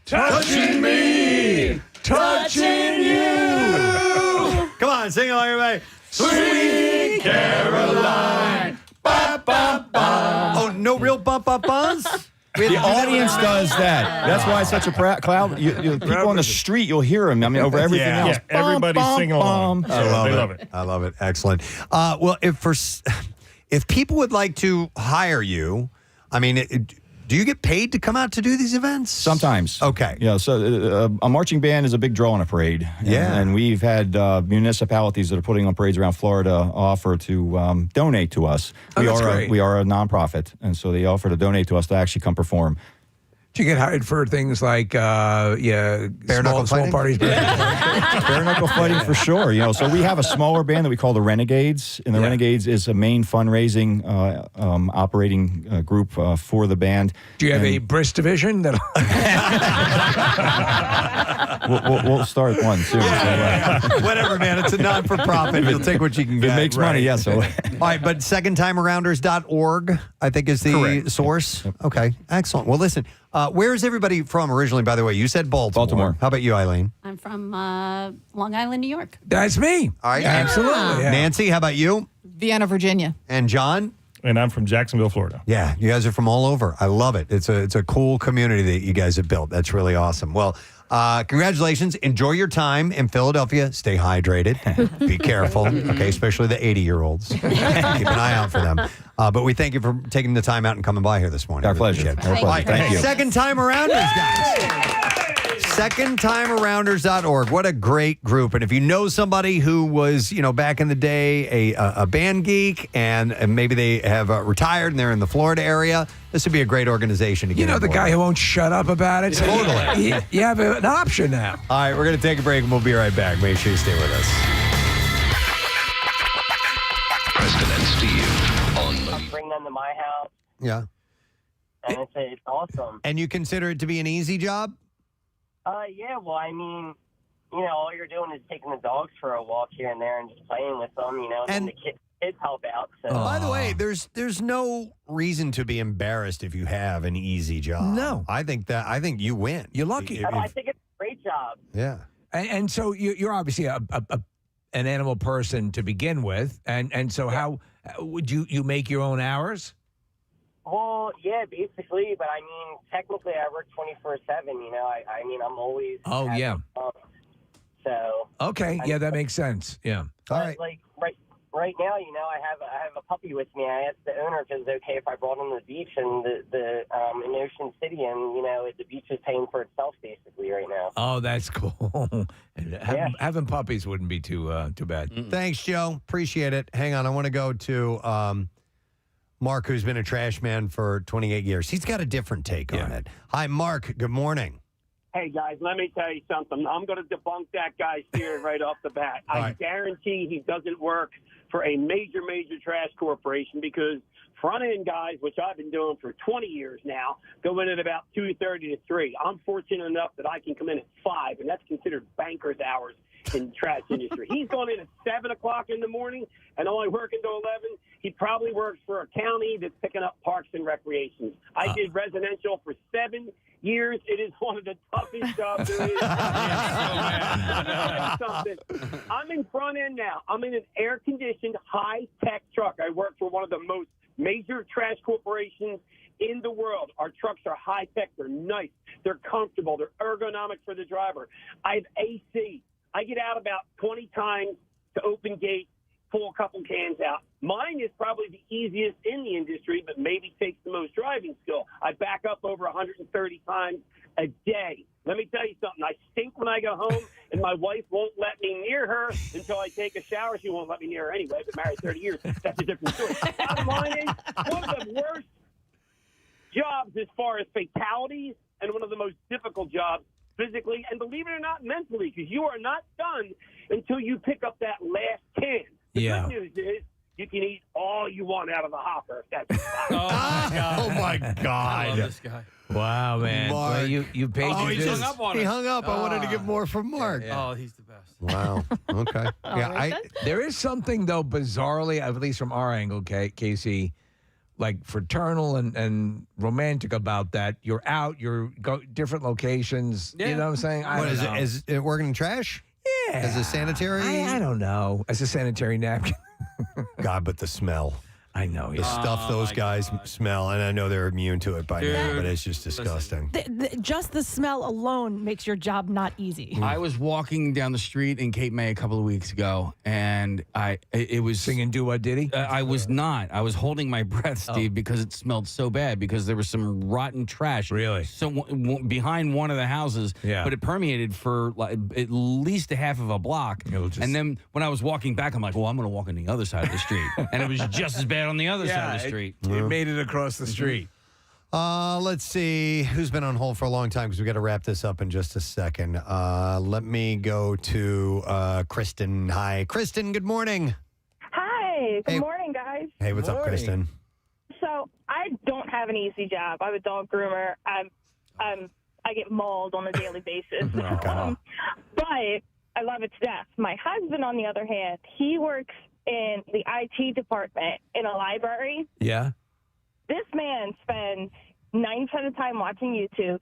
touching me, touching you. Come on, sing along, everybody. Sweet Caroline. Ba, ba, ba. Oh, no real bump-buzz? The audience does that. That's why it's such a cloud. People on the street, you'll hear them. I mean, over everything else. Yeah, everybody's singing along. So they love it. I love it. Excellent. Well, if people would like to hire you, I mean, do you get paid to come out to do these events? Sometimes. Okay. Yeah, so a marching band is a big draw on a parade. Yeah. And we've had municipalities that are putting on parades around Florida offer to donate to us. Oh, that's great. We are a nonprofit, and so they offer to donate to us to actually come perform. Do you get hired for things like Bareknuckle small fighting? parties? Bareknuckle fighting for sure. So we have a smaller band that we call the Renegades, and the Renegades is a main fundraising operating group for the band. Do you have a Brisk division? That we'll start one soon. Whatever, man. It's a non-for-profit. You'll take what you can get. It makes money, yeah. So. All right, but secondtimearounders.org, I think, is the Correct. source. Okay, excellent. Well, listen, where is everybody from originally, by the way? You said Baltimore. Baltimore. How about you, Eileen? I'm from Long Island, New York. That's me. All right. Absolutely. Yeah. Nancy, how about you? Vienna, Virginia. And John? And I'm from Jacksonville, Florida. Yeah, you guys are from all over. I love it. It's a cool community that you guys have built. That's really awesome. Well, congratulations. Enjoy your time in Philadelphia. Stay hydrated. Be careful, okay, especially the 80-year-olds. Keep an eye out for them. But we thank you for taking the time out and coming by here this morning. Our pleasure. Appreciate it. Our pleasure. Thank you. Second time arounders, guys. Secondtimearounders.org. What a great group. And if you know somebody who was, back in the day a band geek and maybe they have retired and they're in the Florida area, this would be a great organization to get the involved guy with. who won't shut up about it. Totally. You have an option now. All right, we're going to take a break and we'll be right back. Make sure you stay with us. Preston and Steve on Bring them to my house, Yeah. and it's awesome. And you consider it to be an easy job? Yeah, well, I mean, all you're doing is taking the dogs for a walk here and there and just playing with them, and the kids help out. So. By the way, there's no reason to be embarrassed if you have an easy job. No. I think you win. You're lucky. I think it's a great job. Yeah. And so you're obviously an animal person to begin with, and so how would you make your own hours? Well, yeah, basically, but I mean, technically, I work 24/7. I mean, I'm always. Oh, yeah. So. Okay, yeah, that makes sense. Yeah. All right. Like right now, I have a puppy with me. I asked the owner if it was okay if I brought him to the beach and the in Ocean City, and the beach is paying for itself basically right now. Oh, that's cool. Having puppies wouldn't be too bad. Thanks, Joe. Appreciate it. Hang on, I want to go to Mark, who's been a trash man for 28 years. He's got a different take on it. Hi, Mark. Good morning. Hey, guys, let me tell you something. I'm going to debunk that guy's theory right off the bat. I guarantee he doesn't work for a major trash corporation because front-end guys, which I've been doing for 20 years now, go in at about 2:30 to 3. I'm fortunate enough that I can come in at 5, and that's considered banker's hours in the trash industry. He's going in at 7 o'clock in the morning and only working till 11. He probably works for a county that's picking up parks and recreations. I did residential for 7 years. It is one of the toughest jobs there is. I'm in front end now. I'm in an air-conditioned, high-tech truck. I work for one of the most major trash corporations in the world. Our trucks are high-tech. They're nice. They're comfortable. They're ergonomic for the driver. I have AC. I get out about 20 times to open gate, pull a couple cans out. Mine is probably the easiest in the industry, but maybe takes the most driving skill. I back up over 130 times a day. Let me tell you something. I stink when I go home, and my wife won't let me near her until I take a shower. She won't let me near her anyway. But married 30 years, that's a different story. Bottom line is, one of the worst jobs as far as fatalities and one of the most difficult jobs physically and, believe it or not, mentally, because you are not done until you pick up that last can. The good news is you can eat all you want out of the hopper. If that's Oh, my God. I love this guy. Wow, man. Mark. Well, you paid your he dues. hung up. I wanted to get more from Mark. Oh, he's the best. Wow. Okay. There is something, though, bizarrely, at least from our angle, Casey, like fraternal and romantic about that. You're out, you're different locations. You know what I'm saying? What is it? Is it working in trash? Yeah. As a sanitary? I don't know. As a sanitary napkin. God, but the smell. I know. The stuff those guys smell, and I know they're immune to it by now, but it's just disgusting. Just the smell alone makes your job not easy. I was walking down the street in Cape May a couple of weeks ago, and it was singing "Do What Diddy." I was not. I was holding my breath, Steve, because it smelled so bad because there was some rotten trash. Really? So behind one of the houses, but it permeated for like at least a half of a block. And then when I was walking back, I'm like, well, I'm going to walk on the other side of the street, and it was just as bad on the other side of the street. It made it across the street. Let's see who's been on hold for a long time because we got to wrap this up in just a second. Let me go to Kristen. Hi, Kristen. Good morning. Hi. Good morning, guys. Hey, what's up, Kristen? So I don't have an easy job. I'm a dog groomer. I get mauled on a daily basis. But I love it to death. My husband, on the other hand, he works in the IT department in a library. Yeah. This man spends 90% of the time watching YouTube,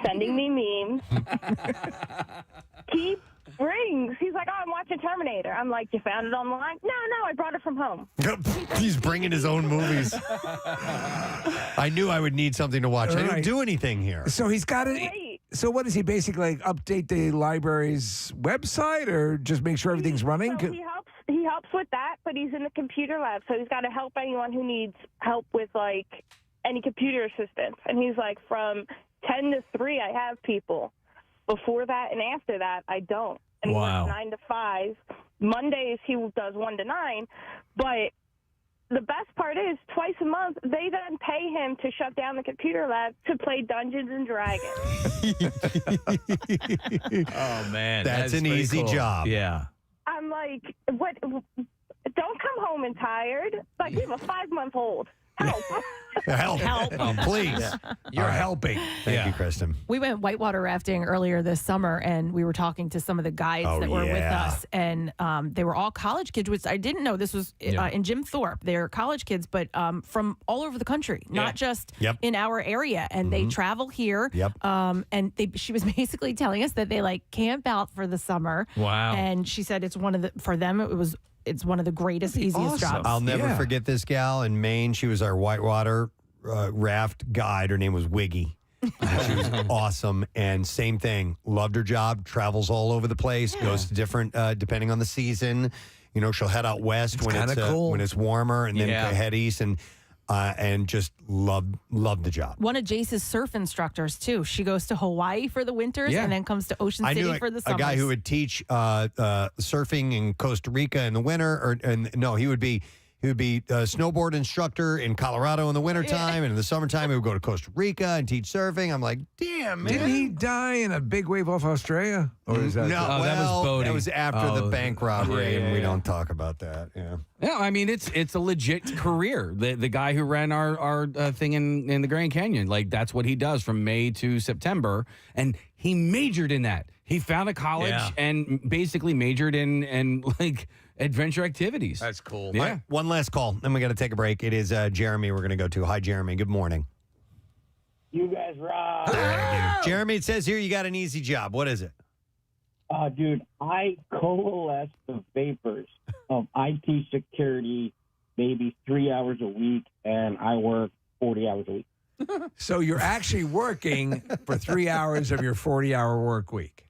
sending me memes. He rings. He's like, oh, I'm watching Terminator. I'm like, you found it online? No, I brought it from home. He's bringing his own movies. I knew I would need something to watch. I didn't do anything here. So he's got it. So what does he basically update the library's website or just make sure everything's running? So he helps with that, but he's in the computer lab, so he's got to help anyone who needs help with like any computer assistance. And he's like, from 10 to 3, I have people. Before that and after that, I don't. And he works 9 to 5. Mondays he does 1 to 9, but the best part is twice a month they then pay him to shut down the computer lab to play Dungeons and Dragons. Oh man, that's an easy job. Yeah. I'm like, what? Don't come home and tired. Like, you have a 5-month-old. Help. Help. Please. You're helping. Thank you, Kristen. We went whitewater rafting earlier this summer, and we were talking to some of the guides that were with us, and they were all college kids, which I didn't know. This was in Jim Thorpe. They're college kids, but from all over the country, not just in our area. And they travel here. And she was basically telling us that they like camp out for the summer. Wow. And she said it's one of the, for them, it's one of the greatest, easiest jobs. I'll never forget this gal in Maine. She was our whitewater raft guide. Her name was Wiggy. She was awesome. And same thing. Loved her job. Travels all over the place. Goes to different, depending on the season. You know, she'll head out west when it's warmer, and then head east. And just loved the job. One of Jace's surf instructors, too. She goes to Hawaii for the winters and then comes to Ocean City for the summers. A guy who would teach surfing in Costa Rica in the winter. He would be a snowboard instructor in Colorado in the wintertime. And in the summertime, he would go to Costa Rica and teach surfing. I'm like, damn, man. Didn't he die in a big wave off Australia? Or is that that was boating. That was after the bank robbery, and we don't talk about that. Yeah, I mean, it's a legit career. The guy who ran our thing in the Grand Canyon, like, that's what he does from May to September, and he majored in that. He found a college and basically majored in like adventure activities. That's cool. All right, one last call, then we got to take a break. It is Jeremy we're going to go to. Hi, Jeremy. Good morning. You guys rock. Jeremy, it says here you got an easy job. What is it? Dude, I coalesce the vapors of IT security maybe 3 hours a week, and I work 40 hours a week. So you're actually working for 3 hours of your 40-hour work week.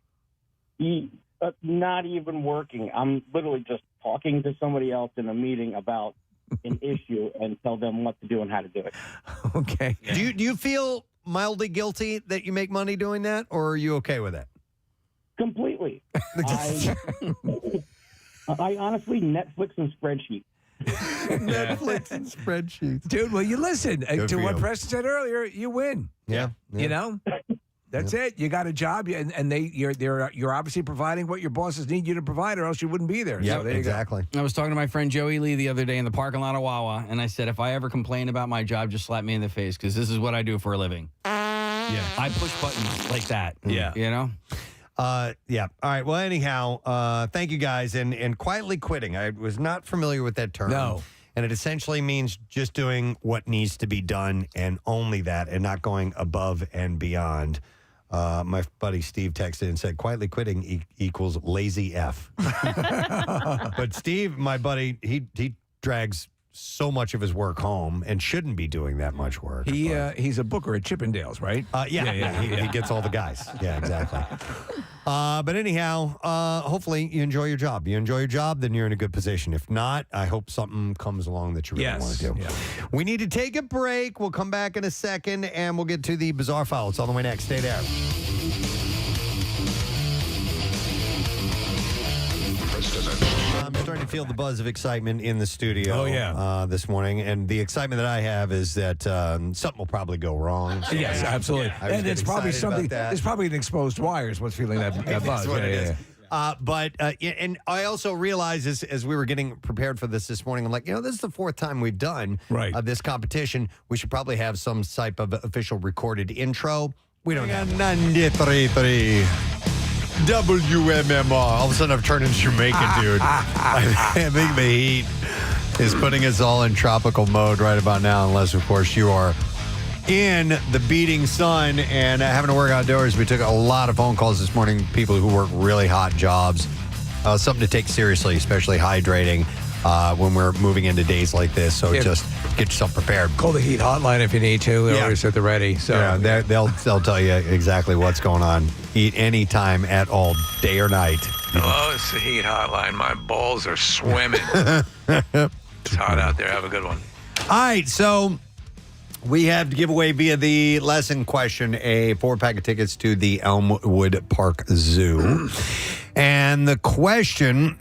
Not even working. I'm literally just talking to somebody else in a meeting about an issue and tell them what to do and how to do it. Okay. Do you feel mildly guilty that you make money doing that, or are you okay with it? Completely. I honestly Netflix and spreadsheets. Netflix and spreadsheets. Dude, well, you listen to for what you. Preston said earlier. You win. Yeah. You know? That's it. You got a job, and you're obviously providing what your bosses need you to provide, or else you wouldn't be there. Yeah, so there you exactly. I was talking to my friend Joey Lee the other day in the parking lot of Wawa, and I said, if I ever complain about my job, just slap me in the face, because this is what I do for a living. Yeah. I push buttons like that. Yeah. You know? Yeah. All right. Well, anyhow, thank you guys. And quietly quitting. I was not familiar with that term. No. And it essentially means just doing what needs to be done and only that, and not going above and beyond. My buddy Steve texted and said, quietly quitting equals lazy F. But Steve, my buddy, he drags so much of his work home and shouldn't be doing that much work. He's a booker at Chippendales, right? He gets all the guys. Yeah, exactly. But anyhow, hopefully you enjoy your job. You enjoy your job, then you're in a good position. If not, I hope something comes along that you really want to do. Yeah. We need to take a break. We'll come back in a second, and we'll get to the Bizarre File. It's on the way next. Stay there. I'm starting to feel the buzz of excitement in the studio. Oh, yeah. This morning, and the excitement that I have is that something will probably go wrong. So Yes, absolutely. I was And it's getting probably excited about something. that. It's probably an exposed wire. Is what's feeling that buzz. That's what Yeah, it yeah, is. yeah. And I also realized as we were getting prepared for this morning, I'm like, this is the fourth time we've done this competition. We should probably have some type of official recorded intro. We don't have 93.3 WMMR. All of a sudden, I've turned into Jamaican, dude. I think the heat is putting us all in tropical mode right about now, unless, of course, you are in the beating sun and having to work outdoors. We took a lot of phone calls this morning, people who work really hot jobs. Something to take seriously, especially hydrating when we're moving into days like this. So just get yourself prepared. Call the heat hotline if you need to. They're always at the ready. So they'll tell you exactly what's going on. Eat any time at all, day or night. Hello, it's the heat hotline. My balls are swimming. It's hot out there. Have a good one. All right, so we have to give away via the lesson question a 4-pack of tickets to the Elmwood Park Zoo. And the question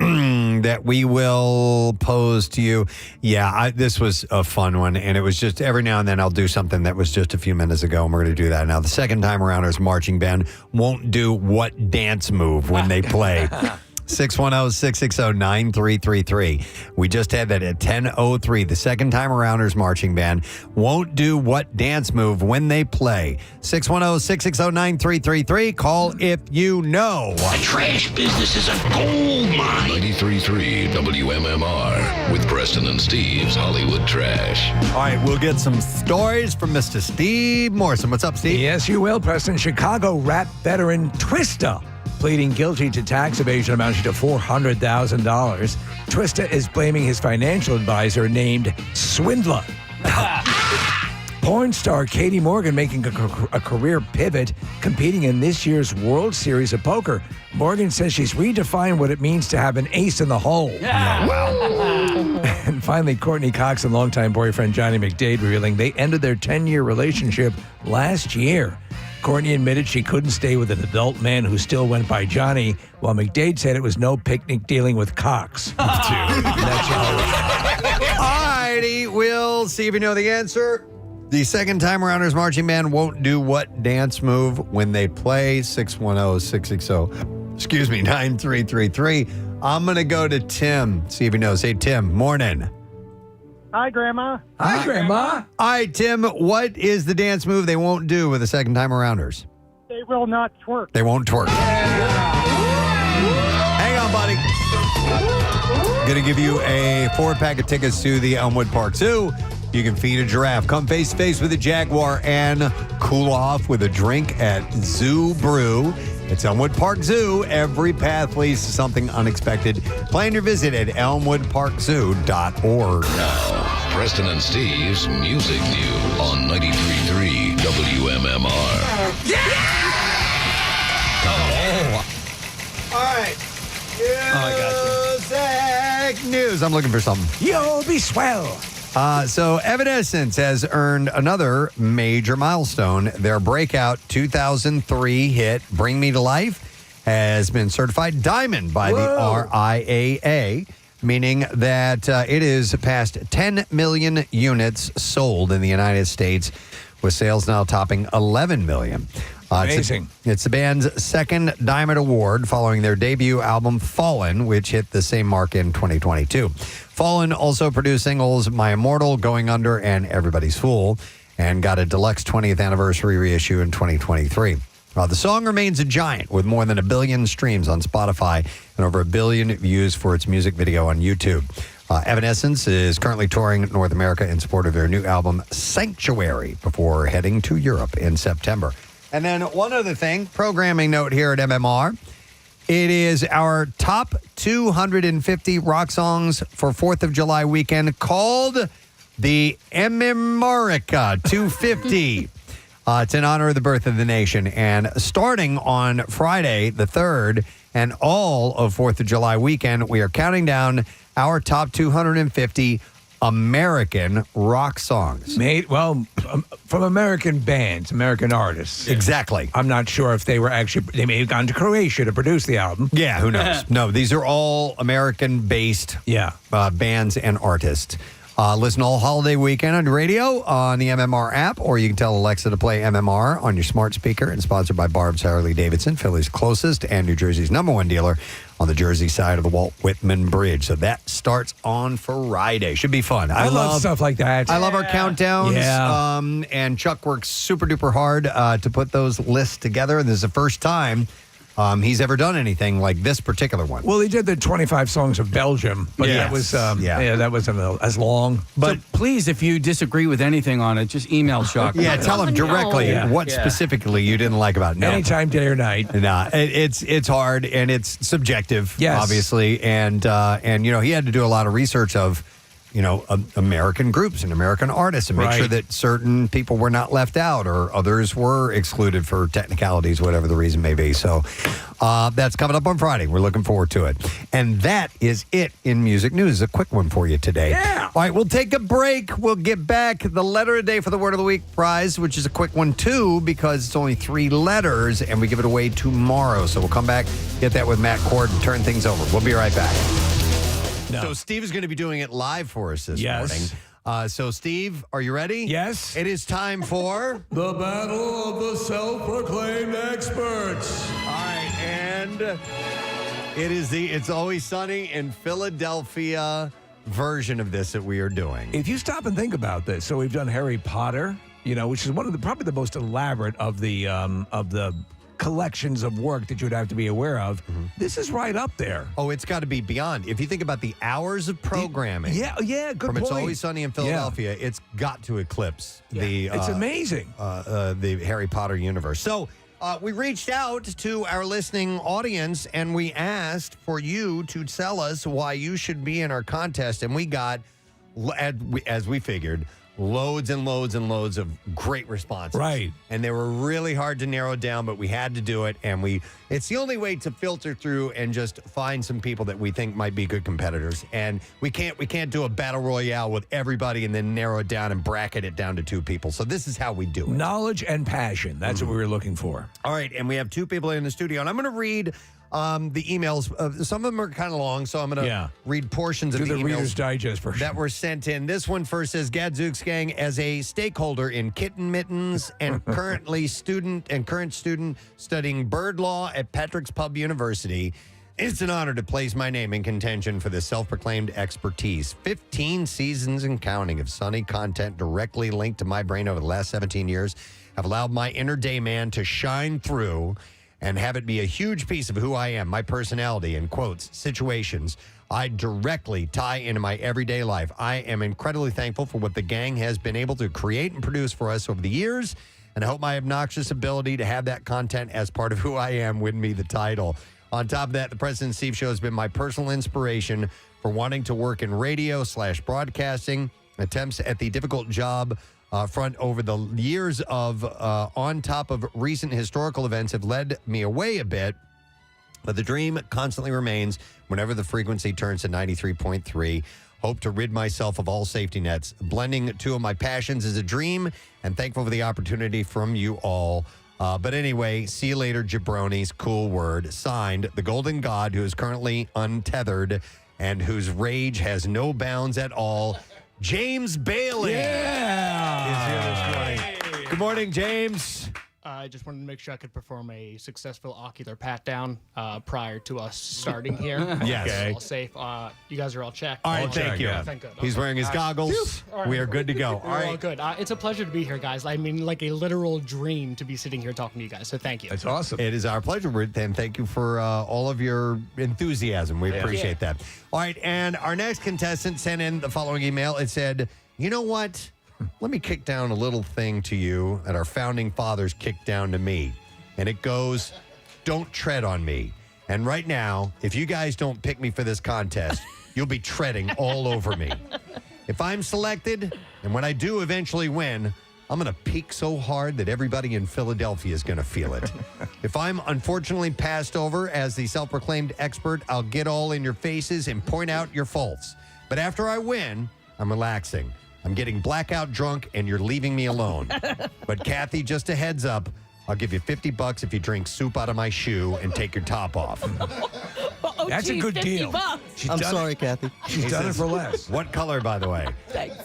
that we will pose to you, this was a fun one. And it was just every now and then I'll do something that was just a few minutes ago, and we're going to do that now. The second time around, our marching band won't do what dance move when they play. 610-660-9333. We just had that at 10:03. The second time arounders marching band won't do what dance move when they play. 610-660-9333. Call if you know. The trash business is a gold mine. 93.3 WMMR with Preston and Steve's Hollywood Trash. All right, we'll get some stories from Mr. Steve Morrison. What's up, Steve? Yes, you will, Preston. Chicago rap veteran Twista pleading guilty to tax evasion amounting to $400,000. Twista is blaming his financial advisor named Swindler. Porn star Katie Morgan making a career pivot, competing in this year's World Series of Poker. Morgan says she's redefined what it means to have an ace in the hole. Yeah. Wow. And finally, Courtney Cox and longtime boyfriend Johnny McDade revealing they ended their 10-year relationship last year. Courtney admitted she couldn't stay with an adult man who still went by Johnny, while McDade said it was no picnic dealing with Cox. Dude. Alrighty, we'll see if you know the answer. The second time arounders marching band won't do what dance move when they play. 610-660-9333. I'm going to go to Tim, see if he knows. Hey, Tim, morning. Hi, Grandma. Hi, Grandma. All right, Tim, what is the dance move they won't do with the second time arounders? They will not twerk. They won't twerk. Hang on, buddy. Going to give you a 4-pack of tickets to the Elmwood Park Zoo. You can feed a giraffe, come face to face with a jaguar, and cool off with a drink at Zoo Brew. It's Elmwood Park Zoo. Every path leads to something unexpected. Plan your visit at elmwoodparkzoo.org. Now, Preston and Steve's Music News on 93.3 WMMR. All right. Music news. I'm looking for something. You'll be swell. So Evanescence has earned another major milestone. Their breakout 2003 hit, Bring Me to Life, has been certified diamond by the RIAA, meaning that it is past 10 million units sold in the United States, with sales now topping 11 million. Amazing. It's the band's second Diamond Award following their debut album, Fallen, which hit the same mark in 2022. Fallen also produced singles My Immortal, Going Under, and Everybody's Fool, and got a deluxe 20th anniversary reissue in 2023. The song remains a giant with more than 1 billion streams on Spotify and over 1 billion views for its music video on YouTube. Evanescence is currently touring North America in support of their new album, Sanctuary, before heading to Europe in September. And then one other thing, programming note here at MMR. It is our top 250 rock songs for 4th of July weekend called the MMRica 250. It's in honor of the birth of the nation. And starting on Friday, the 3rd, and all of 4th of July weekend, we are counting down our top 250 American rock songs. From American bands, American artists. Exactly. I'm not sure if they may have gone to Croatia to produce the album. Yeah, who knows? No, these are all American-based bands and artists. Listen all holiday weekend on the radio, on the MMR app, or you can tell Alexa to play MMR on your smart speaker. And sponsored by Barb's Harley-Davidson, Philly's closest and New Jersey's #1 dealer on the Jersey side of the Walt Whitman Bridge. So that starts on Friday. Should be fun. I love stuff like that. I love our countdowns. Yeah. And Chuck works super duper hard to put those lists together. This is the first time he's ever done anything like this particular one. Well, he did the 25 songs of Belgium, but that was that wasn't as long. But please, if you disagree with anything on it, just email Chuck. Yeah, tell him directly what specifically you didn't like about it. Anytime, day or night. Nah, it's hard and it's subjective, obviously, and he had to do a lot of research of American groups and American artists and make sure that certain people were not left out or others were excluded for technicalities, whatever the reason may be. So that's coming up on Friday. We're looking forward to it. And that is it in music news. A quick one for you today. Yeah. All right, we'll take a break. We'll get back the letter of the day for the Word of the Week prize, which is a quick one too because it's only 3 letters and we give it away tomorrow. So we'll come back, get that with Matt Cord and turn things over. We'll be right back. No. So Steve is going to be doing it live for us this morning. So Steve, are you ready? Yes. It is time for the Battle of the Self-Proclaimed Experts. All right, and it is the It's Always Sunny in Philadelphia version of this that we are doing. If you stop and think about this, so we've done Harry Potter, which is one of probably the most elaborate of the collections of work that you would have to be aware of. This is right up there. Oh, it's got to be beyond. If you think about the hours of programming, good from point. It's Always Sunny in Philadelphia, it's got to eclipse the. It's amazing. The Harry Potter universe. So we reached out to our listening audience and we asked for you to tell us why you should be in our contest, and we got, as we figured, loads and loads and loads of great responses. Right. And they were really hard to narrow down, but we had to do it. And it's the only way to filter through and just find some people that we think might be good competitors. And we can't do a battle royale with everybody and then narrow it down and bracket it down to 2 people. So this is how we do it. Knowledge and passion. That's what we were looking for. All right. And we have 2 people in the studio. And I'm going to read the emails. Some of them are kind of long, so I'm going to read portions of the emails. Reader's Digest version. That were sent in. This one first says, Gadzooks Gang, as a stakeholder in kitten mittens and current student studying bird law at Patrick's Pub University, It's an honor to place my name in contention for this self-proclaimed expertise. 15 seasons and counting of sunny content directly linked to my brain over the last 17 years have allowed my inner day man to shine through and have it be a huge piece of who I am, my personality, and quotes, situations I directly tie into my everyday life. I am incredibly thankful for what the gang has been able to create and produce for us over the years, and I hope my obnoxious ability to have that content as part of who I am win me the title. On top of that, the Preston and Steve Show has been my personal inspiration for wanting to work in radio/broadcasting. Attempts at the difficult job front over the years of on top of recent historical events have led me away a bit. But the dream constantly remains whenever the frequency turns to 93.3. Hope to rid myself of all safety nets. Blending two of my passions is a dream, and thankful for the opportunity from you all. But anyway, see you later, jabronis. Cool word. Signed, the Golden God, who is currently untethered and whose rage has no bounds at all, James Bailey. Is here this morning. Good morning, James. I just wanted to make sure I could perform a successful ocular pat down prior to us starting here. Yes. Okay. All safe. You guys are all checked. All right, thank you. Thank God. He's wearing his goggles. All We are good to go. We're all good. It's a pleasure to be here, guys. I mean, like a literal dream to be sitting here talking to you guys. So thank you. That's awesome. It is our pleasure, and thank you for all of your enthusiasm. We appreciate that. All right, and our next contestant sent in the following email. It said, you know what? Let me kick down a little thing to you that our founding fathers kicked down to me. And it goes, don't tread on me. And right now, if you guys don't pick me for this contest, you'll be treading all over me. If I'm selected, and when I do eventually win, I'm going to peak so hard that everybody in Philadelphia is going to feel it. If I'm unfortunately passed over as the self-proclaimed expert, I'll get all in your faces and point out your faults. But after I win, I'm relaxing. I'm getting blackout drunk, and you're leaving me alone. But Kathy, just a heads up, I'll give you $50 if you drink soup out of my shoe and take your top off. That's a good deal. I'm sorry, Kathy. She's done it for less. What color, by the way? Thanks.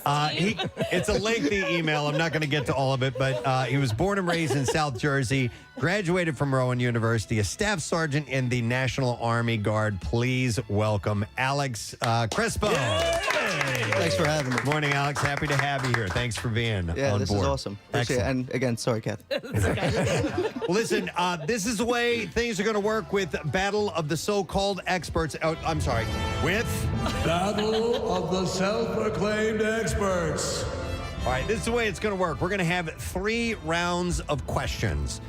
It's a lengthy email. I'm not going to get to all of it, but he was born and raised in South Jersey, graduated from Rowan University, a staff sergeant in the National Army Guard. Please welcome Alex Presbo. Thanks for having me. Good morning, Alex. Happy to have you here. Thanks for being on board. Yeah, this is awesome. Appreciate it. And again, sorry, Kathy. Listen, this is the way things are going to work with Battle of the So-Called Experts. Oh, I'm sorry. With Battle of the Self-Proclaimed Experts. All right, this is the way it's going to work. We're going to have 3 rounds of questions.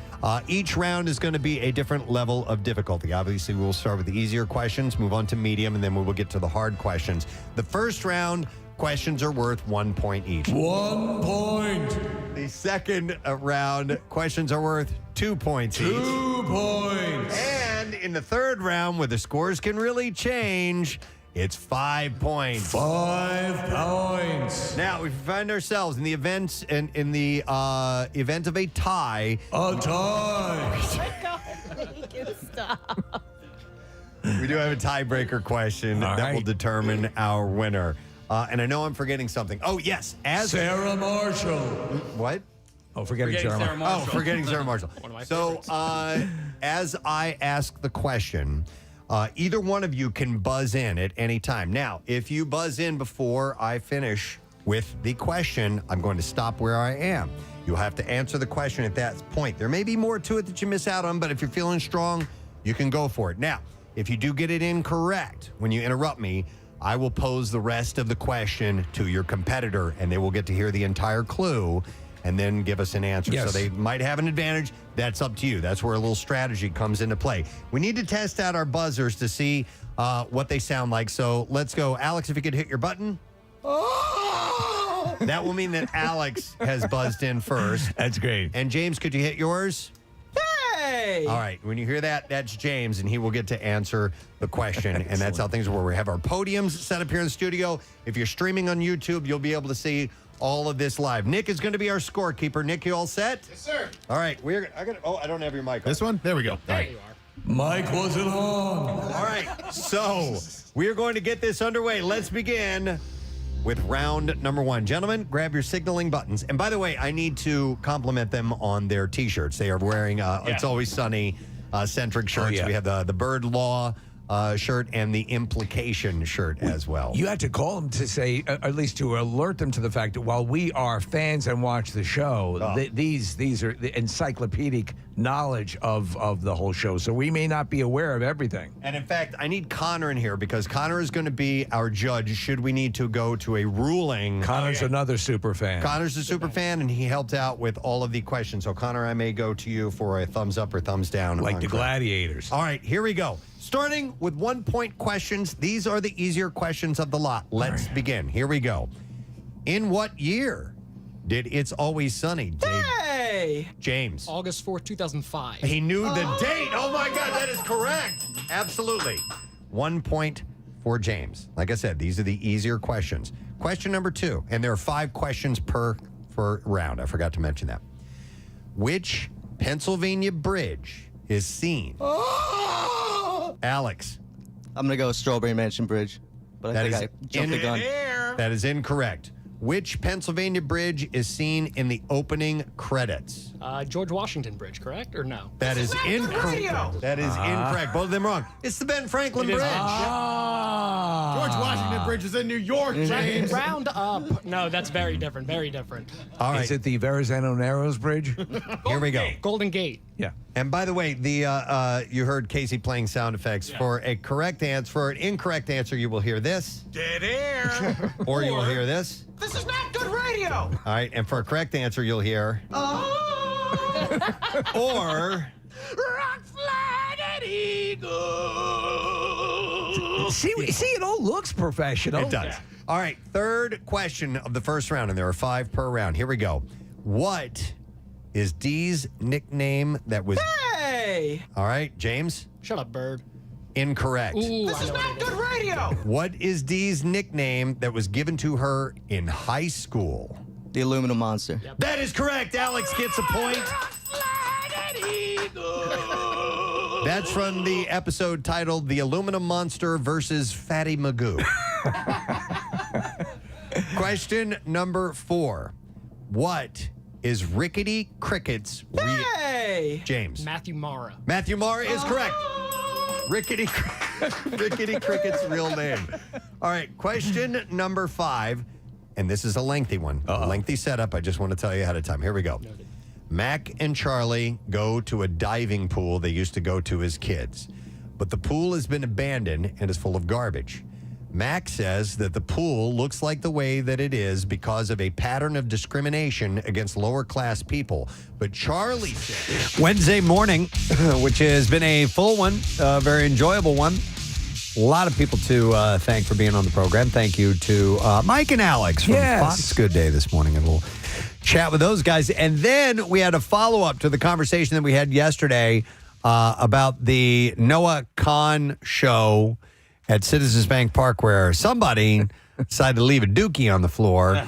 Each round is going to be a different level of difficulty. Obviously, we'll start with the easier questions, move on to medium, and then we will get to the hard questions. The first round, questions are worth 1 point each. 1 point. The second round, questions are worth 2 points each. 2 points. And in the third round, where the scores can really change, it's 5 points. 5 points. Now, if we find ourselves in the event event of a tie. A tie. Oh my God, make it stop. We do have a tiebreaker question that will determine our winner. And I know I'm forgetting something. Oh, yes. Sarah Marshall. What? Oh, forgetting Sarah Marshall. Oh, forgetting Sarah Marshall. So, as I ask the question, either one of you can buzz in at any time. Now, if you buzz in before I finish with the question, I'm going to stop where I am. You'll have to answer the question at that point. There may be more to it that you miss out on, but if you're feeling strong, you can go for it. Now, if you do get it incorrect when you interrupt me, I will pose the rest of the question to your competitor, and they will get to hear the entire clue and then give us an answer. Yes. So they might have an advantage. That's up to you. That's where a little strategy comes into play. We need to test out our buzzers to see what they sound like. So let's go. Alex, if you could hit your button. Oh! That will mean that Alex has buzzed in first. That's great. And James, could you hit yours? Hey! All right. When you hear that, that's James, and he will get to answer the question. And that's how things work. We have our podiums set up here in the studio. If you're streaming on YouTube, you'll be able to see all of this live. Nick is going to be our scorekeeper. Nick, you all set? Yes, sir. All right. I don't have your mic on. This one? There we go. There you are. Mike wasn't on. All right. So we're going to get this underway. Let's begin with round number 1. Gentlemen, grab your signaling buttons. And by the way, I need to compliment them on their T-shirts. They are wearing It's Always Sunny centric shirts. Oh, yeah. We have the Bird Law shirt and the implication shirt as well. You had to call them to say, at least to alert them to the fact that while we are fans and watch the show, these are the encyclopedic knowledge of the whole show. So we may not be aware of everything. And in fact, I need Connor in here because Connor is going to be our judge should we need to go to a ruling. Connor's another super fan. Connor's a super fan, and he helped out with all of the questions. So, Connor, I may go to you for a thumbs up or thumbs down. Like the gladiators. All right, here we go. Starting with 1-point questions. These are the easier questions of the lot. Let's begin. Here we go. In what year did It's Always Sunny debut? James. August 4th, 2005. He knew the date. Oh, my God, that is correct. Absolutely. 1 point for James. Like I said, these are the easier questions. Question number 2, and there are 5 questions per round. I forgot to mention that. Which Pennsylvania bridge is seen? Alex. I'm going to go with Strawberry Mansion Bridge, but I think I jumped the gun. That is incorrect. Which Pennsylvania bridge is seen in the opening credits? George Washington Bridge, correct? Or no? That is incorrect. That is incorrect. Both of them wrong. It's the Ben Franklin Bridge. George Washington Bridge is in New York, James. Round up. No, that's very different. Very different. All right. Is it the Verrazano Narrows Bridge? Here we go. Golden Gate. Yeah. And by the way, the you heard Casey playing sound effects. Yeah. For a correct answer, for an incorrect answer, you will hear this. Dead air. Or you will hear this. This is not good radio. All right, and for a correct answer, you'll hear. Or. Rock flag and eagle. See, it all looks professional. It does. Yeah. All right, third question of the first round, and there are 5 per round. Here we go. What is Dee's nickname that was... Hey! All right, James? Shut up, bird. Incorrect. Ooh, this is not good radio. What is Dee's nickname that was given to her in high school? The Aluminum Monster. Yep. That is correct. Alex gets a point. That's from the episode titled The Aluminum Monster versus Fatty Magoo. Question number 4. What is Rickety Cricket's James? Matthew Mara. Matthew Mara is correct. Rickety Cricket's real name. All right, question number 5, and this is a lengthy one. A lengthy setup. I just want to tell you ahead of time. Here we go. Noted. Mac and Charlie go to a diving pool they used to go to as kids, but the pool has been abandoned and is full of garbage. Mac says that the pool looks like the way that it is because of a pattern of discrimination against lower class people. But Charlie says Wednesday morning, which has been a full one, a very enjoyable one. A lot of people to thank for being on the program. Thank you to Mike and Alex from Fox Good Day this morning. And we'll chat with those guys. And then we had a follow-up to the conversation that we had yesterday about the Noah Kahan show at Citizens Bank Park, where somebody decided to leave a dookie on the floor,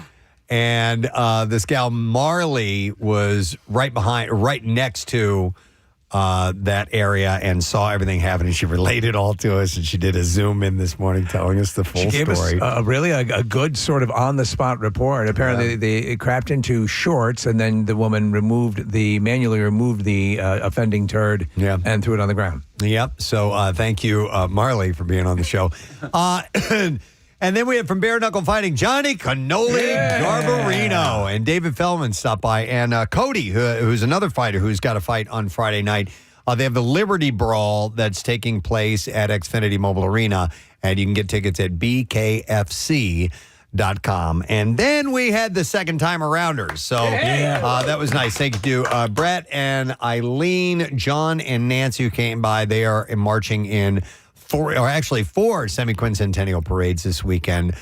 and this gal Marley was right next to that area and saw everything happening. She relayed all to us, and she did a Zoom in this morning telling us the full story. She gave us a good sort of on-the-spot report. Apparently, they crapped into shorts, and then the woman manually removed the offending turd and threw it on the ground. Yep. So thank you, Marley, for being on the show. And then we have from Bareknuckle Fighting, Johnny Cannoli Garbarino, and David Feldman stopped by, and Cody, who's another fighter who's got a fight on Friday night. They have the Liberty Brawl that's taking place at Xfinity Mobile Arena, and you can get tickets at bkfc.com. And then we had the second time arounders. So that was nice. Thank you to Brett and Eileen, John and Nancy who came by. They are marching in four semi-quincentennial parades this weekend.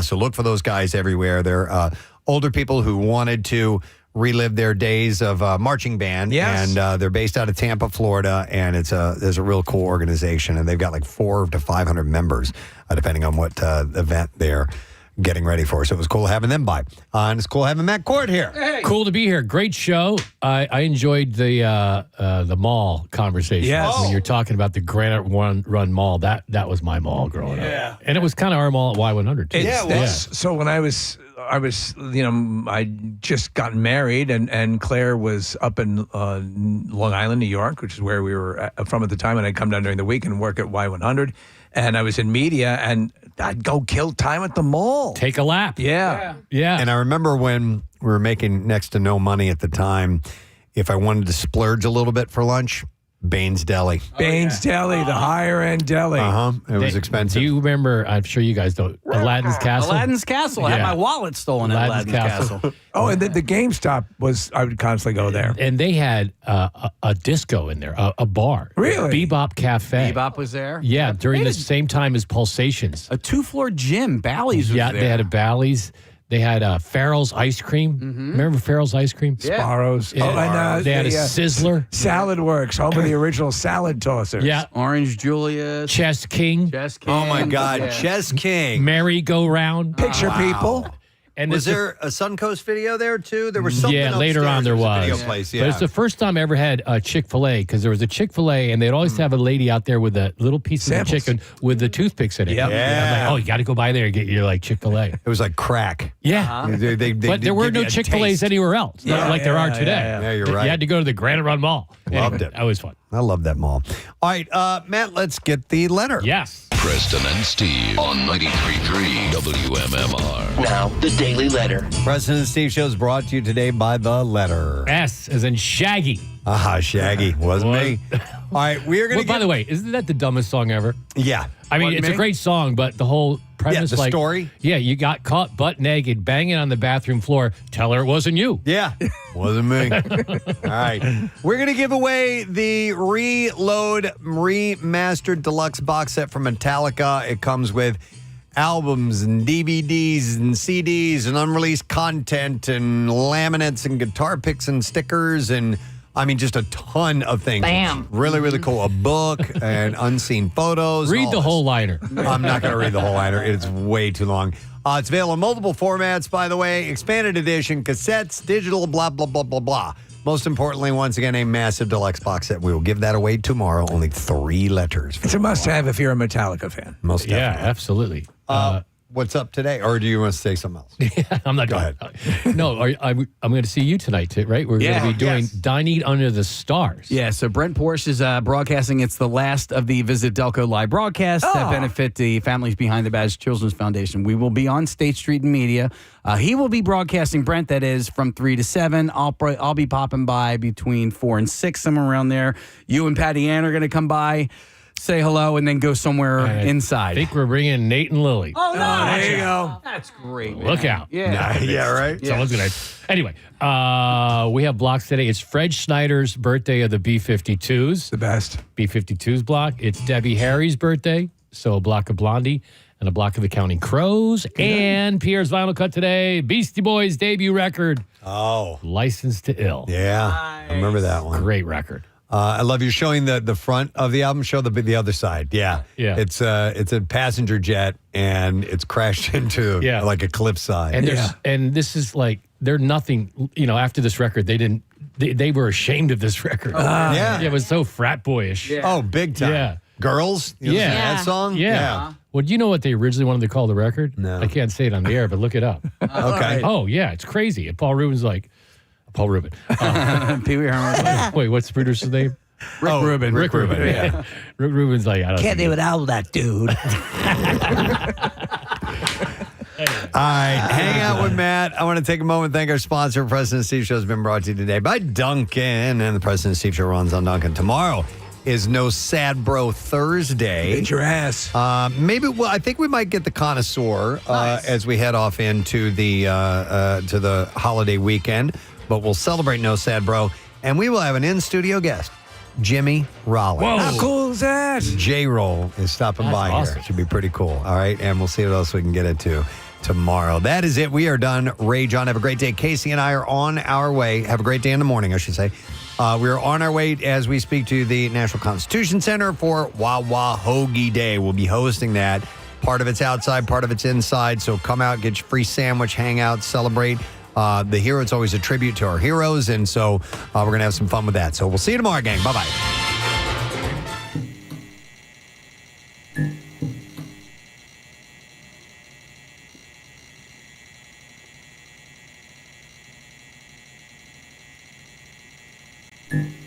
So look for those guys everywhere. They're older people who wanted to relive their days of marching band. Yes. And they're based out of Tampa, Florida, and there's a real cool organization, and they've got like 400 to 500 members, depending on what event they're getting ready for. So it was cool having them by. And it's cool having Matt Cord here. Hey. Cool to be here. Great show. I enjoyed the mall conversation. Yes. When you're talking about the Granite Run Mall, that was my mall growing up. And it was kind of our mall at Y100 too. So when I was I was, I just got married, and Claire was up in Long Island, New York, which is where we were from at the time, and I'd come down during the week and work at Y100, and I was in media, and I'd go kill time at the mall. Take a lap. Yeah. And I remember when we were making next to no money at the time, if I wanted to splurge a little bit for lunch, Baines Deli. Baines Deli, the higher end deli. It was expensive. Do you remember, I'm sure you guys don't, Aladdin's Castle? Aladdin's Castle. I had my wallet stolen at Aladdin's Castle. Oh, and the GameStop I would constantly go there. And they had a disco in there, a bar. Really? Bebop Cafe. Bebop was there? Yeah, during the same time as Pulsations. A 2-floor gym. Bally's was there. Yeah, they had a Bally's. They had Farrell's ice cream. Remember Farrell's ice cream? Sparrows. Yeah. And they had a Sizzler. Salad Works, home of the original salad tossers. Yeah. Orange Julius. Chess King. Oh, my God. Chess King. Merry-go-round. Picture people. And was there a Suncoast video there, too? There was something Yeah, later on there was. Video place, But it's the first time I ever had a Chick-fil-A, because there was a Chick-fil-A, and they'd always have a lady out there with a little piece of the chicken with the toothpicks in it. Yep. Yeah. I'm like, oh, you got to go by there and get your Chick-fil-A. It was like crack. Yeah. But there were no Chick-fil-A's anywhere else, not like there are today. Yeah, you're right. You had to go to the Granite Run Mall. Loved it. That was fun. I love that mall. All right, Matt, let's get the letter. Yes. Preston and Steve on 93.3 WMMR. Now, the Daily Letter. Preston and Steve show is brought to you today by The Letter. S as in Shaggy. Shaggy. Wasn't me. All right, we are going to By the way, isn't that the dumbest song ever? Yeah. I mean, it's a great song, but the whole premise, the story? Yeah, you got caught butt naked, banging on the bathroom floor. Tell her it wasn't you. Yeah, wasn't me. All right. We're going to give away the Reload Remastered Deluxe box set from Metallica. It comes with albums and DVDs and CDs and unreleased content and laminates and guitar picks and stickers and just a ton of things. Bam. It's really, really cool. A book and unseen photos. Read the whole liner. I'm not going to read the whole liner. It's way too long. It's available in multiple formats, by the way. Expanded edition, cassettes, digital, blah, blah, blah, blah, blah. Most importantly, once again, a massive deluxe box set. We will give that away tomorrow. Only 3 letters. It's a must-have if you're a Metallica fan. Most definitely. Yeah, absolutely. What's up today? Or do you want to say something else? I'm not going to. No, I'm going to see you tonight, too, right? We're going to be doing Dine Eat Under the Stars. Yeah, so Brent Porsche is broadcasting. It's the last of the Visit Delco live broadcasts that benefit the Families Behind the Badge Children's Foundation. We will be on State Street and Media. He will be broadcasting, Brent, that is, from 3 to 7. I'll be popping by between 4 and 6, somewhere around there. You and Patty Ann are going to come by, say hello, and then go somewhere inside. I think we're bringing Nate and Lily. Oh, no. There you go. That's great. Look out. Yeah. Yeah, right? Someone's going to. Anyway, we have blocks today. It's Fred Schneider's birthday of the B-52s. The best. B-52s block. It's Debbie Harry's birthday, so a block of Blondie and a block of the Counting Crows. And Pierre's vinyl cut today, Beastie Boys' debut record. Oh. Licensed to Ill. Yeah. I remember that one. Great record. I love you showing the front of the album. Show the other side. Yeah. Yeah. It's a passenger jet, and it's crashed into like a cliffside. And and this is like, they're nothing, after this record, they were ashamed of this record. Yeah. It was so frat boyish. Yeah. Oh, big time. Yeah. Girls? You listen to that song? Yeah. Well, do you know what they originally wanted to call the record? No. I can't say it on the air, but look it up. Okay. Oh, yeah. It's crazy. And Paul Rubin. Pee Wee Herman. Wait, what's the producer's name? Rick Rubin. Rick Rubin, yeah. Rick Rubin's like, I don't Can't think do without that dude. All right, hang out with Matt. I want to take a moment and thank our sponsor. President Steve Show has been brought to you today by Duncan, and the President Steve Show runs on Duncan. Tomorrow is No Sad Bro Thursday. Get your ass. I think we might get the connoisseur as we head off into the to the holiday weekend. But we'll celebrate No Sad Bro, and we will have an in-studio guest, Jimmy Rollins. Whoa. How cool is that? J-Roll is stopping by awesome. here. Should be pretty cool. All right, and we'll see what else we can get into tomorrow. That is it. We are done. Rage on. Have a great day. Casey and I are on our way. Have a great day in the morning, I should say. We are on our way as we speak to the National Constitution Center for Wawa Hoagie Day. We'll be hosting that. Part of it's outside, part of it's inside. So come out, get your free sandwich, hang out, celebrate. The hero, it's always a tribute to our heroes. And so we're going to have some fun with that. So we'll see you tomorrow, gang. Bye-bye. Bye.